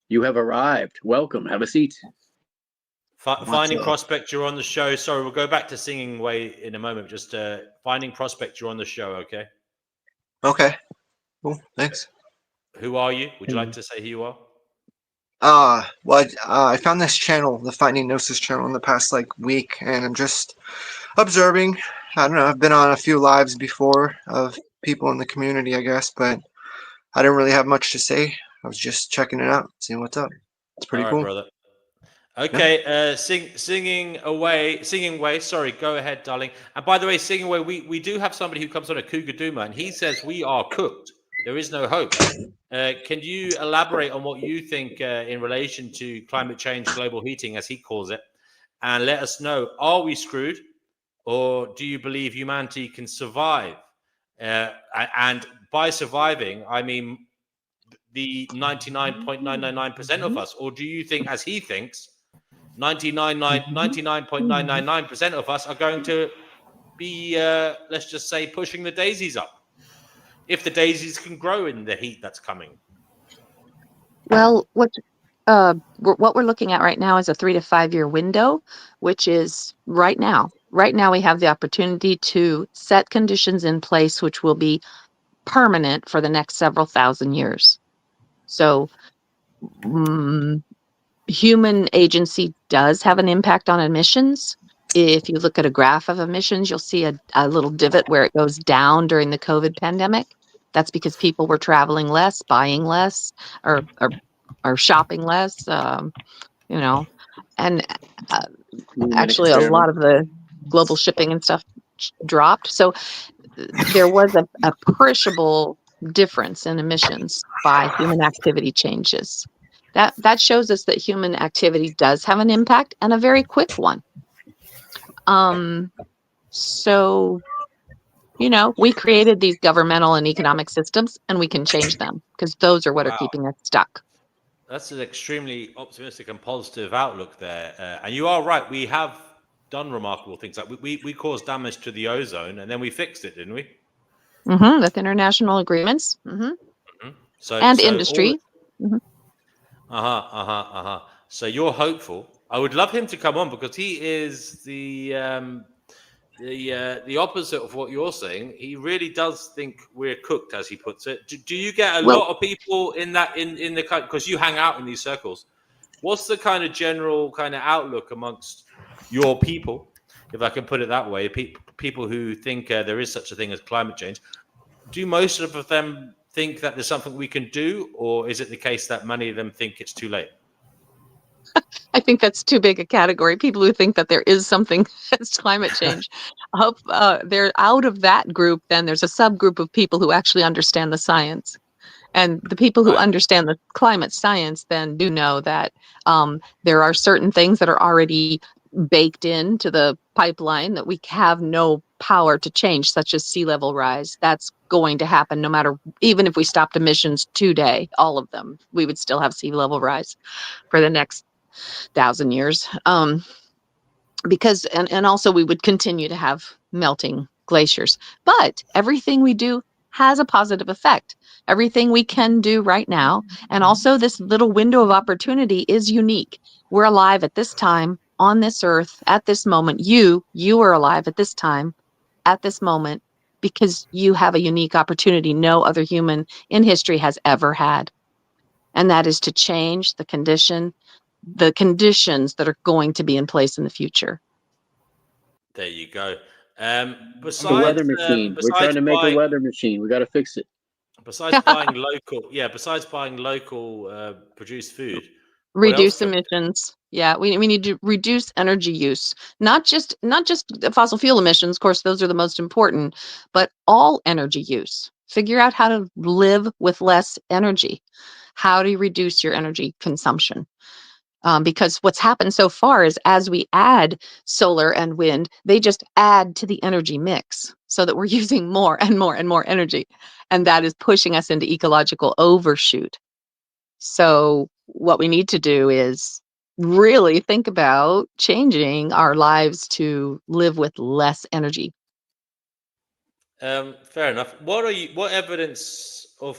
You have arrived. Welcome. Have a seat. Finding Prospect, you're on the show. Sorry, we'll go back to Singing Way in a moment. Just Finding Prospect, you're on the show, okay? Okay. Cool. Thanks. Who are you? Would you like to say who you are? Well, I found this channel, the Finding Gnosis channel, in the past week, and I'm just observing. I don't know. I've been on a few lives before of people in the community, I guess, but I didn't really have much to say. I was just checking it out, seeing what's up. It's pretty All right, cool. brother. Okay, Singing Way. Sorry, go ahead, darling. And by the way, Singing Away, we do have somebody who comes on a Cougar Duma, and he says we are cooked. There is no hope. Can you elaborate on what you think in relation to climate change, global heating, as he calls it, and let us know: are we screwed, or do you believe humanity can survive? And by surviving, I mean the 99.999% of us, or do you think, as he thinks, 99.999% of us are going to be, let's just say, pushing the daisies up, if the daisies can grow in the heat that's coming? Well, what we're looking at right now is a 3 to 5 year window, which is right now. Right now, we have the opportunity to set conditions in place which will be permanent for the next several thousand years. So, human agency does have an impact on emissions. If you look at a graph of emissions, you'll see a little divot where it goes down during the COVID pandemic. That's because people were traveling less, buying less, or shopping less, and actually a lot of the global shipping and stuff dropped. So there was a appreciable difference in emissions by human activity changes. That shows us that human activity does have an impact, and a very quick one. So, we created these governmental and economic systems, and we can change them because those are what are keeping us stuck. That's an extremely optimistic and positive outlook there. And you are right. We have done remarkable things. Like we caused damage to the ozone, and then we fixed it, didn't we? With international agreements. And industry. So you're hopeful. I would love him to come on because he is the opposite of what you're saying. He really does think we're cooked, as he puts it. Do you get a lot of people in the because you hang out in these circles? What's the kind of general kind of outlook amongst your people, if I can put it that way? People who think there is such a thing as climate change. Do most of them think that there's something we can do, or is it the case that many of them think it's too late? I think that's too big a category. People who think that there is something that's climate change. They're out of that group. Then there's a subgroup of people who actually understand the science. And the people who understand the climate science then do know that there are certain things that are already baked into the pipeline that we have no power to change, such as sea level rise. That's going to happen no matter, even if we stopped emissions today, all of them, we would still have sea level rise for the next 1,000 years. Because, and also we would continue to have melting glaciers. But everything we do has a positive effect. Everything we can do right now. And also this little window of opportunity is unique. We're alive at this time on this earth at this moment. You are alive at this time at this moment because you have a unique opportunity no other human in history has ever had. And that is to change the conditions that are going to be in place in the future. There you go. The Besides, weather machine. We're trying besides to make a buying, weather machine. We got to fix it. besides buying local, besides buying local produced food, what else Reduce can? emissions. Yeah, we need to reduce energy use. Not just the fossil fuel emissions, of course, those are the most important, but all energy use. Figure out how to live with less energy. How do you reduce your energy consumption? Because what's happened so far is as we add solar and wind, they just add to the energy mix so that we're using more and more and more energy. And that is pushing us into ecological overshoot. So what we need to do is really think about changing our lives to live with less energy. Fair enough. What evidence of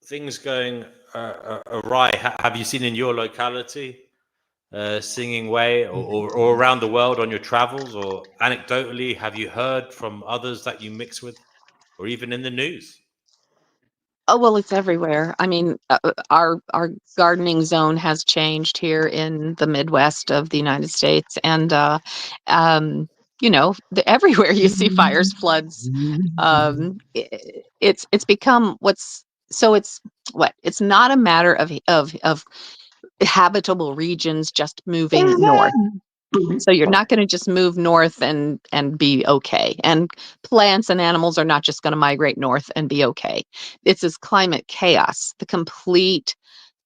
things going awry have you seen in your locality, Singing Way, or around the world on your travels, or anecdotally, have you heard from others that you mix with, or even in the news? Oh, well, it's everywhere. I mean, our gardening zone has changed here in the Midwest of the United States, and everywhere you see fires, floods. It's become it's not a matter of habitable regions just moving north. So you're not going to just move north and be okay. And plants and animals are not just going to migrate north and be okay. It's this climate chaos, the complete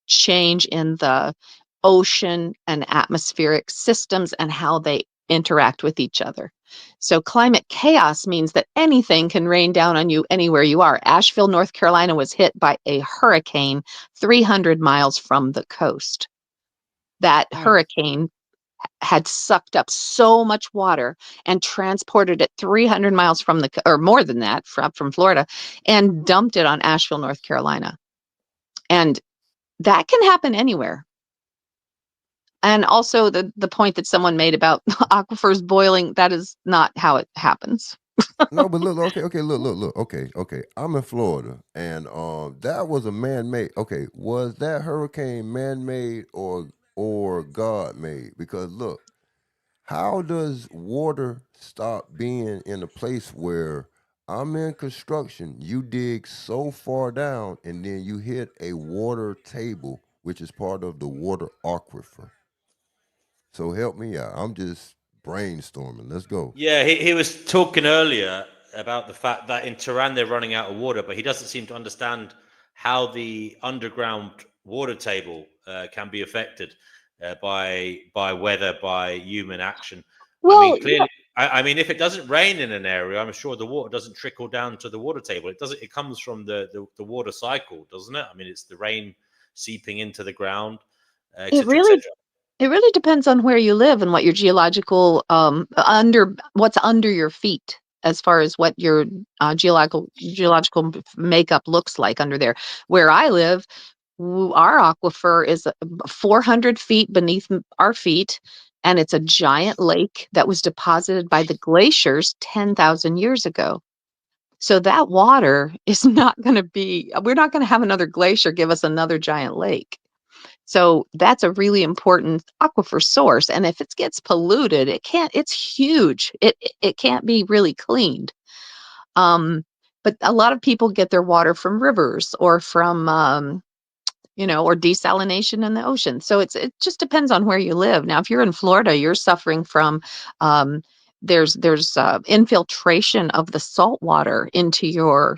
change in the ocean and atmospheric systems and how they interact with each other. So climate chaos means that anything can rain down on you anywhere you are. Asheville, North Carolina was hit by a hurricane 300 miles from the coast. That hurricane had sucked up so much water and transported it 300 miles or more than that from Florida and dumped it on Asheville, North Carolina. And that can happen anywhere. And also the point that someone made about aquifers boiling, that is not how it happens. No, but look, look. Okay. I'm in Florida, and that was a man-made. Okay, was that hurricane man-made or God-made? Because look, how does water stop being in a place where I'm in construction? You dig so far down, and then you hit a water table, which is part of the water aquifer. So help me out. I'm just brainstorming. Let's go. Yeah, he was talking earlier about the fact that in Tehran they're running out of water, but he doesn't seem to understand how the underground water table can be affected by weather, by human action. I mean, clearly, I mean, if it doesn't rain in an area, I'm sure the water doesn't trickle down to the water table. It doesn't. It comes from the water cycle, doesn't it? I mean, it's the rain seeping into the ground, etc., etc. It really depends on where you live and what your geological what's under your feet as far as what your geological makeup looks like under there. Where I live, our aquifer is 400 feet beneath our feet, and it's a giant lake that was deposited by the glaciers 10,000 years ago. So that water is not going to we're not going to have another glacier give us another giant lake. So that's a really important aquifer source. And if it gets polluted, it's huge. It can't be really cleaned. But a lot of people get their water from rivers or from, or desalination in the ocean. So it just depends on where you live. Now, if you're in Florida, you're suffering from, there's infiltration of the salt water into your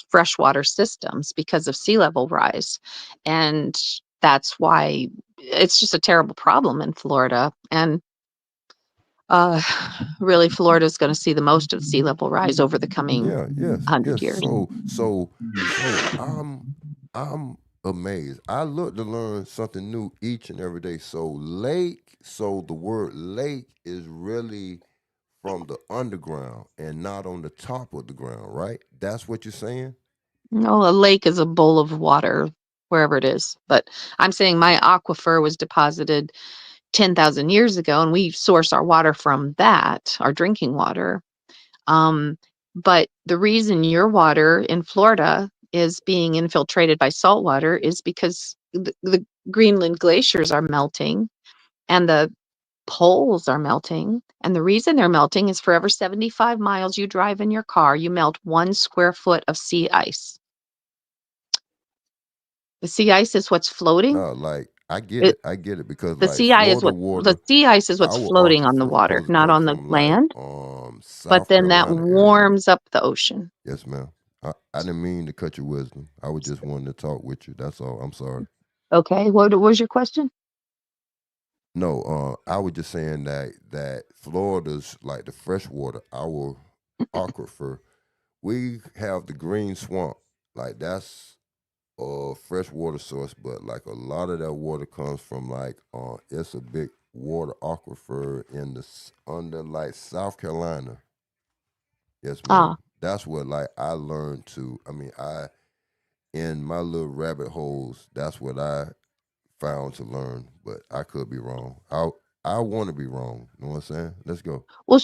freshwater systems because of sea level rise. And that's why it's just a terrible problem in Florida. And really, Florida is going to see the most of sea level rise over the coming 100 years. So I'm amazed. I look to learn something new each and every day. So the word lake is really from the underground and not on the top of the ground, right? That's what you're saying? No, a lake is a bowl of water, wherever it is. But I'm saying my aquifer was deposited 10,000 years ago, and we source our water from that, our drinking water. But the reason your water in Florida is being infiltrated by salt water is because the Greenland glaciers are melting and the poles are melting. And the reason they're melting is for every 75 miles you drive in your car, you melt 1 square foot of sea ice. The sea ice is what's floating. No, like I get It, it. I get it because the like sea ice is Florida the water, sea ice is what's our floating on the aquifer water, supposed to not come on the from like land. But South then that Carolina area. warms up the ocean. Yes, ma'am. I didn't mean to cut your wisdom. I was just wanting to talk with you. That's all. I'm sorry. Okay, what was your question? No, I was just saying that Florida's like the freshwater, our aquifer. We have the green swamp, like that's a freshwater source, but like a lot of that water comes from like it's a big water aquifer in under like South Carolina. Yes, ma'am. Ah, That's what like I learned to. I mean, in my little rabbit holes, that's what I found to learn, but I could be wrong. I want to be wrong. You know what I'm saying? Let's go. well,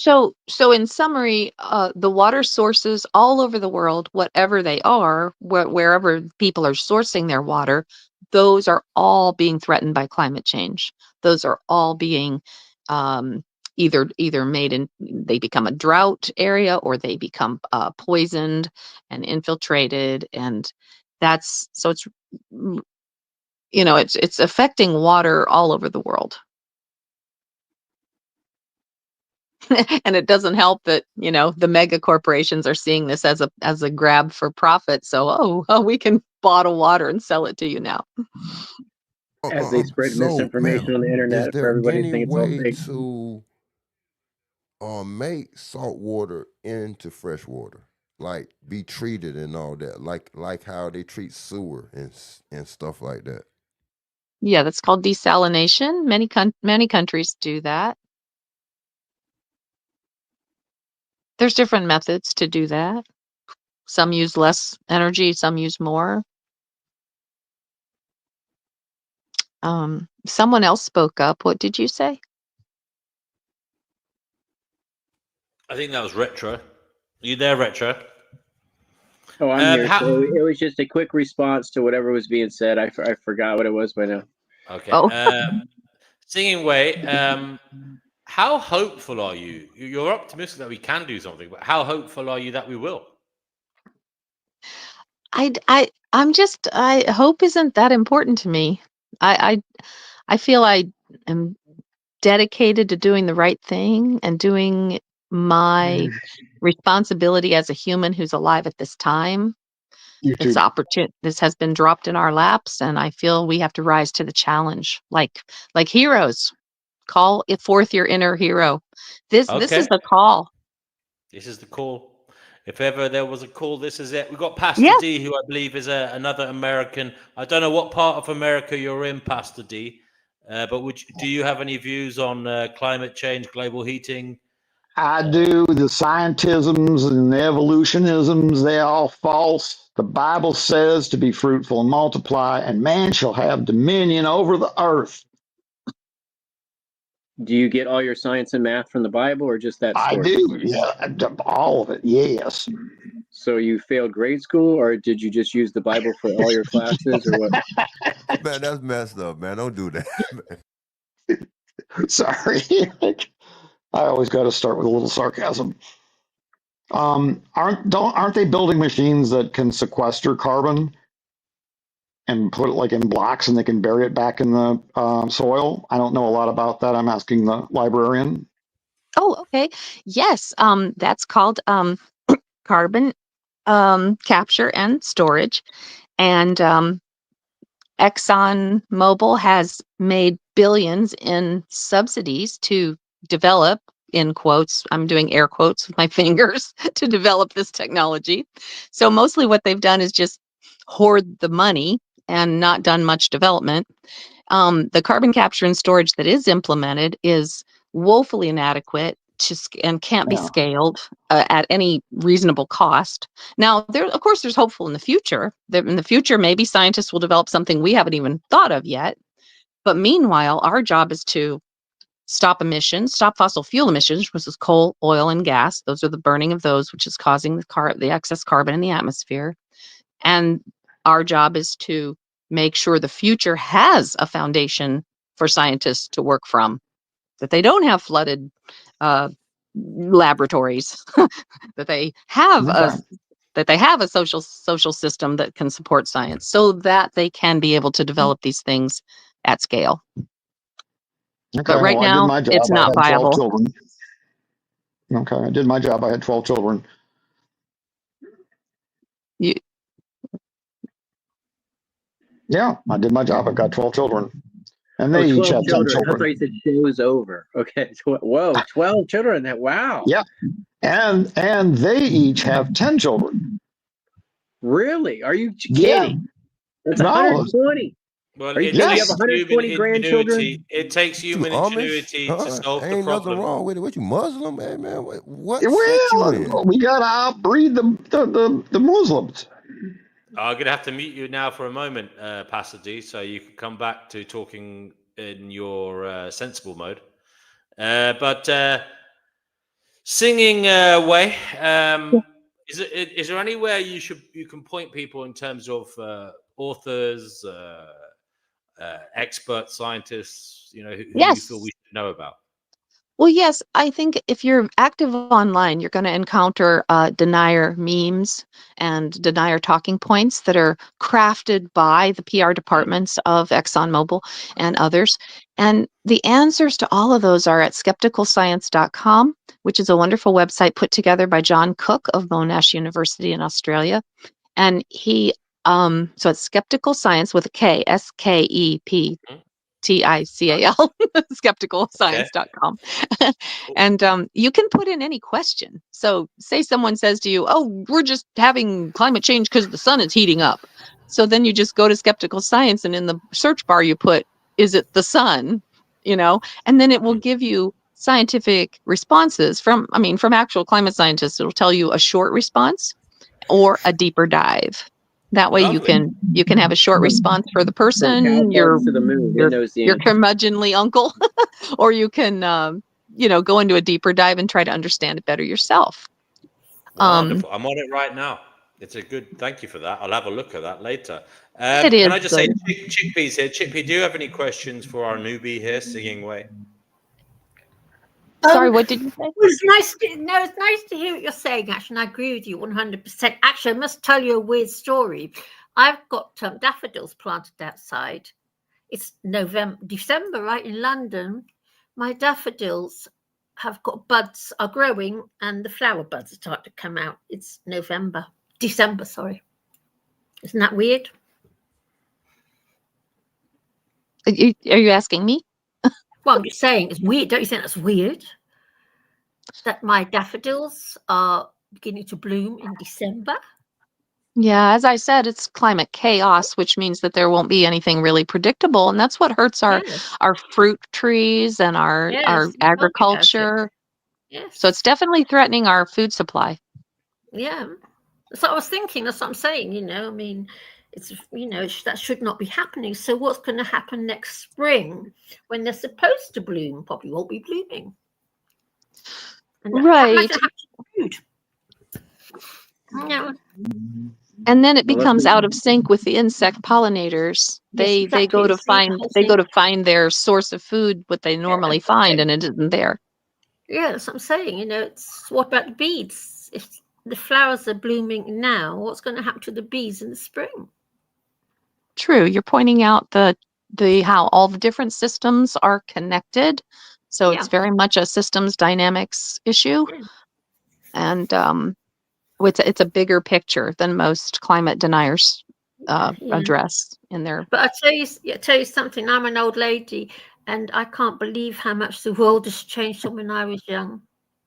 so in summary, the water sources all over the world, whatever they are, wherever people are sourcing their water, those are all being threatened by climate change. Those are all being um, either made in they become a drought area or they become poisoned and infiltrated, and that's so it's it's affecting water all over the world. And it doesn't help that the mega corporations are seeing this as a grab for profit. So we can bottle water and sell it to you now. As they spread So, misinformation ma'am, on the is internet for there everybody to any think it's all way fake. to make salt water into fresh water, like be treated and all that, like how they treat sewer and stuff like that? Yeah, that's called desalination. Many countries do that. There's different methods to do that. Some use less energy, some use more. Someone else spoke up. What did you say? I think that was Retro. You there, Retro? Oh, I'm here. How? So it was just a quick response to whatever was being said. I forgot what it was by now. Okay. Oh, Singing Way, how hopeful are you? You're optimistic that we can do something, but how hopeful are you that we will? I hope isn't that important to me. I feel I am dedicated to doing the right thing and doing my responsibility as a human who's alive at this time. This has been dropped in our laps, and I feel we have to rise to the challenge, like heroes. Call it forth your inner hero. This is Okay. the call. This is the call. If ever there was a call, this is it. We've got Pastor Yeah. D, who I believe is another American. I don't know what part of America you're in, Pastor D, but do you have any views on climate change, global heating? I do. The scientisms and the evolutionisms, they're all false. The Bible says to be fruitful and multiply, and man shall have dominion over the earth. Do you get all your science and math from the Bible or just that I story? do. Yeah, all of it. Yes. So you failed grade school, or did you just use the Bible for all your classes, or what? Man, that's messed up, man. Don't do that. Sorry. I always got to start with a little sarcasm. Aren't they building machines that can sequester carbon and put it like in blocks, and they can bury it back in the soil? I don't know a lot about that. I'm asking the librarian. Oh, okay. Yes. That's called carbon capture and storage. And ExxonMobil has made billions in subsidies to develop, in quotes, I'm doing air quotes with my fingers, to develop this technology. So mostly what they've done is just hoard the money and not done much development. The carbon capture and storage that is implemented is woefully inadequate. and can't be scaled at any reasonable cost. Now, of course, there's hopeful in the future. In the future, maybe scientists will develop something we haven't even thought of yet. But meanwhile, our job is to stop emissions, stop fossil fuel emissions, which is coal, oil, and gas. Those are the burning of those, which is causing the excess carbon in the atmosphere. And our job is to make sure the future has a foundation for scientists to work from, that they don't have flooded laboratories, that they have a social system that can support science, so that they can be able to develop these things at scale. Okay, But right well, I did now, my job. it's not I had 12 viable. children. Okay, I did my job. I had 12 children. Yeah, I did my job. I got 12 children. And they each 12 have 10 children. I children. thought you said show's over. Okay. Whoa, 12 children. Wow. Yeah. And they each have 10 children. Really? Are you Yeah. kidding? That's No. 120. Well, Are you it kidding? You takes have 120 grandchildren? ingenuity. It takes You human Amish? ingenuity to solve the Ain't nothing problem. wrong with it. What you Muslim, man? What sect you in? Well, we gotta outbreed the Muslims. I'm going to have to mute you now for a moment, Pastor D, so you can come back to talking in your sensible mode. But singing away, is there anywhere you can point people in terms of authors, expert scientists, who you feel we should know about? Well, yes, I think if you're active online, you're going to encounter denier memes and denier talking points that are crafted by the PR departments of ExxonMobil and others. And the answers to all of those are at skepticalscience.com, which is a wonderful website put together by John Cook of Monash University in Australia. And he, so it's Skeptical Science with a K, SKEP. TICAL, skepticalscience.com. And you can put in any question. So say someone says to you, oh, we're just having climate change because the sun is heating up. So then you just go to Skeptical Science, and in the search bar you put, is it the sun? And then it will give you scientific responses from actual climate scientists. It'll tell you a short response or a deeper dive. That way you can have a short response for the person, your curmudgeonly uncle, or you can go into a deeper dive and try to understand it better yourself. Wonderful. I'm on it right now. It's a good. Thank you for that. I'll have a look at that later. Can I just say, Chickpea's here. Chickpea, do you have any questions for our newbie here, singing way? Sorry, what did you say? It's nice to hear what you're saying, actually, and I agree with you 100%. Actually, I must tell you a weird story. I've got daffodils planted outside. It's December, right, in London. My daffodils have got buds, are growing, and the flower buds are starting to come out. It's December, sorry. Isn't that weird? Are you asking me? Well, I'm just saying, it's weird. Don't you think that's weird? That my daffodils are beginning to bloom in December? Yeah, as I said, it's climate chaos, which means that there won't be anything really predictable, and that's what hurts our fruit trees and our agriculture. Yes. So it's definitely threatening our food supply. Yeah, that's what I was thinking. That's what I'm saying. It's that should not be happening. So what's going to happen next spring when they're supposed to bloom? Probably won't be blooming. And right. Food. Yeah. And then it becomes out of sync with the insect pollinators. They go to find their source of food, what they normally find, and it isn't there. Yeah, that's what I'm saying. What about the bees? If the flowers are blooming now, what's going to happen to the bees in the spring? True. You're pointing out the how all the different systems are connected. So it's very much a systems dynamics issue. Yeah. And it's a bigger picture than most climate deniers address in their. But I tell you something. I'm an old lady, and I can't believe how much the world has changed from when I was young,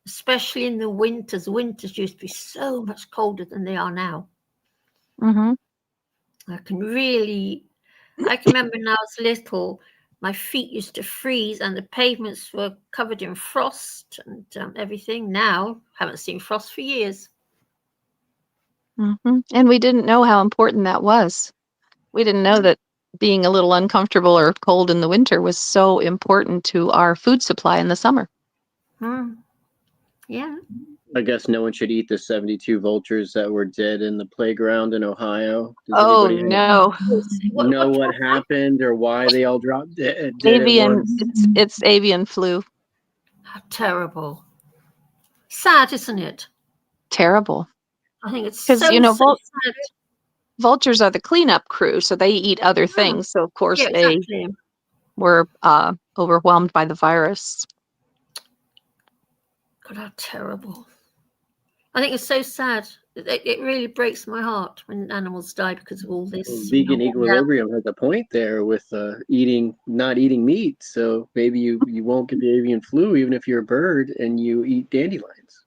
especially in the winters. Winters used to be so much colder than they are now. Mm-hmm. I can remember when I was little, my feet used to freeze and the pavements were covered in frost and everything. Now, haven't seen frost for years. And we didn't know how important that was. We didn't know that being a little uncomfortable or cold in the winter was so important to our food supply in the summer. Yeah. I guess no one should eat the 72 vultures that were dead in the playground in Ohio. Does Oh, anybody no. know what happened or why they all dropped dead at Avian, once? it's avian flu. How terrible. Sad, isn't it? Terrible. I think it's Because, so, you know, so sad. vultures are the cleanup crew, so they eat other things. So, of course, Yeah, exactly. they were overwhelmed by the virus. God, how terrible. I think it's so sad. It really breaks my heart when animals die because of all this. Well, vegan equilibrium has a point there with not eating meat. So maybe you won't get the avian flu even if you're a bird and you eat dandelions.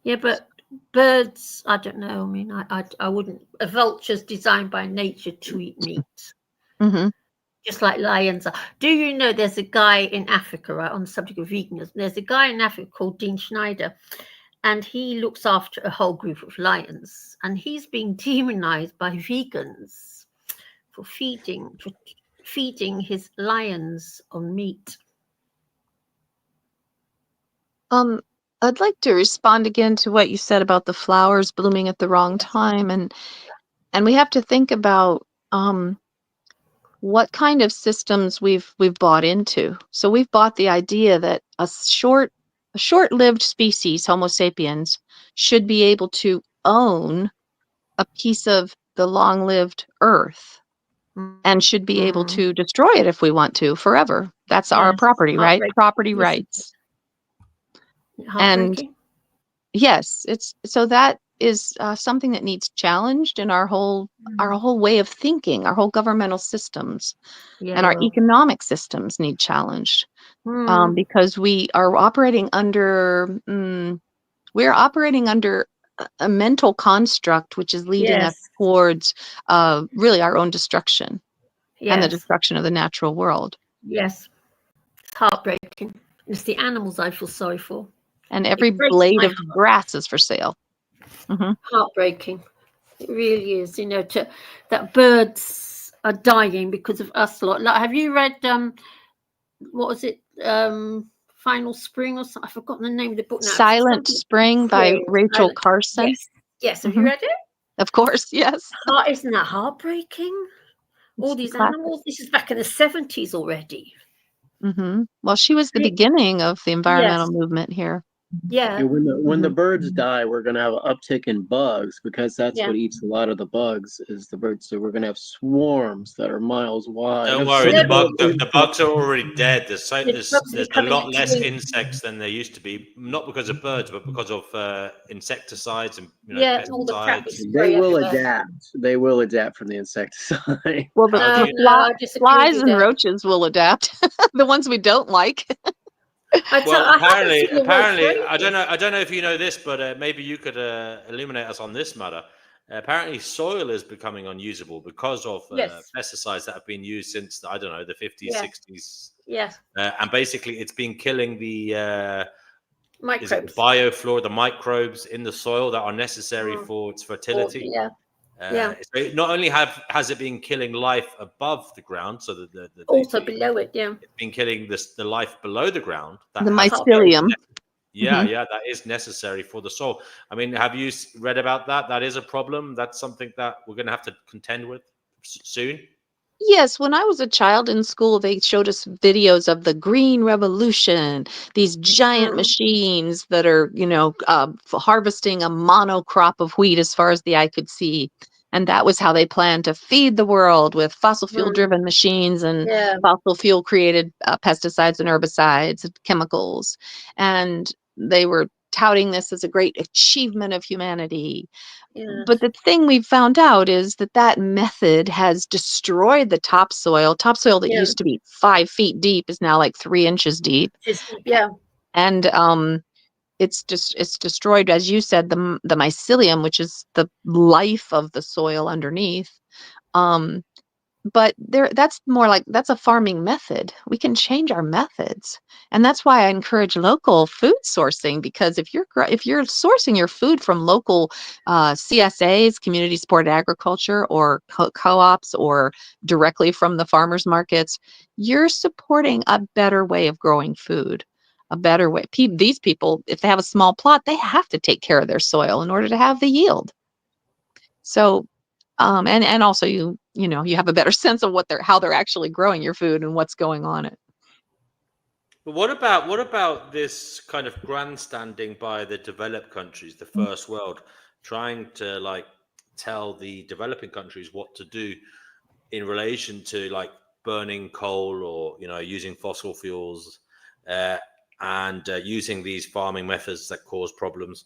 Yeah, but birds, I don't know. I mean, I wouldn't. A vulture's designed by nature to eat meat. Just like lions are. Do you know there's a guy in Africa, right, on the subject of veganism? There's a guy in Africa called Dean Schneider, and he looks after a whole group of lions, and he's being demonized by vegans for feeding his lions on meat. I'd like to respond again to what you said about the flowers blooming at the wrong time, and we have to think about what kind of systems we've bought into. So we've bought the idea that a short-lived species, Homo sapiens, should be able to own a piece of the long-lived earth and should be able to destroy it if we want to forever. That's our property, right? Property rights. And yes, that is something that needs challenged in our whole way of thinking. Our whole governmental systems and our economic systems need challenged because we are operating under a mental construct which is leading us towards really our own destruction and the destruction of the natural world. Yes, it's heartbreaking. It's the animals I feel sorry for. And every blade of grass is for sale. Heartbreaking. It really is. You know, that birds are dying because of us lot. Like, have you read what was it? Final Spring or something? I've forgotten the name of the book now. Silent Spring by Rachel Carson. Yes. Have you read it? Of course, yes. Isn't that heartbreaking? All these animals. This is back in the 70s already. Well, she was the beginning of the environmental movement here. Yeah. And when the birds die, we're going to have an uptick in bugs because that's what eats a lot of the bugs is the birds. So we're going to have swarms that are miles wide. Don't worry, the bugs are already dead. There's a lot less insects than there used to be, not because of birds, but because of insecticides and pesticides. They will adapt. They will adapt from the insecticide. Well, the flies and roaches will adapt. The ones we don't like. Well, apparently, I don't know if you know this, but maybe you could illuminate us on this matter. Apparently, soil is becoming unusable because of pesticides that have been used since, I don't know, the 50s, 60s. Yes. And basically, it's been killing the microbes. Bioflora, the microbes in the soil that are necessary for its fertility. So not only has it been killing life above the ground, so that also below it, it's been killing the life below the ground. The mycelium. That is necessary for the soil. I mean, have you read about that? That is a problem. That's something that we're going to have to contend with soon. Yes, when I was a child in school, they showed us videos of the Green Revolution, these giant machines that are, harvesting a monocrop of wheat as far as the eye could see. And that was how they planned to feed the world with fossil fuel driven machines and fossil fuel created pesticides and herbicides and chemicals. And they were touting this as a great achievement of humanity. But the thing we've found out is that method has destroyed the topsoil. Topsoil that used to be 5 feet deep is now like 3 inches deep. And it's destroyed, as you said, the mycelium, which is the life of the soil underneath. but that's more like that's a farming method. We can change our methods. And that's why I encourage local food sourcing, because if you're sourcing your food from local CSAs, community supported agriculture, or co-ops, or directly from the farmers markets, you're supporting a better way of growing food, a better way. These people, if they have a small plot, they have to take care of their soil in order to have the yield. So and also you have a better sense of how they're actually growing your food and what's going on it. But what about this kind of grandstanding by the developed countries, the first world, trying to like tell the developing countries what to do in relation to like burning coal, or using fossil fuels, and using these farming methods that cause problems,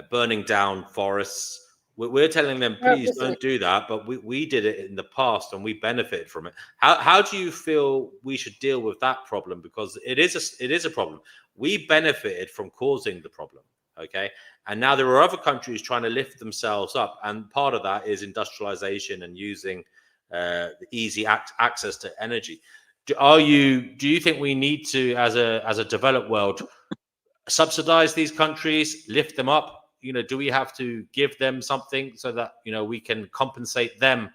burning down forests. We're telling them, please don't do that, but we did it in the past and we benefited from it. How do you feel we should deal with that problem? Because it is a problem. We benefited from causing the problem, okay? And now there are other countries trying to lift themselves up, and part of that is industrialization and using the easy access to energy. Do you think we need to, as a developed world, subsidize these countries, lift them up? Do we have to give them something so that we can compensate them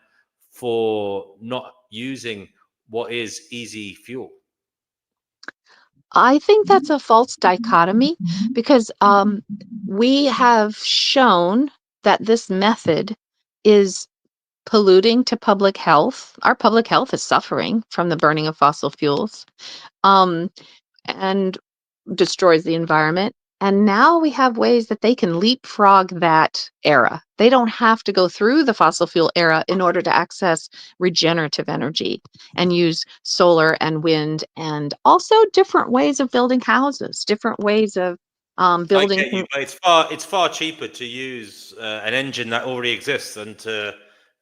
for not using what is easy fuel? I think that's a false dichotomy, because we have shown that this method is polluting to public health. Our public health is suffering from the burning of fossil fuels. And destroys the environment. And now we have ways that they can leapfrog that era. They don't have to go through the fossil fuel era in order to access regenerative energy and use solar and wind, and also different ways of building houses, different ways of building. I get you, but it's far cheaper to use an engine that already exists than to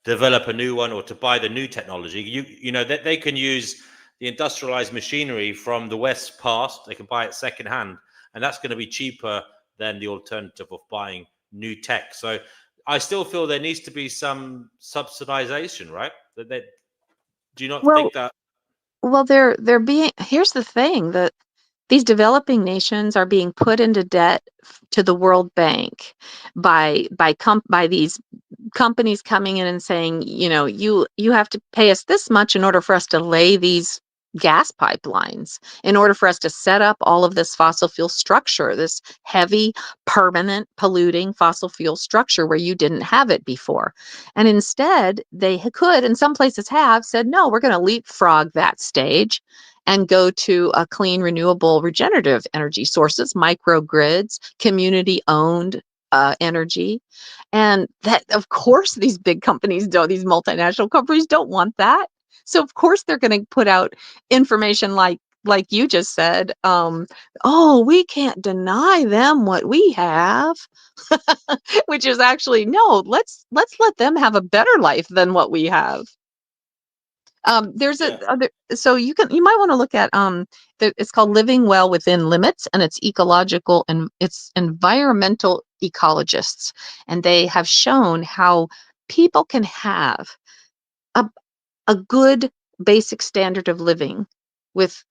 develop a new one or to buy the new technology. They can use the industrialized machinery from the West past. They can buy it secondhand, and that's going to be cheaper than the alternative of buying new tech. So I still feel there needs to be some subsidization, right? Do you not think that? Well, they're being. Here's the thing, that these developing nations are being put into debt to the World Bank by these companies coming in and saying, you have to pay us this much in order for us to lay these gas pipelines, in order for us to set up all of this fossil fuel structure, this heavy, permanent, polluting fossil fuel structure where you didn't have it before. And instead, they could, and some places have, said, no, we're going to leapfrog that stage and go to a clean, renewable, regenerative energy sources, microgrids, community-owned energy. And that, of course, these big companies these multinational companies don't want that. So of course they're going to put out information like you just said, oh, we can't deny them what we have, which is actually, no, let's let them have a better life than what we have. There's so you might want to look at it's called Living Well Within Limits, and it's ecological and it's environmental ecologists, and they have shown how people can have a good basic standard of living with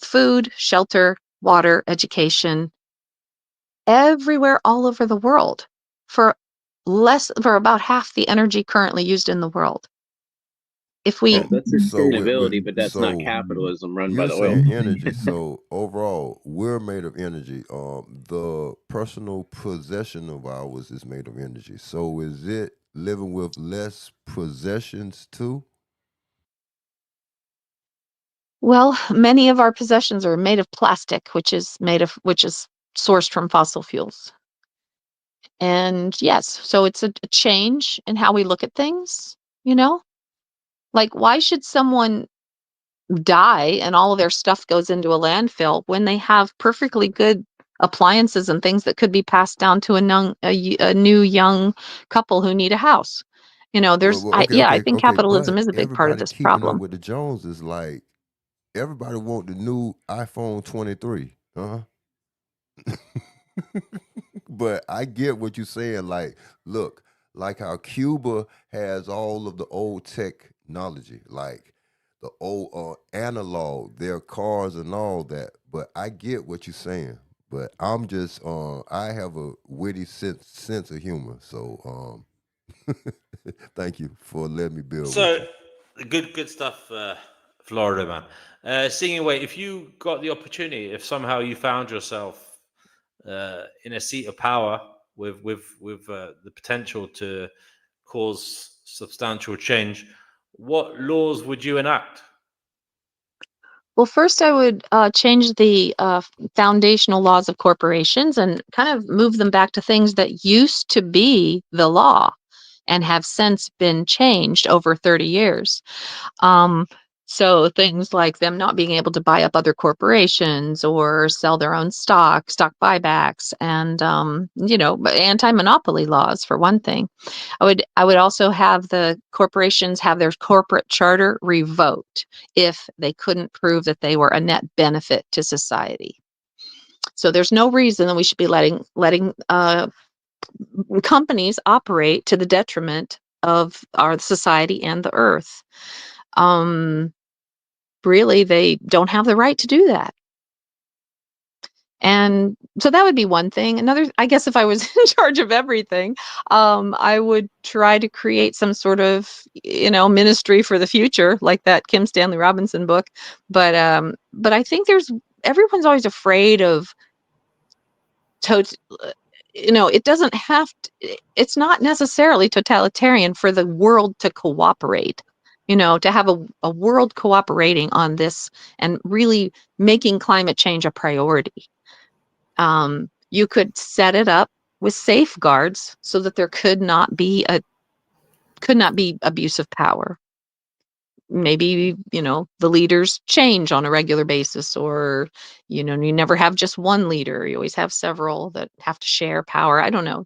food, shelter, water, education everywhere all over the world for about half the energy currently used in the world. If we that's sustainability, but that's not capitalism run by the oil saying company. energy. So overall, we're made of energy. The personal possession of ours is made of energy. So is it living with less possessions too? Well, many of our possessions are made of plastic, which is sourced from fossil fuels. And yes, so it's a change in how we look at things, Like, why should someone die and all of their stuff goes into a landfill when they have perfectly good appliances and things that could be passed down to a new young couple who need a house? I think capitalism But is a big part of everybody this keeping up problem. with the Joneses, like everybody want the new iPhone 23. But I get what you're saying. Like, look, like how Cuba has all of the old tech technology, like the old analog, their cars and all that. But I get what you're saying. But I'm just I have a witty sense of humor. So thank you for letting me build with So you. good stuff, Florida man. Singing away. If you got the opportunity, if somehow you found yourself in a seat of power with the potential to cause substantial change, what laws would you enact? Well, first I would change the foundational laws of corporations and kind of move them back to things that used to be the law and have since been changed over 30 years. Um, so things like them not being able to buy up other corporations or sell their own stock buybacks, and anti-monopoly laws for one thing. I would also have the corporations have their corporate charter revoked if they couldn't prove that they were a net benefit to society. So there's no reason that we should be letting companies operate to the detriment of our society and the earth. Really, they don't have the right to do that. And so that would be one thing. Another, I guess if I was in charge of everything, I would try to create some sort of, ministry for the future, like that Kim Stanley Robinson book. But I think everyone's always afraid of it doesn't have to, it's not necessarily totalitarian for the world to cooperate, to have a world cooperating on this and really making climate change a priority. You could set it up with safeguards so that there could not be abuse of power. Maybe, the leaders change on a regular basis, or, you never have just one leader. You always have several that have to share power. I don't know.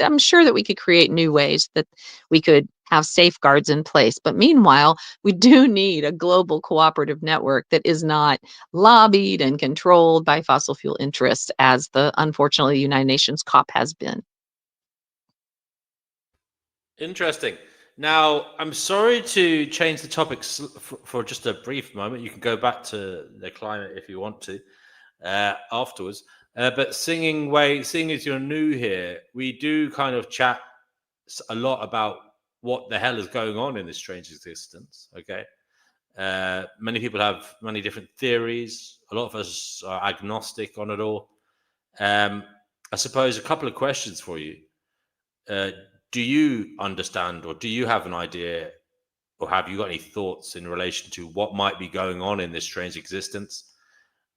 I'm sure that we could create new ways that we could have safeguards in place. But meanwhile, we do need a global cooperative network that is not lobbied and controlled by fossil fuel interests, as unfortunately, United Nations COP has been. Interesting. Now, I'm sorry to change the topics for just a brief moment. You can go back to the climate if you want to afterwards. But seeing as you're new here, we do kind of chat a lot about what the hell is going on in this strange existence. Okay. Many people have many different theories. A lot of us are agnostic on it all. I suppose a couple of questions for you. Do you understand, or do you have an idea, or have you got any thoughts in relation to what might be going on in this strange existence?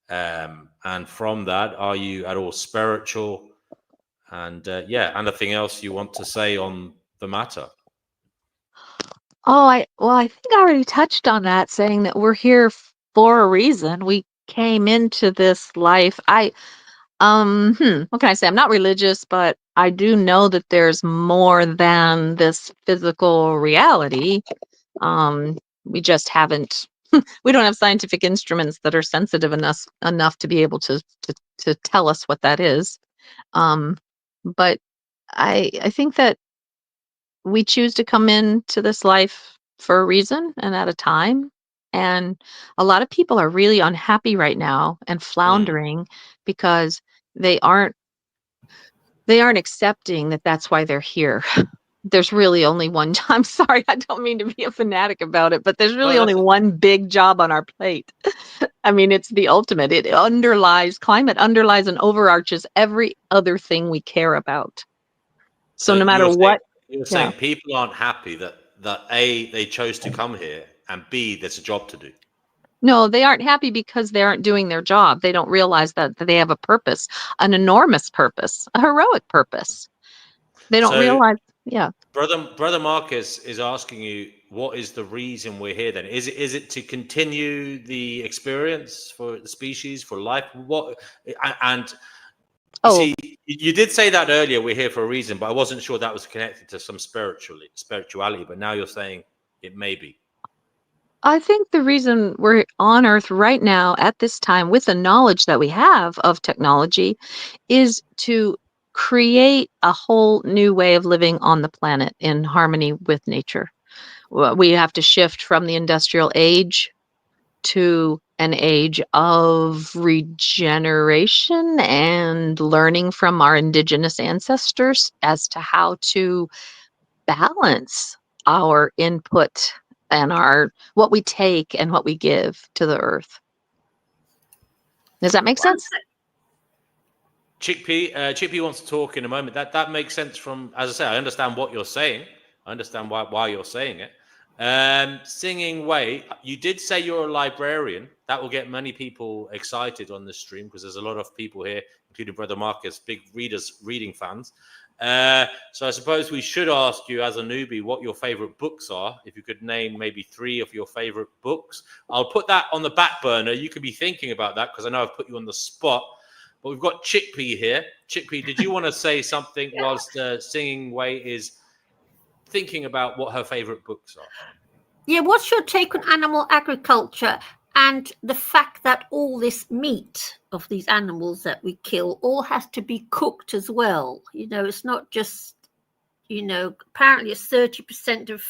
And from that, are you at all spiritual? And anything else you want to say on the matter? I think I already touched on that, saying that we're here for a reason. We came into this life. What can I say? I'm not religious, but I do know that there's more than this physical reality. We just haven't. We don't have scientific instruments that are sensitive enough to be able to tell us what that is. But I think that we choose to come into this life for a reason and at a time. And a lot of people are really unhappy right now and floundering because they aren't accepting that that's why they're here. There's really only one I'm sorry, I don't mean to be a fanatic about it, but there's really only one big job on our plate. I mean, it's the ultimate. Climate underlies and overarches every other thing we care about. So no matter what. You're saying people aren't happy that A, they chose to come here, and B, there's a job to do. No, they aren't happy because they aren't doing their job. They don't realize that they have a purpose, an enormous purpose, a heroic purpose. They don't realize. Yeah. Brother Marcus is asking you, what is the reason we're here then? Is it to continue the experience for the species, for life? What? And see, you did say that earlier, we're here for a reason, but I wasn't sure that was connected to some spirituality, but now you're saying it may be. I think the reason we're on Earth right now at this time with the knowledge that we have of technology is to create a whole new way of living on the planet in harmony with nature. we have to shift from the industrial age to an age of regeneration and learning from our indigenous ancestors as to how to balance our input and what we take and what we give to the earth. Does that make sense? Chickpea wants to talk in a moment. That makes sense from, as I say, I understand what you're saying. I understand why you're saying it. Singing Way, you did say you're a librarian. That will get many people excited on this stream because there's a lot of people here, including Brother Marcus, big reading fans. So I suppose we should ask you as a newbie what your favorite books are. If you could name maybe 3 of your favorite books. I'll put that on the back burner. You could be thinking about that because I know I've put you on the spot. But we've got Chickpea here. Chickpea, did you want to say something whilst Singing Way is thinking about what her favorite books are? Yeah, what's your take on animal agriculture and the fact that all this meat of these animals that we kill all has to be cooked as well? It's not just, apparently it's 30% of,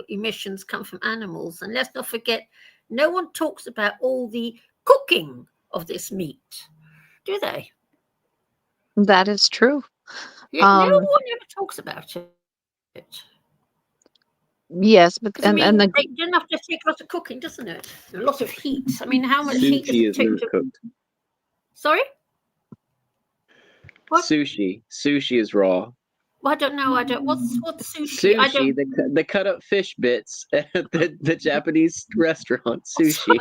emissions come from animals. And let's not forget, no one talks about all the cooking of this meat, do they? That is true. No one ever talks about it. Yes, but They don't have to take a lot of cooking, doesn't it? A lot of heat. I mean, how much heat does it take to cooked? Sorry? What? Sushi is raw. Well, I don't know. What's sushi? Sushi, the cut up fish bits at the Japanese restaurant. Sushi.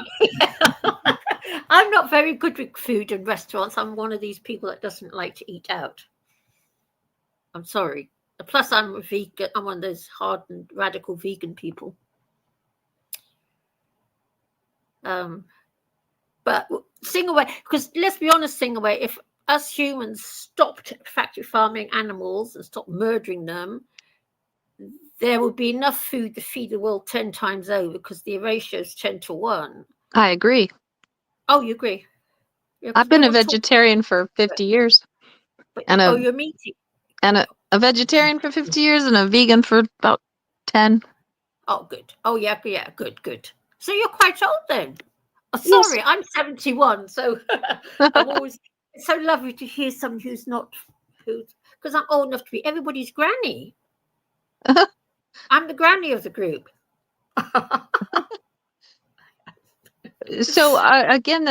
I'm not very good with food and restaurants. I'm one of these people that doesn't like to eat out. I'm sorry. Plus, I'm a vegan. I'm one of those hard and radical vegan people. But Sing Away, because let's be honest, Sing Away, if us humans stopped factory farming animals and stopped murdering them, there would be enough food to feed the world 10 times over because the ratio is 10 to 1. I agree. Oh, you agree? Yeah, I've been a vegetarian for 50 years. You're meaty. And a vegetarian for 50 years and a vegan for about 10. Oh, good. Oh, yeah, good. So you're quite old then. Oh, sorry, yes. I'm 71, so I'm always, it's so lovely to hear someone who's not, because I'm old enough to be everybody's granny. I'm the granny of the group. So again,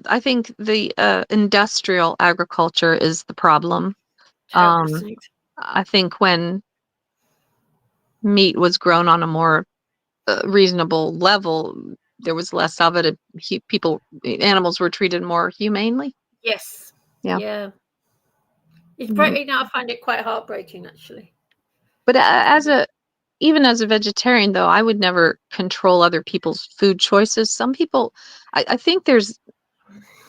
I think the industrial agriculture is the problem. I think when meat was grown on a more reasonable level, there was less of it. Animals were treated more humanely. Yes. Yeah. It's breaking. I find it quite heartbreaking, actually. But even as a vegetarian, though, I would never control other people's food choices. Some people, I think there's.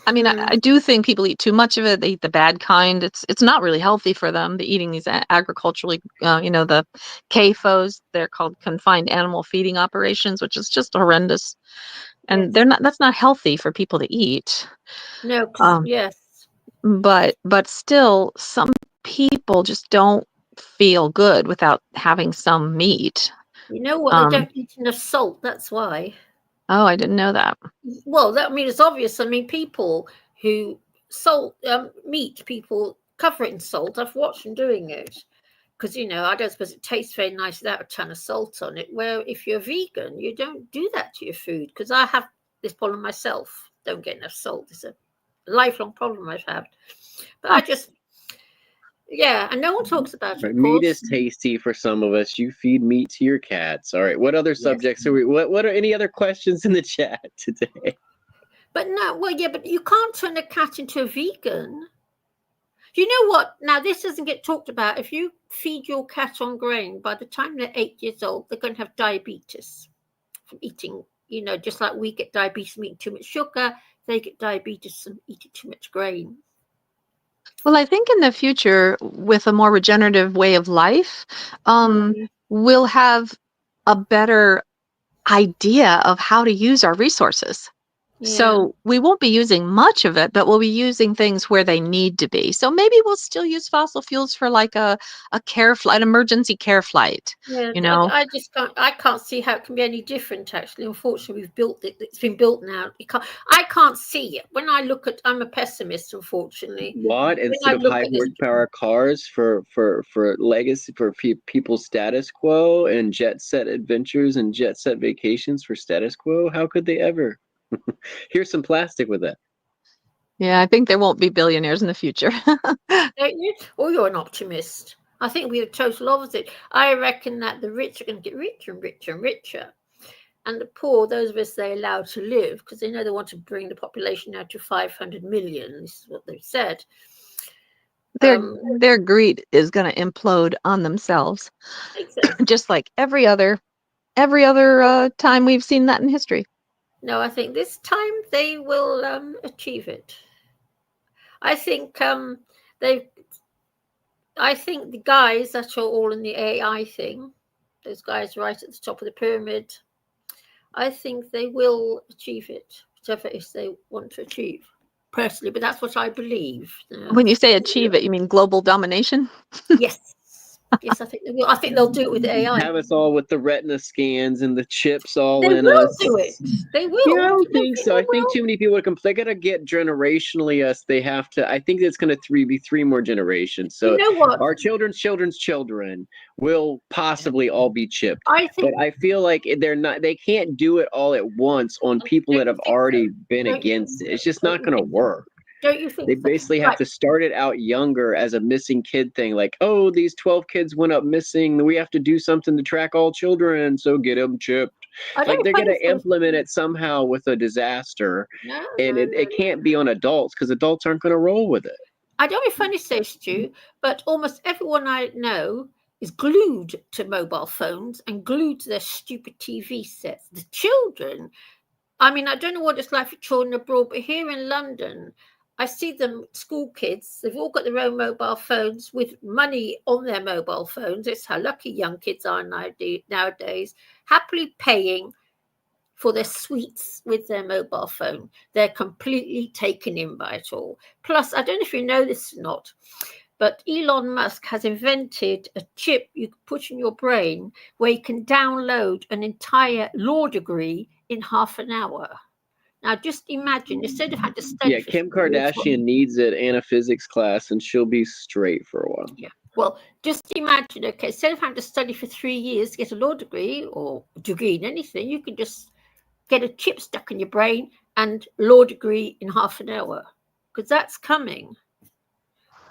I mean, I do think people eat too much of it. They eat the bad kind. It's not really healthy for them. They're eating these agriculturally, the CAFOs. They're called confined animal feeding operations, which is just horrendous. And that's not healthy for people to eat. No, yes. But still, some people just don't feel good without having some meat. You know what? They don't eat enough salt. That's why. Oh, I didn't know that. Well, it's obvious. I mean, people who meat, people cover it in salt. I've watched them doing it because, I don't suppose it tastes very nice without a ton of salt on it. Where if you're vegan, you don't do that to your food because I have this problem myself. Don't get enough salt. It's a lifelong problem I've had. But and no one talks about it. Meat is tasty for some of us. You feed meat to your cats. All right. What other subjects are we? What are any other questions in the chat today? But but you can't turn a cat into a vegan. You know what? Now this doesn't get talked about. If you feed your cat on grain, by the time they're 8 years old, they're going to have diabetes from eating. Just like we get diabetes from eating too much sugar, they get diabetes from eating too much grain. Well, I think in the future, with a more regenerative way of life, we'll have a better idea of how to use our resources. So we won't be using much of it, but we'll be using things where they need to be. So maybe we'll still use fossil fuels for like a care flight, emergency care flight. Yeah, You know, I just can't see how it can be any different. Actually, unfortunately, we've built it. It's been built now. I can't see it. When I look at, I'm a pessimist. Unfortunately, What, instead of high horsepower cars for legacy, for people's status quo, and jet set adventures and jet set vacations for status quo? How could they ever? Here's some plastic with that. Yeah, I think there won't be billionaires in the future. Don't you? Or you're an optimist. I think we're total opposite. I reckon that the rich are going to get richer and richer and richer, and the poor, those of us they allow to live, because they know they want to bring the population now to 500 million. This is what they've said. Their greed is going to implode on themselves, exactly. Just like every other time we've seen that in history. No, I think this time they will achieve it. I think I think the guys that are all in the AI thing, those guys right at the top of the pyramid, I think they will achieve it, whatever it is they want to achieve. Personally, but that's what I believe. When you say achieve it, you mean global domination? Yes. Yes, I think they will. I think they'll do it with AI. Have us all with the retina scans and the chips all They in will us. do it. They will. Yeah, I don't think so. I think too many people are they gotta get generationally us. They have to. I think it's gonna be three more generations. So you know what? Our children's children will possibly all be chipped. But I feel like they're not. They can't do it all at once on people that have already been against it. It's just not gonna work. Don't you think They basically have to start it out younger as a missing kid thing. Like, oh, these 12 kids went up missing. We have to do something to track all children. So get them chipped. Like they're going to implement it somehow with a disaster. It can't be on adults because adults aren't going to roll with it. I don't know if funny say, Stu, but almost everyone I know is glued to mobile phones and glued to their stupid TV sets. The children, I mean, I don't know what it's like for children abroad, but here in London, I see them, school kids, they've all got their own mobile phones with money on their mobile phones. It's how lucky young kids are nowadays, happily paying for their sweets with their mobile phone. They're completely taken in by it all. Plus, I don't know if you know this or not, but Elon Musk has invented a chip you can put in your brain where you can download an entire law degree in half an hour. Now, just imagine, instead of having to study. Yeah, Kim Kardashian needs it and a physics class, and she'll be straight for a while. Yeah. Well, just imagine, okay, instead of having to study for 3 years to get a law degree or a degree in anything, you can just get a chip stuck in your brain and law degree in half an hour, because that's coming.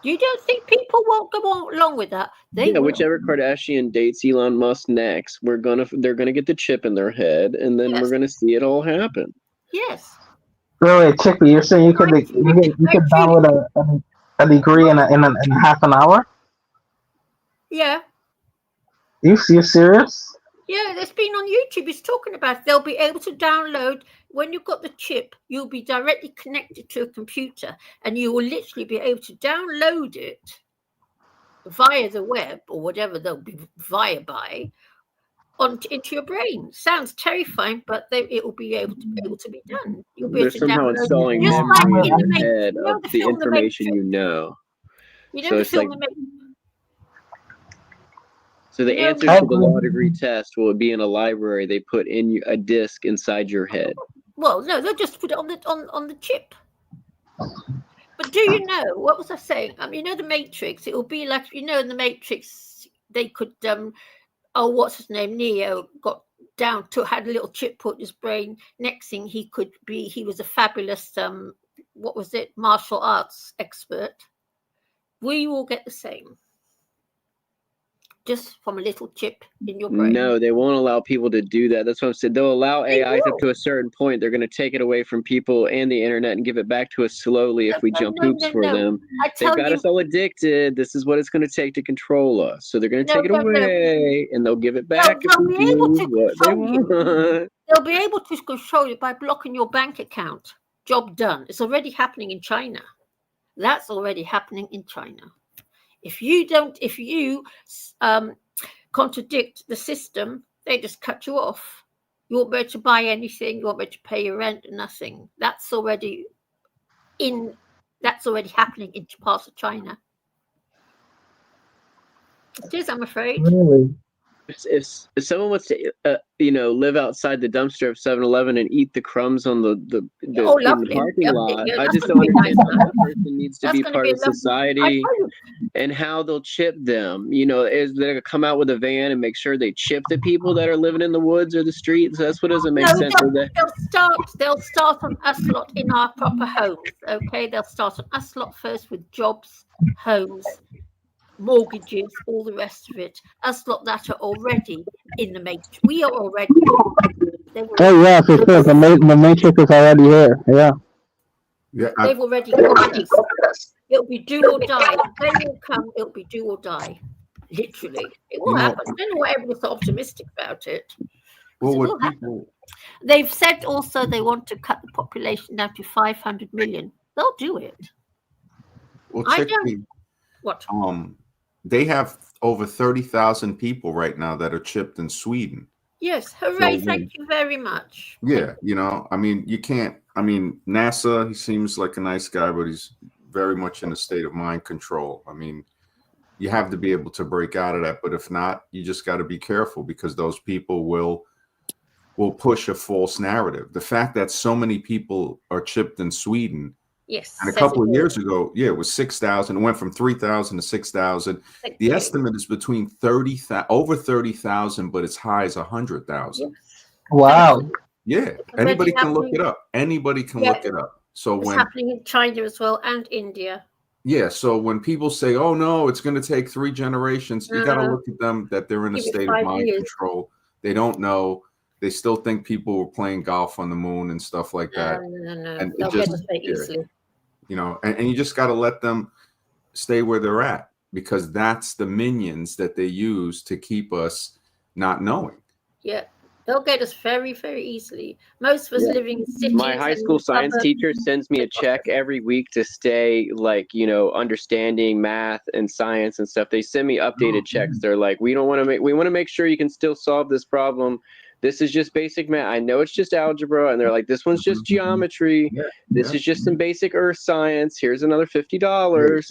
You don't think people won't go along with that? They will. Whichever Kardashian dates Elon Musk next, they're gonna get the chip in their head, and then we're gonna see it all happen. Yes. Wait, Chippy, you're saying you could download a degree in a half an hour? Yeah. You serious? Yeah, that's been on YouTube. It's talking about they'll be able to download, when you've got the chip, you'll be directly connected to a computer and you will literally be able to download it via the web or whatever they'll be by into your brain. Sounds terrifying, but it will be able to be done. You'll be able to somehow download installing just memory like in in your head of the information you know. You know So the it's film like. The Matrix? So the answer to the law degree test will be in a library. They put in a disc inside your head. Well, no, they'll just put it on the chip. But do you know, what was I saying? You know the Matrix, it will be like, in the Matrix, they could what's his name, Neo got down to, had a little chip put in his brain. Next thing he was a fabulous what was it, martial arts expert. We will get the same, just from a little chip in your brain. No, they won't allow people to do that. That's what I'm saying. They'll allow AIs up to a certain point. They're going to take it away from people and the internet and give it back to us slowly if we jump hoops for them. They've got us all addicted. This is what it's going to take to control us. So they're going to take it away and they'll give it back if we do what they want. They'll be able to control you by blocking your bank account. Job done. It's already happening in China. That's already happening in China. If you contradict the system, they just cut you off. You won't be able to buy anything. You won't be able to pay your rent. Nothing. That's already happening in parts of China. It is, I'm afraid. Really? If someone wants to, live outside the dumpster of 7-Eleven and eat the crumbs on the in the parking lot, I just don't understand how that person needs to be part of society and how they'll chip them. Is they gonna come out with a van and make sure they chip the people that are living in the woods or the streets? That's what doesn't make sense. They'll start on us lot in our proper homes. Okay, they'll start on us lot first with jobs, homes, mortgages, all the rest of it. Us lot that are already in the matrix. We are already. Oh yeah, for sure. The matrix is already here. Yeah. Yeah. They've already got us. It'll be do or die. They will come. It'll be do or die. Literally, it will happen. I don't know why everyone's so optimistic about it. Well, It will happen. They've said also they want to cut the population down to 500 million. They'll do it. Well, I check don't. What? They have over 30,000 people right now that are chipped in Sweden. Yes, hooray! So, Thank you very much. Yeah, I mean, you can't. I mean, NASA. He seems like a nice guy, but he's very much in a state of mind control. I mean, you have to be able to break out of that, but if not, you just got to be careful because those people will push a false narrative. The fact that so many people are chipped in Sweden. Yes. And a couple of years ago, it was 6,000. It went from 3,000 to 6,000. The estimate is between over 30,000, but it's high as 100,000. Wow. Yeah. Anybody can look it up. Anybody can look it up. So it's happening in China as well and India. Yeah. So when people say, "Oh no, it's going to take 3 generations," you got to look at them that they're in a state of mind control. They don't know. They still think people were playing golf on the moon and stuff like that. No. And They'll get us very easily. And you just got to let them stay where they're at because that's the minions that they use to keep us not knowing. Yeah, they'll get us very, very easily. Most of us living in cities. My high school science teacher sends me a check every week to stay understanding math and science and stuff. They send me updated checks. They're like, we want to make sure you can still solve this problem. This is just basic math. I know it's just algebra. And they're like, this one's just geometry. This is just some basic earth science. Here's another $50.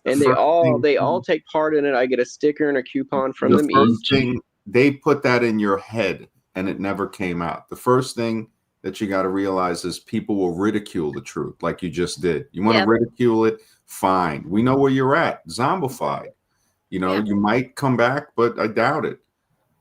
And they all take part in it. I get a sticker and a coupon from them each. They put that in your head and it never came out. The first thing that you got to realize is people will ridicule the truth like you just did. You want to ridicule it? Fine. We know where you're at. Zombified. You might come back, but I doubt it.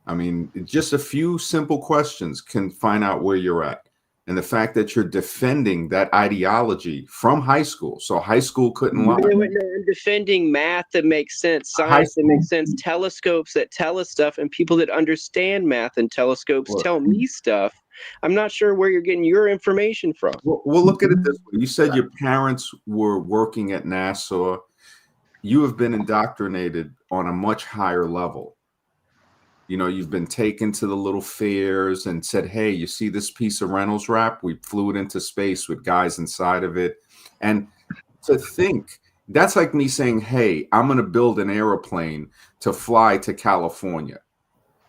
I mean, just a few simple questions can find out where you're at. And the fact that you're defending that ideology from high school. So high school couldn't lie. They're defending math that makes sense, science that makes sense, telescopes that tell us stuff, and people that understand math and telescopes tell me stuff. I'm not sure where you're getting your information from. Well, look at it this way. You said your parents were working at NASA. You have been indoctrinated on a much higher level. You've been taken to the little fairs and said, hey, you see this piece of Reynolds wrap? We flew it into space with guys inside of it. And to think, that's like me saying, hey, I'm going to build an airplane to fly to California.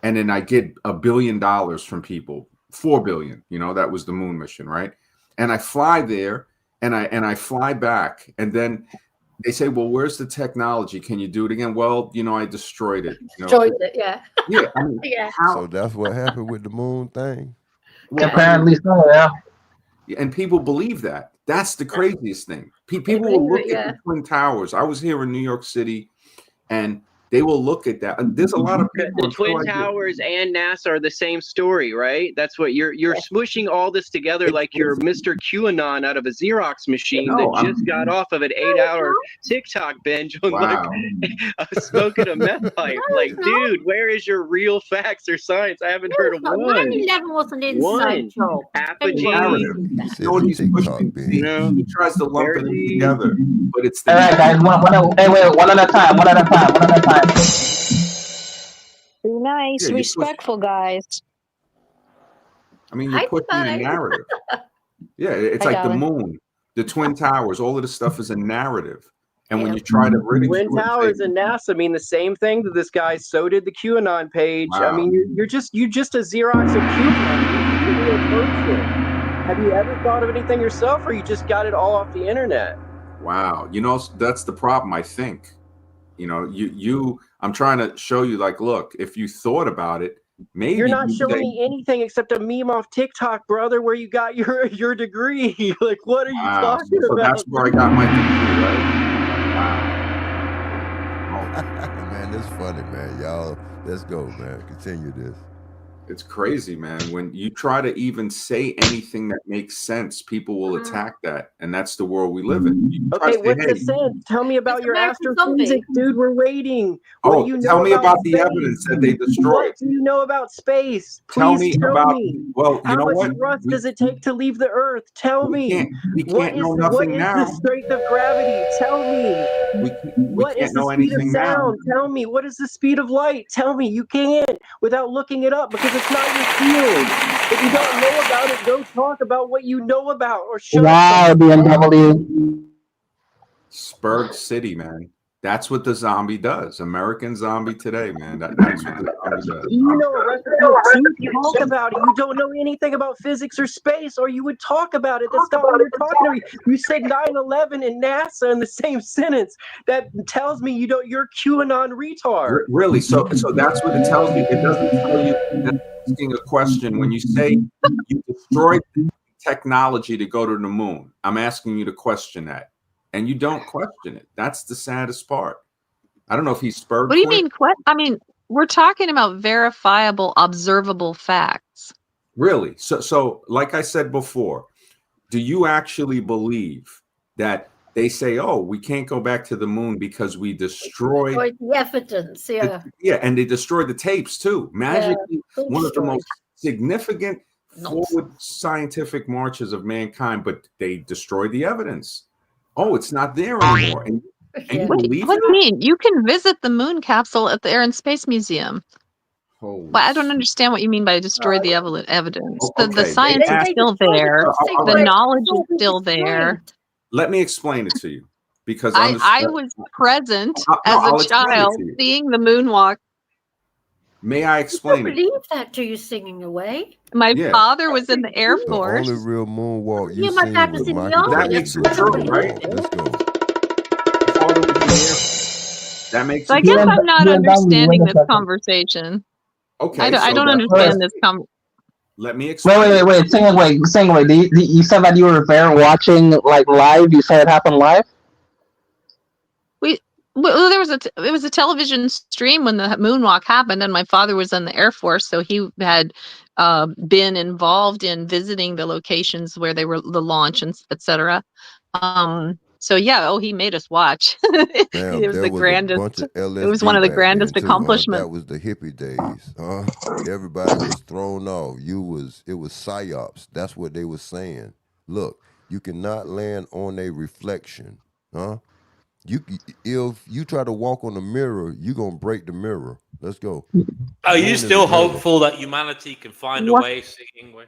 And then I get $1 billion from people, 4 billion, that was the moon mission, right? And I fly there and I fly back. And then they say, well, where's the technology? Can you do it again? Well, I destroyed it. Destroyed it, yeah. Yeah. I mean, So that's what happened with the moon thing? Well, apparently so, yeah. And people believe that. That's the craziest thing. People will look at the Twin Towers. I was here in New York City, and they will look at that. And there's a lot of people. The Twin Towers and NASA are the same story, right? That's what you're smushing all this together like you're Mr. QAnon out of a Xerox machine that just got off of an 8-hour TikTok binge on smoking a meth pipe. Like, dude, where is your real facts or science? I haven't heard of one. 9/11 was an inside job. Apogee. He tries to lump it together, but it's the all right, guys. One at a time. Be nice, respectful, guys. I mean, you're pushing a narrative. Yeah, it's like the moon, the Twin Towers, all of this stuff is a narrative. And when you try to ridicule Twin Towers and NASA mean the same thing to this guy. So did the QAnon page. I mean, you're just a Xerox of QAnon. real person. Have you ever thought of anything yourself, or you just got it all off the internet? Wow. That's the problem, I think. I'm trying to show you, like, look, if you thought about it, maybe You're not you'd showing say, me anything except a meme off TikTok, brother, where you got your degree. Like, what are you wow. talking So about? that's where I got my degree, right? Man, this funny, man. Y'all, let's go, man. Continue this. It's crazy, man. When you try to even say anything that makes sense, people will attack that, and that's the world we live in. You try Okay, to say, what's the hey, sense? Tell me about your American Zombie. astrophysics, dude. We're waiting. What do you know tell me about the space? evidence that they destroyed. What do you know about space? Tell Please me tell about. me. Well, you How know much what? thrust does it take to leave the Earth? Tell me. We What can't is know what nothing is now. the strength of gravity? Tell me. We What is can't the know speed of anything now. sound? Tell me. What is the speed of light? Tell me. You can't without looking it up because it's not your field. If you don't know about it, go talk about what you know about or shut Wow, up. BMW. Spurg City, man. That's what the zombie does. American Zombie today, man. That's what the zombie does. You know a recipe of soup, talk about it. You don't know anything about physics or space, or you would talk about it. That's not what you're talking about. You said 9/11 and NASA in the same sentence. That tells me you're a QAnon retard. Really? So that's what it tells you. It doesn't tell you that asking a question when you say you destroyed technology to go to the moon. I'm asking you to question that, and you don't question it. That's the saddest part. I don't know if he's spurred. What do you mean? I mean, we're talking about verifiable, observable facts. Really? So like I said before, do you actually believe that they say, oh, we can't go back to the moon because we destroyed the evidence? Yeah. And they destroyed the tapes too. Magically, one of the most significant forward scientific marches of mankind, but they destroyed the evidence. Oh, it's not there anymore. And you believe what do you mean? You can visit the moon capsule at the Air and Space Museum. Well, I don't understand what you mean by destroy the evidence. The science is still there. The knowledge is still there. Let me explain it to you, because I was present as I'll a explain it child to you. seeing the moonwalk. May I explain I it? believe that to you singing away. My father was in the Air The Force. only real moonwalk you Yeah, my seen dad was was in the Michael army. That Jackson makes doing it true, the right? moonwalk. Let's go. That makes So I it guess true. I'm not understanding this conversation. Okay, I don't that's understand this Let me explain. Wait. Sing away. You said that you were there watching like live. You said it happened live. Well, it was a television stream when the moonwalk happened, and my father was in the Air Force, so he had been involved in visiting the locations where they were the launch and etc. So yeah, he made us watch. Damn, It was there the was a grandest. bunch of It was one LSD of the back then grandest too, huh? accomplishments. That was the hippie days, huh? Everybody was thrown off. It was psyops. That's what they were saying. Look, you cannot land on a reflection, huh? If you try to walk on the mirror, you're gonna break the mirror. Let's go. Are The you moon is still a mirror. hopeful that humanity can find a way, singing way?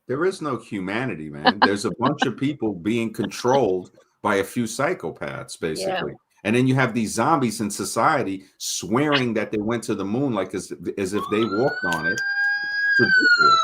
There is no humanity, man. There's a bunch of people being controlled by a few psychopaths, basically. And then you have these zombies in society swearing that they went to the moon, like as if they walked on it. It's ridiculous.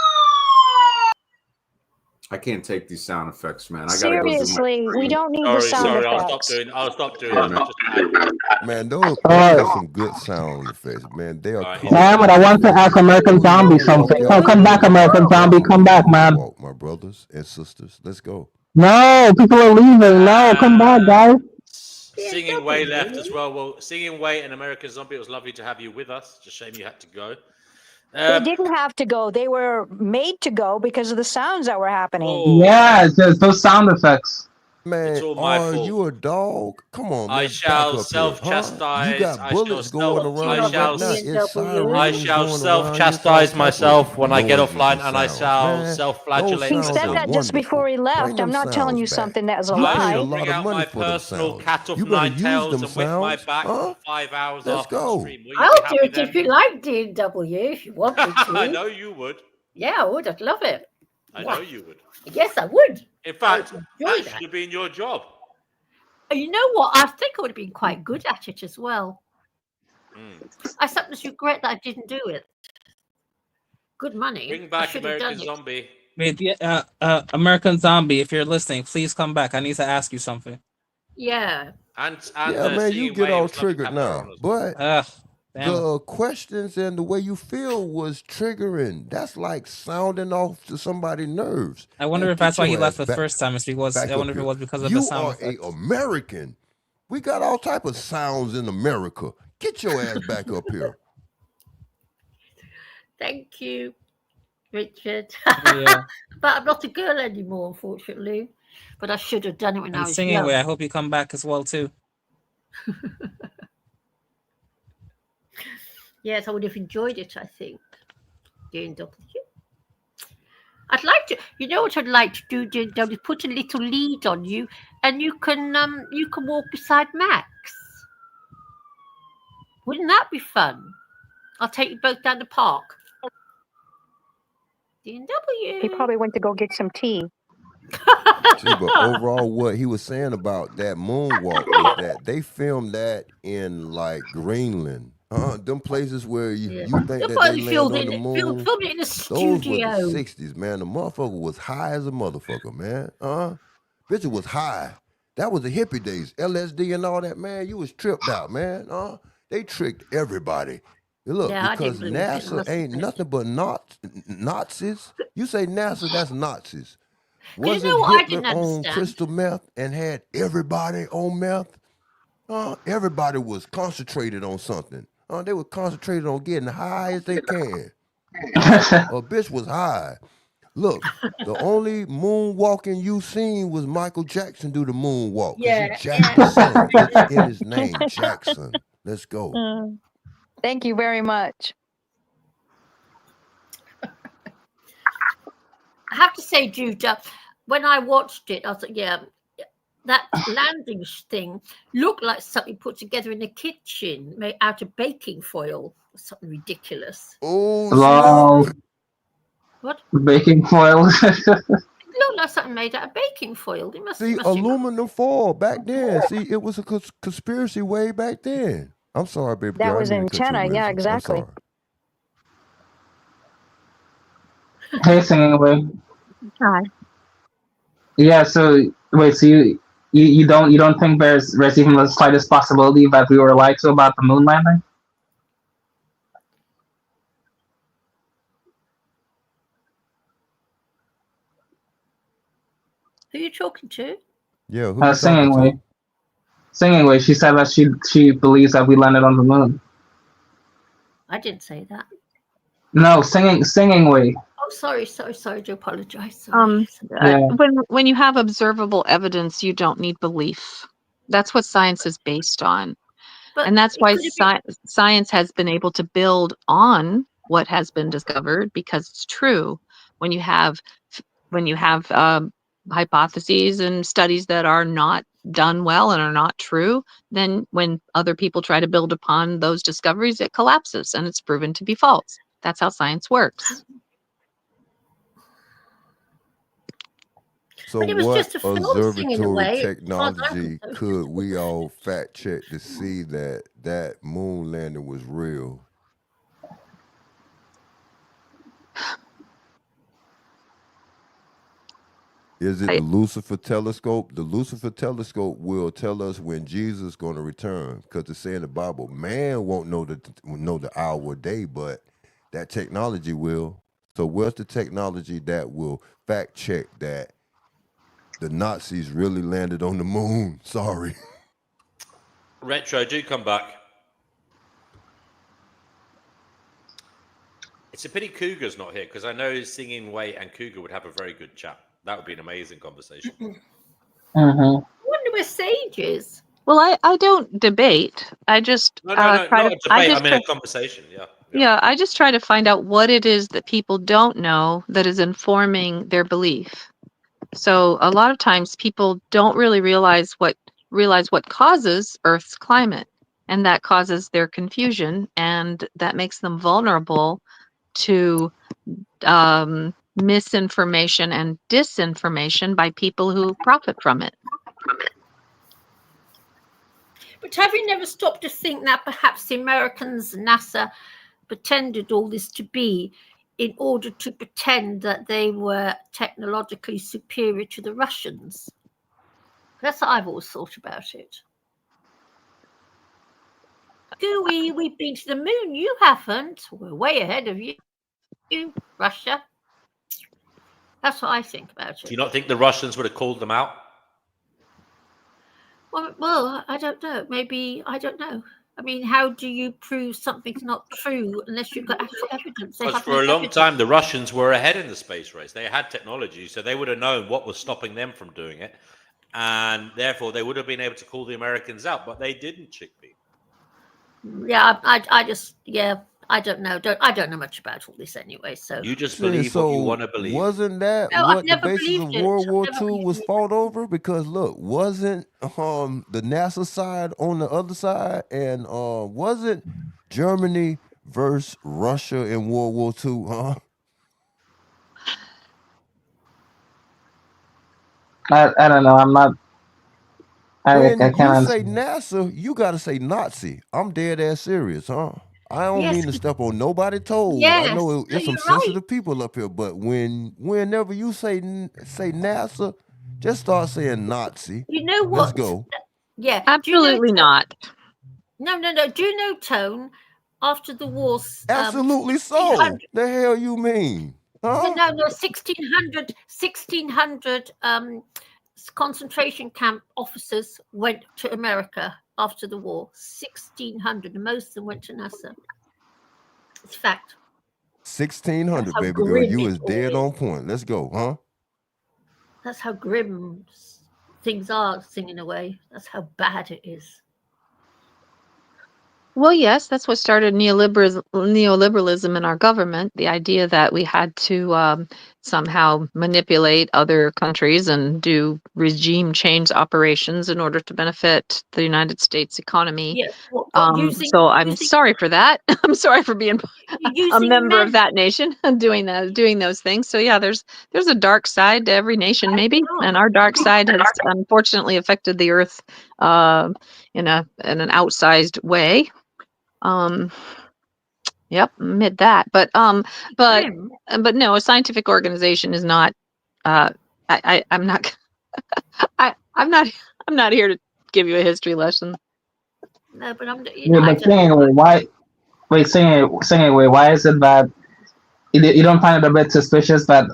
I can't take these sound effects, man. I gotta go do my. Seriously, we don't need the sound Sorry, effects. I'll stop doing it. Man, those are some good sound effects, man. They are Man, but I want to ask American Zombie something. Oh, come back, American Zombie. Come back, man. My brothers and sisters. Let's go. No, people are leaving. No, come back, guys. Singing Way left as well. Well, Singing Way and American Zombie, it was lovely to have you with us. Just shame you had to go. They didn't have to go. They were made to go because of the sounds that were happening. Yeah, it's just those sound effects. Man, It's all my fault. you a dog? Come on, man. I shall back up self-chastise. Here. You got bullets going around right now. It's sirens I shall going self-chastise around. myself when I get noises offline, and and I sounds, shall man. self-flagellate He myself. said that just before he left. Bring I'm them not telling you sounds back. something that was a You paid lie. a lot Bring of out money my for them personal sounds. cat of You better nine use tails them and whip my sounds, back huh? for 5 hours Let's after the go. stream. Will you I'll be do happy it then? if you like DW, if you want me to. I know you would. Yeah, I would. I'd love it. I know you would. Yes, I would. In fact, enjoy that should have been your job. You know what? I think I would have been quite good at it as well. I sometimes regret that I didn't do it. Good money. Bring I back should have done American it. Zombie. Wait, American Zombie, if you're listening, please come back. I need to ask you something. Yeah. And Yeah, man, you Singing get Way, it all was lovely to triggered have her now. on as well. But Damn it. the questions and the way you feel was triggering. That's like sounding off to somebody's nerves. I wonder Man, if that's get why he your left ass the first time. back I wonder up if it here. was because of the You sound are a effects. American. We got all type of sounds in America. Get your ass back up here. Thank you, Richard. Yeah. But I'm not a girl anymore, unfortunately. But I should have done it when I And was Singing young. Way, I hope you come back as well too. Yes, I would have enjoyed it, I think. Doing W. I'd like to, you know what I'd like to do, doing W? Put a little lead on you, and you can walk beside Max. Wouldn't that be fun? I'll take you both down the park. DW. He probably went to go get some tea. See, but overall, what he was saying about that moonwalk was that they filmed that in like Greenland. Them places where you think that they land on the moon. Filmed it in a Those were studio. the 60s, man. The motherfucker was high as a motherfucker, man. Bitch was high. That was the hippie days. LSD and all that, man. You was tripped out, man. They tricked everybody. Look, Yeah, I because didn't believe it. NASA ain't nothing but Nazis. You say NASA, that's Nazis. You know Wasn't what I Hitler didn't on understand? crystal meth and had everybody on meth? Everybody was concentrated on something. They were concentrated on getting high as they can. A bitch was high. Look, the only moonwalking you seen was Michael Jackson do the moonwalk. Because he jacked the sun. It's in his name, Jackson. Let's go. Thank you very much. I have to say, Judah, when I watched it, I was like, yeah, that landing thing looked like something put together in a kitchen made out of baking foil or something ridiculous. Wow. What? Baking foil. It looked like something made out of baking foil. It must See, aluminum foil back then. See, it was a conspiracy way back then. I'm sorry, baby girl. That was I didn't cut you antenna. loose. Yeah, I'm exactly. sorry. Hey, Singing Way. Hi. Yeah. So wait. So you don't think there's even the slightest possibility that we were lied to about the moon landing? Who are you talking to? Yeah, who you Singing talking Way. to? Singing Way. She said that she believes that we landed on the moon. I didn't say that. No, Singing Way. Oh, sorry. I do apologize. When you have observable evidence, you don't need belief. That's what science is based on. But and that's why science has been able to build on what has been discovered, because it's true. When you have hypotheses and studies that are not done well and are not true, then when other people try to build upon those discoveries, it collapses and it's proven to be false. That's how science works. So But it was what just a film thing in a observatory way, technology could we all fact check to see that moon landing was real? Is it the Lucifer telescope? The Lucifer telescope will tell us when Jesus is going to return, because it's saying in the Bible, man won't know the hour or day, but that technology will. So what's the technology that will fact check that the Nazis really landed on the moon? Sorry. Retro, do come back. It's a pity Cougar's not here, because I know Singing Way and Cougar would have a very good chat. That would be an amazing conversation. I wonder where Sage is. Well, I don't debate. I just No, not a debate. I mean a conversation. Yeah, I just try to find out what it is that people don't know that is informing their belief. So a lot of times people don't really realize what causes Earth's climate, and that causes their confusion, and that makes them vulnerable to misinformation and disinformation by people who profit from it. But have you never stopped to think that perhaps the Americans, NASA, pretended all this to be in order to pretend that they were technologically superior to the Russians. That's what I've always thought about it. Gooey, we've been to the moon. You haven't. We're way ahead of you, Russia. That's what I think about it. Do you not think the Russians would have called them out? Well, I don't know. Maybe, I don't know. I mean, how do you prove something's not true unless you've got actual evidence? Because for a long time, the Russians were ahead in the space race. They had technology, so they would have known what was stopping them from doing it. And therefore, they would have been able to call the Americans out, but they didn't, Chickpea. Yeah, I just, I don't know. I don't know much about all this anyway. So you just believe what you want to believe. Wasn't that what the basis of World War II was fought over? Because look, wasn't the NASA side on the other side, and wasn't Germany versus Russia in World War II? Huh? I don't know. I'm not. I When can't you answer. say NASA, you got to say Nazi. I'm dead ass serious, huh? I don't mean to step on nobody's toes. I know it's some sensitive people up here, but whenever you say NASA, just start saying Nazi. You know what? Let's go. Yeah, absolutely not. No. Do you know, Tone? After the war, absolutely so. The hell you mean? Huh? No. 1600 concentration camp officers went to America after the war. 1600, and most of them went to NASA. It's fact. 1600, baby girl. You is dead on point. Let's go, huh? That's how grim things are, singing away. That's how bad it is. Well, yes, that's what started neoliberalism in our government. The idea that we had to somehow manipulate other countries and do regime change operations in order to benefit the United States economy. Yes, so I'm sorry for that. I'm sorry for being a member of that nation and doing those things. So yeah, there's a dark side to every nation, maybe, and our dark side has unfortunately affected the Earth in an outsized way. Yep, admit that. But no, a scientific organization is not. I'm not. I'm not here to give you a history lesson. No, but I'm. But saying away, why? Wait, saying away. Why is it that you don't find it a bit suspicious that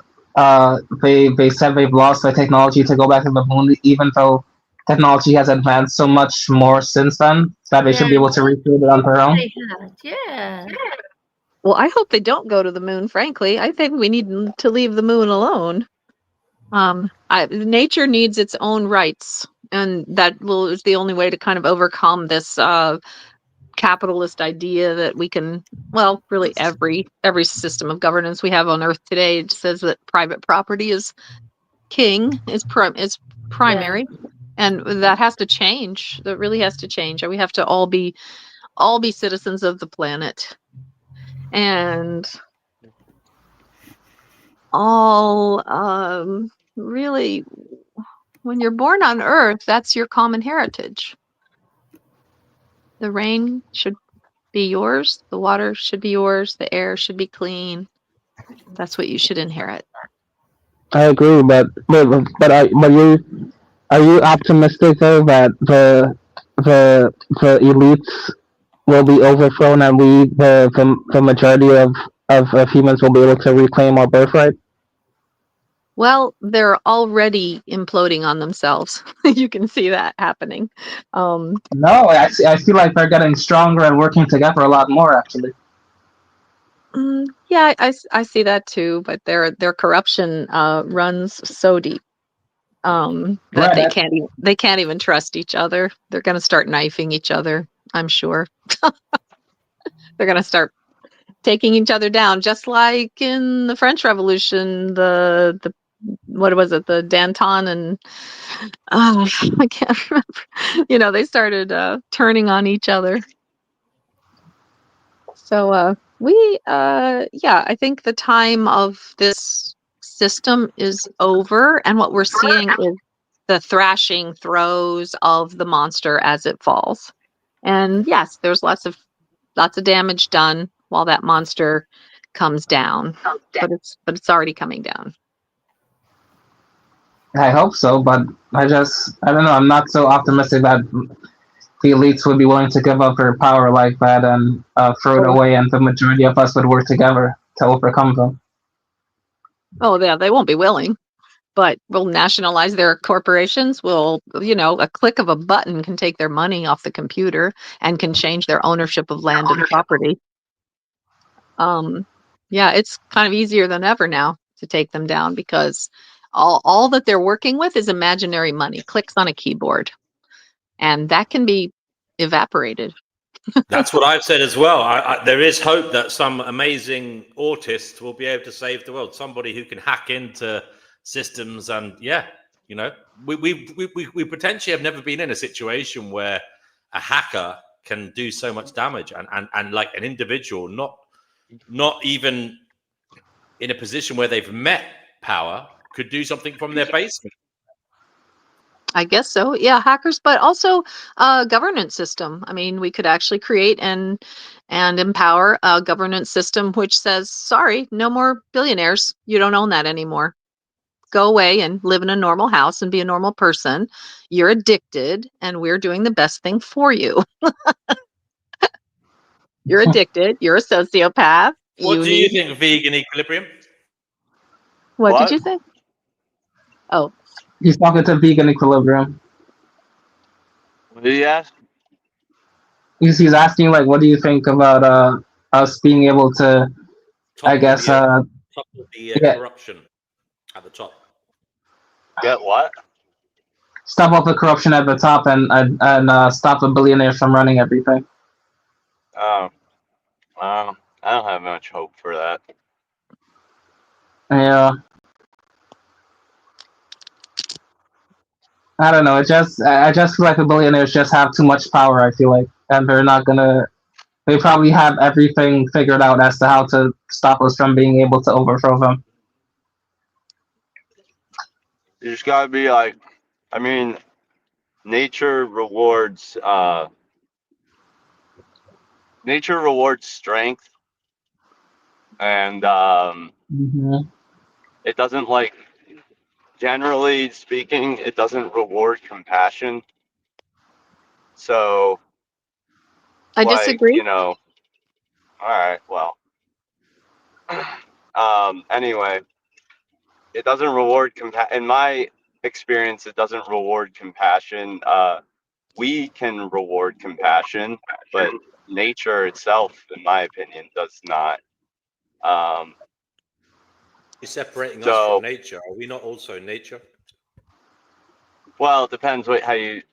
they said they've lost the technology to go back to the moon, even though technology has advanced so much more since then that they should be able to recreate it on their own? Yeah. Well, I hope they don't go to the moon, frankly. I think we need to leave the moon alone. Nature needs its own rights, and that is the only way to kind of overcome this capitalist idea that we can, well, really every system of governance we have on Earth today says that private property is king, is primary. Yeah. And that has to change. That really has to change. We have to all be citizens of the planet. And all really, when you're born on Earth, that's your common heritage. The rain should be yours, the water should be yours, the air should be clean. That's what you should inherit. I agree, but are you optimistic though that the elites will be overthrown and the majority of humans will be able to reclaim our birthright? Well, they're already imploding on themselves. You can see that happening. No, I feel like they're getting stronger and working together a lot more, actually. Yeah, I see that too, but their corruption runs so deep that they can't even trust each other. They're going to start knifing each other, I'm sure. They're going to start taking each other down, just like in the French Revolution. The what was it? The Danton and I can't remember. They started turning on each other. So I think the time of this system is over, and what we're seeing is the thrashing throes of the monster as it falls. And yes, there's lots of damage done while that monster comes down, but it's already coming down. I hope so, but I don't know. I'm not so optimistic that the elites would be willing to give up their power like that and throw it away, and the majority of us would work together to overcome them. Oh, yeah, they won't be willing, but we'll nationalize their corporations. We'll, a click of a button can take their money off the computer and can change their ownership of land and property. Yeah, it's kind of easier than ever now to take them down because all that they're working with is imaginary money, clicks on a keyboard, and that can be evaporated. That's what I've said as well. There is hope that some amazing autist will be able to save the world. Somebody who can hack into systems, and we potentially have never been in a situation where a hacker can do so much damage, and like an individual, not even in a position where they've met power, could do something from their basement. I guess so. Yeah, hackers, but also a governance system. I mean, we could actually create and empower a governance system which says, sorry, no more billionaires. You don't own that anymore. Go away and live in a normal house and be a normal person. You're addicted, and we're doing the best thing for you. You're addicted. You're a sociopath. What do you think of vegan equilibrium? What did you say? Oh. He's talking to Vegan Equilibrium. What did you ask? He's asking, like, what do you think about us being able to, top of the corruption at the top. Get what? Stop all the corruption at the top and stop the billionaires from running everything. I don't have much hope for that. Yeah. I don't know. I just feel like the billionaires just have too much power, I feel like. And they probably have everything figured out as to how to stop us from being able to overthrow them. You just gotta be like, I mean, nature rewards strength, and it doesn't, like, generally speaking, it doesn't reward compassion. So I disagree. All right, well, anyway, it doesn't reward in my experience, it doesn't reward compassion. We can reward compassion, but nature itself, in my opinion, does not. You're separating us from nature. Are we not also nature? Well, it depends what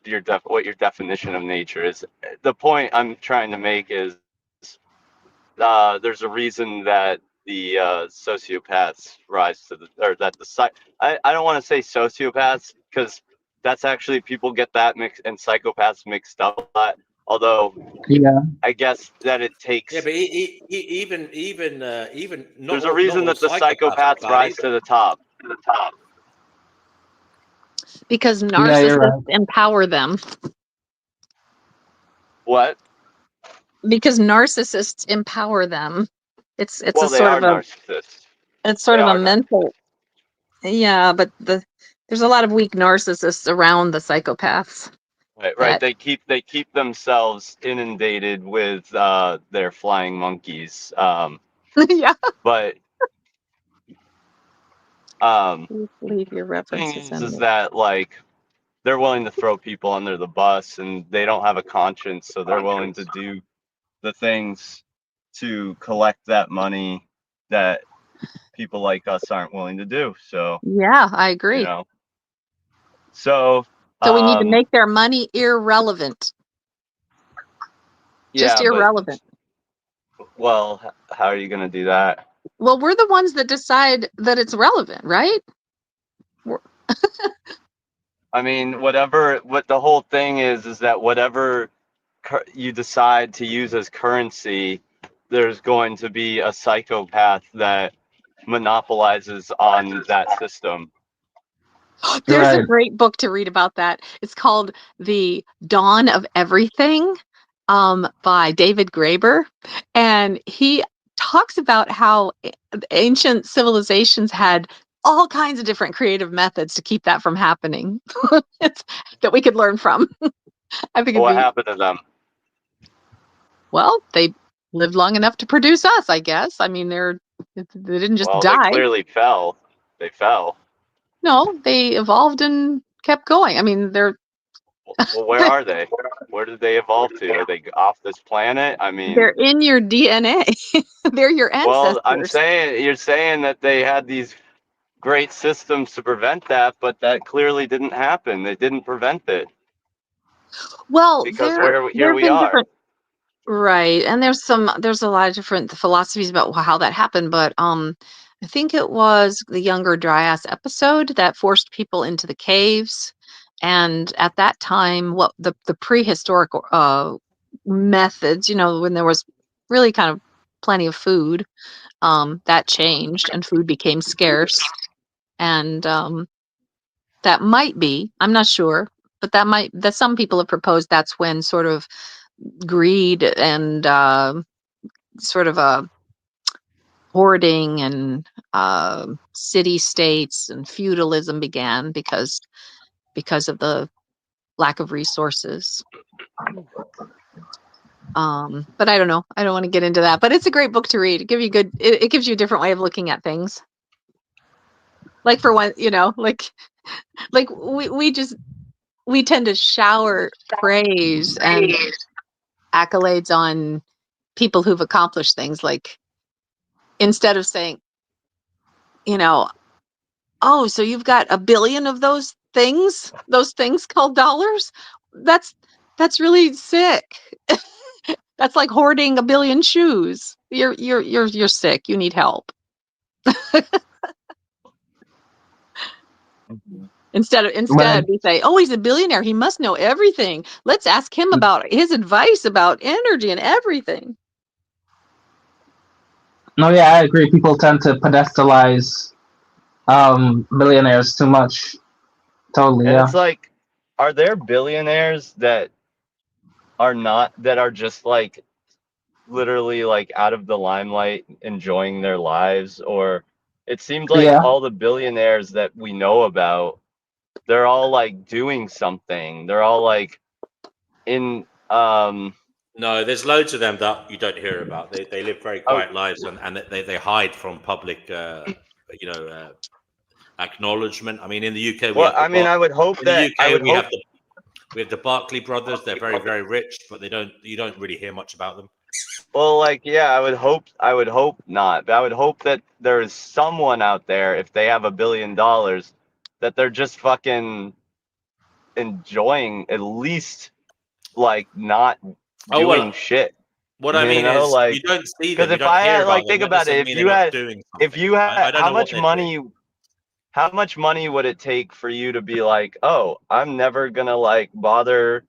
your definition of nature is. The point I'm trying to make is there's a reason that the sociopaths rise to I don't want to say sociopaths, because that's actually, people get that mixed, and psychopaths mixed up a lot. Although, I guess that it takes. Yeah, but even there's a reason that the psychopaths rise to the top. Because narcissists empower them. What? Because narcissists empower them. It's well, a sort of a narcissists. It's sort of a mental. Yeah, but there's a lot of weak narcissists around the psychopaths. Right. They keep themselves inundated with their flying monkeys. Yeah. But leave your references thing is that, like, they're willing to throw people under the bus, and they don't have a conscience, so they're willing to do the things to collect that money that people like us aren't willing to do. So yeah, I agree. So we need to make their money irrelevant. Just irrelevant. Well, how are you going to do that? Well, we're the ones that decide that it's relevant, right? I mean, what the whole thing is that whatever you decide to use as currency, there's going to be a psychopath that monopolizes on that system. There's a great book to read about that. It's called The Dawn of Everything by David Graeber. And he talks about how ancient civilizations had all kinds of different creative methods to keep that from happening that we could learn from. I think What happened to them? Well, they lived long enough to produce us, I guess. I mean, they didn't just Well, die. they clearly fell. They fell. No, they evolved and kept going. I mean, they're Well, where are they? Where did they evolve to? Are they off this planet? I mean, they're in your DNA. They're your ancestors. well, I'm saying you're saying that they had these great systems to prevent that, but that clearly didn't happen. They didn't prevent it. Well, Because there here have we been are. different. Right, and there's a lot of different philosophies about how that happened, but I think it was the Younger Dryas episode that forced people into the caves, and at that time, what the prehistoric methods, when there was really kind of plenty of food, that changed and food became scarce, and that might be, I'm not sure, but that some people have proposed that's when sort of greed and sort of a hoarding and city states and feudalism began because of the lack of resources. But I don't know. I don't want to get into that. But it's a great book to read. It gives you a different way of looking at things. Like for one, like we tend to shower praise and accolades on people who've accomplished things, like instead of saying, oh, so you've got a billion of those things called dollars? That's really sick. That's like hoarding a billion shoes. You're sick. You need help. Instead we say, oh, he's a billionaire. He must know everything. Let's ask him about his advice about energy and everything. No, yeah, I agree. People tend to pedestalize billionaires too much. Totally, And yeah. it's like, are there billionaires that are just like literally like out of the limelight enjoying their lives? Or it seems like all the billionaires that we know about, they're all like doing something. They're all like in No, there's loads of them that you don't hear about. They live very quiet lives and they hide from public acknowledgement. I mean, in the UK we have I mean, I would hope in that the UK we have the Barclay brothers. They're very, very rich, but you don't really hear much about them. Well, like, yeah, I would hope not. But I would hope that there's someone out there, if they have $1 billion, that they're just fucking enjoying, at least like not doing shit. What I mean is, like, you don't see because them. You if don't I hear had, about like, them. think That about it, doesn't if mean you they're not had, doing if something. you had, I don't know what they're doing. how much money would it take for you to be like, oh, I'm never gonna like bother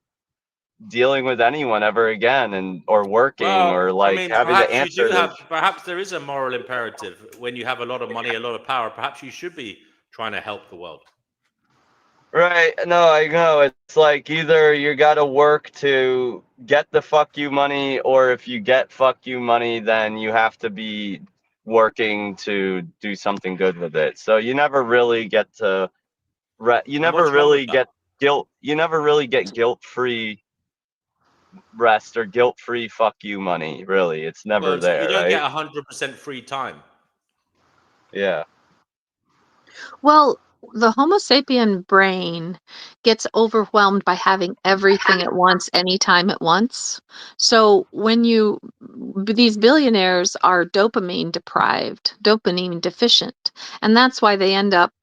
dealing with anyone ever again, or working, or like I mean, having to perhaps you answer do this. perhaps there is a moral imperative. When you have a lot of money, a lot of power, perhaps you should be trying to help the world. Right. No, I know. It's like either you got to work to get the fuck you money, or if you get fuck you money, then you have to be working to do something good with it. So you never really get to, you never really get guilt-free rest or guilt-free fuck you money. Really, it's never there, you don't right? get 100% free time. Yeah. Well, the Homo sapien brain gets overwhelmed by having everything at once, anytime at once. So when these billionaires are dopamine deprived, dopamine deficient, and that's why they end up,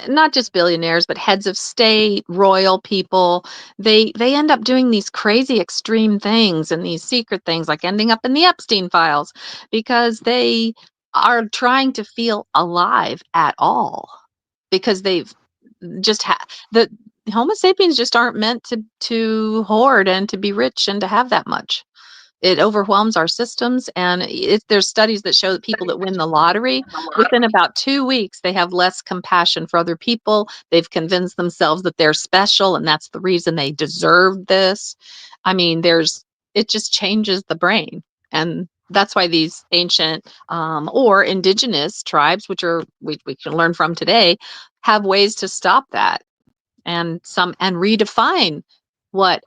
not just billionaires, but heads of state, royal people, they end up doing these crazy extreme things and these secret things, like ending up in the Epstein files, because they are trying to feel alive at all. Because they've just the Homo sapiens just aren't meant to hoard and to be rich and to have that much. It overwhelms our systems, and there's studies that show that people that win the lottery, within about 2 weeks, they have less compassion for other people. They've convinced themselves that they're special, and that's the reason they deserve this. I mean, it just changes the brain, and That's why these ancient or indigenous tribes, which are we can learn from today, have ways to stop that and redefine what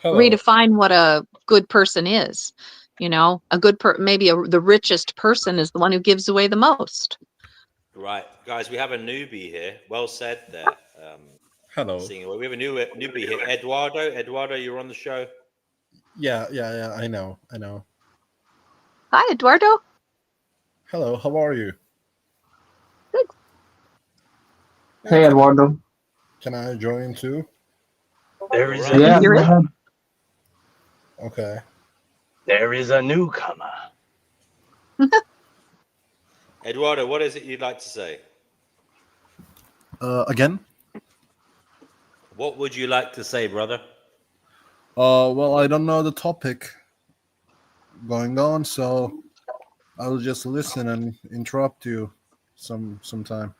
a good person is. You know, a good the richest person is the one who gives away the most. Right, guys, we have a newbie here. Well said there. Hello. We have a newbie here, Eduardo. Eduardo, you're on the show. Yeah. I know. Hi, Eduardo. Hello. How are you? Good. Hey, Eduardo. Can I join too? There is Yeah. Go ahead. Okay. There is a newcomer. Eduardo, what is it you'd like to say? Again? What would you like to say, brother? Well, I don't know the topic going on, so I'll just listen and interrupt you sometime.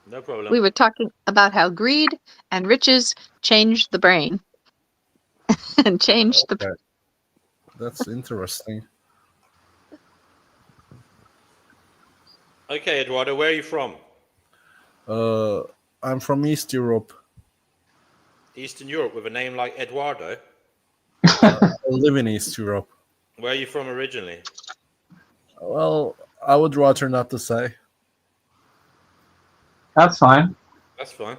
No problem. We were talking about how greed and riches change the brain and change the. That's interesting. Okay, Eduardo, where are you from? I'm from East Europe. Eastern Europe with a name like Eduardo? I live in East Europe. Where are you from originally? Well, I would rather not to say. That's fine. That's fine.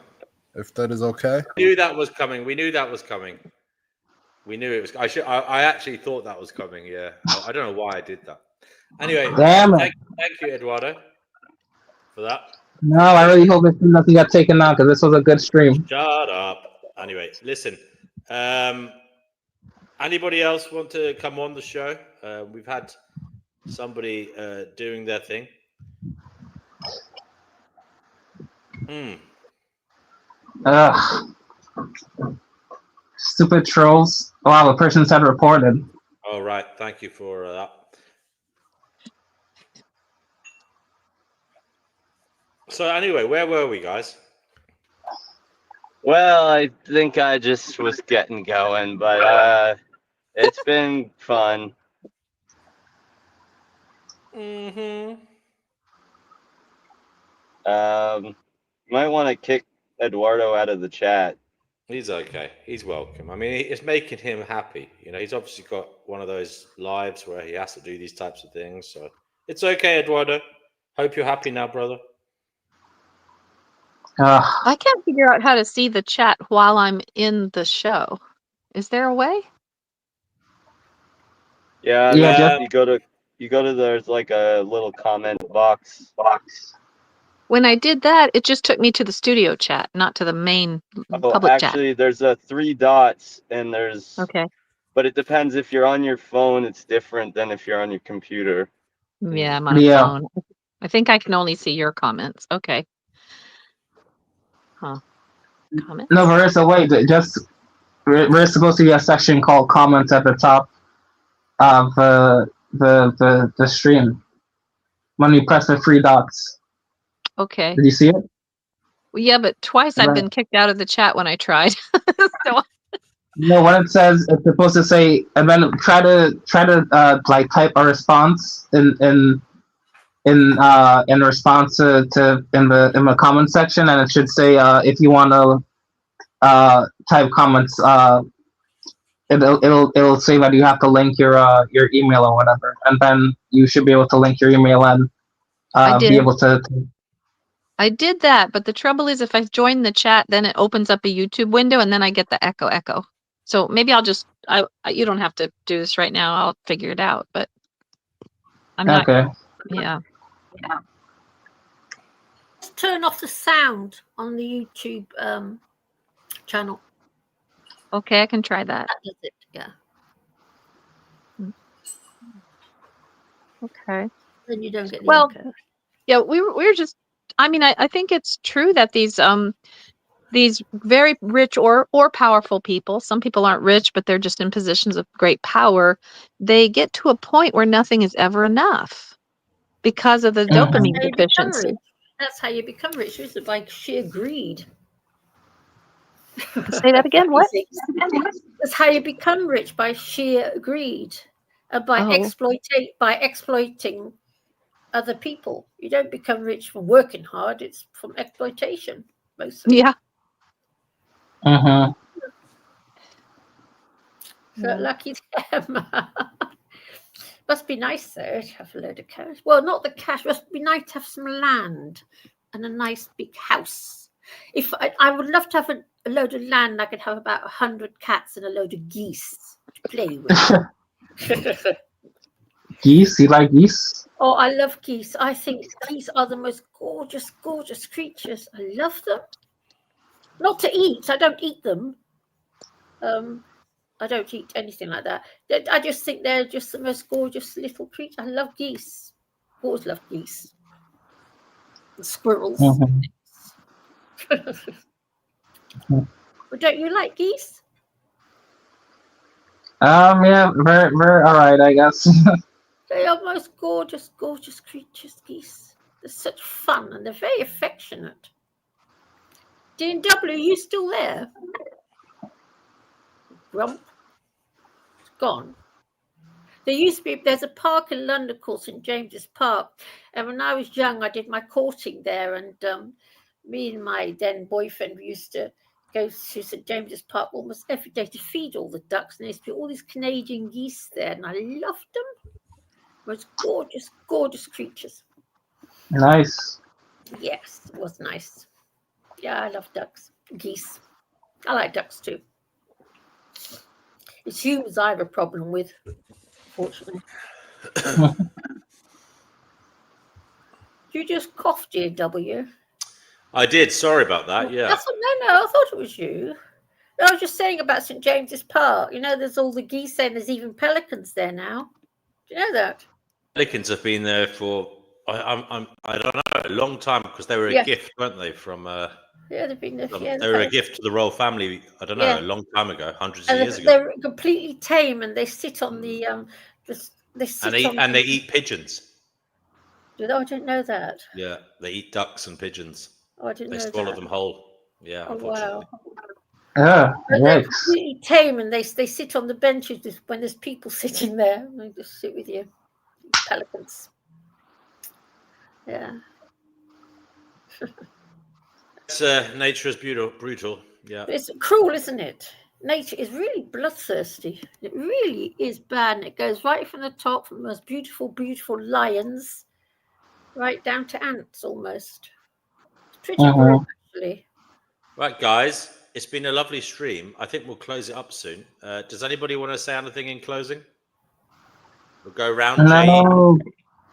If that is okay. We knew that was coming. We knew it was. I actually thought that was coming. Yeah. I don't know why I did that. Anyway, thank you, Eduardo, for that. No, I really hope it doesn't get taken out because this was a good stream. Shut up. Anyway, listen. Anybody else want to come on the show? We've had somebody doing their thing. Ugh. Stupid trolls. Wow, the person said reported. All right. Thank you for that. So anyway, where were we, guys? Well, I think I just was getting going, but it's been fun. Might want to kick Eduardo out of the chat. He's okay. He's welcome. I mean, it's making him happy. You know, he's obviously got one of those lives where he has to do these types of things. So it's okay, Eduardo. Hope you're happy now, brother. I can't figure out how to see the chat while I'm in the show. Is there a way? Yeah, just you go to there's like a little comment box. When I did that, it just took me to the studio chat, not to the main public Actually, there's 3 dots, and there's. Okay. But it depends if you're on your phone. It's different than if you're on your computer. Yeah, I'm on a phone. I think I can only see your comments. Okay. Huh. Comments? No, Marissa, wait. There's supposed to be a section called comments at the top of the stream. When you press the 3 dots. Okay. Did you see it? Well, yeah, but twice I've been kicked out of the chat when I tried. So No, what it says, it's supposed to say, and then try to like type a response in response to in the comment section, and it should say if you want to type comments, it'll say that you have to link your email or whatever, and then you should be able to link your email and be able to. I did that, but the trouble is if I join the chat, then it opens up a YouTube window, and then I get the echo. So maybe I'll just you don't have to do this right now. I'll figure it out, but I'm not. Okay. Yeah. Turn off the sound on the YouTube channel. Okay, I can try that. That does it, yeah. Okay. Then you don't get the echo. Yeah, we were just. I mean, I think it's true that these very rich or powerful people, some people aren't rich, but they're just in positions of great power, they get to a point where nothing is ever enough because of the dopamine deficiency. That's how you become rich, is it? By sheer greed. Say that again. What? That's how you become rich, by sheer greed, and by exploiting other people. You don't become rich from working hard; it's from exploitation, mostly. Yeah. So lucky them. Must be nice though to have a load of cash. Well, not the cash. Must be nice to have some land and a nice big house. If I would love to have a load of land, I could have about 100 cats and a load of geese to play with. Geese? You like geese? Oh, I love geese. I think geese are the most gorgeous, gorgeous creatures. I love them. Not to eat. I don't eat them. I don't eat anything like that. I just think they're just the most gorgeous little creature. I love geese. I've always loved geese. And squirrels. But don't you like geese? Yeah, very all right, I guess. They are most gorgeous, gorgeous creatures, geese. They're such fun and they're very affectionate. D&W, are you still there? Grump. It's gone. There used to be, there's a park in London called St. James's Park. And when I was young, I did my courting there. And me and my then boyfriend, we used to go to St. James's Park almost every day to feed all the ducks. And there used to be all these Canadian geese there. And I loved them. Most gorgeous, gorgeous creatures. Nice. Yes, it was nice. Yeah, I love ducks, geese. I like ducks too. It's humans I have a problem with, fortunately. You just coughed, dear W. I did. Sorry about that. Yeah. No, I thought it was you. No, I was just saying about St. James's Park. You know, there's all the geese there, and there's even pelicans there now. Do you know that? Pelicans have been there for I don't know, a long time, because they were a gift, weren't they? From yeah, they've been there. They were a gift to the royal family. I don't know, a long time ago, hundreds of years ago. They're completely tame, and they sit on the they eat pigeons. I don't know that. Yeah, they eat ducks and pigeons. Oh, I didn't know that. They swallow them whole. Yeah, unfortunately. Wow. They're completely tame, and they sit on the benches when there's people sitting there. And they just sit with you. Pelicans. Yeah. Nature is brutal. Yeah. It's cruel, isn't it? Nature is really bloodthirsty. It really is bad. And it goes right from the top, from the most beautiful, beautiful lions, right down to ants almost. It's pretty grim, actually. Right, guys. It's been a lovely stream. I think we'll close it up soon. Does anybody want to say anything in closing? We'll go around. No.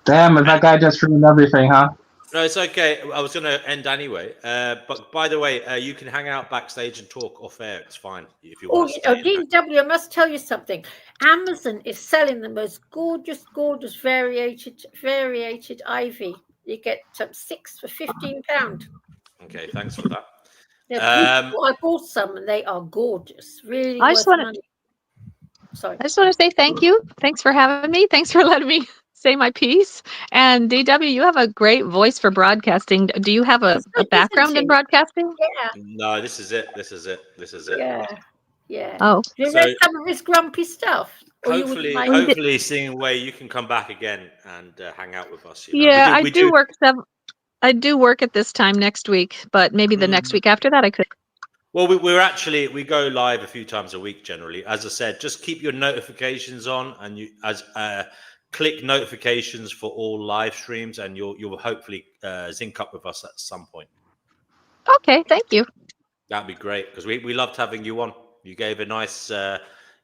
Damn, that guy just ruined everything, huh? No, it's okay. I was going to end anyway. But by the way, you can hang out backstage and talk off air. It's fine if you want to stay. DW, I must tell you something. Amazon is selling the most gorgeous, gorgeous variated ivy. You get 6 for £15. Okay, thanks for that. I bought some and they are gorgeous. Really I worth just want money. Sorry. I just want to say thank you. Thanks for having me. Thanks for letting me say my piece. And DW, you have a great voice for broadcasting. Do you have a background in broadcasting? Yeah. No, this is it. Yeah. Oh. Do you read some of his grumpy stuff? Hopefully, seeing where you can come back again and hang out with us. Yeah, I do work I do work at this time next week, but maybe the next week after that I could. Well, we go live a few times a week generally. As I said, just keep your notifications on, and you click notifications for all live streams, and you'll hopefully sync up with us at some point. Okay, thank you. That'd be great, because we loved having you on. You gave a nice,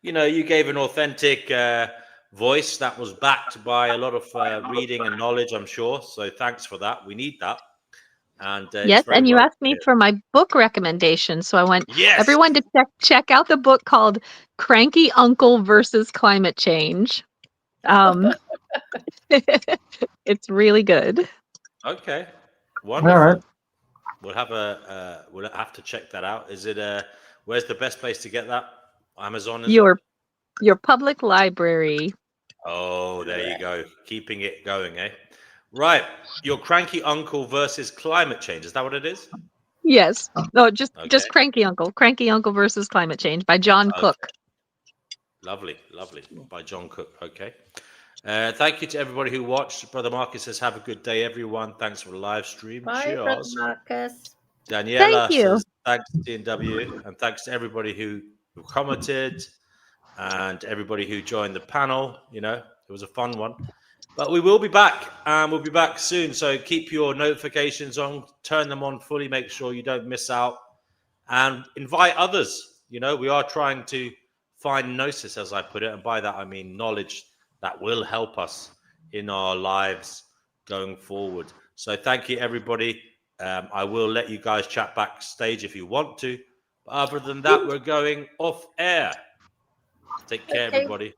you gave an authentic voice that was backed by a lot of reading and knowledge, I'm sure. So thanks for that. We need that. And yes, and you asked me for my book recommendation, so I went. Yes. Everyone to check out the book called "Cranky Uncle versus Climate Change." It's really good. Okay, wonderful. All right. We'll have to check that out. Is it where's the best place to get that? Amazon? Your public library. Oh, there you go. Keeping it going, eh? Right. Your Cranky Uncle versus Climate Change. Is that what it is? Yes. No, just Okay. Cranky Uncle versus Climate Change by John Cook. Lovely, lovely. By John Cook. Okay. Thank you to everybody who watched. Brother Marcus says, have a good day, everyone. Thanks for the live stream. Bye, Brother Cheers. Marcus. Daniela Thank you. says, thanks to CNW, and thanks to everybody who commented and everybody who joined the panel. You know, it was a fun one. But we will be back, and we'll be back soon. So keep your notifications on, turn them on fully, make sure you don't miss out, and invite others. You know, we are trying to find Gnosis, as I put it, and by that I mean knowledge that will help us in our lives going forward. So thank you, everybody. I will let you guys chat backstage if you want to. But other than that, we're going off air. Take care, everybody.